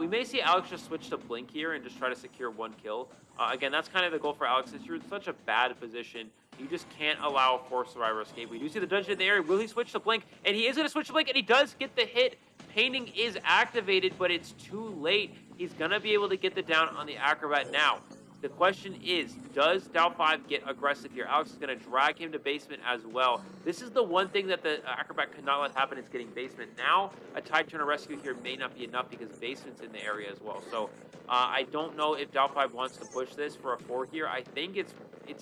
We may see Alex just switch to Blink here and just try to secure 1 kill. Again, that's kind of the goal for Alex. Since you're in such a bad position, you just can't allow a 4-survivor escape. We do see the dungeon in the area. Will he switch to Blink? And he is going to switch to Blink, and he does get the hit. Painting is activated, but it's too late. He's going to be able to get the down on the Acrobat now. The question is, does Dow5 get aggressive here? Alex is going to drag him to basement as well. This is the one thing that the Acrobat could not let happen, is getting basement. Now, a Tide Turner rescue here may not be enough because basement's in the area as well. So, I don't know if Dow5 wants to push this for a 4 here. I think it's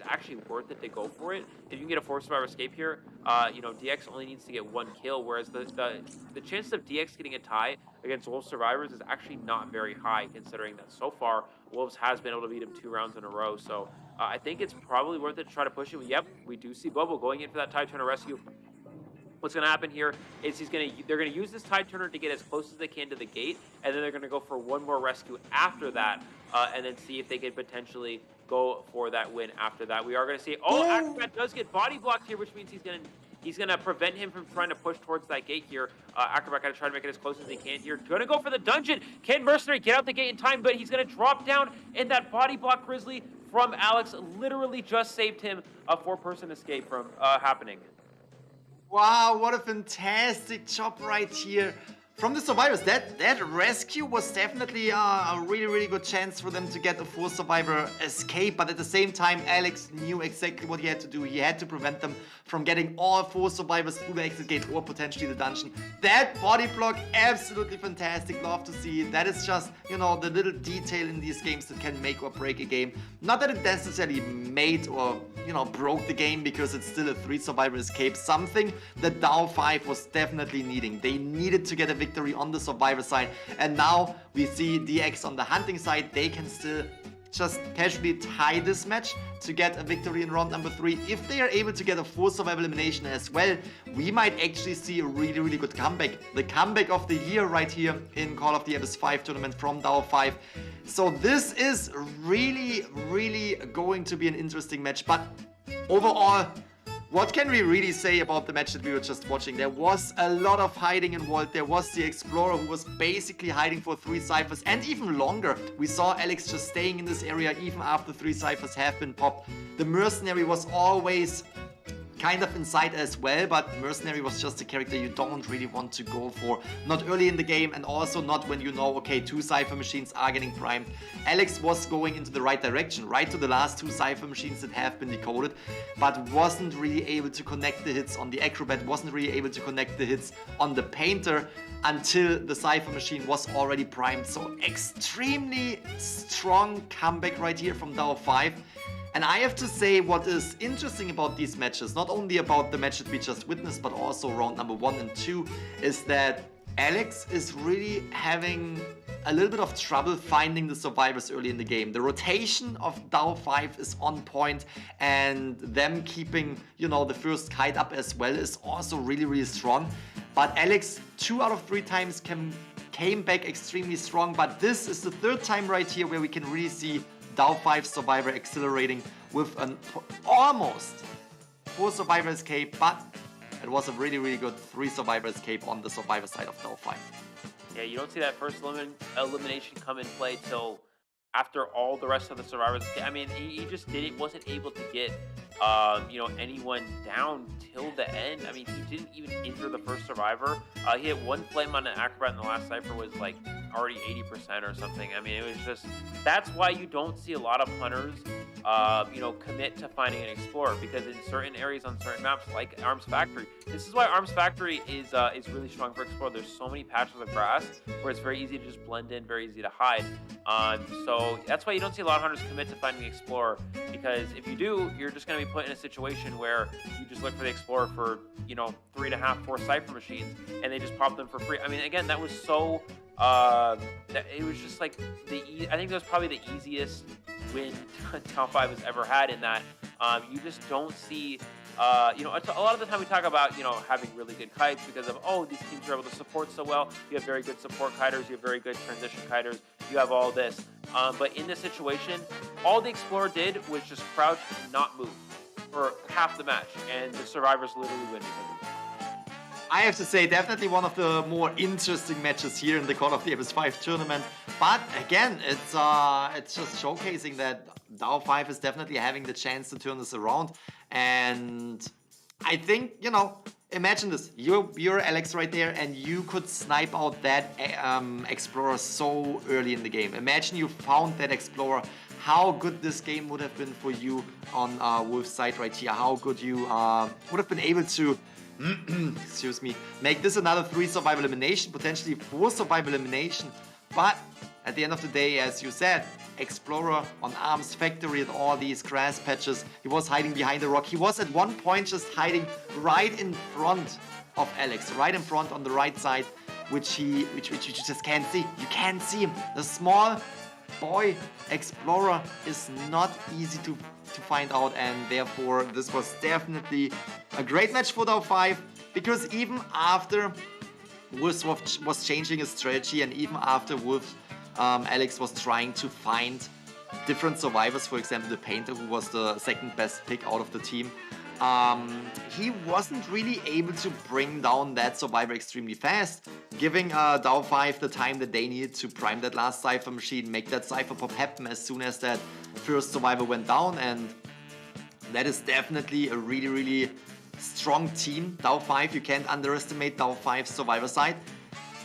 actually worth it to go for it. If you can get a 4-survivor escape here, you know, DX only needs to get 1 kill, whereas the chances of DX getting a tie against Wolves survivors is actually not very high, considering that so far Wolves has been able to beat him 2 rounds in a row. So I think it's probably worth it to try to push him. Yep, we do see Bobo going in for that Tide Turner rescue. What's going to happen here is they're going to use this Tide Turner to get as close as they can to the gate, and then they're going to go for 1 more rescue after that, and then see if they can potentially go for that win after that. We are going to see, Acrobat does get body blocked here, which means he's going to prevent him from trying to push towards that gate here. Acrobat going to try to make it as close as he can here. Going to go for the dungeon. Can Mercenary get out the gate in time? But he's going to drop down, and that body block Grizzly from Alex literally just saved him a 4-person escape from happening. Wow, what a fantastic job right here from the survivors. That rescue was definitely a really good chance for them to get a 4-survivor escape, but at the same time Alex knew exactly what he had to do. He had to prevent them from getting all 4 survivors through the exit gate or potentially the dungeon. That body block, absolutely fantastic. Love to see it. That is just, you know, the little detail in these games that can make or break a game. Not that it necessarily made or, you know, broke the game, because it's still a 3-survivor escape. Something that Dow5 was definitely needing. They needed to get a victory on the survivor side, and now we see DX on the hunting side. They can still just casually tie this match to get a victory in round number 3. If they are able to get a 4-survivor elimination as well, we might actually see a really good comeback. The comeback of the year right here in Call of the Abyss 5 tournament from Dow5. So this is really going to be an interesting match. But overall, what can we really say about the match that we were just watching? There was a lot of hiding involved. There was the Explorer, who was basically hiding for 3 ciphers and even longer. We saw Alex just staying in this area even after 3 ciphers have been popped. The Mercenary was always kind of inside as well, but Mercenary was just a character you don't really want to go for. Not early in the game, and also not when you know, okay, 2 Cypher machines are getting primed. Alex was going into the right direction, right to the last 2 Cypher machines that have been decoded, but wasn't really able to connect the hits on the Acrobat, wasn't really able to connect the hits on the Painter until the Cypher machine was already primed. So extremely strong comeback right here from Dow5. And I have to say, what is interesting about these matches, not only about the match that we just witnessed, but also round number 1 and 2, is that Alex is really having a little bit of trouble finding the survivors early in the game. The rotation of DAO5 is on point, and them keeping, you know, the first kite up as well is also really, really strong. But Alex, 2 out of 3 times came back extremely strong, but this is the 3rd time right here where we can really see DAO5 survivor accelerating with an almost 4 survivor escape, but it was a really, really good 3 survivor escape on the survivor side of DAO5. Yeah, you don't see that first elimination come in play till after all the rest of the survivors. I mean, he just wasn't able to get, you know, anyone down till the end. I mean, he didn't even injure the first survivor. He had 1 flame on an acrobat, and the last cipher was like already 80% or something. I mean, it was just, that's why you don't see a lot of hunters, you know, commit to finding an explorer, because in certain areas on certain maps, like Arms Factory, this is why Arms Factory is really strong for explorer. There's so many patches of grass where it's very easy to just blend in, very easy to hide. So that's why you don't see a lot of hunters commit to finding the explorer, because if you do, you're just going to be put in a situation where you just look for the explorer for, you know, 3.5, 4 cipher machines, and they just pop them for free. I mean, again, that was so that it was just like I think that was probably the easiest win DAO5 has ever had, in that you just don't see, you know, a lot of the time we talk about, you know, having really good kites because of, oh, these teams are able to support so well. You have very good support kiters, you have very good transition kiters, you have all this. But in this situation, all the Explorer did was just crouch and not move for half the match, and the survivors literally win because of it. I have to say, definitely one of the more interesting matches here in the Call of the Abyss 5 tournament. But again, it's just showcasing that DAO5 is definitely having the chance to turn this around. And I think, you know, imagine this. You're Alex right there, and you could snipe out that Explorer so early in the game. Imagine you found that Explorer. How good this game would have been for you on Wolf's side right here. How good you would have been able to excuse me, make this another 3 survival elimination, potentially 4 survival elimination. But at the end of the day, as you said, Explorer on Arms Factory and all these grass patches, he was hiding behind the rock. He was at one point just hiding right in front of Alex, right in front on the right side, which you just can't see. You can't see him. The small boy Explorer is not easy to find out, and therefore this was definitely a great match for DAO5, because even after Wolf was changing his strategy, and even after Wolf, Alex was trying to find different survivors, for example the Painter, who was the 2nd best pick out of the team, he wasn't really able to bring down that survivor extremely fast, giving DAO5 the time that they needed to prime that last cipher machine, make that cipher pop happen as soon as that first survivor went down. And that is definitely a really, really strong team, DAO5. You can't underestimate DAO5's survivor side.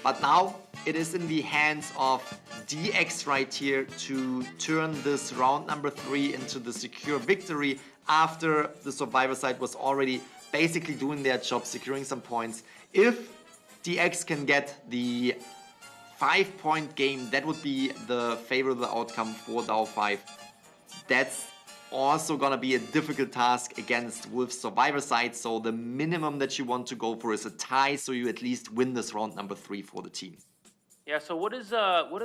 But now it is in the hands of DX right here to turn this round number 3 into the secure victory, after the survivor side was already basically doing their job, securing some points. If DX can get the 5-point game, that would be the favorable outcome for DAO5. That's also gonna be a difficult task against Wolf's survivor side, so the minimum that you want to go for is a tie, so you at least win this round number 3 for the team. Yeah, so what are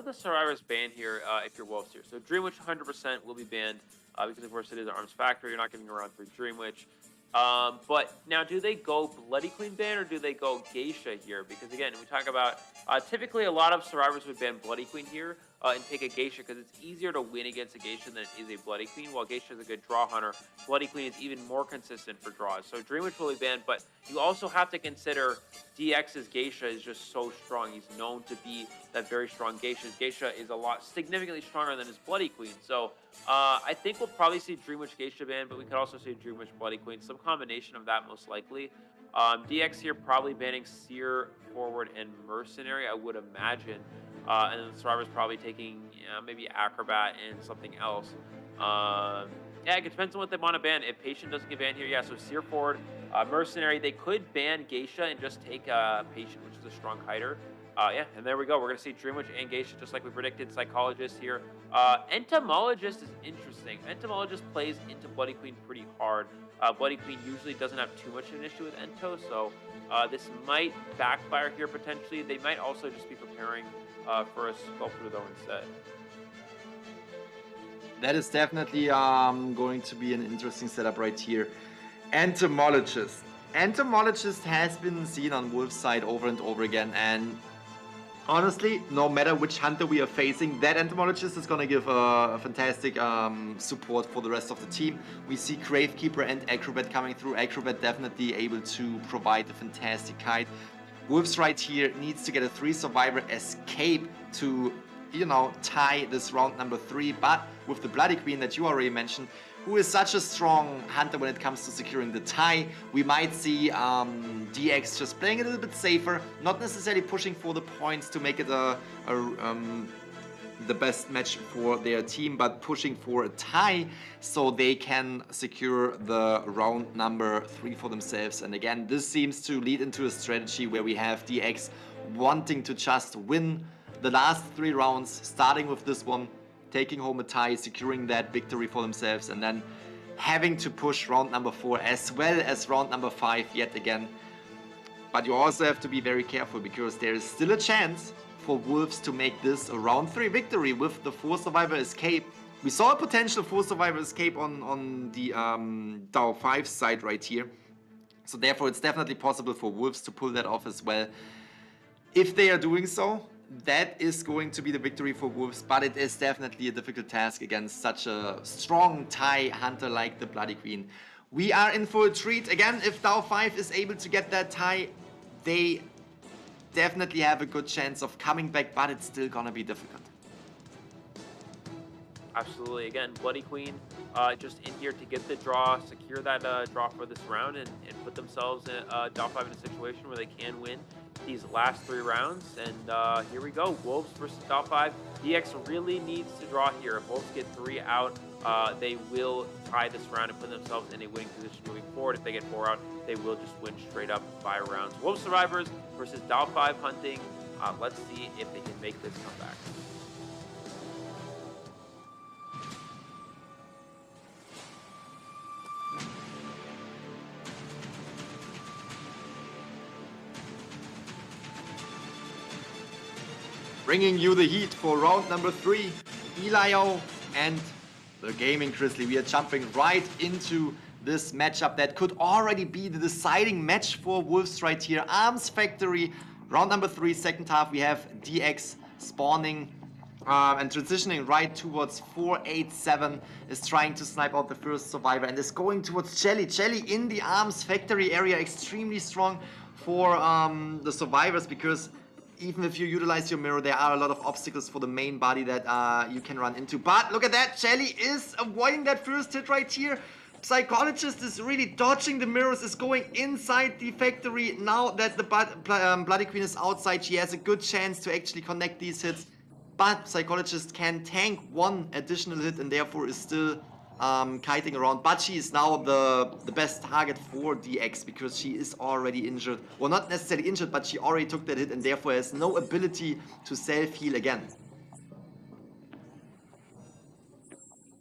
the survivors banned here if you're Wolves here? So Dreamwitch 100% will be banned because of course it is Arms Factory. You're not giving around for Dreamwitch. But now, do they go Bloody Queen ban or do they go Geisha here? Because again, we talk about typically a lot of survivors would ban Bloody Queen here and take a Geisha because it's easier to win against a Geisha than it is a Bloody Queen. While Geisha is a good draw hunter, Bloody Queen is even more consistent for draws. So Dreamwitch will be banned, but you also have to consider DX's Geisha is just so strong. He's known to be that very strong Geisha. His Geisha is a lot significantly stronger than his Bloody Queen. So I think we'll probably see Dreamwitch Geisha ban, but we could also see Dreamwitch Bloody Queen. Some combination of that most likely. DX here probably banning Seer, Forward, and Mercenary, I would imagine. And then the survivor's probably taking maybe Acrobat and something else. Yeah, it depends on what they want to ban. If Patient doesn't get banned here, yeah, so Seer, Forward, Mercenary, they could ban Geisha and just take Patient, which is a strong hider. Yeah, and there we go. We're going to see Dreamwitch and Geisha just like we predicted. Psychologist here. Entomologist is interesting. Entomologist plays into Bloody Queen pretty hard. Bloody Queen usually doesn't have too much of an issue with Ento, so this might backfire here potentially. They might also just be preparing for a Sculptor though instead. That is definitely going to be an interesting setup right here. Entomologist. Entomologist has been seen on Wolf's side over and over again, and honestly, no matter which hunter we are facing, that Entomologist is going to give a fantastic support for the rest of the team. We see Gravekeeper and Acrobat coming through. Acrobat definitely able to provide a fantastic kite. Wolves right here needs to get a 3 survivor escape to, you know, tie this round number 3, but with the Bloody Queen that you already mentioned, who is such a strong hunter when it comes to securing the tie, we might see DX just playing a little bit safer, not necessarily pushing for the points to make it the best match for their team, but pushing for a tie so they can secure the round number 3 for themselves. And again, this seems to lead into a strategy where we have DX wanting to just win the last 3 rounds, starting with this one, taking home a tie, securing that victory for themselves, and then having to push round number 4 as well as round number 5 yet again. But you also have to be very careful because there is still a chance for Wolves to make this a round 3 victory with the 4 survivor escape. We saw a potential 4 survivor escape on the DAO 5 side right here. So therefore it's definitely possible for Wolves to pull that off as well. If they are doing so, that is going to be the victory for Wolves, but it is definitely a difficult task against such a strong tie hunter like the Bloody Queen. We are in for a treat. Again, if DAO 5 is able to get that tie, they definitely have a good chance of coming back, but it's still gonna be difficult. Absolutely. Again, Bloody Queen just in here to get the draw, secure that draw for this round, and put themselves in DAO 5 in a situation where they can win these last 3 rounds. And here we go. Wolves versus DAO 5. DX really needs to draw here. If Wolves get 3 out, they will tie this round and put themselves in a winning position moving forward. If they get 4 out, they will just win straight up 5 rounds. Wolves Survivors versus DAO 5 Hunting. Let's see if they can make this comeback. Bringing you the heat for round number 3, Elio and the Gaming Grizzly. We are jumping right into this matchup that could already be the deciding match for Wolves right here. Arms Factory, round number 3, second half. We have DX spawning and transitioning right towards 487, is trying to snipe out the first survivor and is going towards Jelly. Jelly in the Arms Factory area, extremely strong for the survivors, because even if you utilize your mirror, there are a lot of obstacles for the main body that you can run into. But look at that, Jelly is avoiding that first hit right here. Psychologist is really dodging the mirrors, is going inside the factory. Now that the Bloody Queen is outside, she has a good chance to actually connect these hits. But Psychologist can tank 1 additional hit and therefore is still kiting around. But she is now the best target for DX because she is already injured. Well, not necessarily injured, but she already took that hit and therefore has no ability to self-heal again.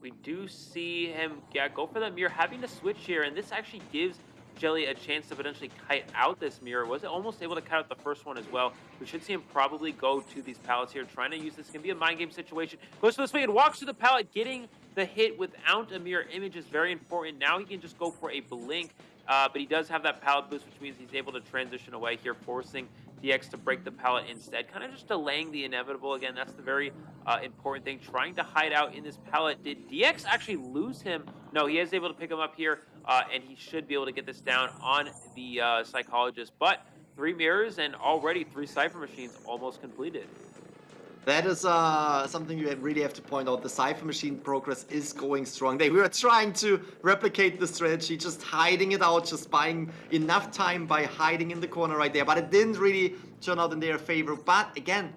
We do see him go for the mirror, having to switch here, and this actually gives Jelly a chance to potentially kite out this mirror. Was almost able to kite out the first one as well. We should see him probably go to these pallets here, trying to use this. Can be a mind game situation. Goes to the swing and walks to the pallet, getting the hit without a mirror image is very important. Now he can just go for a blink, but he does have that pallet boost, which means he's able to transition away here, forcing DX to break the pallet instead, kind of just delaying the inevitable. Again, that's the very important thing, trying to hide out in this pallet. Did DX actually lose him? No, he is able to pick him up here, and he should be able to get this down on the Psychologist. But 3 mirrors and already 3 Cypher Machines almost completed. That is something you really have to point out. The Cypher Machine progress is going strong. We were trying to replicate the strategy, just hiding it out, just buying enough time by hiding in the corner right there. But it didn't really turn out in their favor. But again,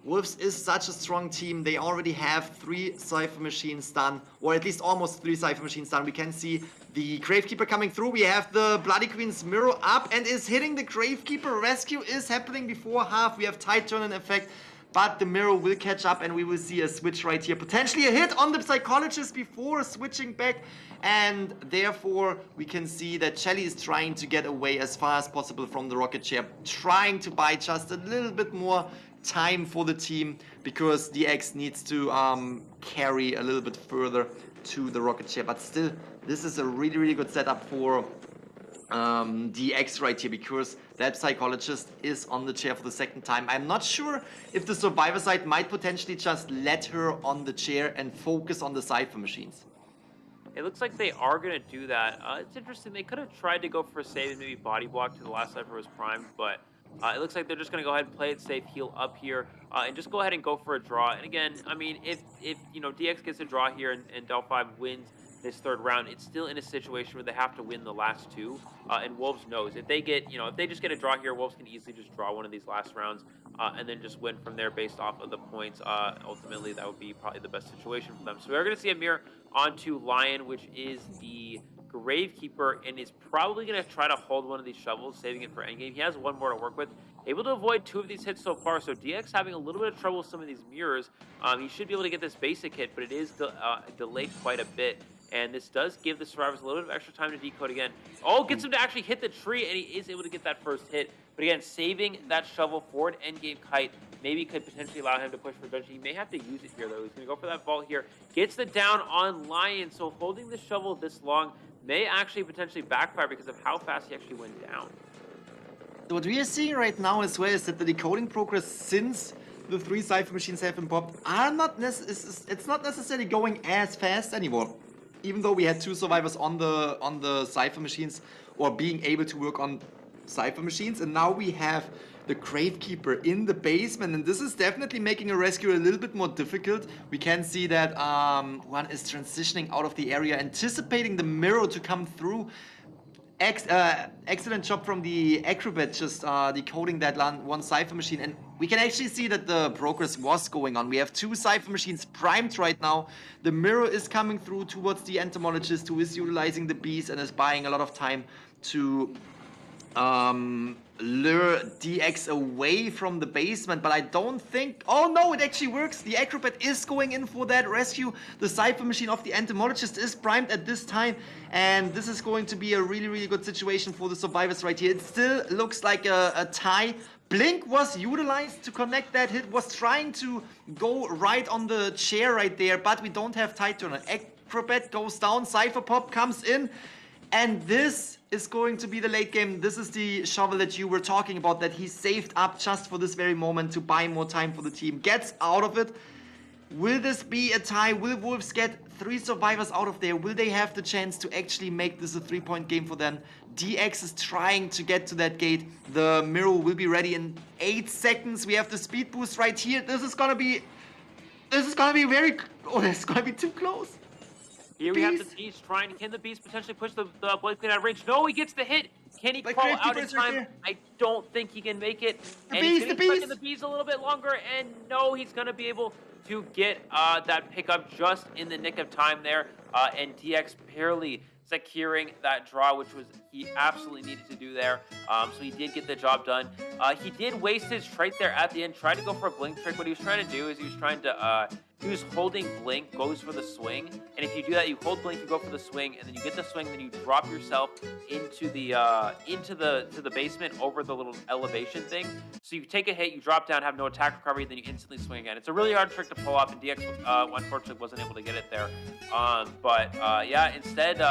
Wolves is such a strong team. They already have 3 Cypher Machines done, or at least almost 3 Cypher Machines done. We can see the Gravekeeper coming through. We have the Bloody Queen's mirror up and is hitting the Gravekeeper. Rescue is happening before half. We have Tide Turn in effect, but the mirror will catch up and we will see a switch right here. Potentially a hit on the Psychologist before switching back. And therefore, we can see that Shelly is trying to get away as far as possible from the rocket chair, trying to buy just a little bit more time for the team because DX needs to carry a little bit further to the rocket chair. But still, this is a really, really good setup for DX right here because that Psychologist is on the chair for the second time. I'm not sure if the Survivor side might potentially just let her on the chair and focus on the Cypher Machines. It looks like they are going to do that. It's interesting. They could have tried to go for a save and maybe body block to the last Cypher was primed, but it looks like they're just going to go ahead and play it safe, heal up here, and just go ahead and go for a draw. And again, I mean, if you know, DX gets a draw here and Del5 wins this third round, it's still in a situation where they have to win the last 2. And Wolves knows if they get, you know, if they just get a draw here, Wolves can easily just draw one of these last rounds and then just win from there based off of the points. Ultimately, that would be probably the best situation for them. So we're going to see a mirror onto Lion, which is the Gravekeeper, and is probably going to try to hold one of these shovels, saving it for endgame. He has 1 more to work with. Able to avoid 2 of these hits so far, so DX having a little bit of trouble with some of these mirrors. He should be able to get this basic hit, but it is delayed quite a bit. And this does give the survivors a little bit of extra time to decode again. Oh, gets him to actually hit the tree, and he is able to get that first hit. But again, saving that shovel for an endgame kite maybe could potentially allow him to push for adventure. He may have to use it here, though. He's going to go for that vault here. Gets the down on Lion, so holding the shovel this long may actually potentially backfire because of how fast he actually went down. So what we are seeing right now as well is that the decoding progress since the 3 Cypher Machines have been popped are not it's not necessarily going as fast anymore. Even though we had 2 survivors on the Cypher Machines or being able to work on Cypher Machines, and now we have the Gravekeeper in the basement, and this is definitely making a rescue a little bit more difficult. We can see that one is transitioning out of the area, anticipating the mirror to come through. Excellent job from the Acrobat, just decoding that one Cypher Machine, and we can actually see that the progress was going on. We have 2 Cypher Machines primed right now. The mirror is coming through towards the Entomologist, who is utilizing the bees and is buying a lot of time to lure DX away from the basement, but I don't think... Oh no, it actually works. The Acrobat is going in for that rescue. The Cypher Machine of the Entomologist is primed at this time, and this is going to be a really, really good situation for the survivors right here. It still looks like a tie. Blink was utilized to connect that hit, was trying to go right on the chair right there, but we don't have Tide Turner. Acrobat goes down, Cypher Pop comes in, and this is going to be the late game. This is the shovel that you were talking about, that he saved up just for this very moment to buy more time for the team. Gets out of it. Will this be a tie? Will Wolves get 3 survivors out of there? Will they have the chance to actually make this a 3-point game for them? DX is trying to get to that gate. The mirror will be ready in 8 seconds. We have the speed boost right here. This is gonna be very... Oh, that's gonna be too close. Here we have the Beast trying. Can the Beast potentially push the Blade Queen out of range? No, he gets the hit. Can he crawl out in time? Right, I don't think he can make it. He's stuck in the Beast a little bit longer, and no, he's going to be able to get that pickup just in the nick of time there. And DX barely securing that draw, which was he absolutely needed to do there. So he did get the job done. He did waste his trait there at the end, tried to go for a blink trick. What he was trying to do is he was holding blink, goes for the swing, and if you do that, you hold blink, you go for the swing, and then you get the swing, then you drop yourself into the basement over the little elevation thing. So you take a hit, you drop down, have no attack recovery, then you instantly swing again. It's a really hard trick to pull off, and DX unfortunately wasn't able to get it there. Yeah, instead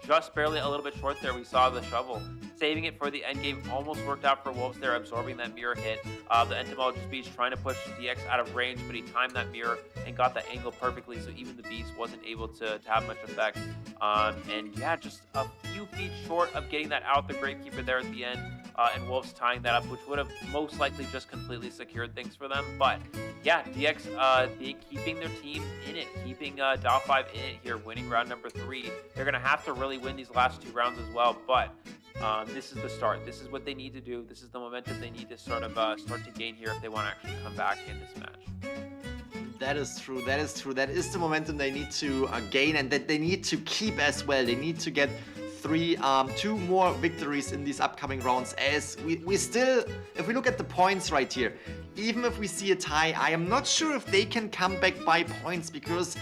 just barely a little bit short there, we saw the shovel. Saving it for the end game almost worked out for Wolves there, absorbing that mirror hit. The Entomologist Beast trying to push DX out of range, but he timed that mirror and got that angle perfectly, so even the Beast wasn't able to have much effect. And yeah, just a few feet short of getting that out, the Gravekeeper there at the end, and Wolves tying that up, which would have most likely just completely secured things for them. But yeah, DX keeping their team in it, keeping DAO5 in it here, winning round number 3. They're going to have to really win these last 2 rounds as well, but this is the start. This is what they need to do. This is the momentum they need to start to gain here if they want to actually come back in this match. That is true. That is true. That is the momentum they need to gain, and that they need to keep as well. They need to get two more victories in these upcoming rounds, as we still, if we look at the points right here, even if we see a tie, I am not sure if they can come back by points, because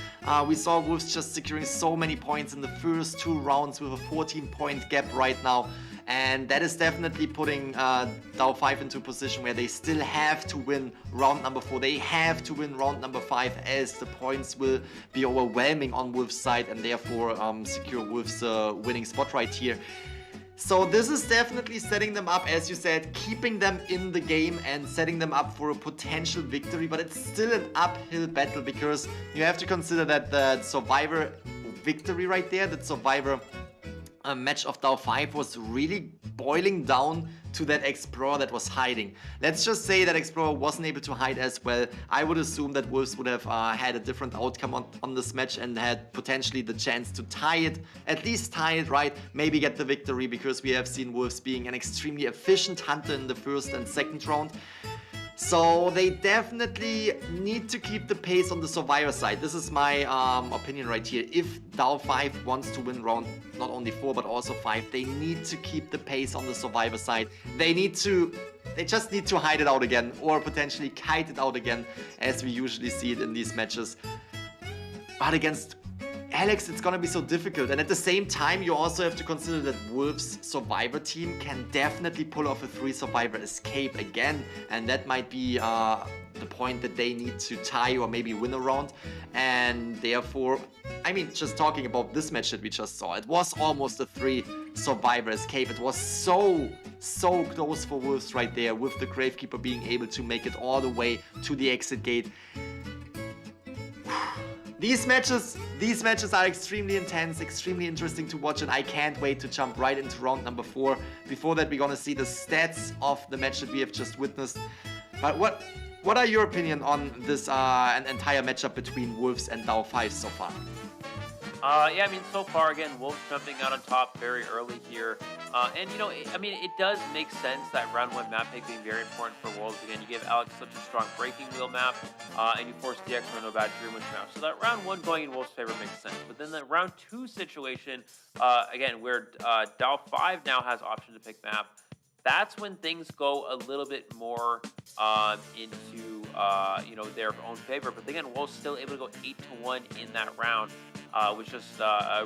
we saw Wolves just securing so many points in the first 2 rounds with a 14-point gap right now. And that is definitely putting DAO5 into a position where they still have to win round number 4. They have to win round number 5, as the points will be overwhelming on Wolves' side, and therefore secure Wolves' winning spot right here. So this is definitely setting them up, as you said, keeping them in the game and setting them up for a potential victory. But it's still an uphill battle, because you have to consider that the Survivor victory right there, that Survivor match of DAO5 was really boiling down to that Explorer that was hiding. Let's just say that Explorer wasn't able to hide as well. I would assume that Wolves would have had a different outcome on this match and had potentially the chance to tie it, at least tie it, right? Maybe get the victory, because we have seen Wolves being an extremely efficient hunter in the first and second round. So they definitely need to keep the pace on the Survivor side. This is my opinion right here. If DAO5 wants to win round not only 4 but also 5, they need to keep the pace on the Survivor side. They just need to hide it out again, or potentially kite it out again, as we usually see it in these matches. But against Alex, it's gonna be so difficult. And at the same time, you also have to consider that Wolves' Survivor team can definitely pull off a 3 Survivor escape again. And that might be the point that they need to tie or maybe win a round. And therefore, I mean, just talking about this match that we just saw, it was almost a 3 Survivor escape. It was so close for Wolves right there, with the Gravekeeper being able to make it all the way to the exit gate. These matches are extremely intense, extremely interesting to watch, and I can't wait to jump right into round number 4. Before that, we're gonna see the stats of the match that we have just witnessed. But what are your opinion on this an entire matchup between Wolves and DAO5 so far? Yeah, I mean, so far, again, Wolves jumping out on top very early here. And, you know, I mean, it does make sense that round 1 map pick being very important for Wolves. Again, you give Alex such a strong breaking wheel map, and you force DX to a bad Dreamwitch map. So that round 1 going in Wolves' favor makes sense. But then the round 2 situation, again, where DAO5 now has option to pick map, that's when things go a little bit more into you know, their own favor. But again, Wolves still able to go 8-1 in that round, which is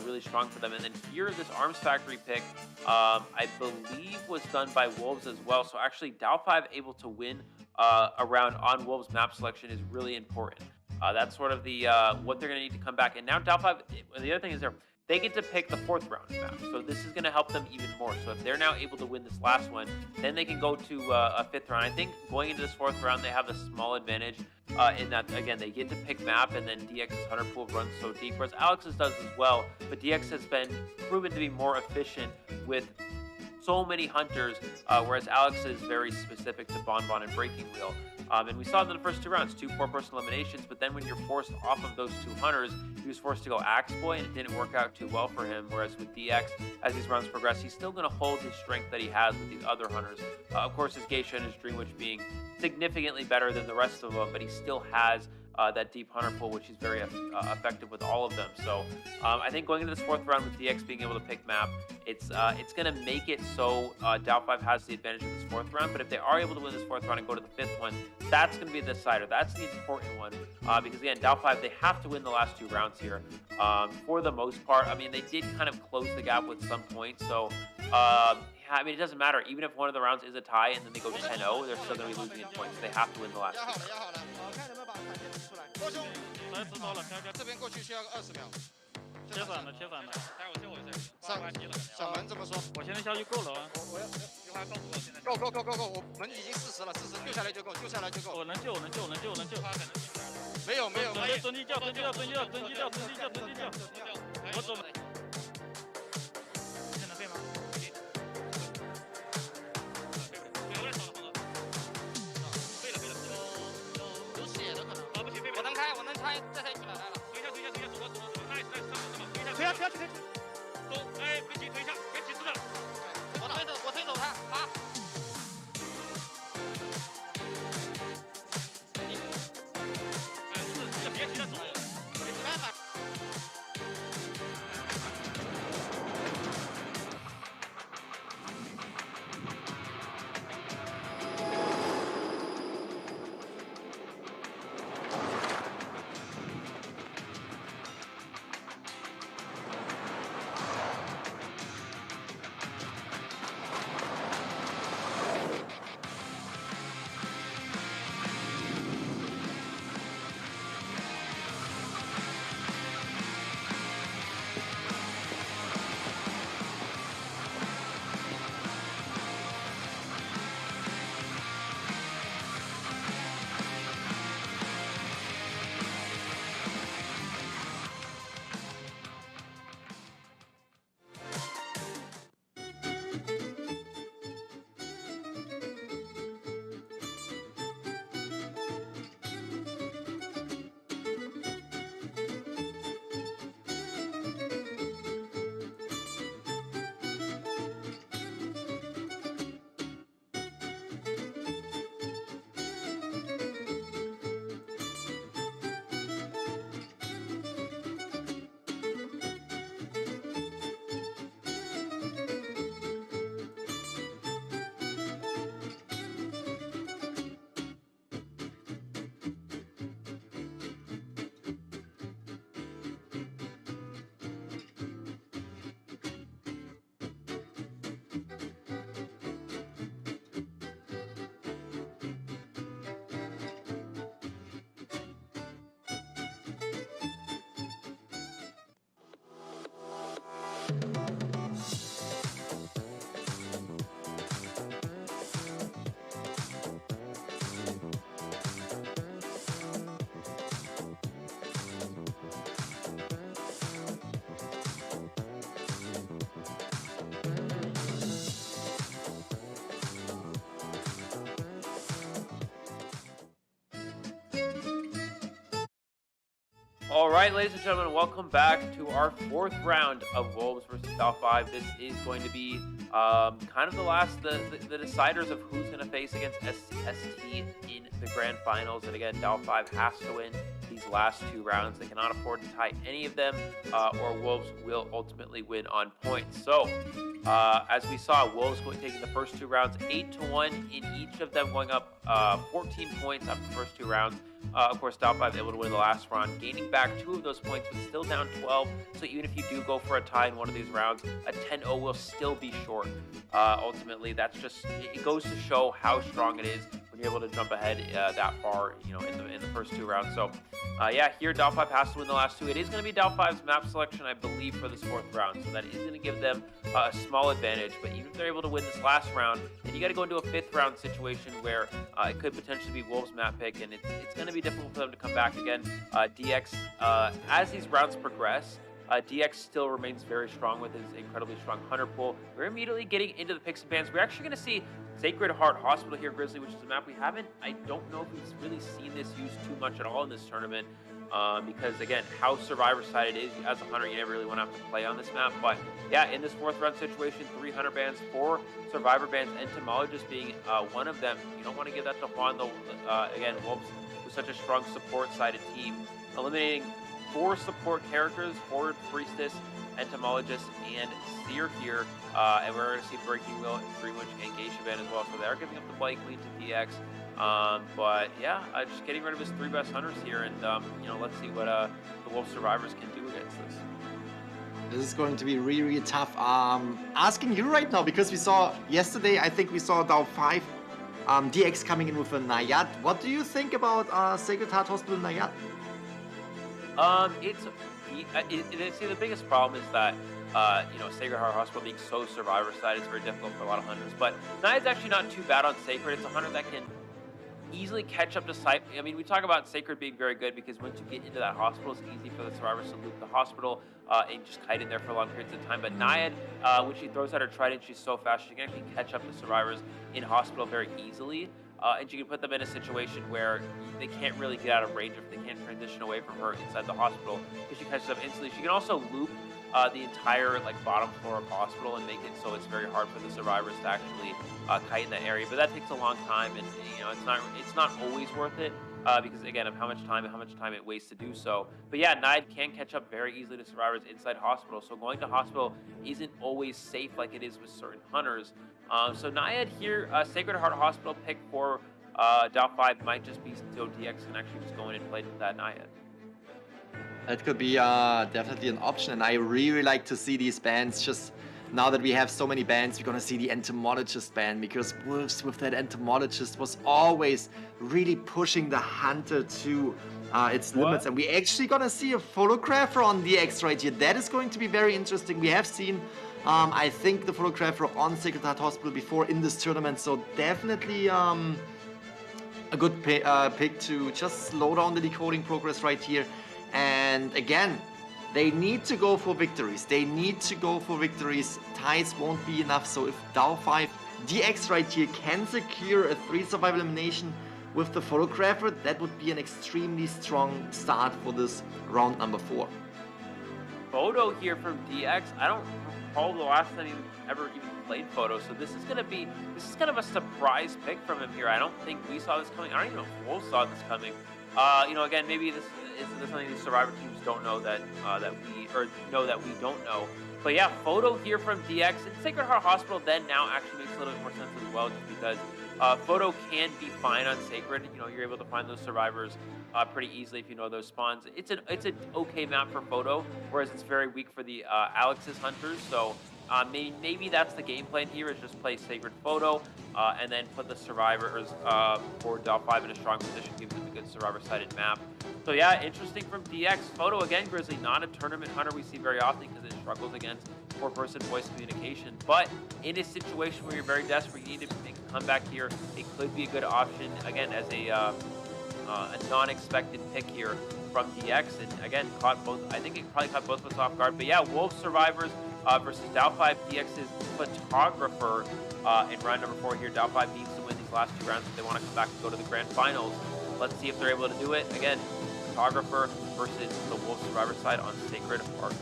really strong for them. And then here, this Arms Factory pick, I believe was done by Wolves as well. So actually, DAO5 able to win a round on Wolves map selection is really important. That's sort of the what they're going to need to come back. And now DAO5, the other thing is they get to pick the 4th round map. So this is going to help them even more. So if they're now able to win this last one, then they can go to a 5th round. I think going into this 4th round, they have a small advantage in that, again, they get to pick map, and then DX's Hunter Pool runs so deep, whereas Alex's does as well. But DX has been proven to be more efficient with so many hunters, whereas Alex is very specific to Bonbon and Breaking Wheel. And we saw it in the first 2 rounds, 2 4-person eliminations, but then when you're forced off of those 2 hunters, he was forced to go Axe Boy, and it didn't work out too well for him, whereas with DX, as these rounds progress, he's still going to hold his strength that he has with these other hunters. Of course, his Geisha and his Dreamwitch being significantly better than the rest of them, but he still has that deep hunter pool, which is very effective with all of them. So I think going into this 4th round with DX being able to pick map, it's going to make it so DAO5 has the advantage of this 4th round. But if they are able to win this 4th round and go to the 5th one, that's going to be the decider. That's the important one, because again, DAO5, they have to win the last 2 rounds here for the most part. I mean, they did kind of close the gap with some points, so I mean, it doesn't matter. Even if one of the rounds is a tie and then they go 10-0, they're still going to be losing in points. They have to win the last 2. 这边过去需要20秒。贴反了，贴反了。待会救我一下。上门怎么说？我现在下去够了啊。我要一会儿告诉我现在。够，我门已经40了，40，救下来就够，救下来就够。我能救。没有。蹲地叫。我走了。现在废吗？废了。有血的可能。不行，我能拆，再拆起来了。推下，走，推下。推。走，哎，别急，推下，别急死了。All right, ladies and gentlemen, welcome back to our fourth round of Wolves versus Dow5. This is going to be kind of the deciders of who's going to face against ST in the grand finals. And again, Dow5 has to win these last two rounds. They cannot afford to tie any of them, or Wolves will ultimately win on points. So, as we saw, Wolves taking the first two rounds 8-1 in each of them, going up 14 points after the first two rounds. Of course, Dow5 able to win the last round, gaining back 2 of those points, but still down 12. So even if you do go for a tie in one of these rounds, a 10-0 will still be short. Ultimately, that's just, it goes to show how strong it is when you're able to jump ahead that far, in the first two rounds. So, yeah, here Dow5 has to win the last two. It is going to be Dow5's map selection, I believe, for this fourth round. So that is going to give them a small advantage. But even if they're able to win this last round, then you got to go into a fifth round situation where it could potentially be Wolves' map pick, and it's going to be difficult for them to come back again. DX, as these rounds progress, DX still remains very strong with his incredibly strong Hunter pool. We're immediately getting into the picks and bans. We're actually going to see Sacred Heart Hospital here, Grizzly, which is a map we haven't, I don't know if we've really seen this used too much at all in this tournament. Because again, how Survivor side it is, as a Hunter, you never really want to have to play on this map. But yeah, in this fourth round situation, 3 Hunter bans, 4 Survivor bans, Entomologist being one of them. You don't want to give that to Juan, though. Again, Wolves with such a strong support-sided team, eliminating 4 support characters, Forward, Priestess, Entomologist, and Seer here. And we're going to see Breaking Wheel, Greenwich, and Geisha ban as well. So they're giving up the Blight Queen to DX. But yeah, just getting rid of his 3 best Hunters here. And, let's see what the Wolf Survivors can do against this. This is going to be really, really tough. Asking you right now, because we saw yesterday, I think we saw Dow5 DX coming in with a Nayat. What do you think about Sacred Heart Hospital Nayat? See, the biggest problem is that, Sacred Heart Hospital being so Survivor side, it's very difficult for a lot of Hunters. But Nayat's actually not too bad on Sacred. It's a Hunter that can easily catch up to Sight. I mean, we talk about Sacred being very good because once you get into that hospital, it's easy for the Survivors to loop the hospital and just kite in there for long periods of time. But Nayat, when she throws out her trident, she's so fast, she can actually catch up to Survivors in hospital very easily. And you can put them in a situation where they can't really get out of range if they can't transition away from her inside the hospital, because she catches up instantly. She can also loop the entire bottom floor of hospital and make it so it's very hard for the Survivors to actually kite in that area. But that takes a long time, and it's not always worth it because again of how much time it wastes to do so. But yeah, Nayat can catch up very easily to Survivors inside hospital. So going to hospital isn't always safe like it is with certain Hunters. So Nayat here, Sacred Heart Hospital pick for Dow5 might just be so DX can actually just go in and play with that Nayat. That could be definitely an option, and I really like to see these bans. Just now that we have so many bans, we're gonna see the Entomologist ban, because Wolves with that Entomologist was always really pushing the Hunter to its limits, and we actually gonna see a Photographer on DX right here. That is going to be very interesting. We have seen I think the Photographer on Sacred Heart Hospital before in this tournament, so definitely a good pick to just slow down the decoding progress right here. And again, they need to go for victories. Ties won't be enough. So if Dow5 DX right here can secure a 3 survival elimination with the Photographer, that would be an extremely strong start for this round number 4. Photo here from DX. I don't recall the last time he ever even played Photo, so this is kind of a surprise pick from him here. I don't think we saw this coming. I don't even know if Wolves saw this coming. Again, maybe this is something these Survivor teams don't know that we don't know. But yeah, Photo here from DX. And Sacred Heart Hospital then now actually makes a little bit more sense as well, just because Photo can be fine on Sacred. You're able to find those Survivors pretty easily if you know those spawns. It's an okay map for Photo, whereas it's very weak for the Alex's Hunters. So maybe that's the game plan here, is just play Sacred Photo and then put the Survivors for Dow5 in a strong position, gives them a good Survivor-sided map. So yeah, interesting from DX. Photo again, Grizzly, not a tournament Hunter we see very often because it struggles against four-person voice communication. But in a situation where you're very desperate, you need to make a comeback here. It could be a good option, again, as a non-expected pick here from DX. And again, caught both. I think it probably caught both of us off guard. But yeah, Wolves Survivors versus Dow5 DX's photographer in round number 4 here. Dow5 needs to win these last 2 rounds if they want to come back and go to the grand finals. Let's see if they're able to do it. Again, photographer versus the Wolves Survivor side on Sacred Heart.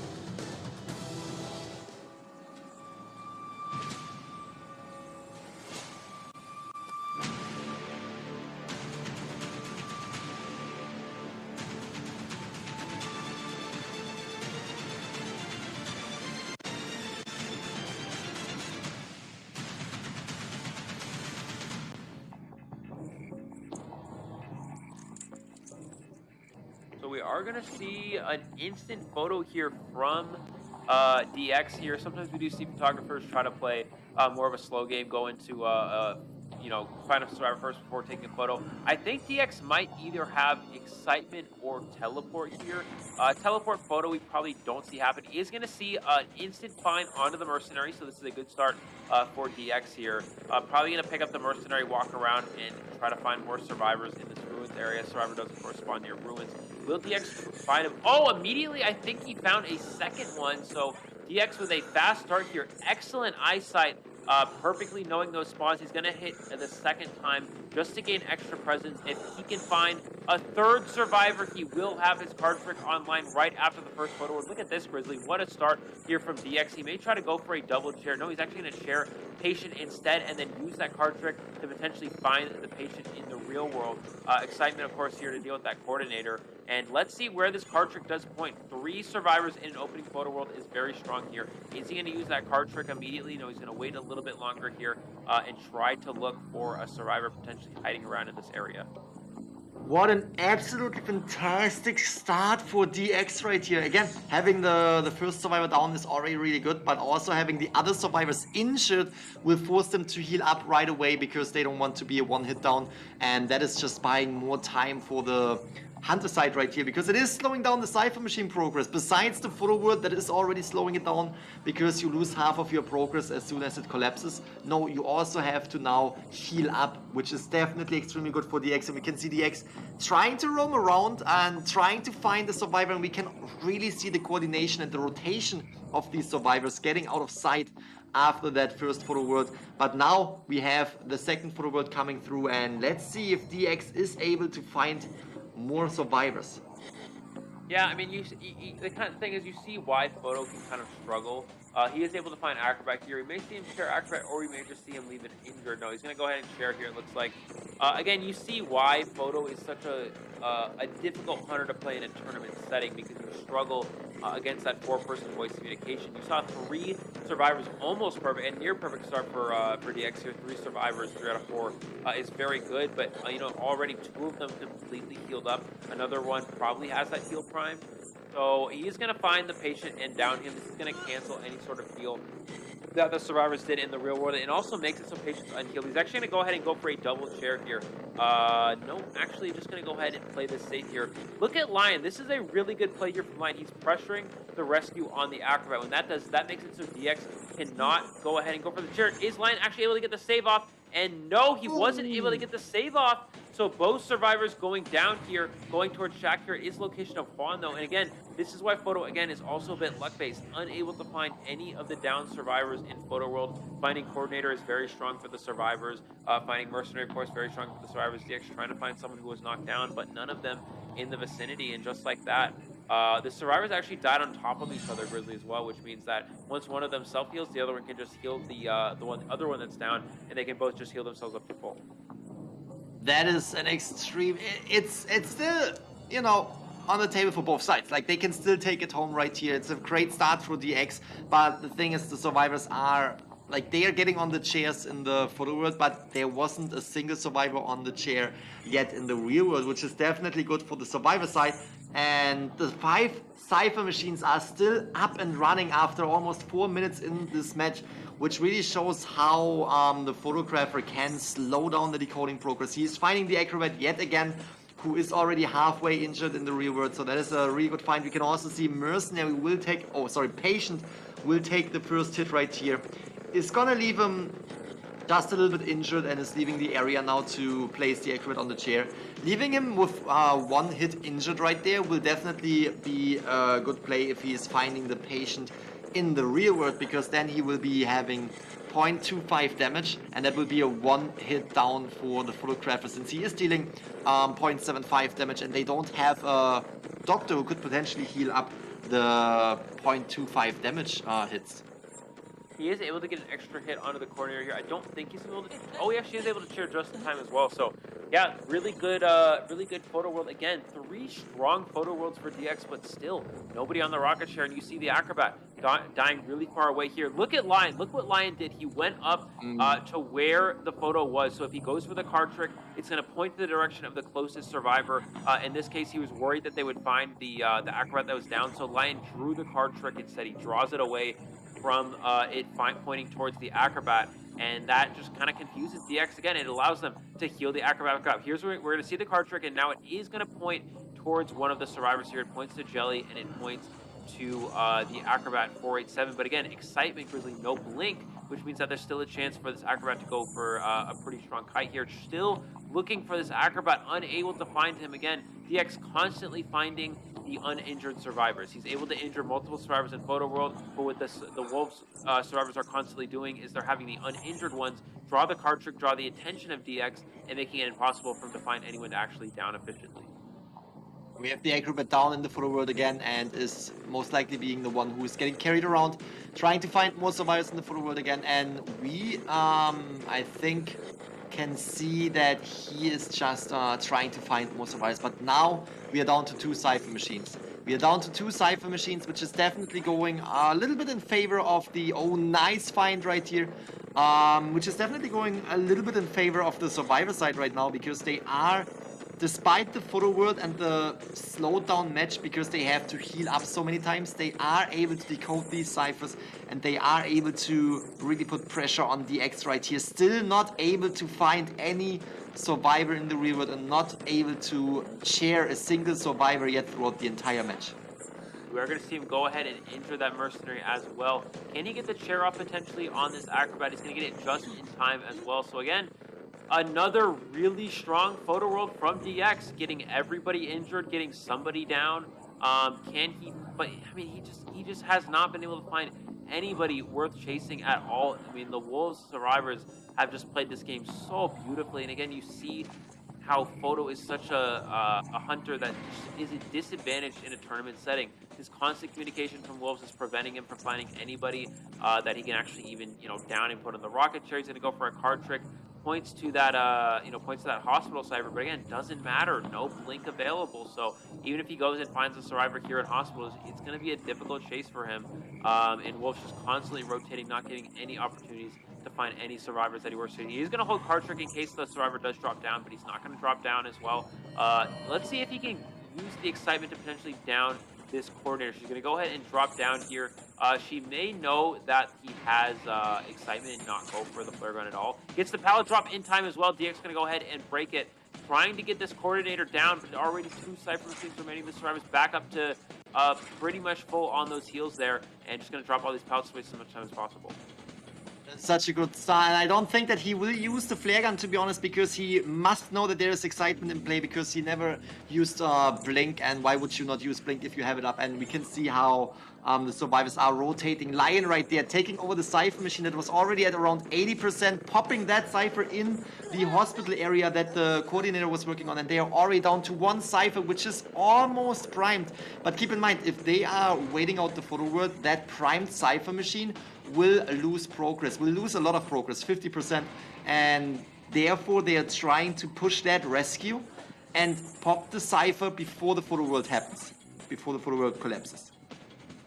So we are going to see an instant photo here from DX here. Sometimes we do see photographers try to play more of a slow game, go into, you know, find a survivor first before taking a photo. I think DX might either have excitement or teleport here. Teleport photo we probably don't see happen. He is going to see an instant find onto the mercenary, so this is a good start for DX here. Probably going to pick up the mercenary, walk around, and try to find more survivors in this ruins area. Survivor does, of course, spawn near ruins. Will DX find him? Oh, immediately, I think he found a second one. So DX with a fast start here. Excellent eyesight. Perfectly knowing those spawns. He's going to hit the second time just to gain extra presence. If he can find a third survivor, he will have his card trick online right after the first photo. Look at this, Grizzly. What a start here from DX. He may try to go for a double chair. No, he's actually going to chair patient instead and then use that card trick to potentially find the patient in the real world. Excitement, of course, here to deal with that coordinator. And let's see where this card trick does point. 3 survivors in an opening photo world is very strong here. Is he going to use that card trick immediately? No, he's going to wait a little bit longer here and try to look for a survivor potentially hiding around in this area. What an absolute fantastic start for DX right here. Again, having the first survivor down is already really good, but also having the other survivors injured will force them to heal up right away because they don't want to be a one-hit down, and that is just buying more time for the Hunter side right here, because it is slowing down the Cypher Machine progress. Besides the photo world that is already slowing it down because you lose half of your progress as soon as it collapses. No, you also have to now heal up, which is definitely extremely good for DX. And we can see DX trying to roam around and trying to find the survivor, and we can really see the coordination and the rotation of these survivors getting out of sight after that first photo world. But now we have the second photo world coming through, and let's see if DX is able to find more survivors. Yeah, I mean, the kind of thing is you see why Photo can kind of struggle. He is able to find Acrobat here. We may see him share Acrobat, or we may just see him leave it injured. No, he's going to go ahead and share here, it looks like. Again, you see why Photo is such a difficult hunter to play in a tournament setting, because you struggle against that 4-person voice communication. You saw 3 survivors, almost perfect and near perfect start for DX here. 3 survivors, 3 out of 4 is very good, but you know, already 2 of them completely healed up. Another one probably has that heal prime. So he's going to find the patient and down him. This is going to cancel any sort of heal that the survivors did in the real world, and also makes it so patients unhealed. He's actually going to go ahead and go for a double chair here. No, actually just going to go ahead and play this safe here. Look at Lion. This is a really good play here from Lion. He's pressuring the rescue on the Acrobat. When that does, that makes it so DX cannot go ahead and go for the chair. Is Lion actually able to get the save off? And no, he wasn't able to get the save off. So both survivors going down here, going towards Shaq here, is location of Juan though. And again, this is why Photo, again, is also a bit luck-based. Unable to find any of the down survivors in Photo World. Finding Coordinator is very strong for the survivors. Finding Mercenary, of course, very strong for the survivors. DX trying to find someone who was knocked down, but none of them in the vicinity. And just like that, the survivors actually died on top of each other, Grizzly, as well, which means that once one of them self-heals, the other one can just heal the other one that's down, and they can both just heal themselves up to full. That is an extreme... It's still, you know, on the table for both sides. Like, they can still take it home right here. It's a great start for DX, but the thing is, the survivors are... Like, they are getting on the chairs in the photo world, but there wasn't a single survivor on the chair yet in the real world, which is definitely good for the survivor side. And the 5 Cypher machines are still up and running after almost 4 minutes in this match, which really shows how the photographer can slow down the decoding progress. He's finding the Acrobat yet again, who is already halfway injured in the real world. So that is a really good find. We can also see Mercenary will take, Patient will take the first hit right here. It's gonna leave him just a little bit injured and is leaving the area now to place the Acrobat on the chair. Leaving him with one hit injured right there will definitely be a good play if he is finding the Patient in the real world, because then he will be having 0.25 damage, and that will be a one hit down for the photographer, since he is dealing 0.75 damage and they don't have a doctor who could potentially heal up the 0.25 damage hits. He is able to get an extra hit onto the coordinator here. I don't think he's able to. Oh, he actually is able to cheer just in time as well. So, yeah, really good photo world. Again, 3 strong photo worlds for DX, but still nobody on the rocket chair. And you see the Acrobat dying really far away here. Look at Lion. Look what Lion did. He went up to where the photo was. So if he goes for the card trick, it's going to point to the direction of the closest survivor. In this case, he was worried that they would find the Acrobat that was down. So Lion drew the card trick instead. He draws it away from it pointing towards the Acrobat, and that just kind of confuses DX again. It allows them to heal the Acrobat up. Here's where we're going to see the card trick, and now it is going to point towards one of the survivors here. It points to Jelly, and it points to the Acrobat 487. But again, Excitement Grizzly, no blink, which means that there's still a chance for this Acrobat to go for a pretty strong kite here. Still looking for this Acrobat, unable to find him again. DX constantly finding the uninjured survivors. He's able to injure multiple survivors in Photo World, but what the Wolves survivors are constantly doing is they're having the uninjured ones draw the card trick, draw the attention of DX, and making it impossible for him to find anyone to actually down efficiently. We have the Acrobat down in the Photo World again, and is most likely being the one who is getting carried around, trying to find more survivors in the Photo World again. And we, I think, can see that he is just trying to find more survivors. But now we are down to 2 Cypher machines. We are down to 2 Cypher machines, which is definitely going a little bit in favor of the nice find right here. Which is definitely going a little bit in favor of the survivor side right now, because they are, despite the Photo World and the slowed down match, because they have to heal up so many times, they are able to decode these ciphers, and they are able to really put pressure on DX right here. Still not able to find any survivor in the real world, and not able to share a single survivor yet throughout the entire match. We are going to see him go ahead and injure that Mercenary as well. Can he get the chair off potentially on this Acrobat? He's going to get it just in time as well. So again, another really strong Photo World from DX, getting everybody injured, getting somebody down. Can he? But I mean, he just has not been able to find anybody worth chasing at all. I mean, the Wolves survivors have just played this game so beautifully, and again, you see how Photo is such a hunter that is disadvantaged in a tournament setting. His constant communication from Wolves is preventing him from finding anybody that he can actually even down and put on the rocket chair. He's going to go for a card trick. Points to that hospital cypher, but again, doesn't matter. No blink available. So even if he goes and finds a survivor here at hospitals, it's going to be a difficult chase for him. And Wolf's just constantly rotating, not getting any opportunities to find any survivors that he works with. He is going to hold card trick in case the survivor does drop down, but he's not going to drop down as well. Let's see if he can use the excitement to potentially down this coordinator. She's going to go ahead and drop down here. She may know that he has excitement and not go for the flare gun at all. Gets the pallet drop in time as well. DX going to go ahead and break it. Trying to get this coordinator down, but already 2 Cypher machines remaining. The survivors back up to pretty much full on those heals there, and just going to drop all these pallets to waste as much time as possible. Such a good start, and I don't think that he will use the flare gun, to be honest, because he must know that there is excitement in play, because he never used blink, and why would you not use blink if you have it up? And we can see how the survivors are rotating. Lion right there, taking over the Cypher machine that was already at around 80%, popping that Cypher in the hospital area that the coordinator was working on, and they are already down to 1 Cypher, which is almost primed. But keep in mind, if they are waiting out the Photo World, that primed Cypher machine will lose progress, will lose a lot of progress, 50%, and therefore they are trying to push that rescue and pop the Cypher before the Photo World happens, before the Photo World collapses.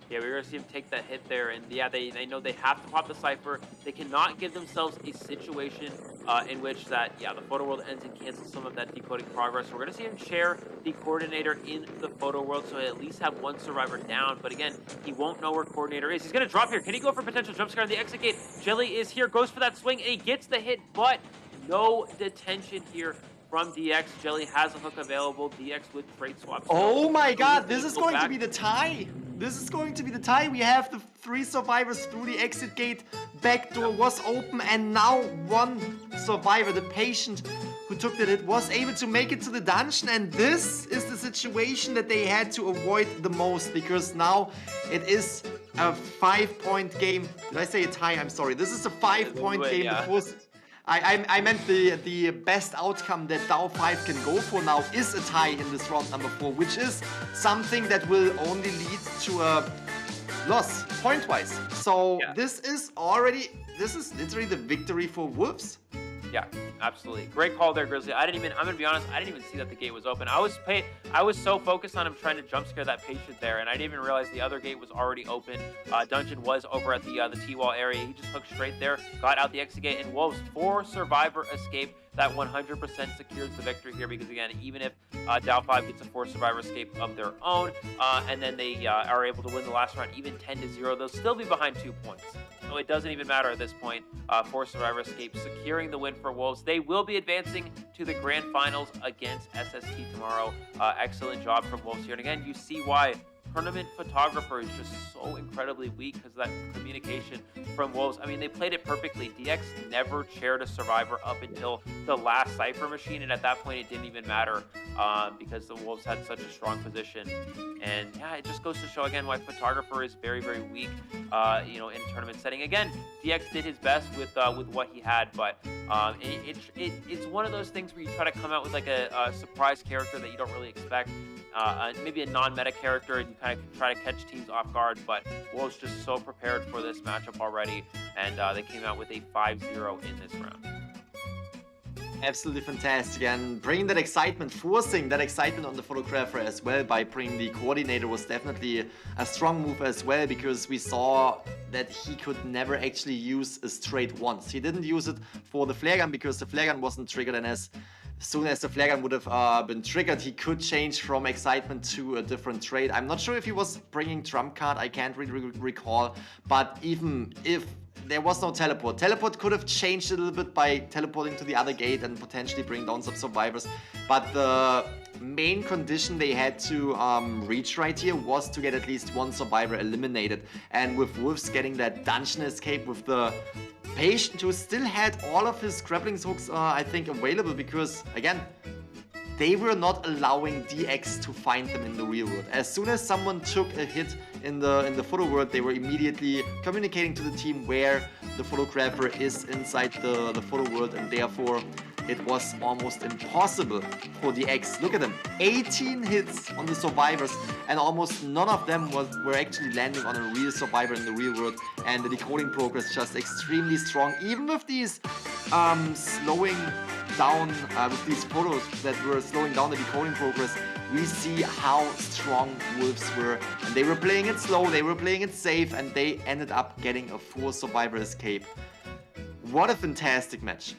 Yeah, we're going to see him take that hit there, and yeah, they know they have to pop the Cypher. They cannot give themselves a situation in which the Photo World ends and cancels some of that decoding progress. We're going to see him share the coordinator in the Photo World, so he at least have 1 survivor down, but again, he won't know where coordinator is. He's going to drop here. Can he go for potential jump scare on the exit gate? Jelly is here, goes for that swing, and he gets the hit, but no detention here from DX. Jelly has a hook available. DX with trade swaps. Oh my god, this He's is go going to back. be the tie. This is going to be the tie. We have the 3 survivors through the exit gate. Back door was open, and now one survivor, the patient who took the hit, was able to make it to the dungeon. And this is the situation that they had to avoid the most, because now it is a 5-point game. Did I say a tie? I'm sorry. This is a 5-point game. Yeah. The first, I meant the best outcome that DAO 5 can go for now is a tie in this round number 4, which is something that will only lead to a loss point-wise. So this is literally the victory for Wolves. Yeah, absolutely. Great call there, Grizzly. I'm gonna be honest, I didn't even see that the gate was open. I was so focused on him trying to jump scare that patient there, and I didn't even realize the other gate was already open. Dungeon was over at the T-wall area. He just hooked straight there, got out the exit gate, and Wolves 4 survivor escape. That 100% secures the victory here, because again, even if DAO 5 gets a 4 survivor escape of their own, and then they are able to win the last round, even 10-0, they'll still be behind 2 points. So it doesn't even matter at this point. 4 survivor escapes, securing the win for Wolves. They will be advancing to the grand finals against SST tomorrow. Excellent job from Wolves here. And again, you see why tournament photographer is just so incredibly weak, because of that communication from Wolves. I mean, they played it perfectly. DX never chaired a survivor up until the last Cypher machine, and at that point it didn't even matter, because the Wolves had such a strong position. And yeah, it just goes to show again why photographer is very, very weak, in a tournament setting. Again, DX did his best with what he had, but it's one of those things where you try to come out with like a surprise character that you don't really expect, maybe a non-meta character, and you kind of try to catch teams off guard. But Wolves just so prepared for this matchup already, and they came out with a 5-0 in this round. Absolutely fantastic, and bringing that excitement, forcing that excitement on the photographer as well by bringing the coordinator was definitely a strong move as well, because we saw that he could never actually use a straight once. He didn't use it for the flare gun because the flare gun wasn't triggered, and as soon as the flare gun would have been triggered, he could change from excitement to a different trade. I'm not sure if he was bringing trump card, I can't really recall, but even if there was no teleport. Teleport could have changed a little bit by teleporting to the other gate and potentially bring down some survivors. But the main condition they had to reach right here was to get at least 1 survivor eliminated. And with Wolves getting that dungeon escape with the patient who still had all of his grappling hooks, I think, available, because again, they were not allowing DX to find them in the real world. As soon as someone took a hit in the photo world, they were immediately communicating to the team where the photographer is inside the photo world, and therefore it was almost impossible for DX. Look at them, 18 hits on the survivors, and almost none of them were actually landing on a real survivor in the real world, and the decoding progress just extremely strong, even with these slowing down with these photos that were slowing down the decoding progress. We see how strong Wolves were, and they were playing it slow, they were playing it safe, and they ended up getting a 4 survivor escape. What a fantastic match.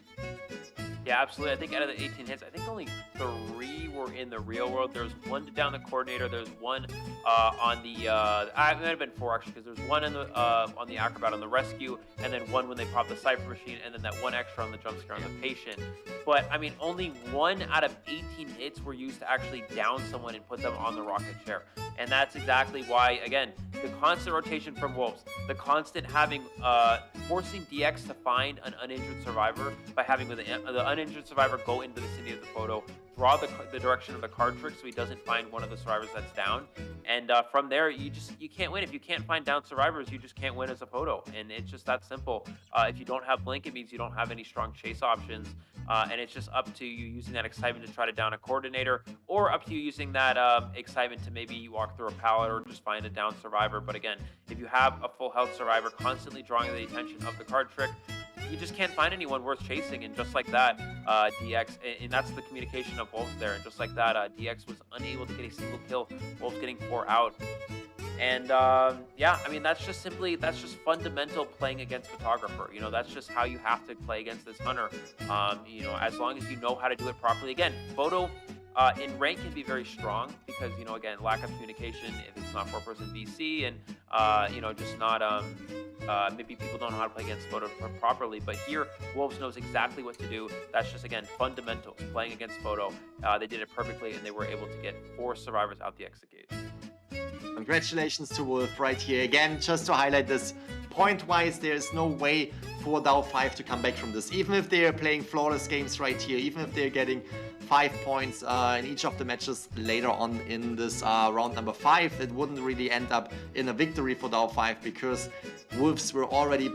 Yeah, absolutely. I think out of the 18 hits, I think only 3 were in the real world. There was 1 to down the coordinator. There's 1 on the. It might have been 4 actually, because there's 1 in the on the acrobat on the rescue, and then 1 when they popped the Cypher machine, and then that 1 extra on the jump scare on the patient. But I mean, only 1 out of 18 hits were used to actually down someone and put them on the rocket chair. And that's exactly why, again, the constant rotation from Wolves, the constant having, forcing DX to find an uninjured survivor by having the uninjured survivor go into the vicinity of the photo, draw the direction of the card trick so he doesn't find one of the survivors that's down. And from there, you can't win. If you can't find down survivors, you just can't win as a photo. And it's just that simple. If you don't have blink, it means you don't have any strong chase options. And it's just up to you using that excitement to try to down a coordinator, or up to you using that excitement to maybe walk through a pallet or just find a down survivor. But again, if you have a full health survivor constantly drawing the attention of the card trick, you just can't find anyone worth chasing. And just like that, DX, and that's the communication of Wolves there. And just like that, DX was unable to get a single kill, Wolves getting 4 out. And yeah, I mean, that's just fundamental playing against photographer. You know, that's just how you have to play against this hunter. You know, as long as you know how to do it properly. Again, photo in rank can be very strong because, you know, again, lack of communication if it's not 4-person VC and, you know, just not, maybe people don't know how to play against Photo properly. But here, Wolves knows exactly what to do. That's just, again, fundamentals. Playing against Photo, they did it perfectly and they were able to get 4 survivors out the exit gate. Congratulations to Wolf right here. Again, just to highlight this, point-wise, there is no way for DAO5 to come back from this. Even if they are playing flawless games right here, even if they're getting 5 points in each of the matches later on in this round number 5, it wouldn't really end up in a victory for DAO5 because Wolves were already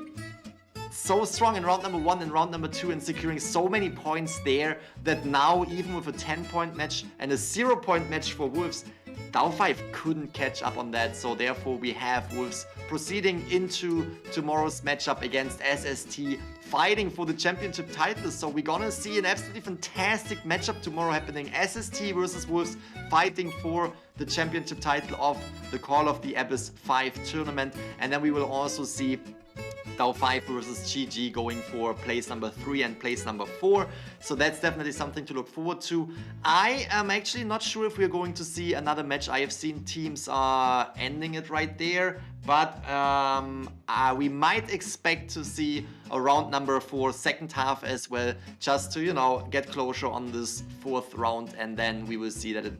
so strong in round number 1 and round number 2 and securing so many points there that now, even with a 10-point match and a 0-point match for Wolves, DAO5 couldn't catch up on that, so therefore we have Wolves proceeding into tomorrow's matchup against SST, fighting for the championship title. So we're gonna see an absolutely fantastic matchup tomorrow happening. SST versus Wolves fighting for the championship title of the Call of the Abyss 5 tournament. And then we will also see DAO5 versus GG going for place number 3 and place number 4. So that's definitely something to look forward to. I am actually not sure if we're going to see another match. I have seen teams ending it right there, but we might expect to see a round number 4 second half as well, just to, you know, get closure on this 4th round, and then we will see that it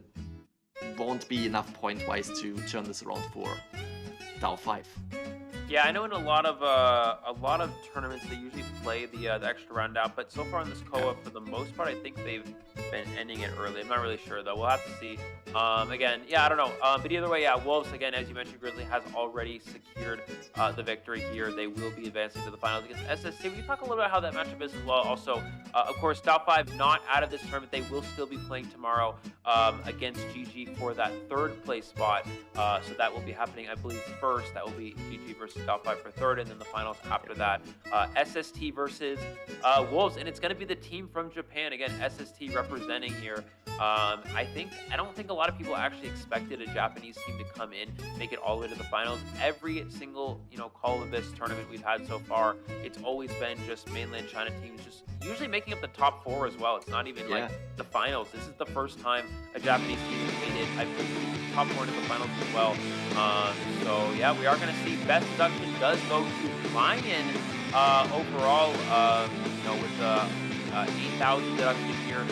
won't be enough point-wise to turn this around for DAO5. Yeah, I know in a lot of tournaments they usually play the extra round out, but so far in this COA, for the most part, I think they've been ending it early. I'm not really sure though. We'll have to see. Again, yeah, I don't know. But either way, yeah, Wolves again, as you mentioned, Grizzly has already secured the victory here. They will be advancing to the finals against SST. We can talk a little bit about how that matchup is as well. Also, of course, DAO5 not out of this tournament. They will still be playing tomorrow against GG for that 3rd place spot. So that will be happening, I believe, first. That will be GG versus DAO5 for 3rd, and then the finals after that. SST versus Wolves, and it's going to be the team from Japan again. SST representing here. I don't think a lot of people actually expected a Japanese team to come in, make it all the way to the finals. Every single, you know, Call of Abyss tournament we've had so far, it's always been just mainland China teams, just usually making up the top 4 as well. It's not even like the finals. This is the first time a Japanese team has made it, I believe, top 4 into the finals as well. So yeah, we are going to see best deduction does go to Lion overall. You know, with 8,000 deduction here.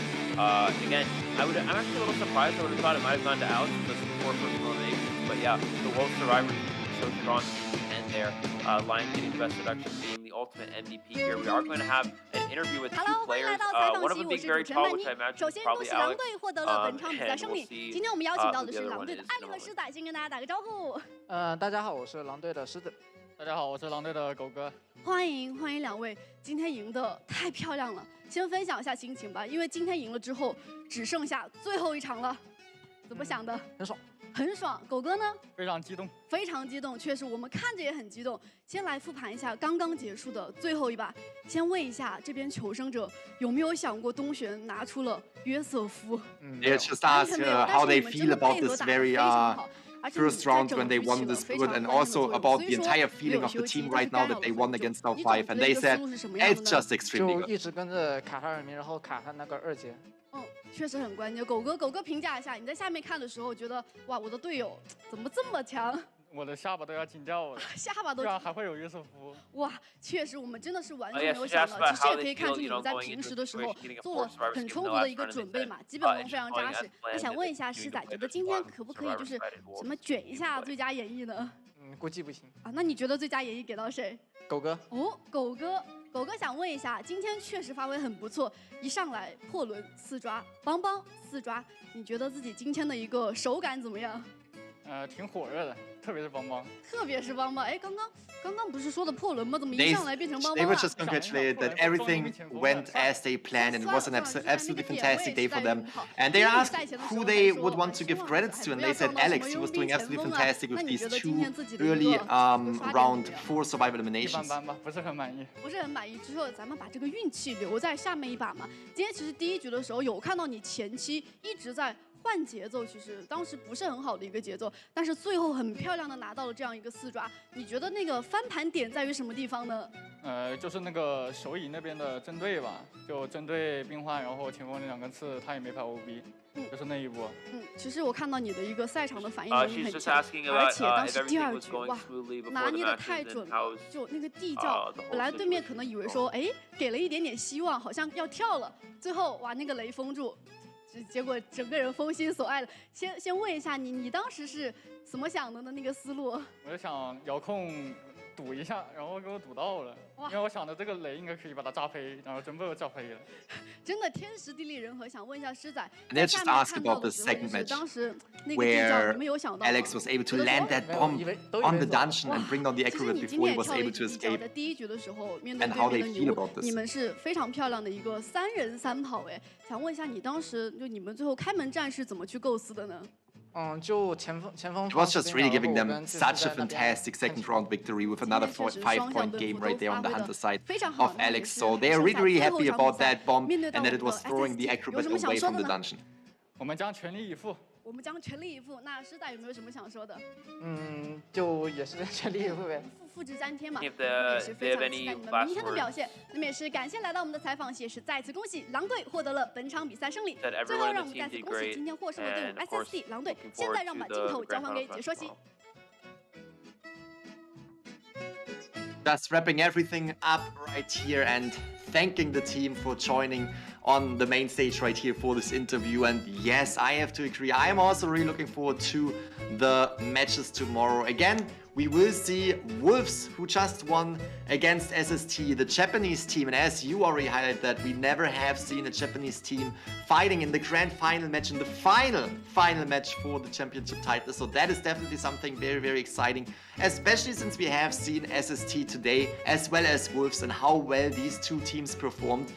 Again, I'm actually a little surprised. I would have thought it might have gone to Alex with the 4-person eliminations. But yeah, the World Survivors so strong and there. Lion getting the best deduction, being the ultimate MVP here. We are going to have an interview with 2 players. One of them being very tall, which I imagine is probably Alex. And we'll see今天我们邀请到的是who the other 狼 one 队的 is 艾利和狮仔，先跟大家打个招呼。大家好，我是狼队的狮子。大家好，我是狼队的狗哥。欢迎两位，今天赢得太漂亮了。先分享一下心情吧，因为今天赢了之后，只剩下最后一场了，怎么想的？很爽。很爽，狗哥呢？非常激动，非常激动，确实我们看着也很激动。先来复盘一下刚刚结束的最后一把，先问一下这边求生者有没有想过东玄拿出了约瑟夫？They just ask how they feel about this very first round when they won this good, and also about the entire feeling of the team right now that they won against DAO5, and they said it's just extremely good. 就一直跟着卡塔尔米，然后卡他那个2阶。确实很关键。狗哥评价一下，你在下面看的时候觉得，哇，我的队友怎么这么强？我的下巴都要惊掉了，下巴都。居然还会有约瑟夫。哇，确实我们真的是完全没有想到。其实也可以看出你们在平时的时候做了很充足的一个准备嘛，基本功非常扎实。那想问一下狮仔，觉得今天可不可以就是什么卷一下最佳演绎呢？估计不行啊。那你觉得最佳演绎给到谁？狗哥。哦，狗哥想问一下，今天确实发挥很不错，一上来破轮4抓，邦4抓，你觉得自己今天的一个手感怎么样？挺火热的，特别是邦邦。哎，刚刚不是说的破轮吗？怎么一上来变成邦邦 They were just congratulated that everything went as they planned, and it was an absolutely fantastic day for them. And they asked who they would want to give credits to, and they said Alex. He was doing absolutely fantastic with these 2 early round 4 survival eliminations. 一般吧，不是很满意。不是很满意之后，咱们把这个运气留在下面一把嘛。今天其实第1局的时候有看到你前期一直在换节奏，其实当时不是很好的一个节奏，但是最后很漂亮的拿到了这样一个4抓。你觉得那个翻盘点在于什么地方呢？就是那个首乙那边的针对吧，就针对冰花，然后前锋那2根刺他也没法 OB，就是那一波。其实我看到你的一个赛场的反应能力 She's 很 just 强， asking 而 about 且当 if 时第 everything 2 was 局 going 哇， smoothly before 拿 the 捏的 matches 太 and 准 how 了，就那个地窖， the whole 本来对面 situation 可能以为说，哎，给了一点点希望，好像要跳了，最后哇那个雷封住，结果整个人封心所爱了。先问一下你，你当时是怎么想的呢？那个思路？我就想遥控赌一下，然后给我赌到了，因为我想着这个雷应该可以把它炸飞，然后真被我炸飞了。真的天时地利人和。想问一下狮仔， And let's just ask about the second match, where Alex was able to land that bomb on the dungeon and bring down the accurate before he was able to escape. 在第1局的时候，面对 And 对 how 面 they 的 feel 牛 about，this. 你们是非常漂亮的一个3人3跑哎，想问一下你当时就你们最后开门战是怎么去构思的呢？ 就前锋 It was just really giving them such a fantastic second round victory with another 5-point game right there on the Hunter side of Alex. So they are really, really happy about that bomb and that it was throwing the acrobat away from the dungeon. 我们将全力以赴。我们将全力以赴。那狮仔有没有什么想说的？就也是全力以赴呗。复制粘贴嘛， If 也是非常 they have 期待 any 你们 last 明天的表现。那么也是感谢来到我们的采访，也是再次恭喜狼队获得了本场比赛胜利。最后让我们再次恭喜今天获胜的队伍 SST 狼队。现在让我们把镜头交还给解说席。 Just wrapping everything up right here and thanking the team for joining on the main stage right here for this interview. And yes, I have to agree, I am also really looking forward to the matches tomorrow. Again, we will see Wolves, who just won against SST, the Japanese team. And as you already highlighted that, we never have seen a Japanese team fighting in the grand final match, in the final match for the championship title. So that is definitely something very, very exciting, especially since we have seen SST today, as well as Wolves, and how well these two teams performed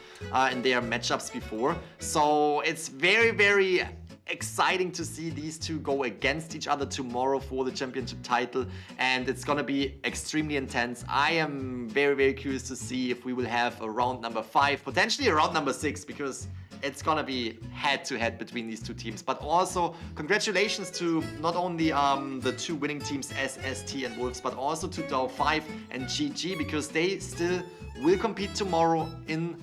in their matchups before. So it's very, very exciting to see these two go against each other tomorrow for the championship title, and it's gonna be extremely intense. I am very, very curious to see if we will have a round number 5, potentially a round number 6, because it's gonna be head-to-head between these two teams. But also, congratulations to not only the two winning teams, SST and Wolves, but also to DAO5 and GG, because they still will compete tomorrow in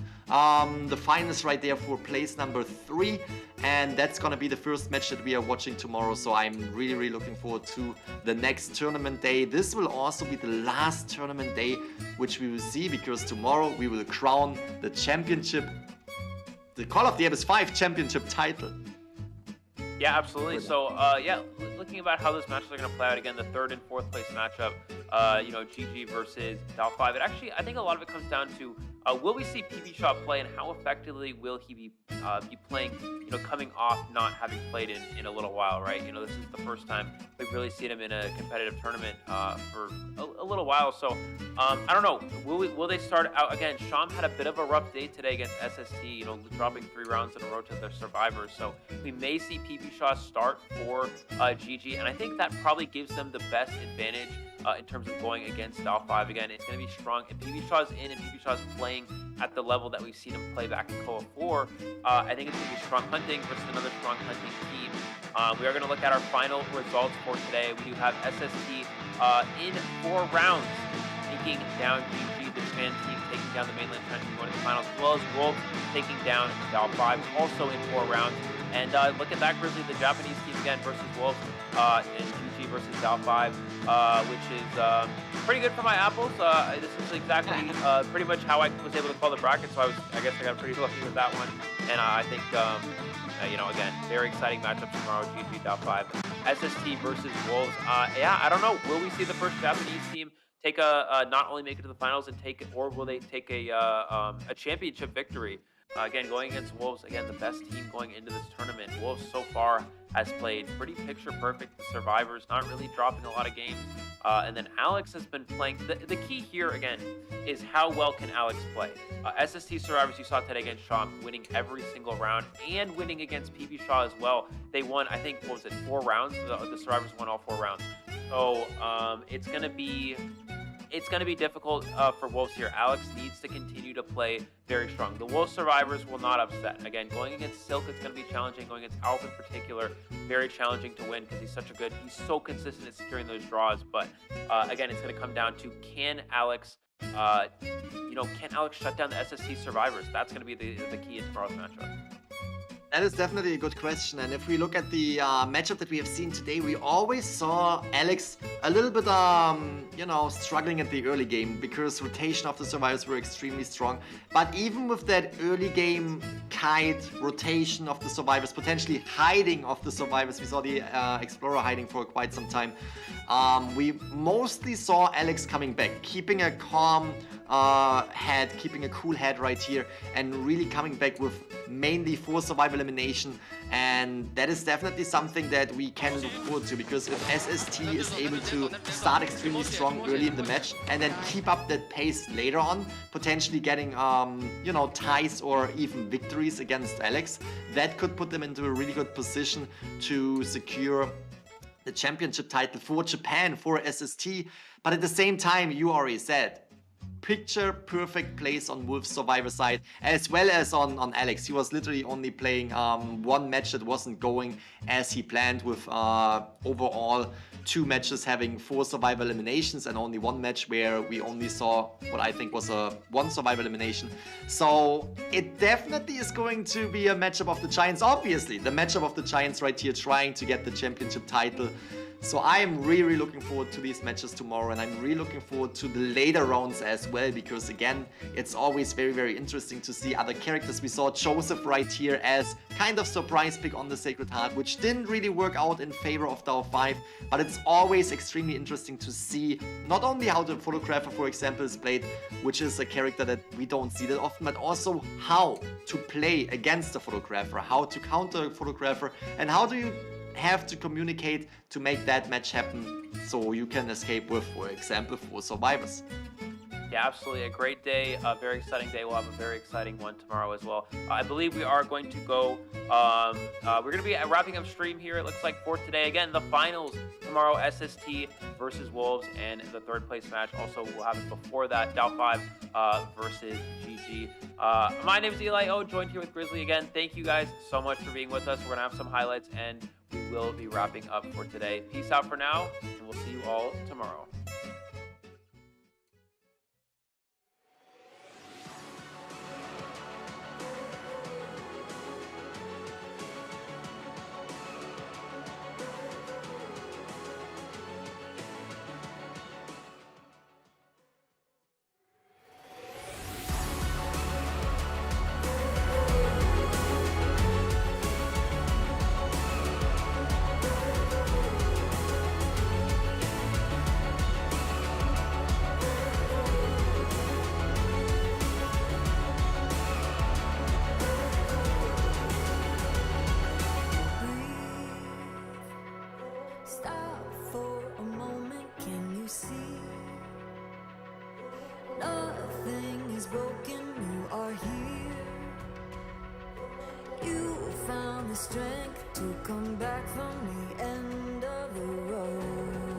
the finals right there for place number 3, and that's gonna be the first match that we are watching tomorrow. So I'm really, really looking forward to the next tournament day. This will also be the last tournament day which we will see, because tomorrow we will crown the championship, the Call of the Abyss 5 championship title. Yeah, absolutely. So, yeah, looking about how those matches are going to play out, again, the 3rd and 4th place matchup, you know, GG versus DAO5. It actually, I think a lot of it comes down to, will we see PB Shot play, and how effectively will he be playing, you know, coming off not having played in a little while, right? You know, this is the first time we've really seen him in a competitive tournament for a little while. So, I don't know. Will they start out again? Sham had a bit of a rough day today against SST, you know, dropping 3 rounds in a row to their survivors. So we may see PB Shot start for GG, and I think that probably gives them the best advantage in terms of going against DAO5. Again, it's going to be strong. If PB Shaw's in and PB Shaw's playing at the level that we've seen him play back in COA 4, I think it's going to be strong hunting versus another strong hunting team. We are going to look at our final results for today. We do have SST in 4 rounds, taking down GG, the Japan team taking down the mainland China team going to the finals, as well as Wolves taking down DAO5, also in 4 rounds. And look at that, Grizzly, the Japanese team again versus Wolves, and GG versus DAO5, which is pretty good for my apples. This is exactly pretty much how I was able to call the bracket, so I guess I got pretty lucky with that one. And I think, you know, again, very exciting matchup tomorrow, GG DAO5. SST versus Wolves. Yeah, I don't know. Will we see the first Japanese team take not only make it to the finals and take it, or will they take a championship victory? Again, going against Wolves, again, the best team going into this tournament. Wolves so far has played pretty picture perfect. The survivors not really dropping a lot of games. And then Alex has been playing. The key here, again, is how well can Alex play. SST survivors you saw today against Shaw, winning every single round and winning against PB Shaw as well. They won, I think, what was it, 4 rounds? The survivors won all 4 rounds. So it's going to be difficult for Wolves here. Alex needs to continue to play very strong. The Wolves survivors will not upset. Again, going against Silk, it's going to be challenging. Going against Alf in particular, very challenging to win, because he's so consistent at securing those draws. But again, it's going to come down to, can Alex can Alex shut down the SST survivors? That's going to be the key in tomorrow's matchup. That is definitely a good question. And if we look at the matchup that we have seen today, we always saw Alex a little bit, struggling at the early game because rotation of the survivors were extremely strong. But even with that early game kite rotation of the survivors, potentially hiding of the survivors, we saw the Explorer hiding for quite some time. We mostly saw Alex coming back, keeping a calm head, keeping a cool head right here, and really coming back with mainly 4 survival elimination. And that is definitely something that we can look forward to, because if SST is able to start extremely strong early in the match and then keep up that pace later on, potentially getting ties or even victories against Alex, that could put them into a really good position to secure the championship title for Japan, for SST. But at the same time, you already said, picture perfect place on Wolf's survivor side as well as on Alex. He was literally only playing one match that wasn't going as he planned, with overall 2 matches having 4 survivor eliminations and only 1 match where we only saw what I think was a 1 survivor elimination. So it definitely is going to be a matchup of the Giants, obviously. The matchup of the Giants right here, trying to get the championship title. So I am really looking forward to these matches tomorrow, and I'm really looking forward to the later rounds as well, because again, it's always very interesting to see other characters. We saw Joseph right here as kind of surprise pick on the Sacred Heart, which didn't really work out in favor of Dow 5, but it's always extremely interesting to see not only how the Photographer, for example, is played, which is a character that we don't see that often, but also how to play against the Photographer, how to counter a Photographer, and how do you have to communicate to make that match happen so you can escape with, for example, 4 survivors. Yeah, absolutely. A great day, a very exciting day. We'll have a very exciting one tomorrow as well. I believe we are going to go, we're going to be wrapping up stream here, it looks like, for today. Again, the finals tomorrow, SST versus Wolves, and the 3rd place match also will happen before that, Dow 5 versus GG. My name is Eli O, joined here with Grizzly again. Thank you guys so much for being with us. We're going to have some highlights, and we will be wrapping up for today. Peace out for now, and we'll see you all tomorrow. Nothing is broken, you are here. You found the strength to come back from the end of the road.